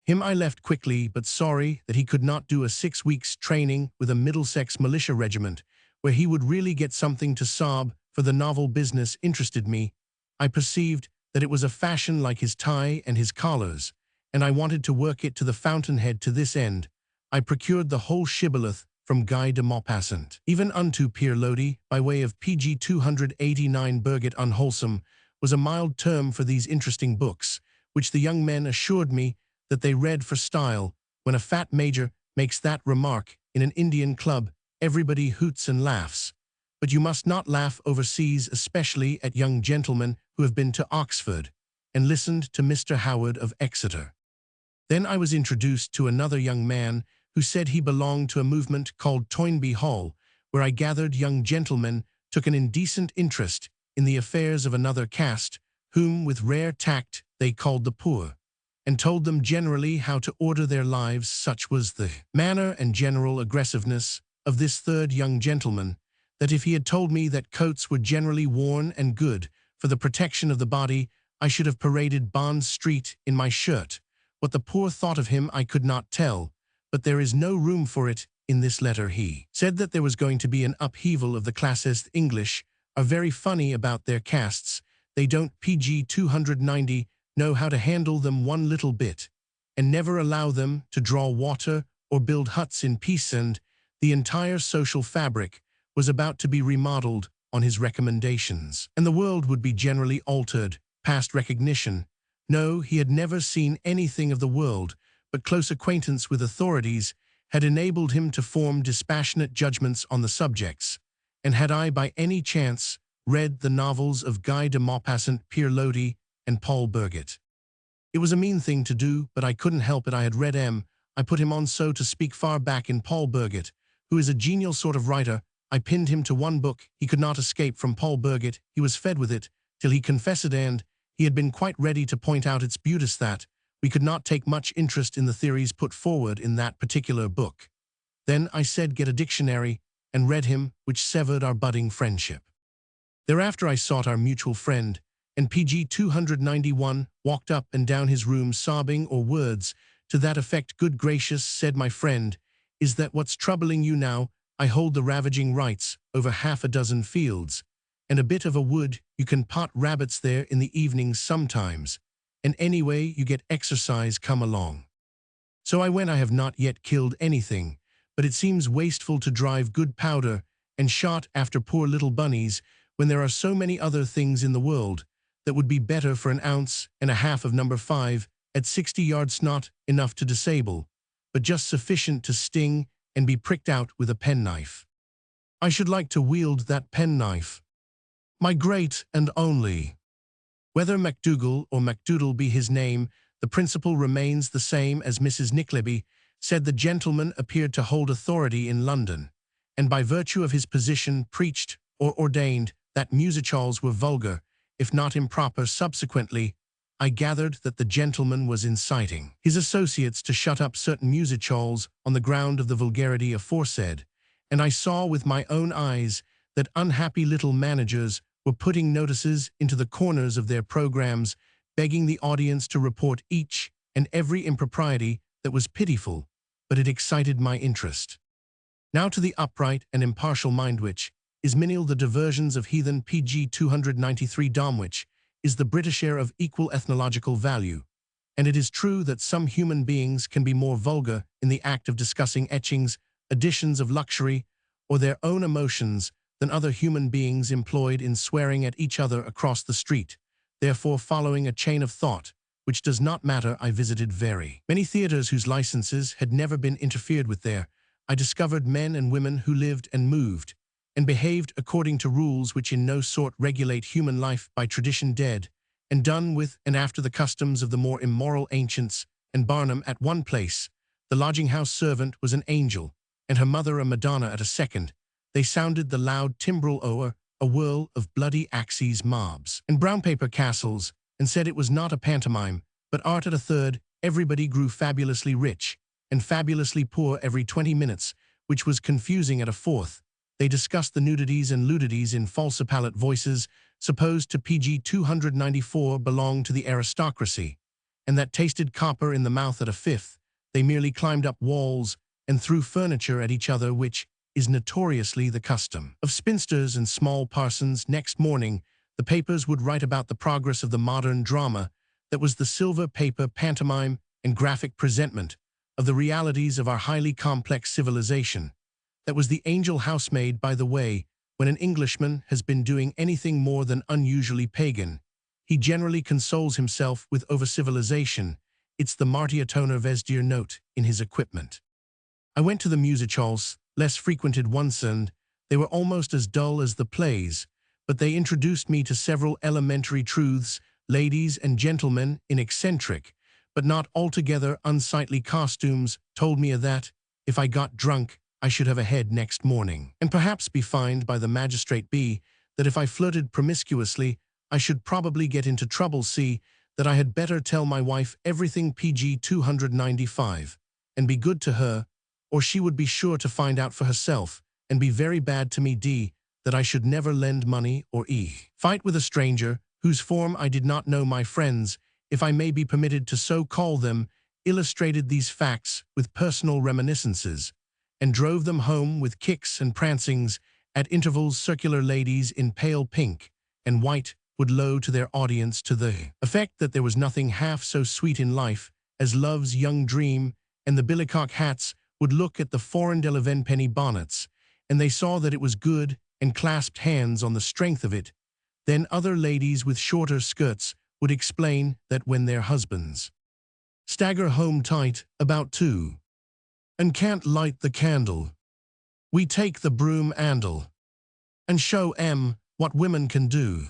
Him I left quickly, but sorry that he could not do a 6 weeks' training with a Middlesex militia regiment, where he would really get something to sob, for the novel business interested me. I perceived that it was a fashion like his tie and his collars, and I wanted to work it to the fountainhead. To this end, I procured the whole shibboleth from Guy de Maupassant, even unto Pierre Lodi, by way of PG 289. Birget. Unwholesome was a mild term for these interesting books, which the young men assured me that they read for style. When a fat major makes that remark in an Indian club, everybody hoots and laughs. But you must not laugh overseas, especially at young gentlemen who have been to Oxford and listened to Mr. Howard of Exeter. Then I was introduced to another young man who said he belonged to a movement called Toynbee Hall, where I gathered young gentlemen took an indecent interest in the affairs of another caste, whom with rare tact they called the poor, and told them generally how to order their lives. Such was the manner and general aggressiveness of this third young gentleman, that if he had told me that coats were generally worn and good for the protection of the body, I should have paraded Bond Street in my shirt. What the poor thought of him I could not tell, but there is no room for it in this letter. He said that there was going to be an upheaval of the classes. English are very funny about their castes. They don't PG 290 know how to handle them one little bit, and never allow them to draw water or build huts in peace, and the entire social fabric was about to be remodeled on his recommendations. And the world would be generally altered, past recognition. No, he had never seen anything of the world, but close acquaintance with authorities had enabled him to form dispassionate judgments on the subjects. And had I by any chance read the novels of Guy de Maupassant, Pierre Lodi, and Paul Birgit? It was a mean thing to do, but I couldn't help it. I had read I put him on, so to speak, far back in Paul Birgit, who is a genial sort of writer. I pinned him to one book. He could not escape from Paul Birgit. He was fed with it, till he confessed, and he had been quite ready to point out its beauties, that we could not take much interest in the theories put forward in that particular book. Then I said, get a dictionary, and read him, which severed our budding friendship. Thereafter I sought our mutual friend, and PG 291 walked up and down his room sobbing, or words to that effect. Good gracious, said my friend, is that what's troubling you now? I hold the ravaging rights over half a dozen fields, and a bit of a wood. You can pot rabbits there in the evenings sometimes, and anyway you get exercise. Come along. So I went. I have not yet killed anything, but it seems wasteful to drive good powder and shot after poor little bunnies when there are so many other things in the world that would be better for 1.5 ounces of number 5 at 60 yards, not enough to disable, but just sufficient to sting and be pricked out with a penknife. I should like to wield that penknife. My great and only. Whether MacDougall or MacDoodle be his name, the principle remains the same. As Mrs. Nickleby said, the gentleman appeared to hold authority in London, and by virtue of his position preached or ordained that music halls were vulgar, if not improper. Subsequently, I gathered that the gentleman was inciting his associates to shut up certain music halls on the ground of the vulgarity aforesaid, and I saw with my own eyes that unhappy little managers were putting notices into the corners of their programs, begging the audience to report each and every impropriety that was pitiful, but it excited my interest. Now to the upright and impartial mind which is menial the diversions of heathen. PG 293 Domwich is the British air of equal ethnological value, and it is true that some human beings can be more vulgar in the act of discussing etchings, editions of luxury, or their own emotions than other human beings employed in swearing at each other across the street. Therefore, following a chain of thought, which does not matter, I visited very many theaters whose licenses had never been interfered with. There I discovered men and women who lived and moved and behaved according to rules which in no sort regulate human life, by tradition dead and done with and after the customs of the more immoral ancients. And Barnum at one place, the lodging-house servant was an angel, and her mother a Madonna at a second. They sounded the loud timbrel o'er a whirl of bloody axes, mobs, and brown paper castles, and said it was not a pantomime, but art. At a third, everybody grew fabulously rich and fabulously poor every 20 minutes, which was confusing. At a fourth, they discussed the nudities and ludities in falsipalate voices, supposed to PG 294 belong to the aristocracy, and that tasted copper in the mouth. At a fifth, they merely climbed up walls and threw furniture at each other, which is notoriously the custom of spinsters and small parsons. Next morning, the papers would write about the progress of the modern drama, that was the silver paper pantomime and graphic presentment of the realities of our highly complex civilization. That was the angel housemaid. By the way, when an Englishman has been doing anything more than unusually pagan, he generally consoles himself with over-civilization. It's the Martia Toner Vesdir note in his equipment. I went to the music halls, less frequented ones, and they were almost as dull as the plays, but they introduced me to several elementary truths. Ladies and gentlemen in eccentric, but not altogether unsightly costumes, told me that, if I got drunk, I should have a head next morning, and perhaps be fined by the magistrate. B, that if I flirted promiscuously, I should probably get into trouble. C, that I had better tell my wife everything. PG 295, and be good to her, or she would be sure to find out for herself, and be very bad to me. D, that I should never lend money or fight with a stranger, whose form I did not know. My friends, if I may be permitted to so call them, illustrated these facts with personal reminiscences, and drove them home with kicks and prancings. At intervals, circular ladies in pale pink and white would low to their audience to the effect that there was nothing half so sweet in life as love's young dream, and the billycock hats would look at the foreign 11 penny bonnets, and they saw that it was good and clasped hands on the strength of it. Then other ladies with shorter skirts would explain that when their husbands stagger home tight, about two, and can't light the candle, we take the broom handle and show 'em what women can do.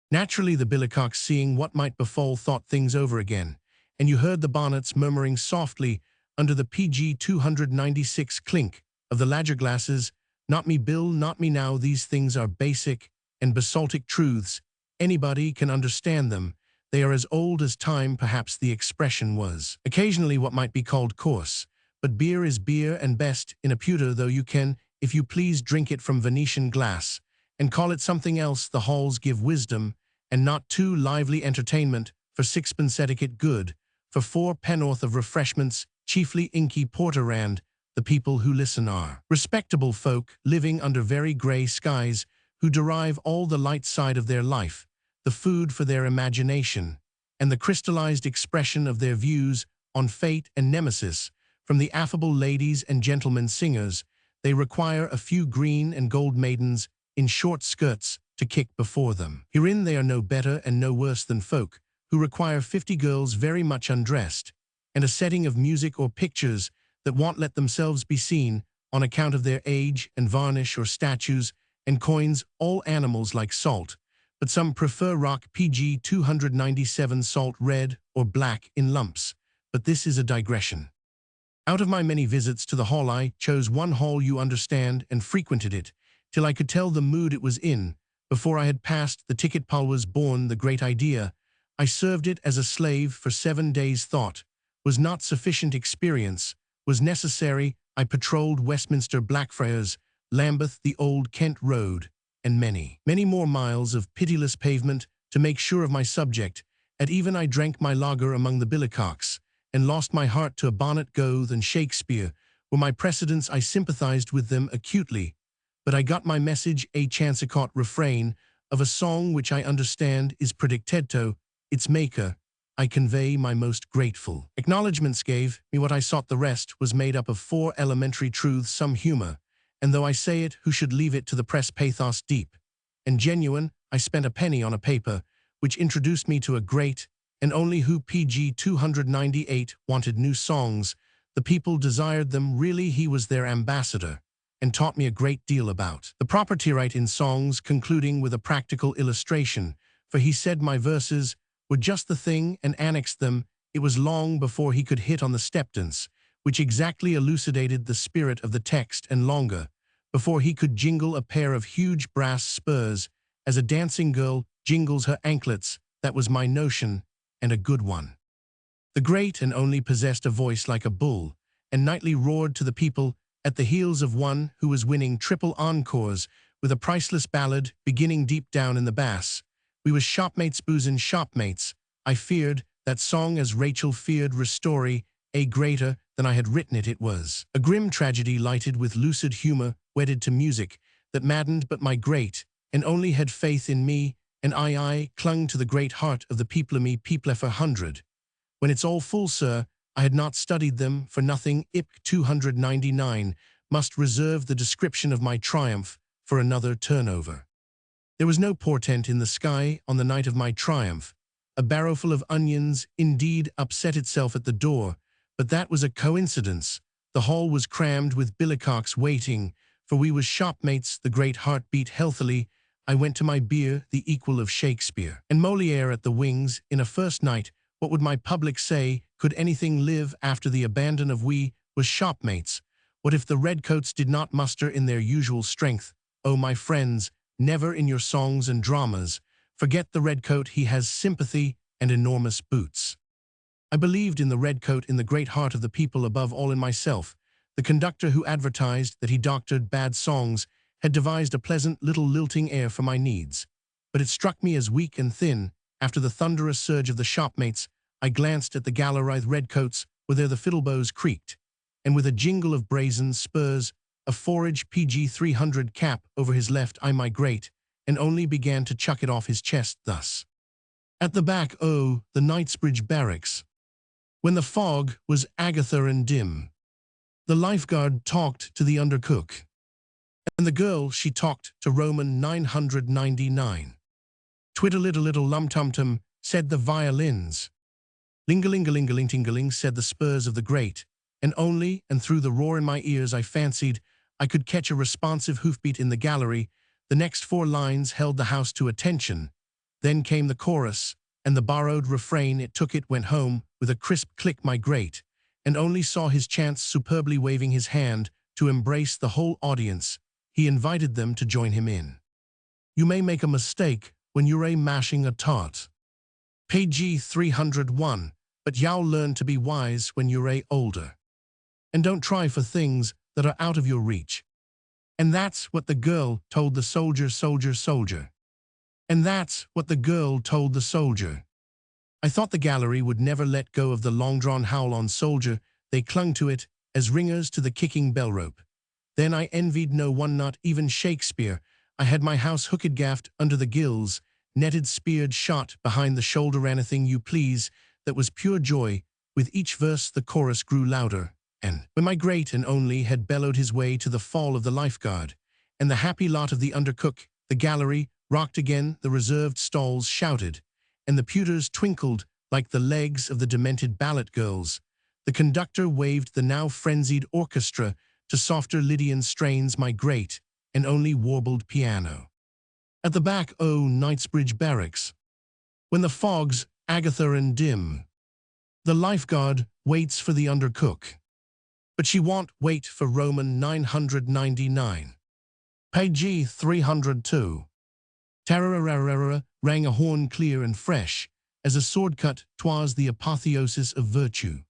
Naturally, the billycocks, seeing what might befall, thought things over again, and you heard the bonnets murmuring softly under the PG 296 clink of the lager glasses, "Not me, Bill, not me now. These things are basic and basaltic truths. Anybody can understand them. They are as old as time," perhaps the expression was. Occasionally what might be called coarse, but beer is beer, and best in a pewter, though you can, if you please, drink it from Venetian glass, and call it something else. The halls give wisdom, and not too lively entertainment. For sixpence etiquette good, for 4 pennorth of refreshments, chiefly inky porterand. The people who listen are respectable folk, living under very grey skies, who derive all the light side of their life, the food for their imagination, and the crystallized expression of their views on fate and nemesis, from the affable ladies and gentlemen singers. They require a few green and gold maidens in short skirts to kick before them. Herein they are no better and no worse than folk who require 50 girls very much undressed, and a setting of music or pictures that won't let themselves be seen on account of their age, and varnish or statues and coins, all animals like salt, but some prefer rock PG 297 salt red or black in lumps. But this is a digression. Out of my many visits to the hall, I chose one hall, you understand, and frequented it till I could tell the mood it was in. Before I had passed the ticket pall was born the great idea. I served it as a slave for 7 days. Thought was not sufficient, experience was necessary. I patrolled Westminster, Blackfriars, Lambeth, the Old Kent Road, and many, many more miles of pitiless pavement to make sure of my subject. At even I drank my lager among the billycocks, and lost my heart to a bonnet. Goethe and Shakespeare were my precedents. I sympathized with them acutely, but I got my message. A chancecaught refrain of a song which I understand is predictedto, its maker I convey my most grateful acknowledgments. Gave me what I sought. The rest was made up of 4 elementary truths, some humor, and though I say it, who should leave it to the press, pathos deep and genuine. I spent a penny on a paper which introduced me to a great and only who PG 298 wanted new songs. The people desired them. Really, he was their ambassador, and taught me a great deal about the property right in songs, concluding with a practical illustration, for he said my verses were just the thing, and annexed them. It was long before he could hit on the stepdance, which exactly elucidated the spirit of the text, and longer before he could jingle a pair of huge brass spurs as a dancing girl jingles her anklets. That was my notion, and a good one. The great and only possessed a voice like a bull, and nightly roared to the people at the heels of one who was winning triple encores with a priceless ballad beginning deep down in the bass. We was shopmates, boozin' shopmates. I feared that song as Rachel feared Ristori, a greater than I had written it. It was a grim tragedy lighted with lucid humor, wedded to music that maddened, but my great and only had faith in me, and I clung to the great heart of the people of me, people for 100. When it's all full, sir, I had not studied them for nothing. IP 299 must reserve the description of my triumph for another turnover. There was no portent in the sky on the night of my triumph. A barrowful of onions, indeed, upset itself at the door, but that was a coincidence. The hall was crammed with billycocks waiting, for we was shopmates. The great heart beat healthily. I went to my beer, the equal of Shakespeare and Molière at the Wings, in a first night. What would my public say? Could anything live after the abandon of we was shopmates? What if the redcoats did not muster in their usual strength? Oh, my friends, never in your songs and dramas forget the redcoat. He has sympathy and enormous boots. I believed in the redcoat, in the great heart of the people, above all in myself. The conductor who advertised that he doctored bad songs had devised a pleasant little lilting air for my needs, but it struck me as weak and thin. After the thunderous surge of the shopmates, I glanced at the Gallowrithe redcoats, where there the fiddlebows creaked, and with a jingle of brazen spurs, a forage PG 300 cap over his left eye, my great and only began to chuck it off his chest thus. At the back, oh, the Knightsbridge barracks, when the fog was Agatha and dim, the lifeguard talked to the undercook. And the girl she talked to Roman 999. Twitter-little lum-tum-tum, said the violins. Ling-a-ling-a-ling-a-ling-ting-a-ling, said the spurs of the grate, and only, and through the roar in my ears I fancied I could catch a responsive hoofbeat in the gallery. The next 4 lines held the house to attention. Then came the chorus, and the borrowed refrain it took it went home with a crisp click my grate, and only saw his chance superbly waving his hand to embrace the whole audience. He invited them to join him in. You may make a mistake when you're mashing a tart. Page 301, but you'll learn to be wise when you're older. And don't try for things that are out of your reach. And that's what the girl told the soldier, soldier, soldier. And that's what the girl told the soldier. I thought the gallery would never let go of the long-drawn howl on soldier. They clung to it as ringers to the kicking bell rope. Then I envied no one, not even Shakespeare. I had my house hooked gaffed under the gills, netted, speared, shot behind the shoulder, anything you please. That was pure joy. With each verse the chorus grew louder, and when my great and only had bellowed his way to the fall of the lifeguard, and the happy lot of the undercook, the gallery rocked again, the reserved stalls shouted, and the pewters twinkled like the legs of the demented ballet girls. The conductor waved the now frenzied orchestra to softer Lydian strains, my great and only warbled piano. At the back, Knightsbridge Barracks, when the fog's Agatha and dim, the lifeguard waits for the undercook. But she won't wait for Roman 999. Page 302. Tararararara rang a horn clear and fresh, as a sword cut. 'Twas the apotheosis of virtue.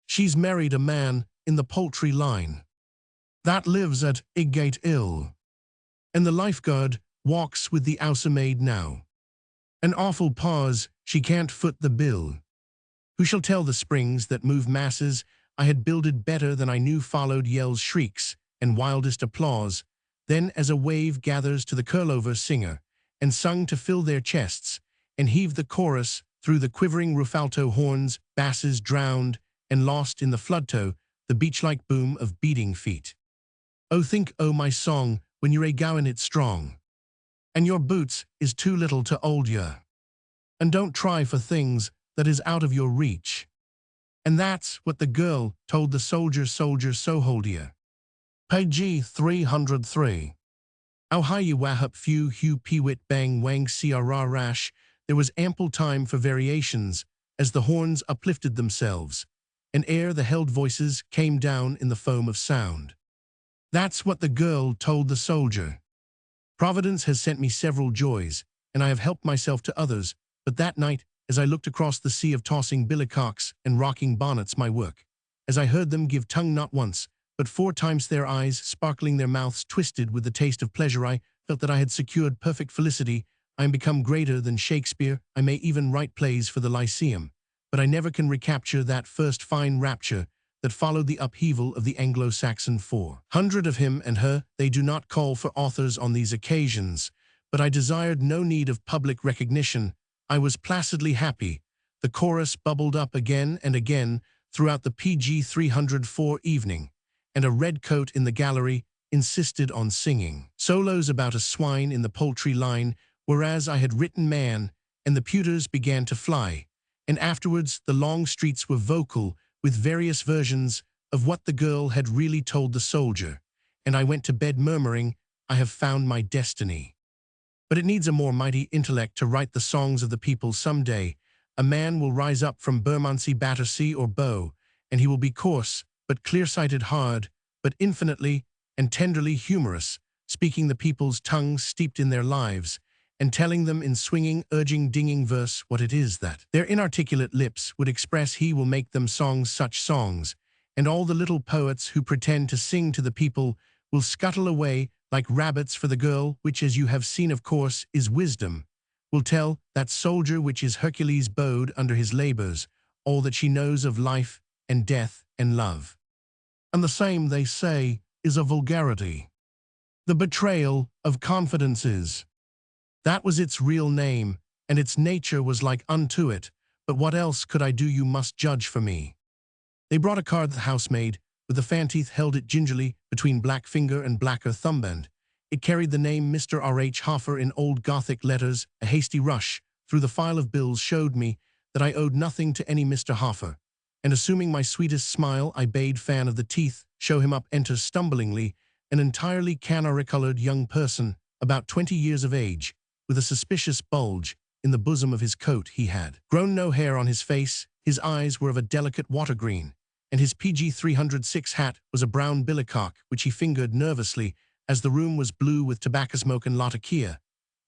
She's married a man in the poultry line that lives at Iggate Ill, and the lifeguard walks with the housemaid now. An awful pause, she can't foot the bill. Who shall tell the springs that move masses? I had builded better than I knew. Followed yells, shrieks, and wildest applause. Then as a wave gathers to the curlover singer, and sung to fill their chests, and heaved the chorus through the quivering rufalto horns, basses drowned and lost in the floodto, the beach-like boom of beating feet. Oh, think, oh, my song, when you're goin' it strong, and your boots is too little to 'old ya. And don't try for things that is out of your reach. And that's what the girl told the soldier, soldier, so hold ya. Page 303. Ow hi you wahup few hu pewit bang wang crra rash. There was ample time for variations as the horns uplifted themselves, and ere the held voices came down in the foam of sound. That's what the girl told the soldier. Providence has sent me several joys, and I have helped myself to others, but that night, as I looked across the sea of tossing billycocks and rocking bonnets, my work, as I heard them give tongue not once, but 4 times, their eyes sparkling, their mouths twisted with the taste of pleasure, I felt that I had secured perfect felicity. I am become greater than Shakespeare. I may even write plays for the Lyceum, but I never can recapture that first fine rapture that followed the upheaval of the Anglo-Saxon 400 of him and her. They do not call for authors on these occasions, but I desired no need of public recognition. I was placidly happy. The chorus bubbled up again and again throughout the PG 304 evening, and a redcoat in the gallery insisted on singing solos about a swine in the poultry line, whereas I had written man, and the pewters began to fly, and afterwards the long streets were vocal with various versions of what the girl had really told the soldier, and I went to bed murmuring, I have found my destiny. But it needs a more mighty intellect to write the songs of the people someday. A man will rise up from Bermondsey, Battersea, or Bow, and he will be coarse, but clear-sighted, hard, but infinitely and tenderly humorous, speaking the people's tongues steeped in their lives, and telling them in swinging, urging, dinging verse what it is that their inarticulate lips would express. He will make them songs, such songs, and all the little poets who pretend to sing to the people will scuttle away like rabbits for the girl, which, as you have seen, of course, is wisdom, will tell that soldier, which is Hercules bowed under his labors, all that she knows of life and death and love. And the same, they say, is a vulgarity. The betrayal of confidences. That was its real name, and its nature was like unto it. But what else could I do? You must judge for me. They brought a card, the housemaid, with the fanteeth held it gingerly between black finger and blacker thumbend. It carried the name Mr. R.H. Hoffer in old Gothic letters. A hasty rush through the file of bills showed me that I owed nothing to any Mr. Hoffer, and assuming my sweetest smile, I bade Fan of the Teeth show him up. Enter stumblingly an entirely canary-colored young person, about 20 years of age, with a suspicious bulge in the bosom of his coat. He had grown no hair on his face, his eyes were of a delicate water green, and his PG 306 hat was a brown billycock, which he fingered nervously as the room was blue with tobacco smoke and latakia.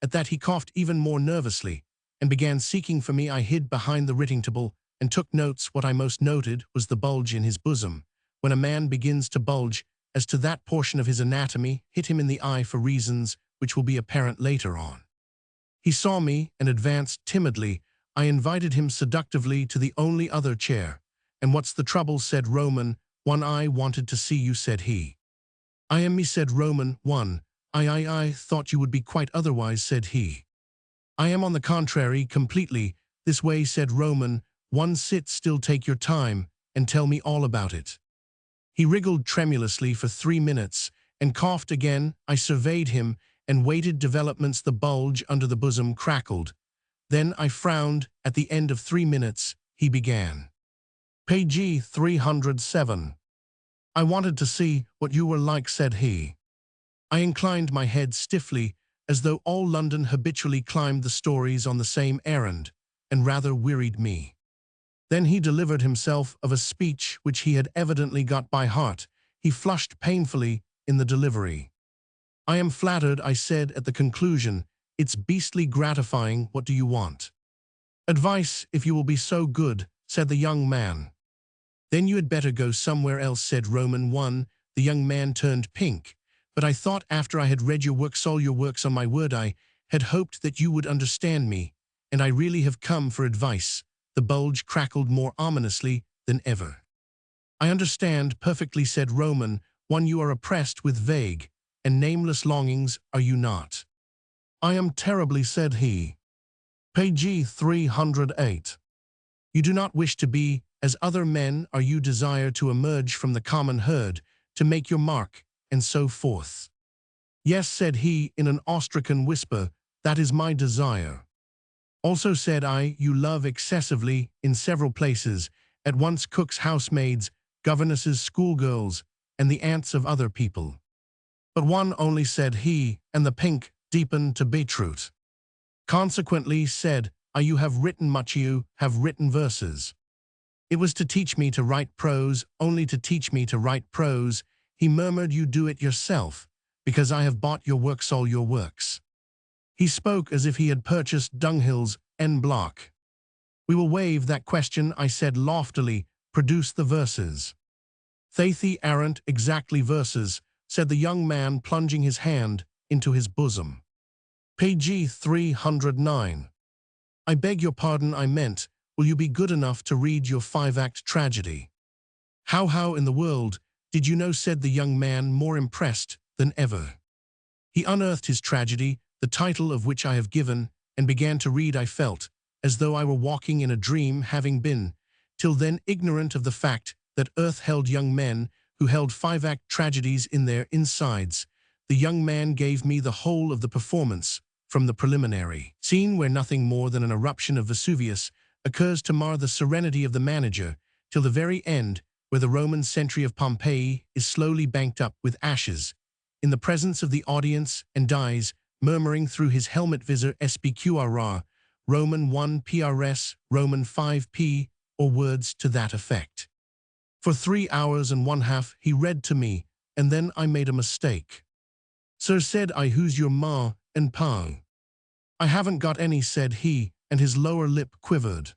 At that he coughed even more nervously, and began seeking for me. I hid behind the writing table and took notes. What I most noted was the bulge in his bosom. When a man begins to bulge, as to that portion of his anatomy hit him in the eye for reasons which will be apparent later on. He saw me and advanced timidly. I invited him seductively to the only other chair. "And what's the trouble?" said Roman. "One, I wanted to see you," said he. "I am me," said Roman. "One, I thought you would be quite otherwise," said he. "I am on the contrary, completely this way," said Roman. "One, sit still, take your time, and tell me all about it." He wriggled tremulously for 3 minutes, and coughed again. I surveyed him, and waited developments. The bulge under the bosom crackled. Then I frowned. At the end of 3 minutes, he began. "Page 307. I wanted to see what you were like," said he. I inclined my head stiffly, as though all London habitually climbed the stories on the same errand, and rather wearied me. Then he delivered himself of a speech which he had evidently got by heart. He flushed painfully in the delivery. "I am flattered," I said at the conclusion. "It's beastly gratifying. What do you want?" "Advice, if you will be so good," said the young man. "Then you had better go somewhere else," said Roman. "One." The young man turned pink. "But I thought after I had read your works, all your works, on my word, I had hoped that you would understand me, and I really have come for advice." The bulge crackled more ominously than ever. "I understand perfectly," said Roman. "One, you are oppressed with vague and nameless longings, are you not?" "I am terribly," said he. Page 308. "You do not wish to be as other men, are you? Desire to emerge from the common herd, to make your mark, and so forth." "Yes," said he in an Austrican whisper, "that is my desire." "Also," said I, "you love excessively in several places, at once cooks, housemaids, governesses, schoolgirls, and the aunts of other people." "But one only," said he, and the pink deepened to beetroot. "Consequently," said I, "you have written much, you have written verses." "It was to teach me to write prose, only to teach me to write prose," he murmured. "You do it yourself, because I have bought your works, all your works." He spoke as if he had purchased dunghills en bloc. "We will waive that question," I said loftily. "Produce the verses." "They aren't exactly verses," said the young man, plunging his hand into his bosom. Page 309. "I beg your pardon, I meant, will you be good enough to read your 5-act tragedy?" How in the world did you know?" said the young man, more impressed than ever. He unearthed his tragedy, the title of which I have given, and began to read. I felt as though I were walking in a dream, having been, till then, ignorant of the fact that earth held young men who held 5-act tragedies in their insides. The young man gave me the whole of the performance, from the preliminary scene, where nothing more than an eruption of Vesuvius occurs to mar the serenity of the manager, till the very end, where the Roman sentry of Pompeii is slowly banked up with ashes, in the presence of the audience, and dies, murmuring through his helmet visor, "SPQRR, Roman 1 PRS, Roman 5 P, or words to that effect." For 3 hours and 1/2 he read to me, and then I made a mistake. "Sir," said I, "who's your ma and pa?" "I haven't got any," said he, and his lower lip quivered.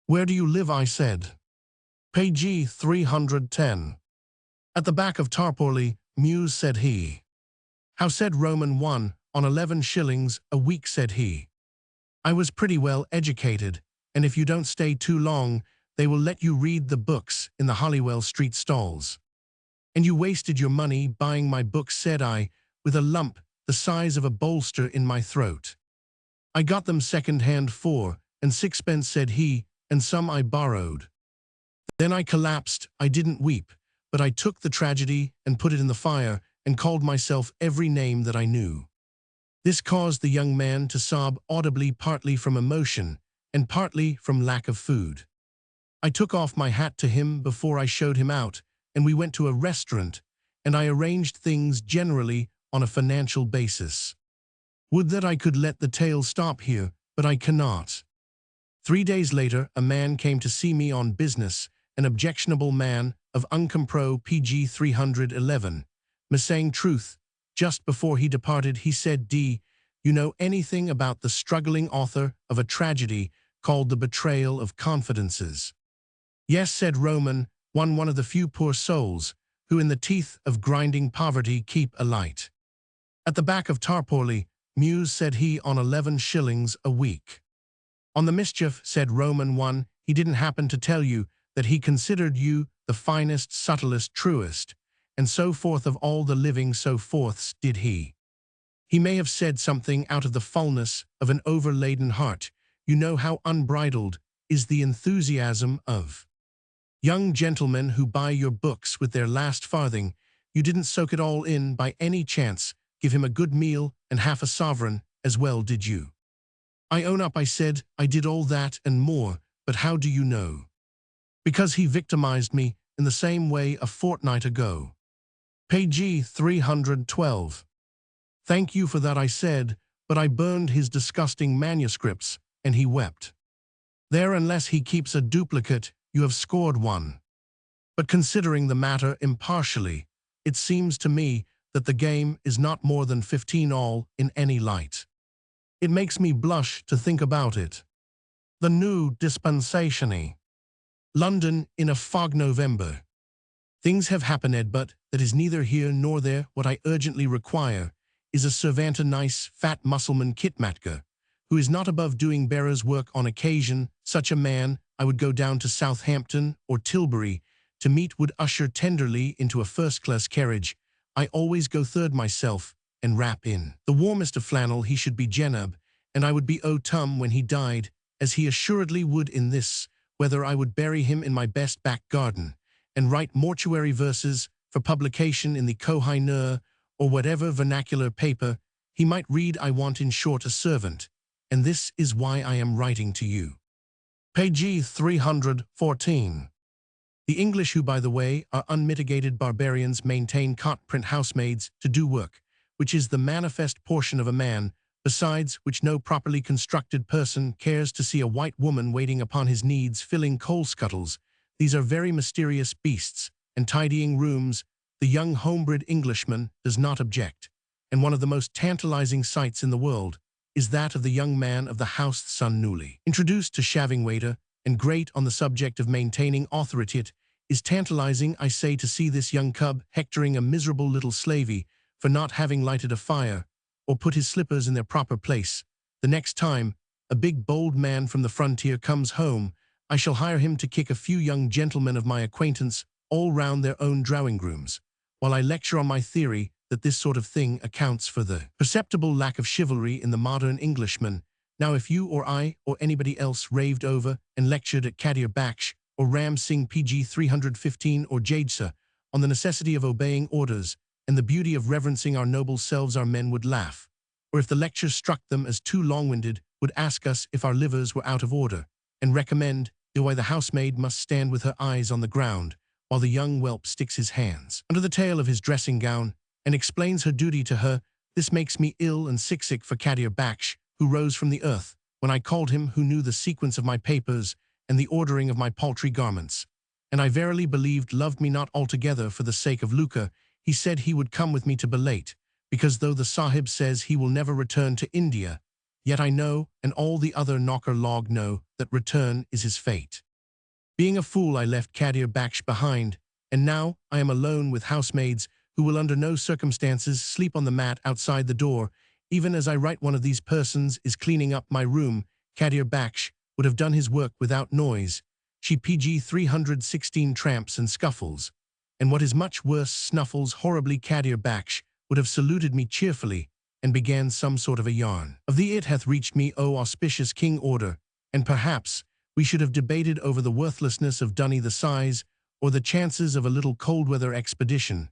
"Where do you live?" I said. Page 310. "At the back of Tarporley Mews," said he. "How?" said Roman. "1, on 11 shillings a week," said he. "I was pretty well educated, and if you don't stay too long, they will let you read the books in the Holywell Street stalls." "And you wasted your money buying my books," said I, with a lump the size of a bolster in my throat. "I got them second-hand 4 and 6pence," said he, "and some I borrowed." Then I collapsed. I didn't weep, but I took the tragedy and put it in the fire and called myself every name that I knew. This caused the young man to sob audibly, partly from emotion and partly from lack of food. I took off my hat to him before I showed him out, and we went to a restaurant, and I arranged things generally on a financial basis. Would that I could let the tale stop here, but I cannot. 3 days later, a man came to see me on business, an objectionable man of uncompro PG 311. Saying truth, just before he departed, he said, "D, you know anything about the struggling author of a tragedy called The Betrayal of Confidences?" "Yes," said Roman, one of the few poor souls who in the teeth of grinding poverty keep alight. "At the back of Tarporley, Muse," said he, "on 11 shillings a week." "On the mischief," said Roman 1, "he didn't happen to tell you that he considered you the finest, subtlest, truest, and so forth of all the living, so forths did he. He may have said something out of the fullness of an overladen heart. You know how unbridled is the enthusiasm of young gentlemen who buy your books with their last farthing. You didn't soak it all in by any chance, give him a good meal and half a sovereign as well, did you?" "I own up," I said, "I did all that and more, but how do you know?" "Because he victimized me in the same way a fortnight ago." Page 312. "Thank you for that," I said, "but I burned his disgusting manuscripts," and he wept. "There, unless he keeps a duplicate, you have scored one. But considering the matter impartially, it seems to me that the game is not more than 15 all in any light. It makes me blush to think about it. The new dispensationy. London in a fog November. Things have happened, but that is neither here nor there. What I urgently require is a servant, a nice, fat Mussulman kitmatka, who is not above doing bearer's work on occasion. Such a man I would go down to Southampton or Tilbury to meet, would usher tenderly into a first-class carriage. I always go third myself, and wrap in the warmest of flannel. He should be Jenab, and I would be Tum when he died, as he assuredly would in this, whether I would bury him in my best back garden, and write mortuary verses for publication in the Koh-i-Noor or whatever vernacular paper he might read. I want, in short, a servant, and this is why I am writing to you. Page 314. The English, who, by the way, are unmitigated barbarians, maintain cut-print housemaids to do work, which is the manifest portion of a man, besides which no properly constructed person cares to see a white woman waiting upon his needs, filling coal scuttles. These are very mysterious beasts, and tidying rooms the young homebred Englishman does not object, and one of the most tantalizing sights in the world is that of the young man of the house, son newly introduced to shaving waiter, and great on the subject of maintaining authority. It is tantalizing, I say, to see this young cub hectoring a miserable little slavey for not having lighted a fire, or put his slippers in their proper place. The next time a big bold man from the frontier comes home, I shall hire him to kick a few young gentlemen of my acquaintance all round their own drawing-rooms, while I lecture on my theory that this sort of thing accounts for the perceptible lack of chivalry in the modern Englishman. Now, if you or I or anybody else raved over and lectured at Kadir Baksh or Ram Singh PG 315 or Jadesa on the necessity of obeying orders and the beauty of reverencing our noble selves, our men would laugh, or if the lecture struck them as too long-winded, would ask us if our livers were out of order, and recommend why the housemaid must stand with her eyes on the ground while the young whelp sticks his hands under the tail of his dressing gown and explains her duty to her. This makes me ill and sick for Kadir Baksh, who rose from the earth when I called him, who knew the sequence of my papers and the ordering of my paltry garments, and I verily believed loved me not altogether for the sake of lucre. He said he would come with me to Belait, because though the Sahib says he will never return to India, yet I know, and all the other knocker log know, that return is his fate. Being a fool, I left Kadir Baksh behind, and now I am alone with housemaids who will under no circumstances sleep on the mat outside the door. Even as I write, one of these persons is cleaning up my room. Kadir Baksh would have done his work without noise. She PG 316 tramps and scuffles, and what is much worse, snuffles horribly. Kadir Baksh would have saluted me cheerfully and began some sort of a yarn of the "It hath reached me, O auspicious king" order, and perhaps we should have debated over the worthlessness of Dunny the size, or the chances of a little cold-weather expedition,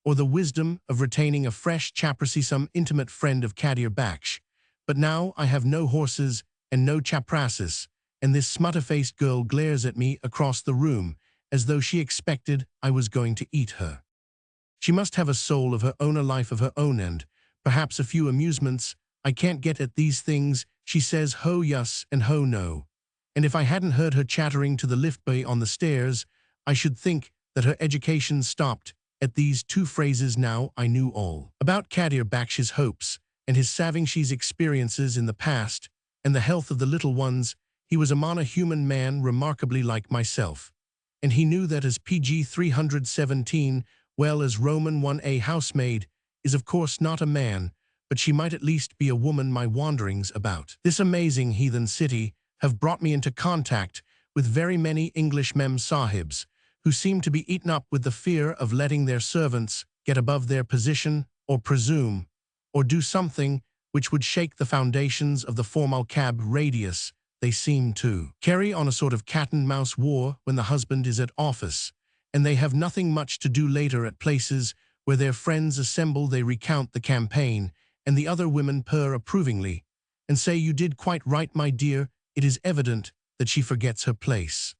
or the wisdom of retaining a fresh chaprasy, some intimate friend of Kadir Baksh. But now I have no horses and no chaprasis, and this smut-faced girl glares at me across the room as though she expected I was going to eat her. She must have a soul of her own, a life of her own, and perhaps a few amusements. I can't get at these things. She says ho yes and ho no. And if I hadn't heard her chattering to the lift boy on the stairs, I should think that her education stopped at these two phrases. Now I knew all about Kadir Baksh's hopes and his Savingsh's experiences in the past and the health of the little ones. He was a human man remarkably like myself. And he knew that as PG 317, well as Roman 1a housemaid, is of course not a man, but she might at least be a woman. My wanderings about this amazing heathen city have brought me into contact with very many English mem sahibs, who seem to be eaten up with the fear of letting their servants get above their position or presume, or do something which would shake the foundations of the formal cab radius. They seem to carry on a sort of cat-and-mouse war when the husband is at office, and they have nothing much to do later at places where their friends assemble. They recount the campaign, and the other women purr approvingly, and say, "You did quite right, my dear." It is evident that she forgets her place.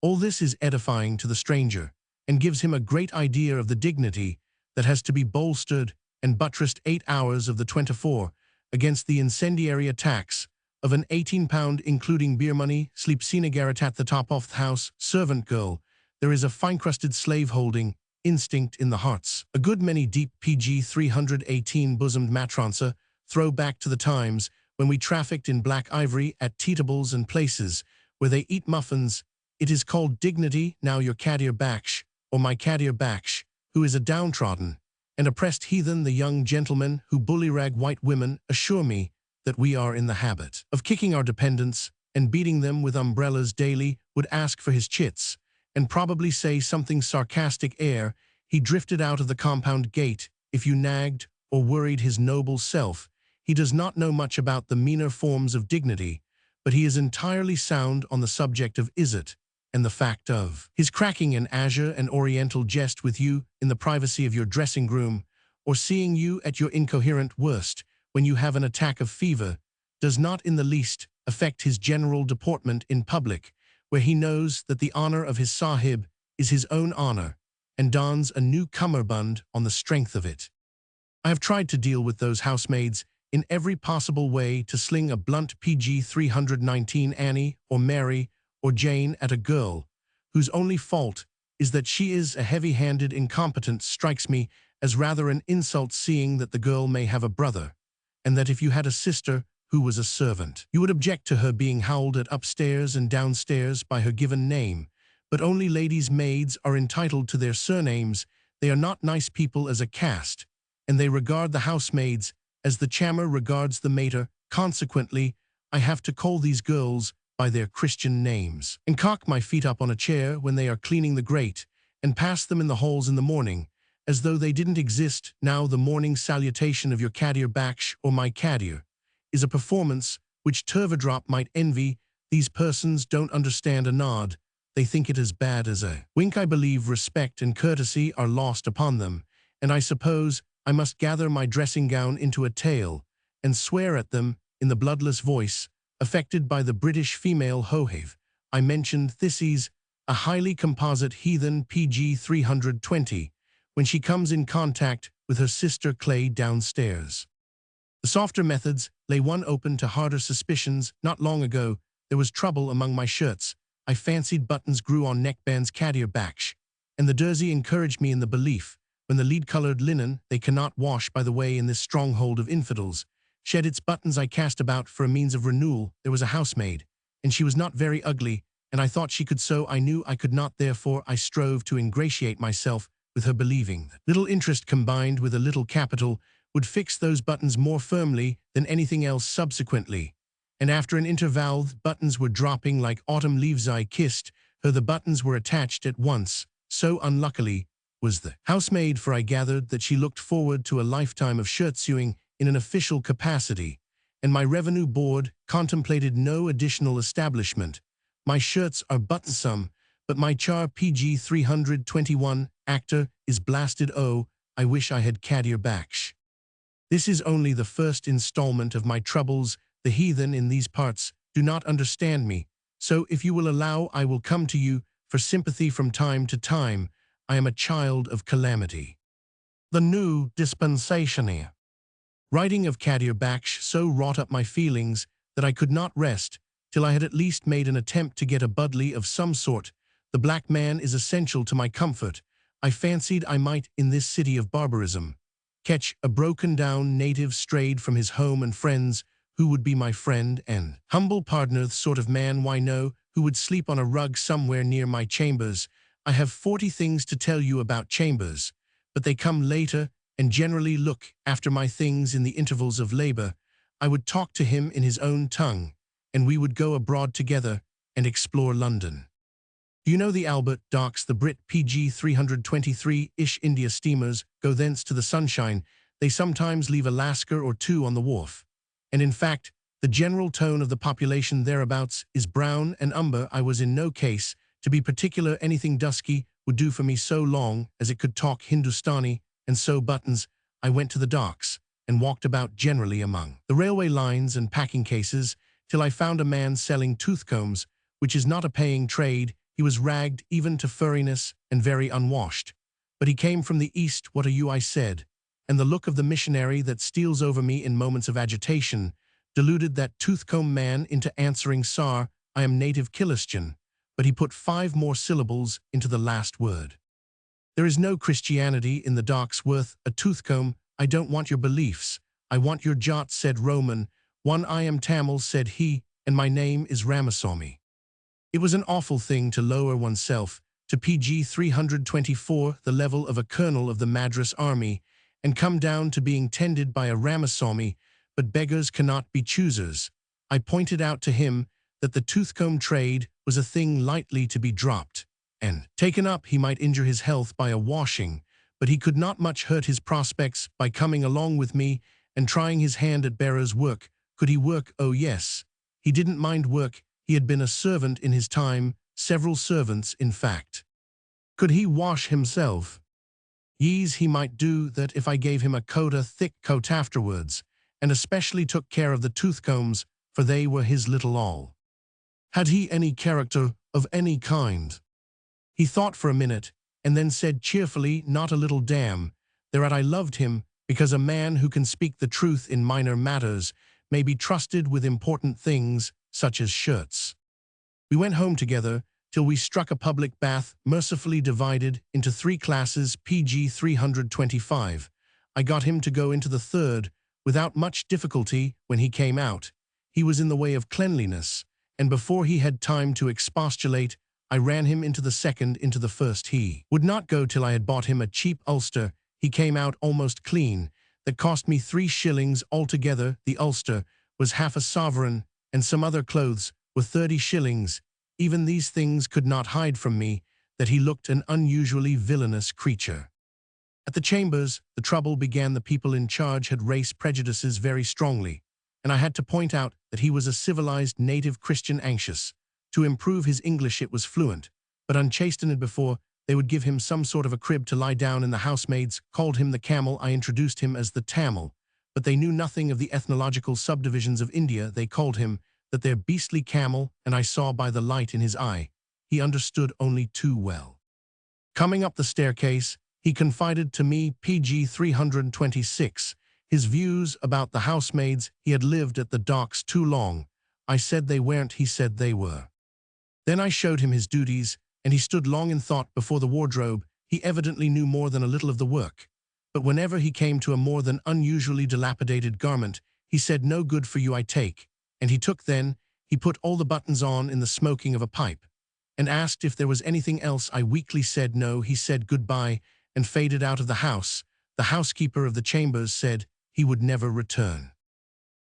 All this is edifying to the stranger, and gives him a great idea of the dignity that has to be bolstered and buttressed 8 hours of the 24 against the incendiary attacks of an £18, including beer money, sleep garret at the top of the house, servant girl. There is a fine-crusted slave-holding instinct in the hearts. A good many deep PG 318 bosomed matronsa throw back to the times when we trafficked in black ivory at teetables and places where they eat muffins. It is called dignity. Now your Kadir Baksh, or my Kadir Baksh, who is a downtrodden and oppressed heathen, the young gentlemen who bullyrag white women, assure me that we are in the habit of kicking our dependents and beating them with umbrellas daily, would ask for his chits, and probably say something sarcastic ere he drifted out of the compound gate. If you nagged or worried his noble self, he does not know much about the meaner forms of dignity, but he is entirely sound on the subject of is-it, and the fact of his cracking an azure and oriental jest with you in the privacy of your dressing-room, or seeing you at your incoherent worst when you have an attack of fever, does not in the least affect his general deportment in public, where he knows that the honor of his sahib is his own honor, and dons a new cummerbund on the strength of it. I have tried to deal with those housemaids in every possible way, to sling a blunt PG 319 Annie or Mary or Jane at a girl whose only fault is that she is a heavy-handed incompetent, strikes me as rather an insult, seeing that the girl may have a brother, and that if you had a sister who was a servant, you would object to her being howled at upstairs and downstairs by her given name. But only ladies' maids are entitled to their surnames. They are not nice people as a caste, and they regard the housemaids as the chammer regards the mater. Consequently, I have to call these girls by their Christian names, and cock my feet up on a chair when they are cleaning the grate, and pass them in the halls in the morning, as though they didn't exist. Now the morning salutation of your Kadir Baksh, or my Kadir, is a performance which Turvedrop might envy. These persons don't understand a nod. They think it as bad as a wink. I believe respect and courtesy are lost upon them, and I suppose I must gather my dressing gown into a tail and swear at them in the bloodless voice affected by the British female hohave. I mentioned Thissy's, a highly composite heathen PG 320, when she comes in contact with her sister Clay downstairs. The softer methods lay one open to harder suspicions. Not long ago, there was trouble among my shirts. I fancied buttons grew on neckbands Kadir Baksh, and the Derzi encouraged me in the belief, when the lead-colored linen they cannot wash by the way in this stronghold of infidels shed its buttons. I cast about for a means of renewal. There was a housemaid, and she was not very ugly, and I thought she could sew. I knew I could not, therefore I strove to ingratiate myself with her, believing that little interest combined with a little capital would fix those buttons more firmly than anything else. Subsequently, and after an interval, the buttons were dropping like autumn leaves. I kissed her. The buttons were attached at once. So unluckily was the housemaid, for I gathered that she looked forward to a lifetime of shirt sewing in an official capacity, and my revenue board contemplated no additional establishment. My shirts are buttonsome, but my char PG 321 actor is blasted. Oh, I wish I had Kadir Baksh. This is only the first installment of my troubles. The heathen in these parts do not understand me, so if you will allow, I will come to you for sympathy from time to time. I am a child of calamity. The new dispensation here. Writing of Kadir Baksh so wrought up my feelings that I could not rest till I had at least made an attempt to get a budli of some sort. The black man is essential to my comfort. I fancied I might, in this city of barbarism, catch a broken-down native strayed from his home and friends, who would be my friend and humble partner, the sort of man, why no, who would sleep on a rug somewhere near my chambers. I have 40 things to tell you about chambers, but they come later and generally look after my things in the intervals of labor. I would talk to him in his own tongue, and we would go abroad together and explore London. Do you know the Albert docks, the Brit PG 323-ish India steamers go thence to the Sunshine? They sometimes leave a lascar or two on the wharf. And in fact, the general tone of the population thereabouts is brown and umber. I was in no case to be particular. Anything dusky would do for me so long as it could talk Hindustani and sew buttons. I went to the docks and walked about generally among the railway lines and packing cases till I found a man selling toothcombs, which is not a paying trade. He was ragged even to furriness and very unwashed. But he came from the East. What are you? I said, and the look of the missionary that steals over me in moments of agitation deluded that toothcomb man into answering, Sar, I am native Kilistan, but he put 5 more syllables into the last word. There is no Christianity in the docks worth a toothcomb. I don't want your beliefs. I want your jot, said Roman. One, I am Tamil, said he, and my name is Ramaswamy. It was an awful thing to lower oneself to PG 324, the level of a colonel of the Madras army, and come down to being tended by a Ramaswamy, but beggars cannot be choosers. I pointed out to him that the toothcomb trade was a thing lightly to be dropped, and taken up he might injure his health by a washing, but he could not much hurt his prospects by coming along with me and trying his hand at bearer's work. Could he work? Oh yes, he didn't mind work. He had been a servant in his time, several servants in fact. Could he wash himself? Yes, he might do that if I gave him a thick coat afterwards, and especially took care of the toothcombs, for they were his little all. Had he any character of any kind? He thought for a minute, and then said cheerfully, not a little damn. Thereat I loved him, because a man who can speak the truth in minor matters may be trusted with important things, such as shirts. We went home together till we struck a public bath, mercifully divided into 3 classes, PG 325. I got him to go into the 3rd without much difficulty. When he came out, he was in the way of cleanliness, and before he had time to expostulate, I ran him into the 2nd. Into the 1st he would not go till I had bought him a cheap ulster. He came out almost clean. That cost me 3 shillings altogether. The ulster was half a sovereign, and some other clothes were 30 shillings. Even these things could not hide from me that he looked an unusually villainous creature. At the chambers, the trouble began. The people in charge had race prejudices very strongly, and I had to point out that he was a civilized native Christian anxious to improve his English. It was fluent, but unchastened. Before they would give him some sort of a crib to lie down in. The housemaids called him the camel. I introduced him as the Tamil, but they knew nothing of the ethnological subdivisions of India. They called him that their beastly camel, and I saw by the light in his eye he understood only too well. Coming up the staircase, he confided to me, PG 326, his views about the housemaids. He had lived at the docks too long. I said they weren't. He said they were. Then I showed him his duties, and he stood long in thought before the wardrobe. He evidently knew more than a little of the work, but whenever he came to a more than unusually dilapidated garment, he said, no good for you, I take. And he took. Then he put all the buttons on in the smoking of a pipe, and asked if there was anything else. I weakly said no. He said goodbye and faded out of the house. The housekeeper of the chambers said he would never return.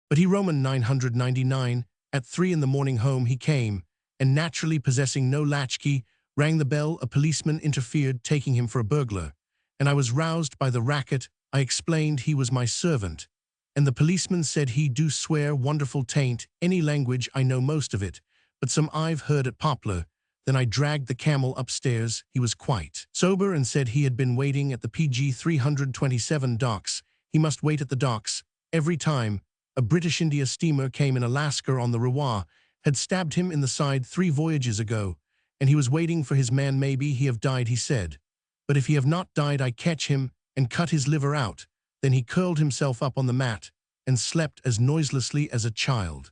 But he Roman 999, at 3 in the morning home he came, and naturally possessing no latchkey, rang the bell. A policeman interfered, taking him for a burglar, and I was roused by the racket. I explained he was my servant, and the policeman said he do swear wonderful taint any language. I know most of it, but some I've heard at Poplar. Then I dragged the camel upstairs. He was quite sober and said he had been waiting at the PG 327 docks. He must wait at the docks every time a British India steamer came in. Alaska on the Ruwa had stabbed him in the side 3 voyages ago, and he was waiting for his man. Maybe he have died, he said. But if he have not died, I catch him and cut his liver out. Then he curled himself up on the mat and slept as noiselessly as a child.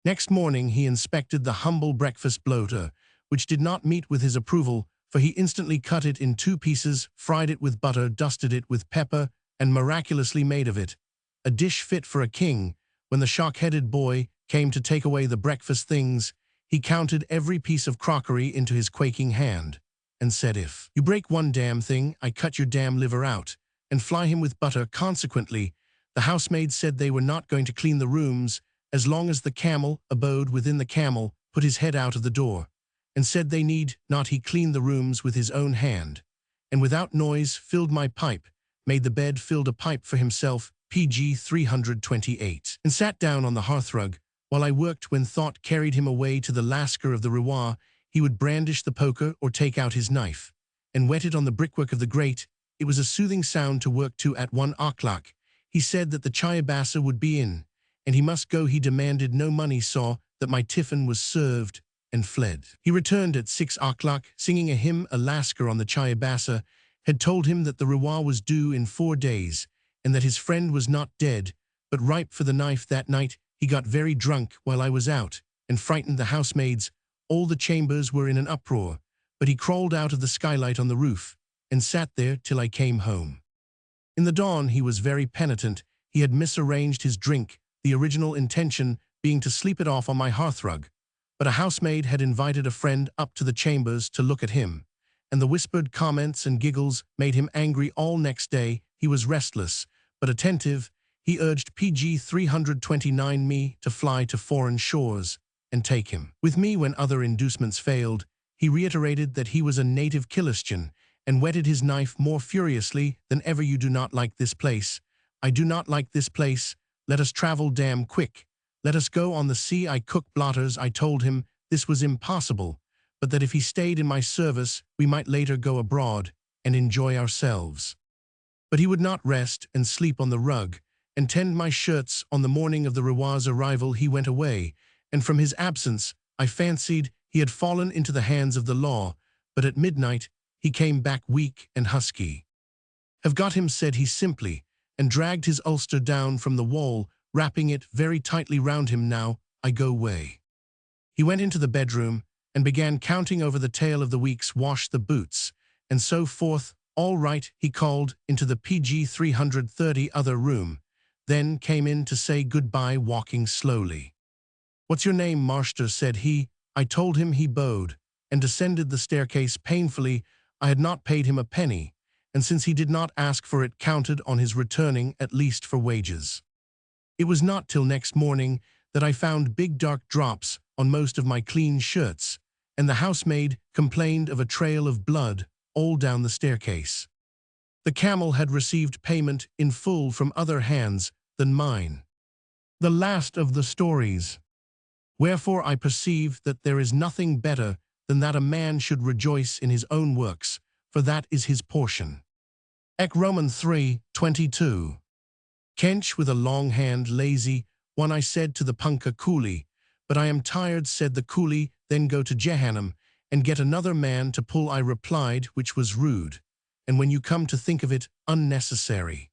Next morning he inspected the humble breakfast bloater, which did not meet with his approval, for he instantly cut it in 2 pieces, fried it with butter, dusted it with pepper, and miraculously made of it a dish fit for a king. When the shock-headed boy came to take away the breakfast things, he counted every piece of crockery into his quaking hand, and said, "If you break one damn thing, I cut your damn liver out, and fly him with butter." Consequently, the housemaid said they were not going to clean the rooms as long as the camel abode within. The camel put his head out of the door, and said they need not. He cleaned the rooms with his own hand, and without noise filled my pipe, made the bed, filled a pipe for himself, PG 328, and sat down on the hearthrug while I worked. When thought carried him away to the Lascar of the Ruwa, he would brandish the poker or take out his knife and whet it on the brickwork of the grate. It was a soothing sound to work to. At 1 o'clock, he said that the chayabassa would be in, and he must go. He demanded no money, saw that my tiffin was served, and fled. He returned at 6 o'clock, singing a hymn. A Lascar on the chayabassa had told him that the Ruwa was due in 4 days, and that his friend was not dead, but ripe for the knife. That night he got very drunk while I was out, and frightened the housemaids. All the chambers were in an uproar, but he crawled out of the skylight on the roof, and sat there till I came home. In the dawn he was very penitent. He had misarranged his drink, the original intention being to sleep it off on my hearthrug, but a housemaid had invited a friend up to the chambers to look at him, and the whispered comments and giggles made him angry. All next day he was restless, but attentive. He urged PG 329 me to fly to foreign shores and take him with me. When other inducements failed, he reiterated that he was a native Christian, and whetted his knife more furiously than ever. "You do not like this place. I do not like this place. Let us travel damn quick. Let us go on the sea." I cooked blotters. I told him this was impossible, but that if he stayed in my service, we might later go abroad and enjoy ourselves. But he would not rest and sleep on the rug and tend my shirts. On the morning of the Ruwa's arrival he went away, and from his absence I fancied he had fallen into the hands of the law, but at midnight he came back weak and husky. "Have got him," said he simply, and dragged his ulster down from the wall, wrapping it very tightly round him. "Now I go away." He went into the bedroom and began counting over the tale of the week's wash, the boots, and so forth. "All right," he called into the PG 330 other room, then came in to say goodbye, walking slowly. "What's your name, Marster?" said he. I told him. He bowed and descended the staircase painfully. I had not paid him a penny, and since he did not ask for it, counted on his returning at least for wages. It was not till next morning that I found big dark drops on most of my clean shirts, and the housemaid complained of a trail of blood all down the staircase. The camel had received payment in full from other hands than mine. The last of the stories. Wherefore I perceive that there is nothing better than that a man should rejoice in his own works, for that is his portion. Ec Roman 3:22. Kench with a long hand, lazy one, I said to the punkah coolie. "But I am tired," said the coolie. "Then go to Jehannam and get another man to pull," I replied, which was rude, and when you come to think of it, unnecessary.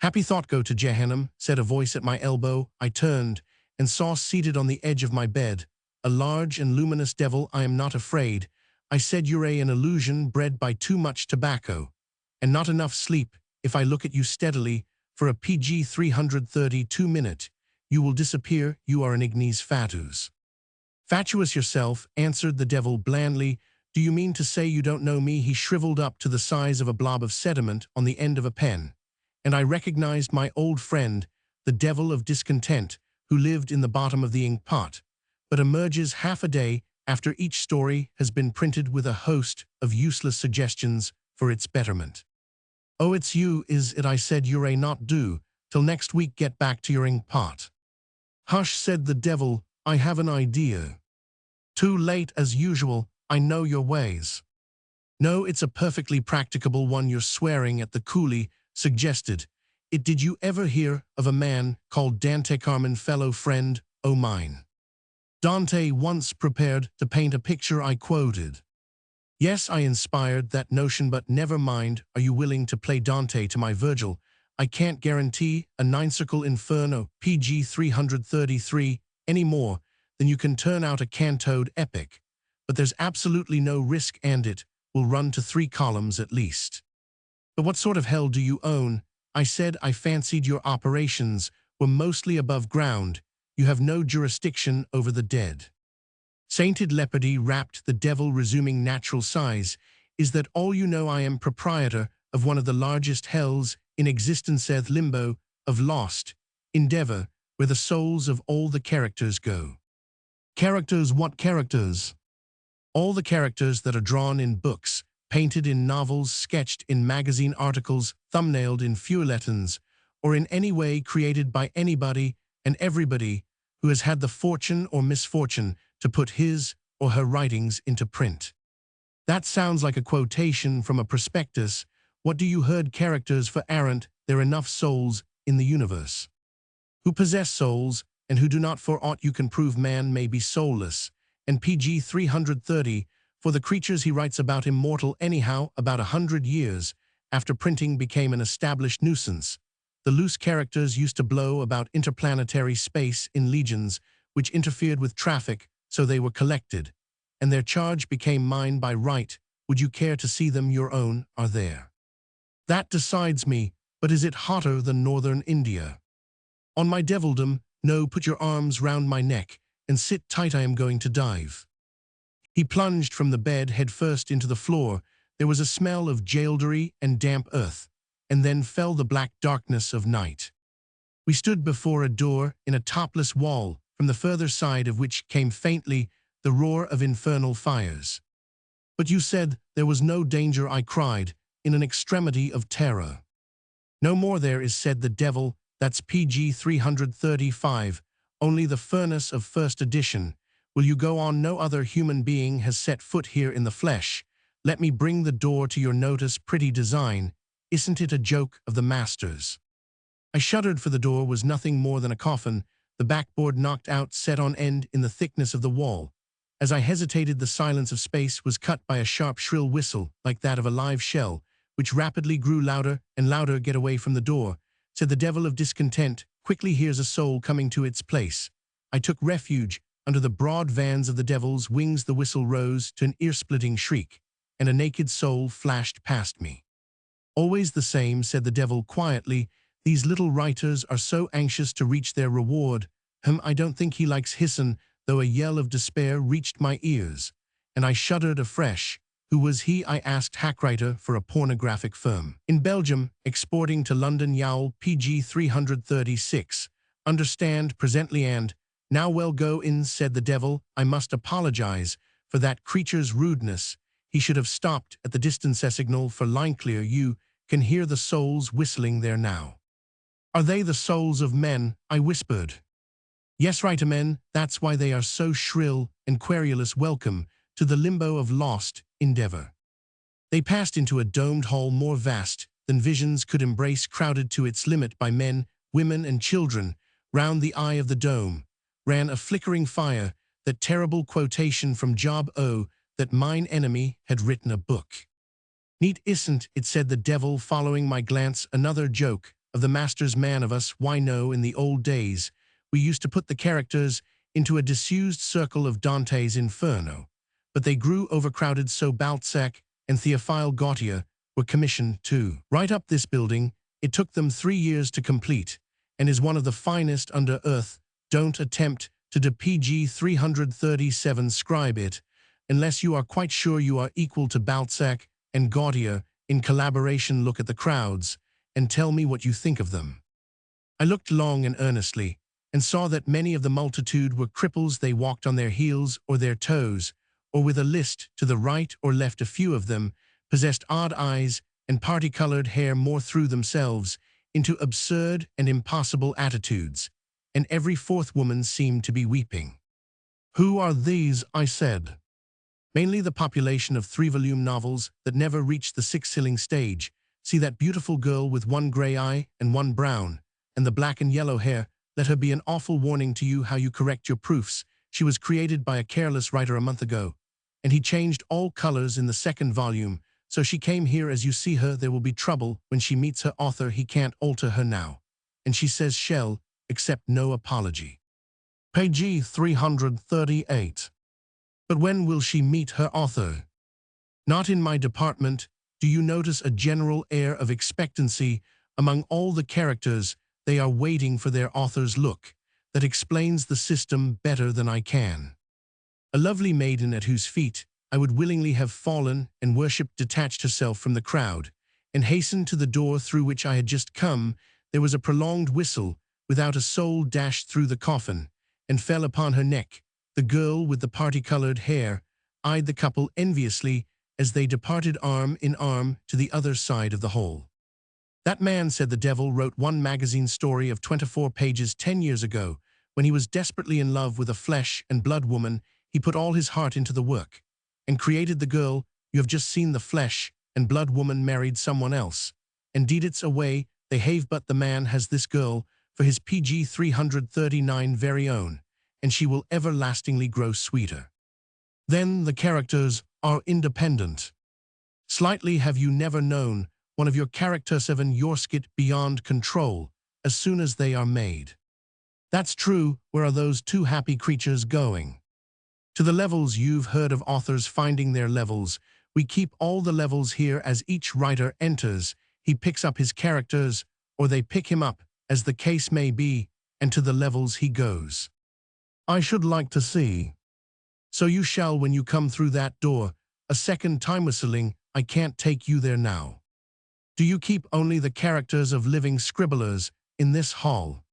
"Happy thought, go to Jehannam," said a voice at my elbow. I turned and saw seated on the edge of my bed a large and luminous devil. "I am not afraid," I said. "You're an illusion bred by too much tobacco and not enough sleep. If I look at you steadily for a PG 332 minute, you will disappear. You are an ignes fatuus." "Fatuous yourself," answered the devil blandly. "Do you mean to say you don't know me?" He shriveled up to the size of a blob of sediment on the end of a pen, and I recognized my old friend, the devil of discontent, who lived in the bottom of the ink pot, but emerges half a day after each story has been printed with a host of useless suggestions for its betterment. "Oh, it's you, is it?" I said. "You're not due till next week. Get back to your ink pot." "Hush," said the devil. "I have an idea." Too late as usual, I know your ways. No, it's a perfectly practicable one you're swearing at, the coolie suggested. Did you ever hear of a man called Dante Carmen, fellow friend, o' mine? Dante once prepared to paint a picture, I quoted. Yes, I inspired that notion, but never mind, are you willing to play Dante to my Virgil? I can't guarantee a nine-circle inferno, PG 333, any more than you can turn out a cantoed epic. But there's absolutely no risk, and it will run to 3 columns at least. But what sort of hell do you own? I said. I fancied your operations were mostly above ground. You have no jurisdiction over the dead. Sainted leopardy rapped the devil, resuming natural size. Is that all you know? I am proprietor of one of the largest hells in existence, saith limbo of lost endeavor, where the souls of all the characters go. Characters? What characters? All the characters that are drawn in books, painted in novels, sketched in magazine articles, thumbnailed in feuilletons, or in any way created by anybody and everybody who has had the fortune or misfortune to put his or her writings into print. That sounds like a quotation from a prospectus. What do you herd characters for? Aren't there enough souls in the universe? Who possess souls and who do not? For aught you can prove, man may be soulless. And PG 330, for the creatures he writes about immortal anyhow. About 100 years after printing became an established nuisance, the loose characters used to blow about interplanetary space in legions, which interfered with traffic, so they were collected, and their charge became mine by right. Would you care to see them? Your own are there. That decides me, but is it hotter than northern India? On my devildom, no, put your arms round my neck and sit tight, I am going to dive. He plunged from the bed headfirst into the floor. There was a smell of jaildery and damp earth, and then fell the black darkness of night. We stood before a door in a topless wall, from the further side of which came faintly the roar of infernal fires. But you said there was no danger, I cried, in an extremity of terror. No more there is, said the devil. That's PG 335, only the furnace of first edition. Will you go on? No other human being has set foot here in the flesh. Let me bring the door to your notice. Pretty design. Isn't it a joke of the master's? I shuddered, for the door was nothing more than a coffin, the backboard knocked out, set on end in the thickness of the wall. As I hesitated, the silence of space was cut by a sharp, shrill whistle, like that of a live shell, which rapidly grew louder and louder. Get away from the door, said the devil of discontent. Quickly, here's a soul coming to its place. I took refuge under the broad vans of the devil's wings. The whistle rose to an ear-splitting shriek, and a naked soul flashed past me. Always the same, said the devil quietly. These little writers are so anxious to reach their reward. I don't think he likes hissin', though a yell of despair reached my ears, and I shuddered afresh. Who was he? I asked. Hackwriter for a pornographic firm in Belgium, exporting to London. Yowl, PG 336. Understand presently, and now well, go in, said the devil. I must apologize for that creature's rudeness. He should have stopped at the distance signal for line clear. You can hear the souls whistling there now. Are they the souls of men? I whispered. Yes, right, men. That's why they are so shrill and querulous. Welcome to the limbo of lost endeavor. They passed into a domed hall more vast than visions could embrace, crowded to its limit by men, women, and children. Round the eye of the dome ran a flickering fire, that terrible quotation from Job O, that mine enemy had written a book. Neat, isn't it, said the devil, following my glance. Another joke of the master's man of us. Why, no, in the old days we used to put the characters into a disused circle of Dante's Inferno, but they grew overcrowded, so Balzac and Théophile Gautier were commissioned to write up this building. It took them 3 years to complete, and is one of the finest under earth. Don't attempt to do PG 337 scribe it, unless you are quite sure you are equal to Balzac and Gautier in collaboration. Look at the crowds, and tell me what you think of them. I looked long and earnestly, and saw that many of the multitude were cripples. They walked on their heels or their toes, or with a list to the right or left. A few of them possessed odd eyes and party-colored hair, more threw themselves into absurd and impossible attitudes, and every fourth woman seemed to be weeping. Who are these? I said. Mainly the population of 3-volume novels that never reached the 6-ceiling stage. See that beautiful girl with one gray eye and one brown, and the black and yellow hair? Let her be an awful warning to you how you correct your proofs. She was created by a careless writer a month ago, and he changed all colors in the 2nd volume. So she came here as you see her. There will be trouble when she meets her author. He can't alter her now. And she says shall accept no apology. Page 338. But when will she meet her author? Not in my department. Do you notice a general air of expectancy among all the characters? They are waiting for their author's look. That explains the system better than I can. A lovely maiden at whose feet I would willingly have fallen and worshipped detached herself from the crowd and hastened to the door through which I had just come. There was a prolonged whistle without a soul dashed through the coffin and fell upon her neck. The girl with the party-colored hair eyed the couple enviously as they departed arm in arm to the other side of the hall. That man, said the devil, wrote one magazine story of 24 pages 10 years ago. When he was desperately in love with a flesh and blood woman, he put all his heart into the work and created the girl. You have just seen the flesh and blood woman married someone else. Indeed, it's a way they have, but the man has this girl for his PG 339 very own, and she will everlastingly grow sweeter. Then the characters are independent. Slightly have you never known one of your characters have an Yorskit beyond control as soon as they are made? That's true. Where are those two happy creatures going? To the levels. You've heard of authors finding their levels. We keep all the levels here. As each writer enters, he picks up his characters, or they pick him up, as the case may be, and to the levels he goes. I should like to see. So you shall when you come through that door. A second time whistling. I can't take you there now. Do you keep only the characters of living scribblers in this hall?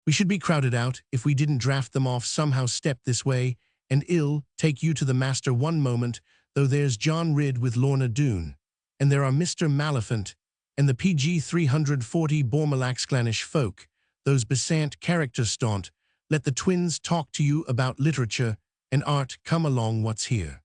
We should be crowded out if we didn't draft them off somehow. Step this way, and I'll take you to the master one moment. Though there's John Ridd with Lorna Doone, and there are Mr. Maliphant, and the PG 340 Bormalaxclanish folk, those besant characters staunt. Let the twins talk to you about literature and art. Come along, what's here?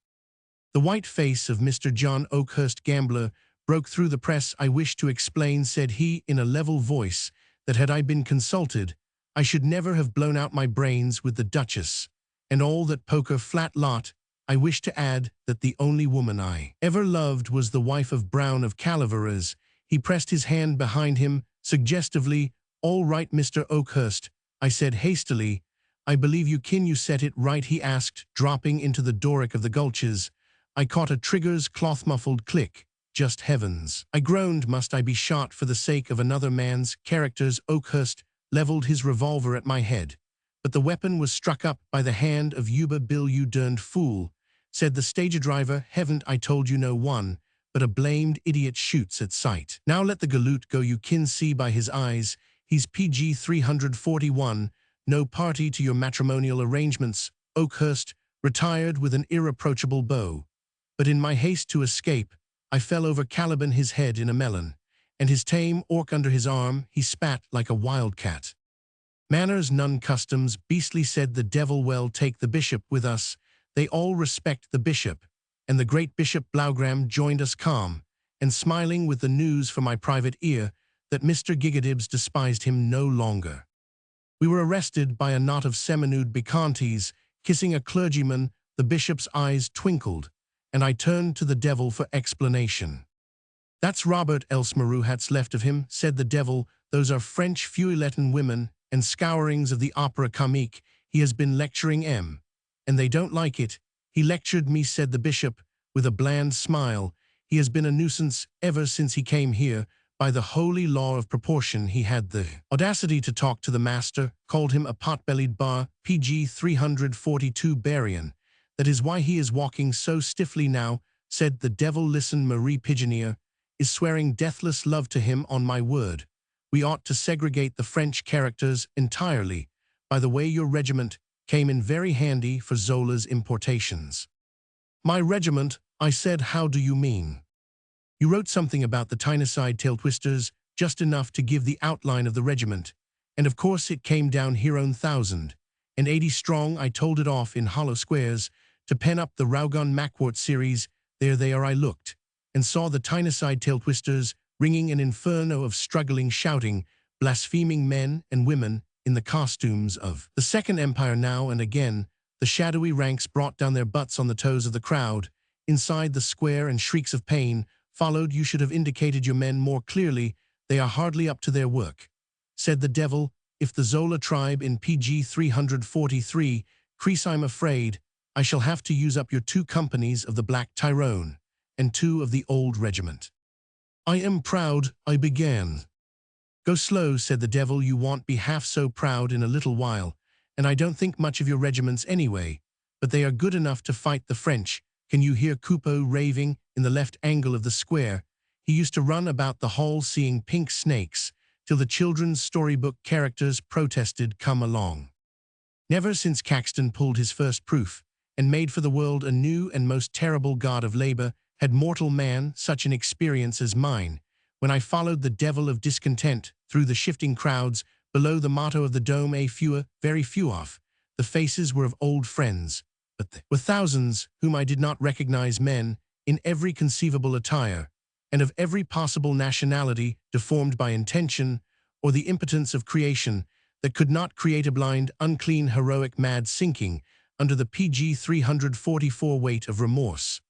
The white face of Mr. John Oakhurst, gambler, broke through the press. I wish to explain, said he in a level voice, that had I been consulted, I should never have blown out my brains with the Duchess and all that poker flat lot. I wish to add that the only woman I ever loved was the wife of Brown of Calaveras. He pressed his hand behind him suggestively. All right, Mr. Oakhurst, I said hastily. I believe you kin you set it right, he asked, dropping into the Doric of the Gulches. I caught a trigger's cloth-muffled click. Just heavens. I groaned. Must I be shot for the sake of another man's characters? Oakhurst leveled his revolver at my head, but the weapon was struck up by the hand of Yuba Bill. You derned fool, said the stage driver. Haven't I told you no one but a blamed idiot shoots at sight? Now let the galoot go. You kin see by his eyes he's PG 341, no party to your matrimonial arrangements. Oakhurst retired with an irreproachable bow, but in my haste to escape, I fell over Caliban, his head in a melon, and his tame orc under his arm. He spat like a wildcat. Manners, none customs, beastly, said the devil. Well, take the bishop with us. They all respect the bishop, and the great Bishop Blaugram joined us calm and smiling with the news for my private ear that Mr. Gigadibs despised him no longer. We were arrested by a knot of semi-nude bacchantes kissing a clergyman. The bishop's eyes twinkled, and I turned to the devil for explanation. That's Robert Elsmaruhat's left of him, said the devil. Those are French feuilleton women and scourings of the opera comique. He has been lecturing M, and they don't like it. He lectured me, said the bishop, with a bland smile. He has been a nuisance ever since he came here. By the holy law of proportion, he had the audacity to talk to the master, called him a pot-bellied bar, PG 342 Barian. That is why he is walking so stiffly now, said the devil. Listen, Marie Pigeonier is swearing deathless love to him on my word. We ought to segregate the French characters entirely. By the way, your regiment came in very handy for Zola's importations. My regiment, I said. How do you mean? You wrote something about the Tyneside tail twisters, just enough to give the outline of the regiment, and of course it came down here 1,080 strong. I told it off in hollow squares. to pen up the Raugon Macquart series. There they are I looked, and saw the Tyneside tail twisters ringing an inferno of struggling, shouting, blaspheming men and women in the costumes of the Second Empire. Now and again, the shadowy ranks brought down their butts on the toes of the crowd, inside the square, and shrieks of pain followed. You should have indicated your men more clearly. They are hardly up to their work, said the devil. If the Zola tribe in PG 343 crease, I'm afraid I shall have to use up your 2 companies of the Black Tyrone and 2 of the Old Regiment. I am proud, I began. Go slow, said the devil. You won't be half so proud in a little while, and I don't think much of your regiments anyway, but they are good enough to fight the French. Can you hear Coupeau raving in the left angle of the square? He used to run about the hall seeing pink snakes, till the children's storybook characters protested, come along. Never since Caxton pulled his first proof, and made for the world a new and most terrible god of labor, had mortal man such an experience as mine, when I followed the devil of discontent through the shifting crowds below the motto of the dome, a fewer, very few off. The faces were of old friends, but there were thousands whom I did not recognize, men in every conceivable attire, and of every possible nationality, deformed by intention or the impotence of creation, that could not create a blind, unclean, heroic, mad sinking under the PG 344 weight of remorse,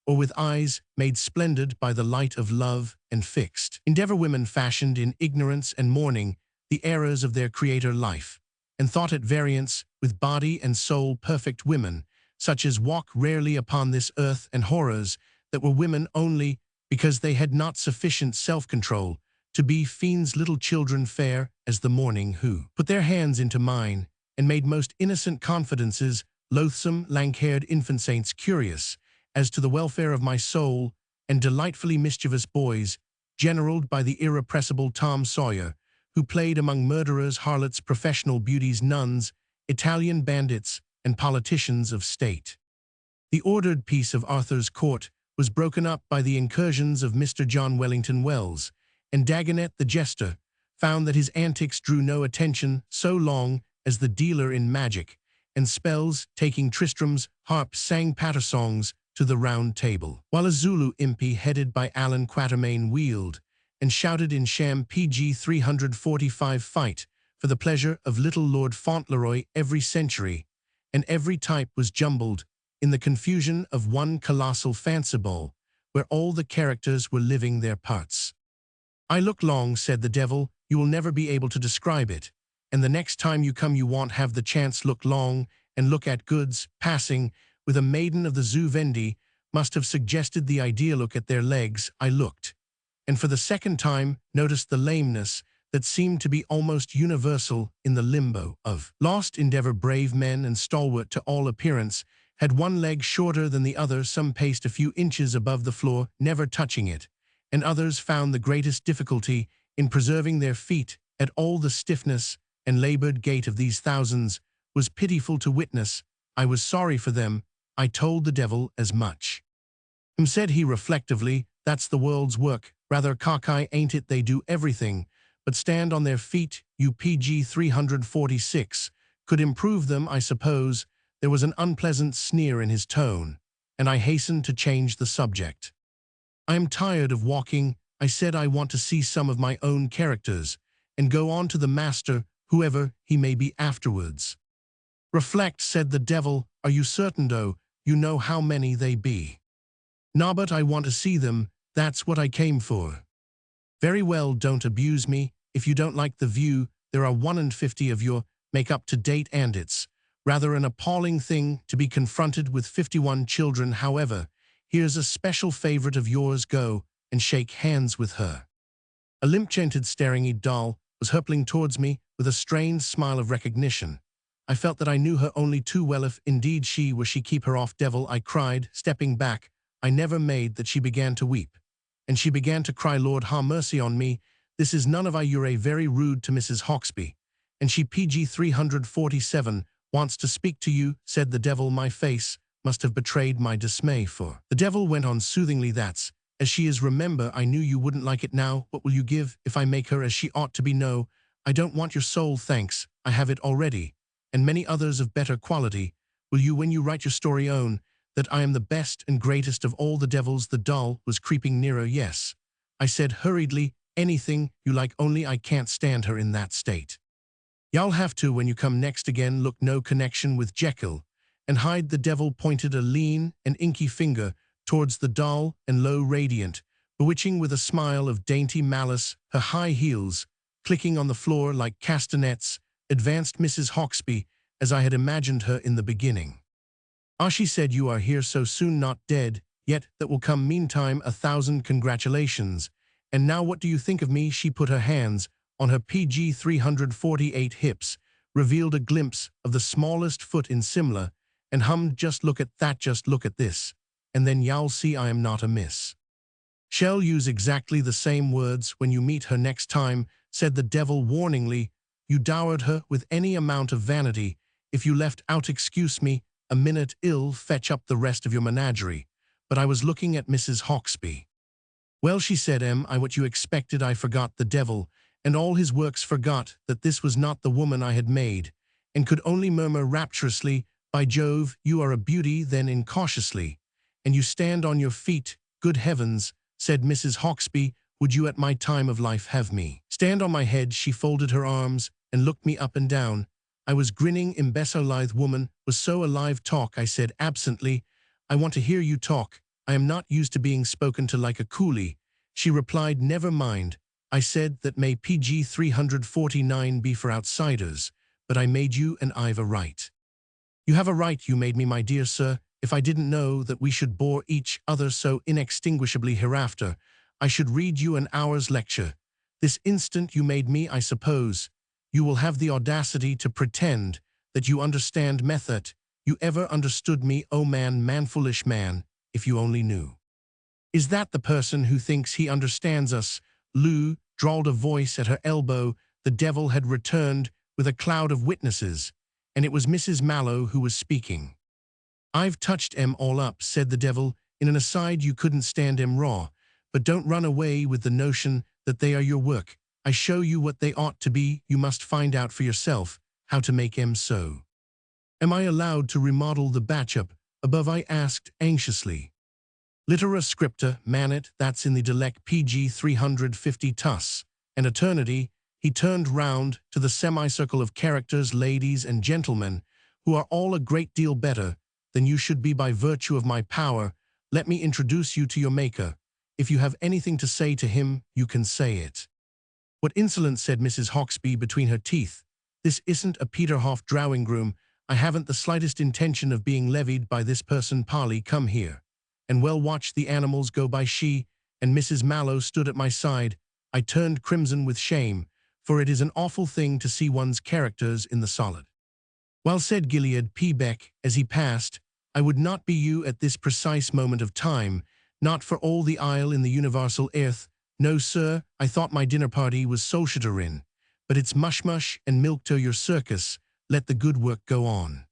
or with eyes made splendid by the light of love and fixed endeavor, women fashioned in ignorance and mourning the errors of their creator life, and thought at variance with body and soul, perfect women, such as walk rarely upon this earth, and horrors that were women only because they had not sufficient self-control to be fiends, little children fair as the morning, who put their hands into mine and made most innocent confidences, loathsome, lank-haired infant saints, curious as to the welfare of my soul, and delightfully mischievous boys, generaled by the irrepressible Tom Sawyer, who played among murderers, harlots, professional beauties, nuns, Italian bandits, and politicians of state. The ordered peace of Arthur's court was broken up by the incursions of Mr. John Wellington Wells, and Dagonet the jester found that his antics drew no attention so long as the dealer in magic and spells, taking Tristram's harp, sang patter songs to the round table, while a Zulu impi headed by Alan Quatermain wheeled and shouted in sham PG 345 fight for the pleasure of little Lord Fauntleroy. Every century and every type was jumbled in the confusion of one colossal fancy ball, where all the characters were living their parts. I look long, said the devil. You will never be able to describe it, and the next time you come you won't have the chance. Look long, and look at goods passing with a maiden of the Zoo. Vendi must have suggested the idea. Look at their legs. I looked, and for the second time noticed the lameness that seemed to be almost universal in the limbo of lost endeavor. Brave men and stalwart to all appearance had one leg shorter than the other, some paced a few inches above the floor, never touching it, and others found the greatest difficulty in preserving their feet at all. The stiffness and labored gait of these thousands was pitiful to witness. I was sorry for them. I told the devil as much. Said he reflectively, that's the world's work, rather cockeye, ain't it? They do everything but stand on their feet. You PG 346 could improve them, I suppose. There was an unpleasant sneer in his tone, and I hastened to change the subject. I am tired of walking, I said. I want to see some of my own characters, and go on to the master, whoever he may be afterwards. Reflect, said the devil. Are you certain, though, you know how many they be? Nah, but I want to see them, that's what I came for. Very well, don't abuse me. If you don't like the view, there are 51 of your make up to date, and it's rather an appalling thing to be confronted with 51 children. However, here's a special favorite of yours. Go and shake hands with her. A limp-chanted, staring-eyed doll was hurtling towards me with a strained smile of recognition. I felt that I knew her only too well. If indeed she were she, keep her off, devil, I cried, stepping back. I never made that. She began to weep, and she began to cry, Lord, ha' mercy on me. This is none of I. You're very rude to Mrs. Hawksby, and she PG 347 wants to speak to you, said the devil. My face must have betrayed my dismay, for the devil went on soothingly, that's as she is. Remember, I knew you wouldn't like it. Now, what will you give if I make her as she ought to be? No, I don't want your soul, thanks. I have it already, and many others of better quality. will you, when you write your story, own that I am the best and greatest of all the devils? The doll was creeping nearer. Yes, I said hurriedly, anything you like, only I can't stand her in that state. Y'all have to when you come next again. Look, no connection with Jekyll and Hyde. The devil pointed a lean and inky finger towards the doll, and low, radiant, bewitching with a smile of dainty malice, her high heels clicking on the floor like castanets, advanced Mrs. Hawksby as I had imagined her in the beginning. Ah, she said, you are here so soon, not dead yet. That will come meantime. 1,000 congratulations. And now what do you think of me? She put her hands on her PG 348 hips, revealed a glimpse of the smallest foot in Simla, and hummed, just look at that, just look at this, and then y'all see I am not amiss. Shall use exactly the same words when you meet her next time, said the devil warningly. You dowered her with any amount of vanity. If you left out excuse me a minute, ill fetch up the rest of your menagerie. But I was looking at Mrs. Hawksby. Well, she said, am I what you expected? I forgot the devil and all his works, forgot that this was not the woman I had made, and could only murmur rapturously, by Jove, you are a beauty. Then incautiously, and you stand on your feet. Good heavens, said Mrs. Hawksby, would you at my time of life have me stand on my head? She folded her arms and looked me up and down. I was grinning. Imbecile woman was so alive. Talk, I said absently. I want to hear you talk. I am not used to being spoken to like a coolie. She replied, never mind. I said that may PG 349 be for outsiders, but I made you and I've a right. You have a right you made me, my dear sir. If I didn't know that we should bore each other so inextinguishably hereafter, I should read you an hour's lecture. This instant you made me, I suppose. You will have the audacity to pretend that you understand method. You ever understood me, oh man, foolish man, if you only knew. Is that the person who thinks he understands us? Lou, drawled a voice at her elbow. The devil had returned with a cloud of witnesses, and it was Mrs. Mallow who was speaking. I've touched 'em all up, said the devil, in an aside. You couldn't stand 'em raw, but don't run away with the notion that they are your work. I show you what they ought to be. You must find out for yourself how to make 'em so. Am I allowed to remodel the batch-up above? I asked anxiously. Litera scripta, man it, that's in the Delec PG 350 tuss. An eternity. He turned round to the semicircle of characters, ladies and gentlemen, who are all a great deal better than you should be by virtue of my power. Let me introduce you to your maker. If you have anything to say to him, you can say it. What insolence, said Mrs. Hawksby between her teeth. This isn't a Peterhof drawing room. I haven't the slightest intention of being levied by this person. Polly, come here, and well watch the animals go by. She and Mrs. Mallow stood at my side. I turned crimson with shame, for it is an awful thing to see one's characters in the solid. Well, said Gilead P. Beck as he passed, I would not be you at this precise moment of time, not for all the isle in the universal earth. No, sir, I thought my dinner party was solskjærin, but it's mush and milk to your circus. Let the good work go on.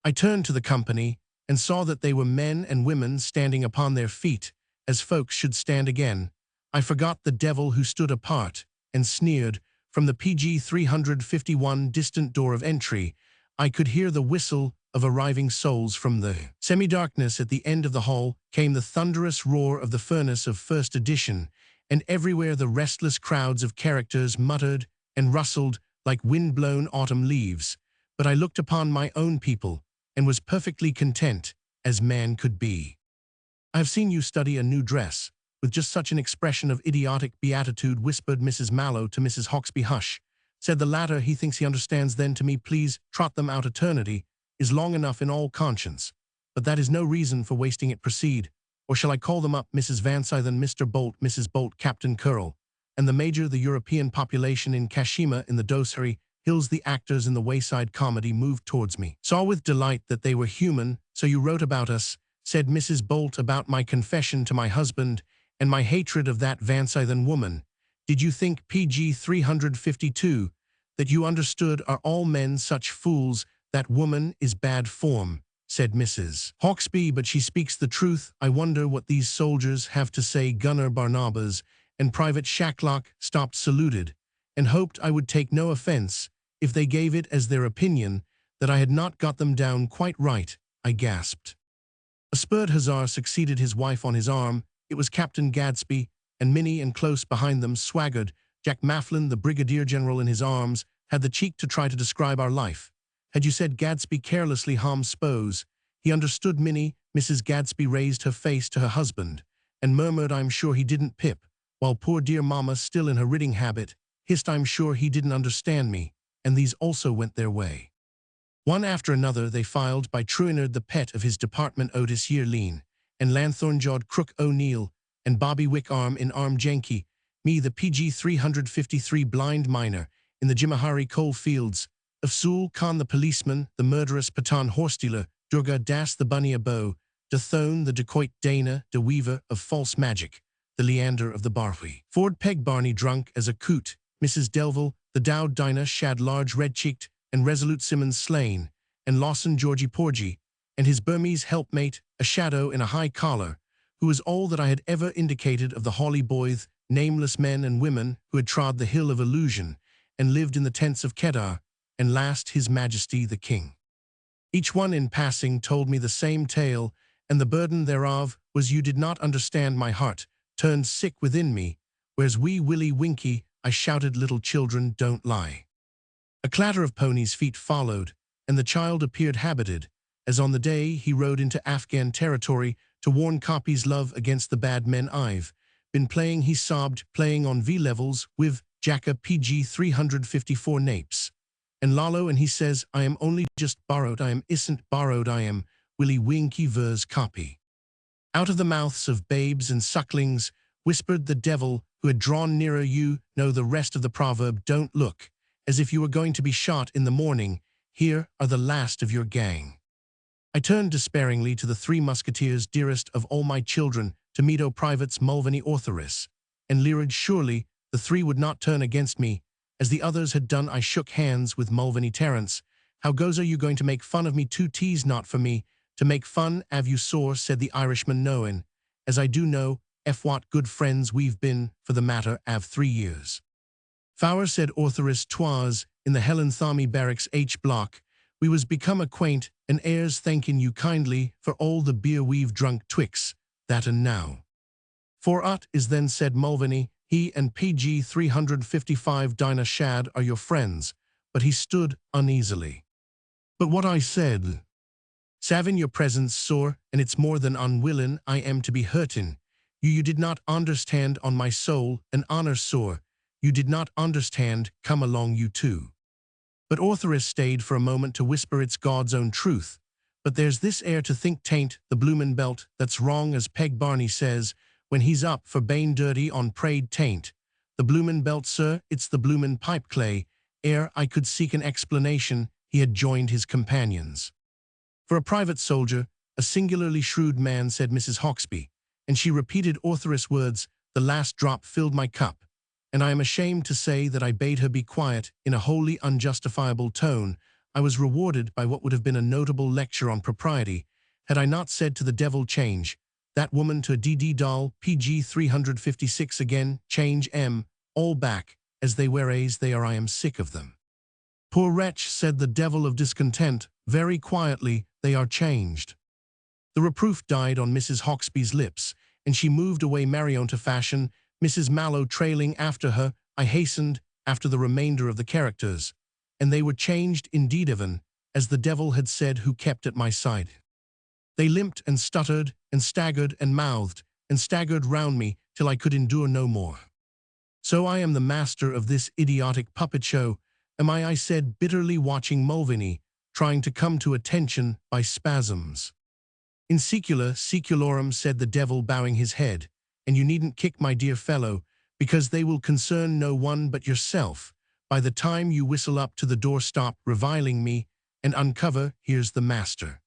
I turned to the company and saw that they were men and women standing upon their feet, as folks should stand again. I forgot the devil who stood apart and sneered. From the PG 351 distant door of entry, I could hear the whistle of arriving souls. From the semi-darkness at the end of the hall came the thunderous roar of the furnace of first edition, and everywhere the restless crowds of characters muttered and rustled like wind-blown autumn leaves. But I looked upon my own people and was perfectly content as man could be. I have seen you study a new dress, with just such an expression of idiotic beatitude, whispered Mrs. Mallow to Mrs. Hawksby. Hush, said the latter, he thinks he understands. Then to me, please trot them out. Eternity is long enough in all conscience, but that is no reason for wasting it. Proceed, or shall I call them up? Mrs. Vansithen, Mr. Bolt, Mrs. Bolt, Captain Curl, and the Major. The European population in Kashima in the Dosari Hills. The actors in the Wayside comedy moved towards me. Saw with delight that they were human. So you wrote about us, said Mrs. Bolt, about my confession to my husband and my hatred of that Vansithen woman. Did you think, PG 352, that you understood? Are all men such fools? That woman is bad form, said Mrs. Hawksby, but she speaks the truth. I wonder what these soldiers have to say. Gunner Barnabas and Private Shacklock stopped, saluted, and hoped I would take no offense if they gave it as their opinion that I had not got them down quite right, I gasped. A spurred hussar succeeded his wife on his arm. It was Captain Gadsby, and Minnie, and close behind them swaggered Jack Mafflin, the brigadier general, in his arms, had the cheek to try to describe our life. Had you said Gadsby carelessly harm s'pose? He understood Minnie. Mrs. Gadsby raised her face to her husband, and murmured, I'm sure he didn't, Pip, while poor dear Mama, still in her ridding habit, hissed, I'm sure he didn't understand me, and these also went their way. One after another they filed by Truinard, the pet of his department, Otis Yearleen, and Lanthorn-jawed Crook O'Neill, and Bobby Wick arm-in-arm Jenky, me the PG 353 blind miner, in the Jimahari coal fields, of Sool Khan the policeman, the murderous Patan horse-dealer, Durga Das the bunny Abo, de Thone the dacoit, Dana, de Weaver of false magic, the Leander of the Barhui. Ford Peg Barney drunk as a coot, Mrs. Delville, the Dowd Dinah Shad large red-cheeked, and resolute Simmons slain, and Lawson Georgie Porgy, and his Burmese helpmate, a shadow in a high collar, who was all that I had ever indicated of the Hawley Boyth, nameless men and women who had trod the hill of illusion, and lived in the tents of Kedar, and last His Majesty the King. Each one in passing told me the same tale, and the burden thereof was, you did not understand my heart, turned sick within me, whereas wee Willie Winky, I shouted, little children don't lie. A clatter of ponies' feet followed, and the child appeared habited, as on the day he rode into Afghan territory to warn Copy's love against the bad men I've been playing, he sobbed, playing on V-levels with Jacka PG 354 napes. And Lalo, and he says, I am only just borrowed, I am isn't borrowed, I am Willie Winky ver's Copy. Out of the mouths of babes and sucklings whispered the devil who had drawn nearer, you know the rest of the proverb, don't look as if you were going to be shot in the morning, here are the last of your gang. I turned despairingly to the three musketeers, dearest of all my children, to Meadow Privates Mulvaney Orthoris, and leered, surely the three would not turn against me, as the others had done. I shook hands with Mulvaney Terence. How goes, are you going to make fun of me? 2 T's not for me, to make fun, av you sore, said the Irishman, knowing, as I do know, what good friends we've been, for the matter av 3 years. Fowler, said Orthoris, twas in the Helen Thami Barracks H Block, we was become acquaint, and airs thanking you kindly for all the beer we've drunk twixt that and now. For ut is then, said Mulvaney, he and PG 355 Dinah Shad are your friends, but he stood uneasily. But what I said, savin your presence, sore, and it's more than unwillin' I am to be hurtin'. You did not understand, on my soul and honor, sore. You did not understand, come along you too. But Orthoris stayed for a moment to whisper, it's God's own truth. But there's this air to think tain't the bloomin' belt that's wrong, as Peg Barney says, when he's up for bane dirty on prayed taint. The bloomin' belt, sir, it's the bloomin' pipe clay. Ere I could seek an explanation, he had joined his companions. For a private soldier, a singularly shrewd man, said Mrs. Hawksby, and she repeated Orthoris' words, the last drop filled my cup, and I am ashamed to say that I bade her be quiet in a wholly unjustifiable tone. I was rewarded by what would have been a notable lecture on propriety, had I not said to the devil, change that woman to a DD doll, PG 356 again, change M, all back, as they were as they are, I am sick of them. Poor wretch, said the devil of discontent, very quietly, they are changed. The reproof died on Mrs. Hawksby's lips, and she moved away Marionetta fashion, Mrs. Mallow trailing after her. I hastened after the remainder of the characters, and they were changed indeed, even, as the devil had said who kept at my side. They limped and stuttered and staggered and mouthed and staggered round me till I could endure no more. So I am the master of this idiotic puppet show, am I said, bitterly watching Mulvaney, trying to come to attention by spasms. In secula seculorum, said the devil, bowing his head, and you needn't kick, my dear fellow, because they will concern no one but yourself. By the time you whistle up to the door, stop reviling me, and uncover, here's the master.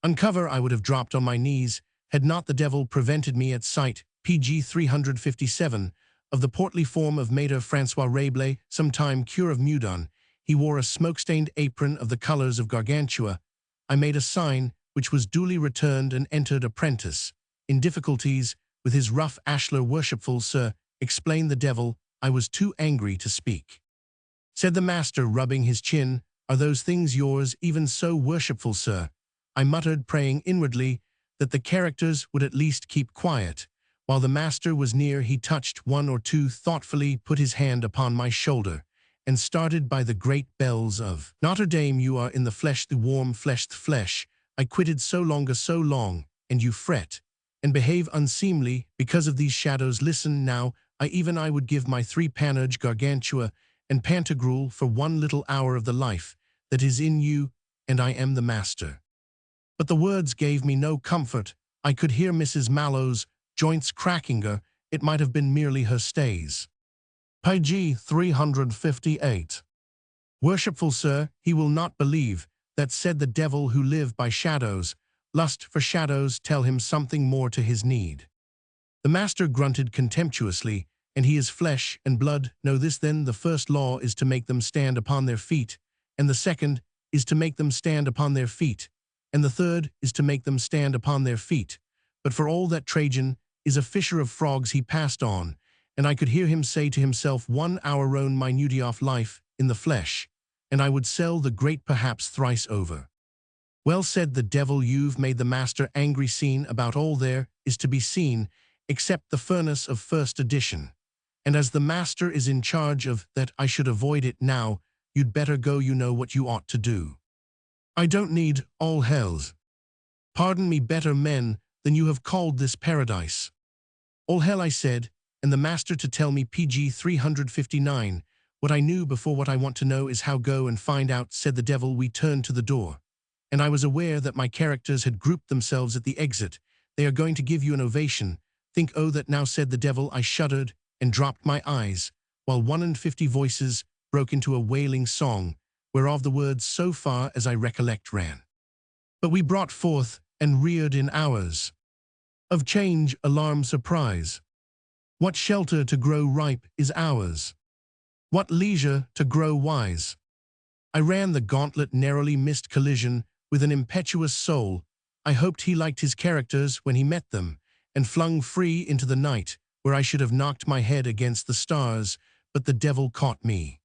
Uncover, I would have dropped on my knees, had not the devil prevented me at sight, PG 357, of the portly form of Maître Francois Rabelais, sometime cure of Meudon. He wore a smoke-stained apron of the colors of Gargantua. I made a sign, which was duly returned, and entered apprentice. In difficulties, with his rough ashlar, worshipful sir, explained the devil, I was too angry to speak. Said the master, rubbing his chin, Are those things yours, even so worshipful, sir? I muttered, praying inwardly that the characters would at least keep quiet. While the master was near, he touched one or two thoughtfully, put his hand upon my shoulder, and started by the great bells of Notre Dame. You are in the flesh, the warm flesh, the flesh. I quitted so long, and you fret, and behave unseemly because of these shadows. Listen now, I would give my 3 panurge gargantua and pantagruel for 1 little hour of the life that is in you, and I am the master. But the words gave me no comfort. I could hear Mrs. Mallow's joints cracking her. It might have been merely her stays. Page 358. Worshipful sir, he will not believe that, said the devil who live by shadows. Lust for shadows tell him something more to his need. The master grunted contemptuously, and he is flesh and blood. Know this then, the first law is to make them stand upon their feet, and the second is to make them stand upon their feet, and the third is to make them stand upon their feet. But for all that Trajan is a fisher of frogs, he passed on, and I could hear him say to himself, 1 hour own minutiae of life in the flesh, and I would sell the great perhaps thrice over. Well, said the devil, you've made the master angry. Seen about all there is to be seen, except the furnace of first edition. And as the master is in charge of that, I should avoid it now. You'd better go, you know what you ought to do. I don't need all hells. Pardon me, better men than you have called this paradise. All hell, I said, and the master to tell me. Page 359. What I knew before. What I want to know is how. Go and find out, said the devil. We turned to the door, and I was aware that my characters had grouped themselves at the exit. They are going to give you an ovation. Think oh that now, said the devil. I shuddered and dropped my eyes, while 51 voices broke into a wailing song, whereof the words, so far as I recollect, ran. But we brought forth and reared in hours of change, alarm, surprise. What shelter to grow ripe is ours, what leisure to grow wise. I ran the gauntlet, narrowly missed collision with an impetuous soul. I hoped he liked his characters when he met them, and flung free into the night, where I should have knocked my head against the stars, but the devil caught me.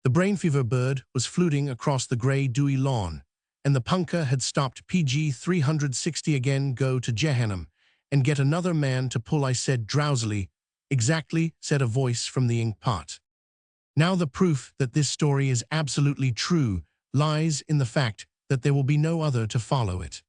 The brain fever bird was fluting across the grey dewy lawn, and the punkah had stopped. Page 360. Again, go to Jehannam and get another man to pull, I said drowsily. Exactly, said a voice from the ink pot. Now the proof that this story is absolutely true lies in the fact that there will be no other to follow it.